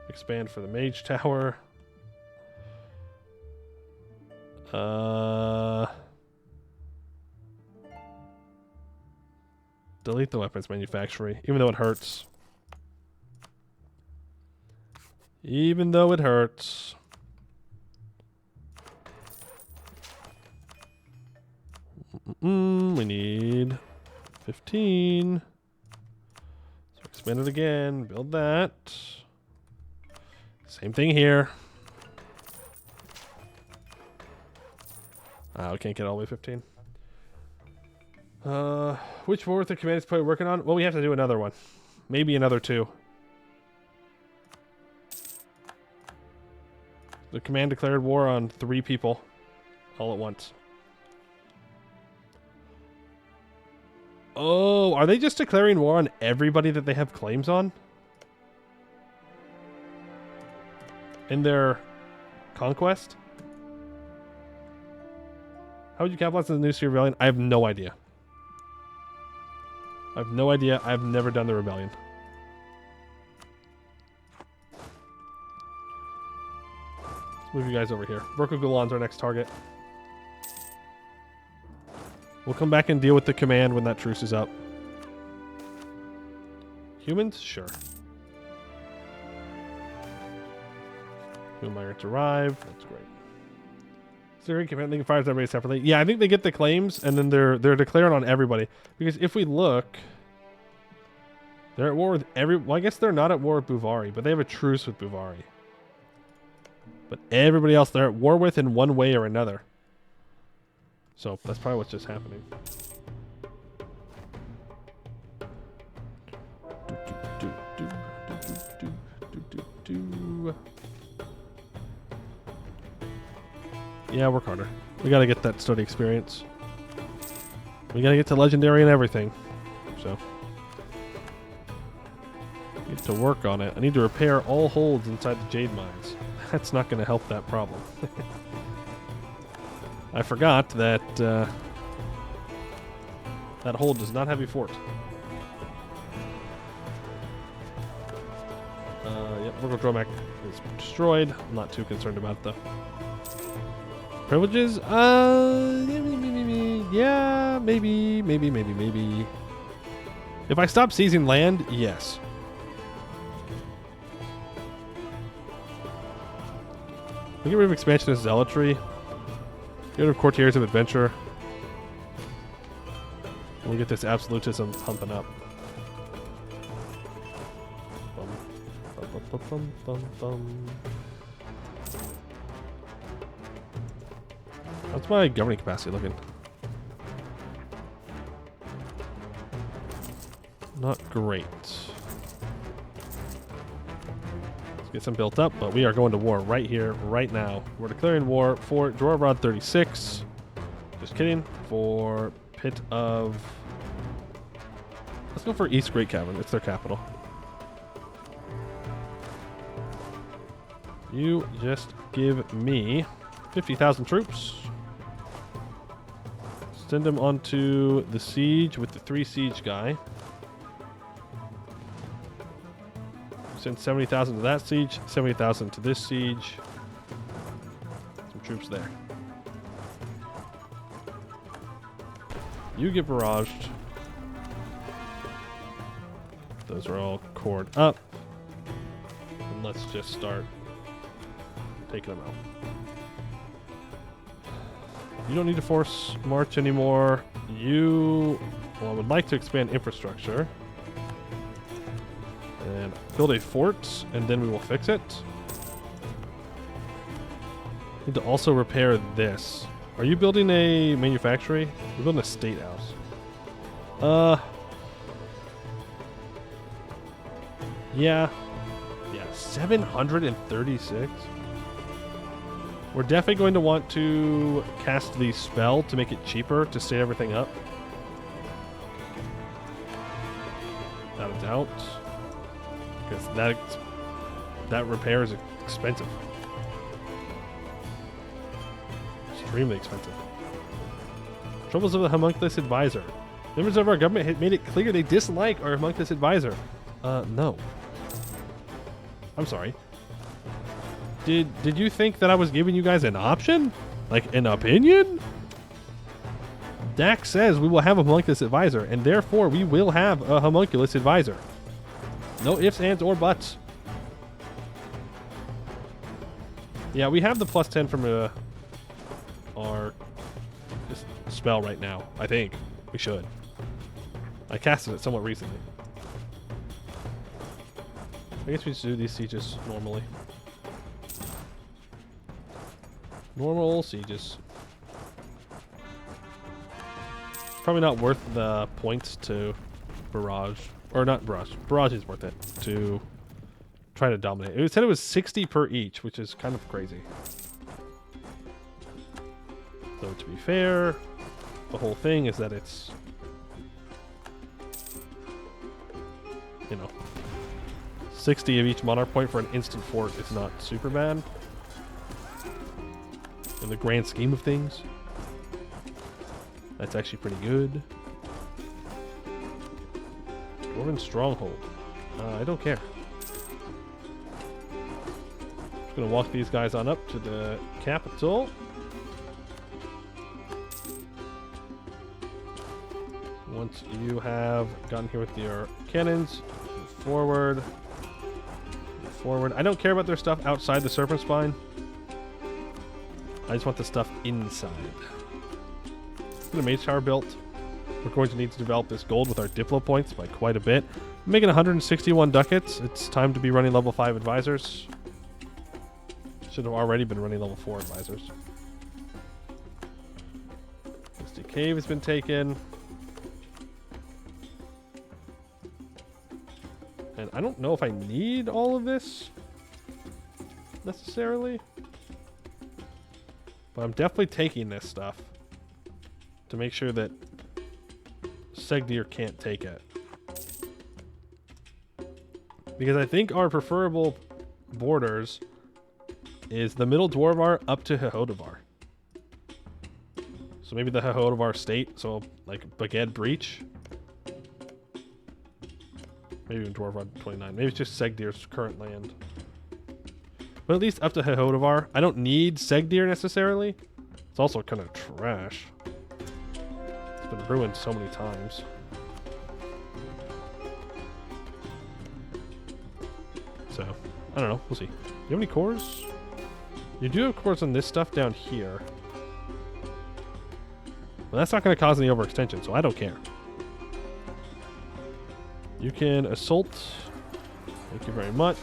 Expand for the mage tower. Delete the weapons manufactory, even though it hurts. Even though it hurts. We need 15. So expand it again. Build that. Same thing here. We can't get all the way 15. Which war with the command is probably working on? Well, we have to do another one. Maybe another 2. The command declared war on 3 people all at once. Oh, are they just declaring war on everybody that they have claims on? In their conquest? How would you capitalize on the New Sea Rebellion? I have no idea. I have no idea. I've never done the rebellion. Let's move you guys over here. Broco Gulan's our next target. We'll come back and deal with the command when that truce is up. Humans? Sure. Human migrants arrive. That's great. Syrian command, they can fire everybody separately. Yeah, I think they get the claims and then they're declaring on everybody. Because if we look, they're at war with well, I guess they're not at war with Buvari, but they have a truce with Buvari. But everybody else they're at war with in one way or another. So that's probably what's just happening. Yeah, work harder. We gotta get that study experience. We gotta get to legendary and everything. So get to work on it. I need to repair all holds inside the jade mines. That's not gonna help that problem. I forgot that that hold does not have a fort. Yep, Virgo Dromac is destroyed. I'm not too concerned about it though. Privileges? Yeah, maybe. If I stop seizing land, yes. We get rid of expansionist zealotry. Get rid of courtiers of adventure. And we get this absolutism pumping up. How's my governing capacity looking? Not great. Let's get some built up, but we are going to war right here, right now. We're declaring war for Jorarod 36. Just kidding. For Pit of... Let's go for East Great Cavern. It's their capital. You just give me 50,000 troops. Send them onto the siege with the 3 siege guy. Send 70,000 to that siege, 70,000 to this siege. Some troops there. You get barraged. Those are all cored up. And let's just start taking them out. You don't need to force march anymore. Well, I would like to expand infrastructure. And build a fort, and then we will fix it. Need to also repair this. Are you building a manufactory? You're building a state house. Yeah. Yeah, 736? We're definitely going to want to cast the spell to make it cheaper to set everything up. Without a doubt. Because that repair is expensive. Extremely expensive. Troubles of the Homunculus Advisor. Members of our government had made it clear they dislike our Homunculus Advisor. No. I'm sorry. Did you think that I was giving you guys an option? Like an opinion? DAK says we will have a Homunculus Advisor, and therefore we will have a Homunculus Advisor. No ifs, ands, or buts. Yeah, we have the plus 10 from our spell right now. I think we should. I casted it somewhat recently. I guess we should do these sieges normally. Normal sieges. Probably not worth the points to barrage. Or not barrage. Barrage is worth it to try to dominate. It said it was 60 per each, which is kind of crazy. So to be fair, the whole thing is that it's, you know, 60 of each monarch point for an instant fort is not super bad in the grand scheme of things. That's actually pretty good. Dwarven Stronghold. I don't care. Just gonna walk these guys on up to the capital. Once you have gotten here with your cannons, move forward. Move forward. I don't care about their stuff outside the Serpent Spine. I just want the stuff inside. Get a mage tower built. We're going to need to develop this gold with our Diplo points by quite a bit. I'm making 161 ducats. It's time to be running level 5 advisors. Should have already been running level 4 advisors. Misty Cave has been taken. And I don't know if I need all of this necessarily. But I'm definitely taking this stuff to make sure that Segdir can't take it. Because I think our preferable borders is the Middle Dwarvar up to Hohodavar. So maybe the Hohodavar state, so like Baged Breach. Maybe even Dwarvar 29. Maybe it's just Segdir's current land. But at least up to Hohodavar. I don't need Segdir necessarily. It's also kind of trash. It's been ruined so many times. So, I don't know. We'll see. Do you have any cores? You do have cores on this stuff down here. But that's not going to cause any overextension, so I don't care. You can assault. Thank you very much.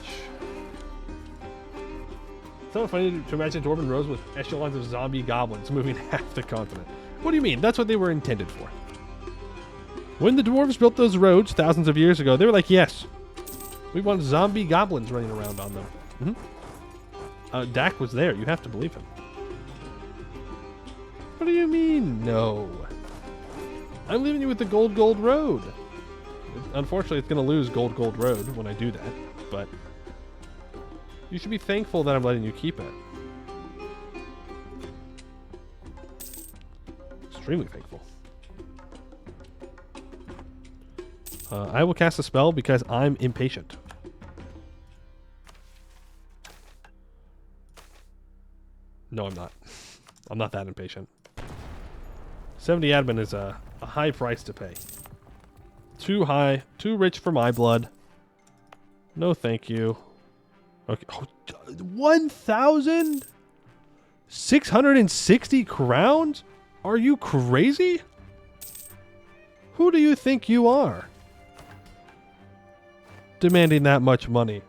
It's not funny to imagine Dwarven roads with echelons of zombie goblins moving half the continent. What do you mean? That's what they were intended for. When the dwarves built those roads thousands of years ago, they were like, yes, we want zombie goblins running around on them. DAK was there. You have to believe him. What do you mean, no? I'm leaving you with the Gold Road. Unfortunately, it's going to lose Gold Road when I do that, but you should be thankful that I'm letting you keep it. Extremely thankful. I will cast a spell because I'm impatient. No, I'm not. I'm not that impatient. 70 admin is a high price to pay. Too high, too rich for my blood. No, thank you. Okay. Oh, 1,660 crowns? Are you crazy? Who do you think you are? Demanding that much money.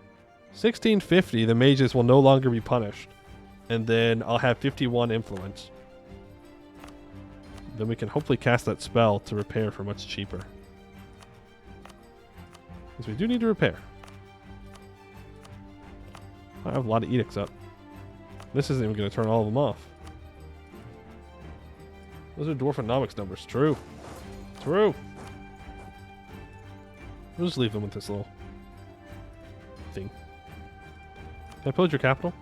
1650, the mages will no longer be punished. And then I'll have 51 influence. Then we can hopefully cast that spell to repair for much cheaper. Because we do need to repair. I have a lot of edicts up. This isn't even going to turn all of them off. Those are dwarfonomics numbers. True. True. We'll just leave them with this little thing. Can I pillage your capital?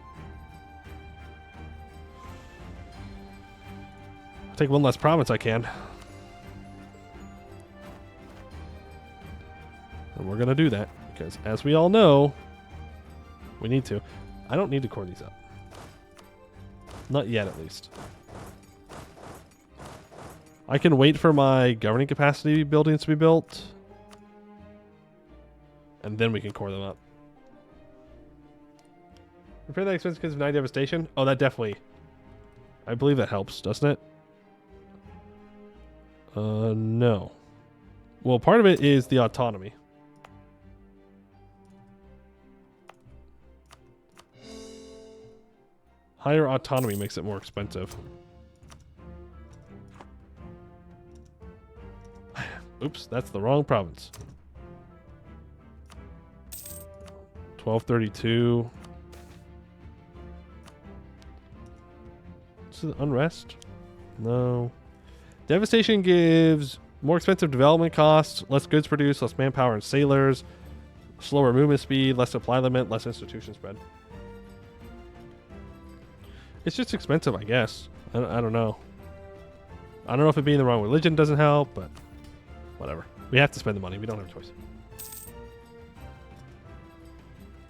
I'll take one less province I can. And we're going to do that. Because as we all know, we need to. I don't need to core these up. Not yet, at least. I can wait for my governing capacity buildings to be built. And then we can core them up. Repair that expense because of 9 devastation? Oh, that definitely... I believe that helps, doesn't it? No. Well, part of it is the autonomy. Higher autonomy makes it more expensive. Oops, that's the wrong province. 1232. This is unrest? No. Devastation gives more expensive development costs, less goods produced, less manpower and sailors, slower movement speed, less supply limit, less institution spread. It's just expensive, I guess. I don't know. I don't know if it being the wrong religion doesn't help, but whatever. We have to spend the money. We don't have a choice.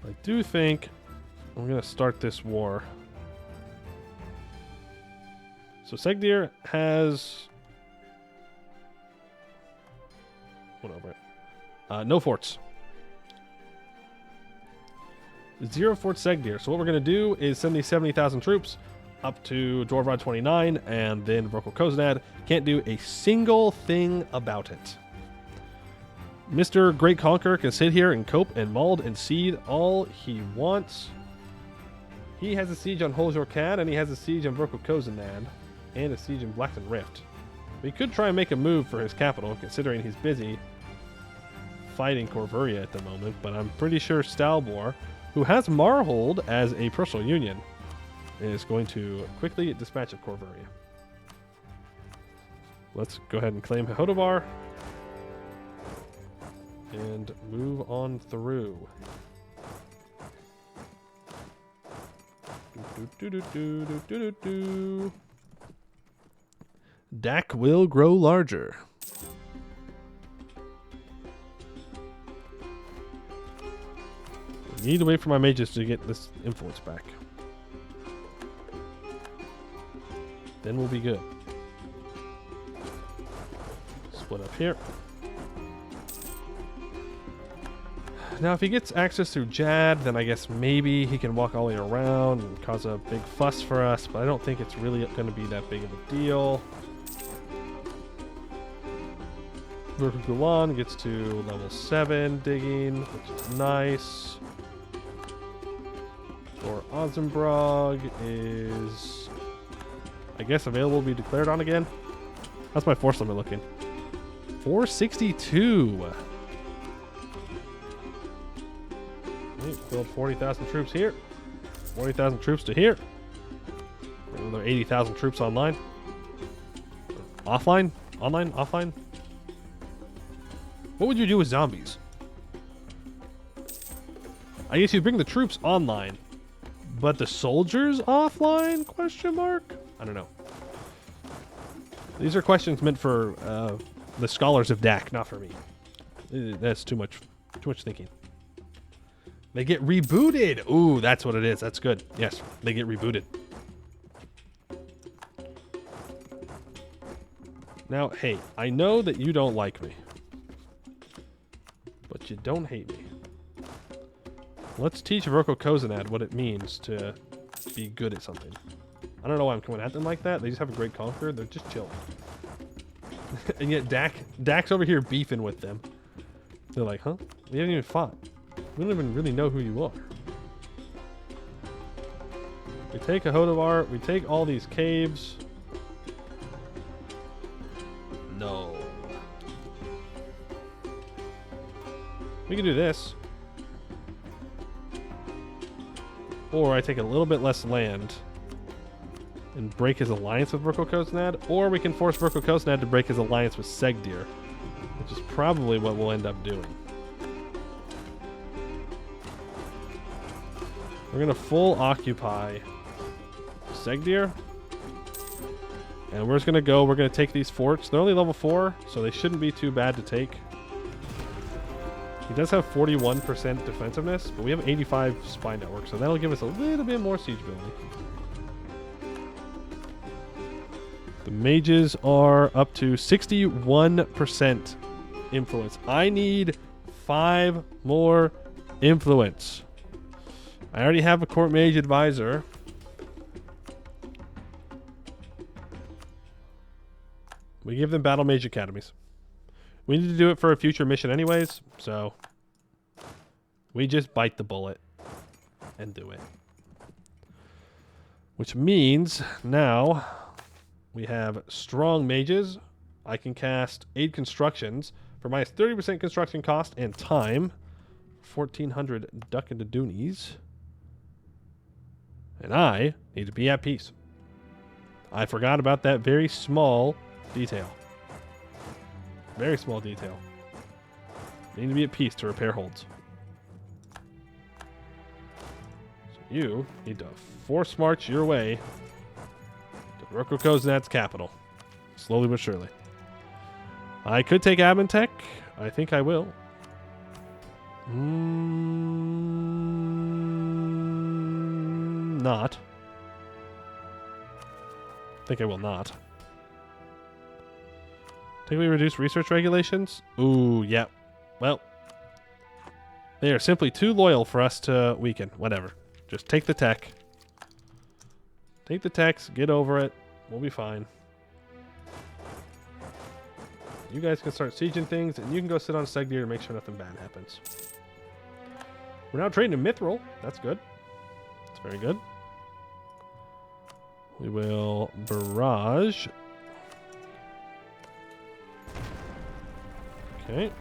I do think I'm going to start this war. So Segdir has... What over it? No forts. 0 Fort Segdir. So what we're going to do is send these 70,000 troops up to Dwarvrod 29 and then Vrokkel Koznad. Can't do a single thing about it. Mr. Great Conqueror can sit here and cope and mauled and seed all he wants. He has a siege on Holjorkad and he has a siege on Vrokkel Koznad and a siege in Blackton Rift. We could try and make a move for his capital considering he's busy fighting Corvuria at the moment, but I'm pretty sure Stalbor, who has Marhold as a personal union, is going to quickly dispatch of Corvuria. Let's go ahead and claim Hodovar and move on through. DAK will grow larger. I need to wait for my mages to get this influence back. Then we'll be good. Split up here. Now, if he gets access through Jad, then I guess maybe he can walk all the way around and cause a big fuss for us, but I don't think it's really going to be that big of a deal. Verka Gulan gets to level 7 digging, which is nice. Or Ozenbrog is, I guess, available to be declared on again. How's my force limit looking? 462. Build 40,000 troops here. 40,000 troops to here. Another 80,000 troops online. Offline? Online? Offline? What would you do with zombies? I guess you bring the troops online, but the soldiers offline? Question mark? I don't know. These are questions meant for the scholars of DAK, not for me. That's too much thinking. They get rebooted. Ooh, that's what it is. That's good. Yes, they get rebooted. Now, hey, I know that you don't like me, but you don't hate me. Let's teach Vrokkel Koznad what it means to be good at something. I don't know why I'm coming at them like that. They just have a great conqueror. They're just chilling. And yet Dak's over here beefing with them. They're like, huh? We haven't even fought. We don't even really know who you are. We take a Hodovar. We take all these caves. No. We can do this. Or I take a little bit less land and break his alliance with Vrokokosnad, or we can force Vrokokosnad to break his alliance with Segdir, which is probably what we'll end up doing. We're going to full occupy Segdir, and we're just going to go. We're going to take these forts. They're only level 4, so they shouldn't be too bad to take. He does have 41% defensiveness, but we have 85 spy network, so that'll give us a little bit more siege ability. The mages are up to 61% influence. I need 5 more influence. I already have a court mage advisor. We give them battle mage academies. We need to do it for a future mission anyways, so we just bite the bullet and do it. Which means now we have strong mages. I can cast aid constructions for minus 30% construction cost and time. 1,400 duck into doonies. And I need to be at peace. I forgot about that very small detail. Very small detail. I need to be at peace to repair holds. So you need to force march your way to Vrokokosnad's capital. Slowly but surely. I could take Anbennar. I think I will. Not. I think I will not. Think we reduce research regulations? Ooh, yeah. Well, they are simply too loyal for us to weaken. Whatever. Just take the tech. Take the techs, get over it. We'll be fine. You guys can start sieging things, and you can go sit on Segdir to make sure nothing bad happens. We're now trading in Mithril. That's good. That's very good. We will barrage. Okay.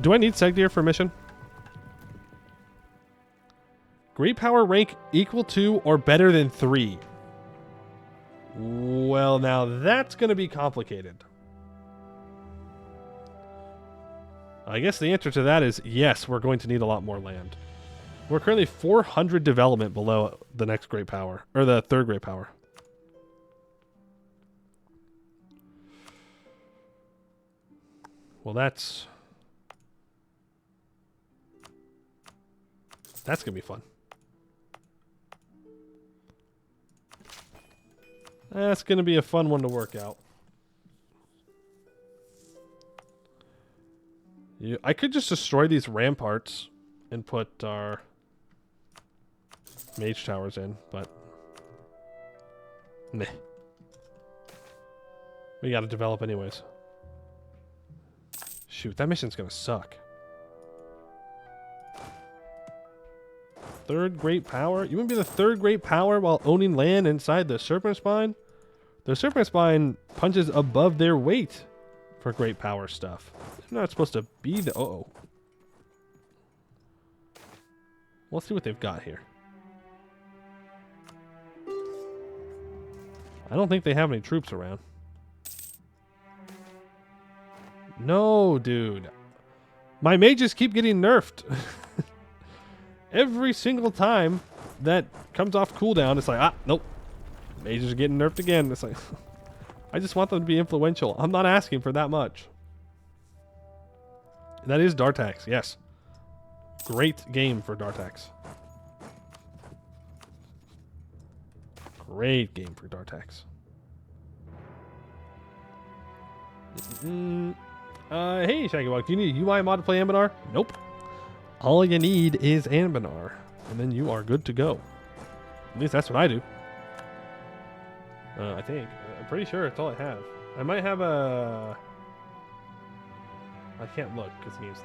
Do I need Segdir for mission? Great power rank equal to or better than 3. Well, now that's going to be complicated. I guess the answer to that is yes, we're going to need a lot more land. We're currently 400 development below the next great power, or the third great power. Well, that's going to be fun. That's going to be a fun one to work out. I could just destroy these ramparts and put our mage towers in, but meh. We got to develop anyways. Shoot, that mission's going to suck. Third great power? You want to be the third great power while owning land inside the Serpent Spine? The Serpent Spine punches above their weight for great power stuff. They're not supposed to be the... Uh-oh. Let's see what they've got here. I don't think they have any troops around. No, dude. My mages keep getting nerfed. Every single time that comes off cooldown, it's like, nope. Mages are getting nerfed again. It's like, I just want them to be influential. I'm not asking for that much. That is Dartax, yes. Great game for Dartax. Great game for Dartax. Hey, Shaggywalk, do you need a UI mod to play Anbennar? Nope. All you need is Anbennar, and then you are good to go. At least that's what I do. I think. I'm pretty sure it's all I have. I might have a... I can't look because the game's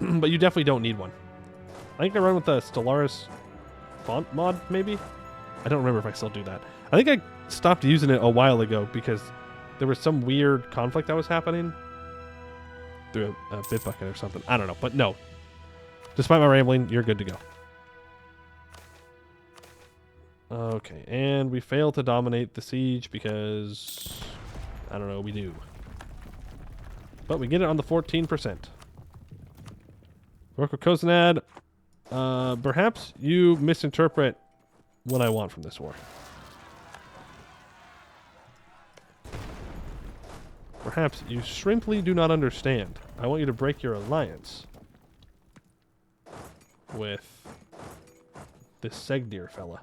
launched. But you definitely don't need one. I think I run with the Stellaris font mod, maybe? I don't remember if I still do that. I think I stopped using it a while ago because there was some weird conflict that was happening through a Bitbucket or something. I don't know, but no. Despite my rambling, you're good to go. Okay, and we fail to dominate the siege because, I don't know, we do. But we get it on the 14%. Work with Koznad. Perhaps you misinterpret what I want from this war. Perhaps you simply do not understand. I want you to break your alliance with this Segdir fella.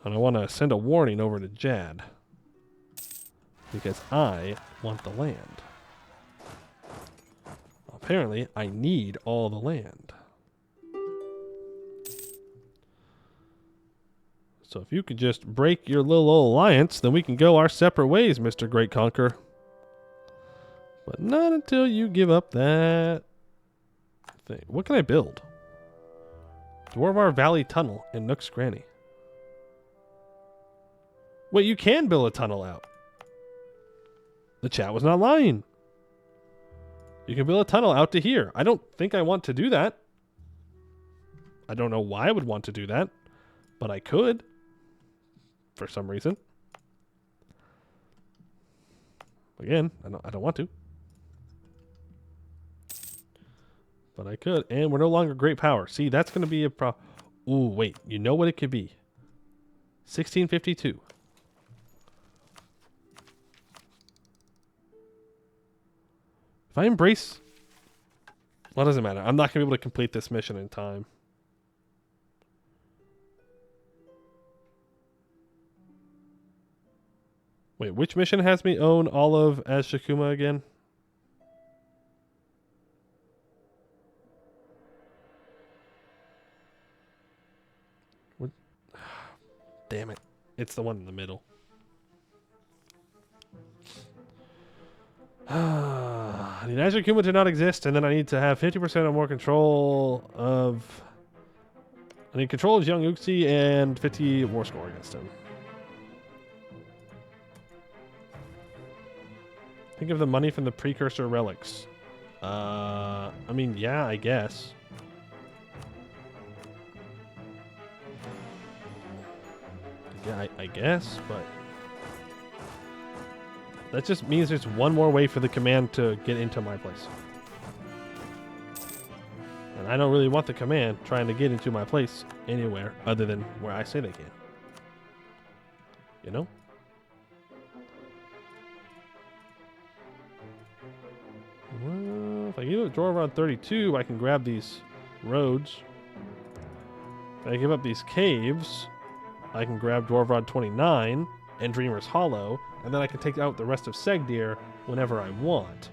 And I want to send a warning over to Jad. Because I want the land. Apparently, I need all the land. So if you could just break your little old alliance, then we can go our separate ways, Mr. Great Conqueror. But not until you give up that thing. What can I build? Dwarvar Valley Tunnel in Nook's Granny. Wait, you can build a tunnel out. The chat was not lying. You can build a tunnel out to here. I don't think I want to do that. I don't know why I would want to do that, but I could. For some reason. Again, I don't want to. But I could. And we're no longer great power. See, that's going to be a problem. Ooh, wait. You know what it could be? 1652. If I embrace... Well, it doesn't matter. I'm not going to be able to complete this mission in time. Wait, which mission has me own all of Azshakuma again? What? Damn it. It's the one in the middle. I need Azshakuma to not exist, and then I need to have 50% or more control of... I need control of young Uxie and 50 war score against him. Think of the money from the precursor relics. I mean, yeah, I guess. Yeah, I guess, but... That just means there's one more way for the command to get into my place. And I don't really want the command trying to get into my place anywhere other than where I say they can. You know? Well, if I give it a draw around 32, I can grab these roads. If I give up these caves, I can grab Dwarvrod 29 and Dreamer's Hollow, and then I can take out the rest of Segdir whenever I want.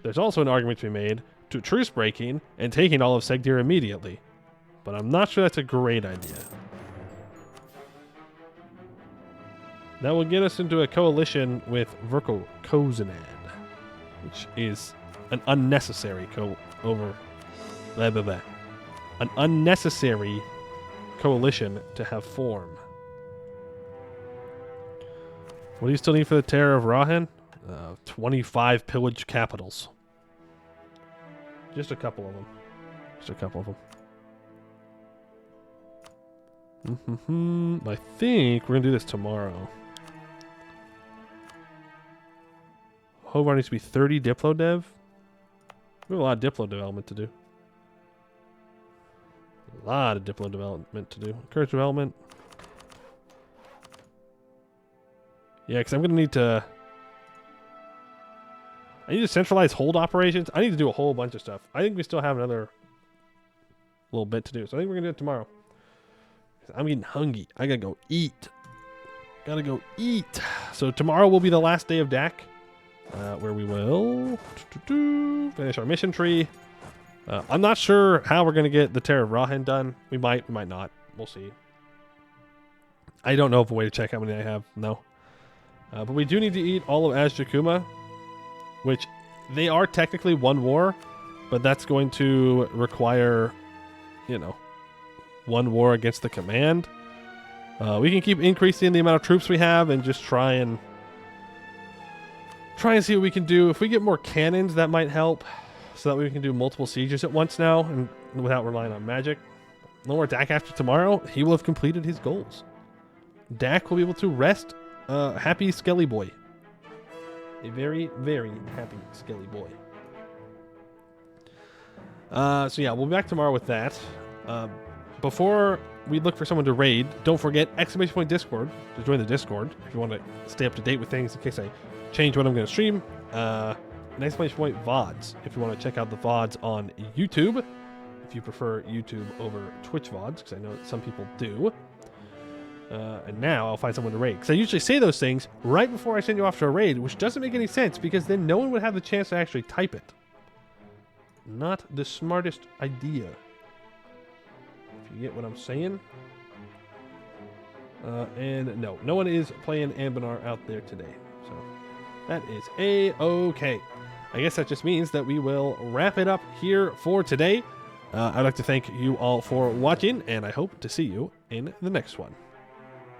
There's also an argument to be made to truce breaking and taking all of Segdir immediately, but I'm not sure that's a great idea. That will get us into a coalition with Verko Kozinad, which is an unnecessary an unnecessary coalition to have form. What do you still need for the Terror of Rahan? 25 pillaged capitals. Just a couple of them. Just a couple of them. I think we're going to do this tomorrow. Hovar needs to be 30 Diplo Dev. We have a lot of Diplo development to do. A lot of Diplo development to do. Encourage development. Yeah, because I'm going to need to... I need to centralize hold operations. I need to do a whole bunch of stuff. I think we still have another little bit to do. So I think we're going to do it tomorrow. I'm getting hungry. I got to go eat. Gotta go eat. So tomorrow will be the last day of DAK. Where we will finish our mission tree. I'm not sure how we're going to get the Terror of Rahan done. We might not. We'll see. I don't know of a way to check how many I have. No. But we do need to eat all of Azshakuma, which they are technically one war, but that's going to require, one war against the command. We can keep increasing the amount of troops we have and just try and see what we can do. If we get more cannons, that might help, so that we can do multiple sieges at once now and without relying on magic. no more DAK after tomorrow, he will have completed his goals. DAK will be able to rest happy Skelly boy. A very, very happy Skelly boy. So yeah, we'll be back tomorrow with that. Before we look for someone to raid, don't forget !Discord to join the Discord if you want to stay up to date with things in case I change what I'm going to stream. !VODs if you want to check out the VODs on YouTube, if you prefer YouTube over Twitch VODs, because I know that some people do. And now I'll find someone to raid, because I usually say those things right before I send you off to a raid, which doesn't make any sense because then no one would have the chance to actually type it. Not the smartest idea, if you get what I'm saying. And no one is playing Anbennar out there today, so that is A-okay. I guess that just means that we will wrap it up here for today. I'd like to thank you all for watching, and I hope to see you in the next one.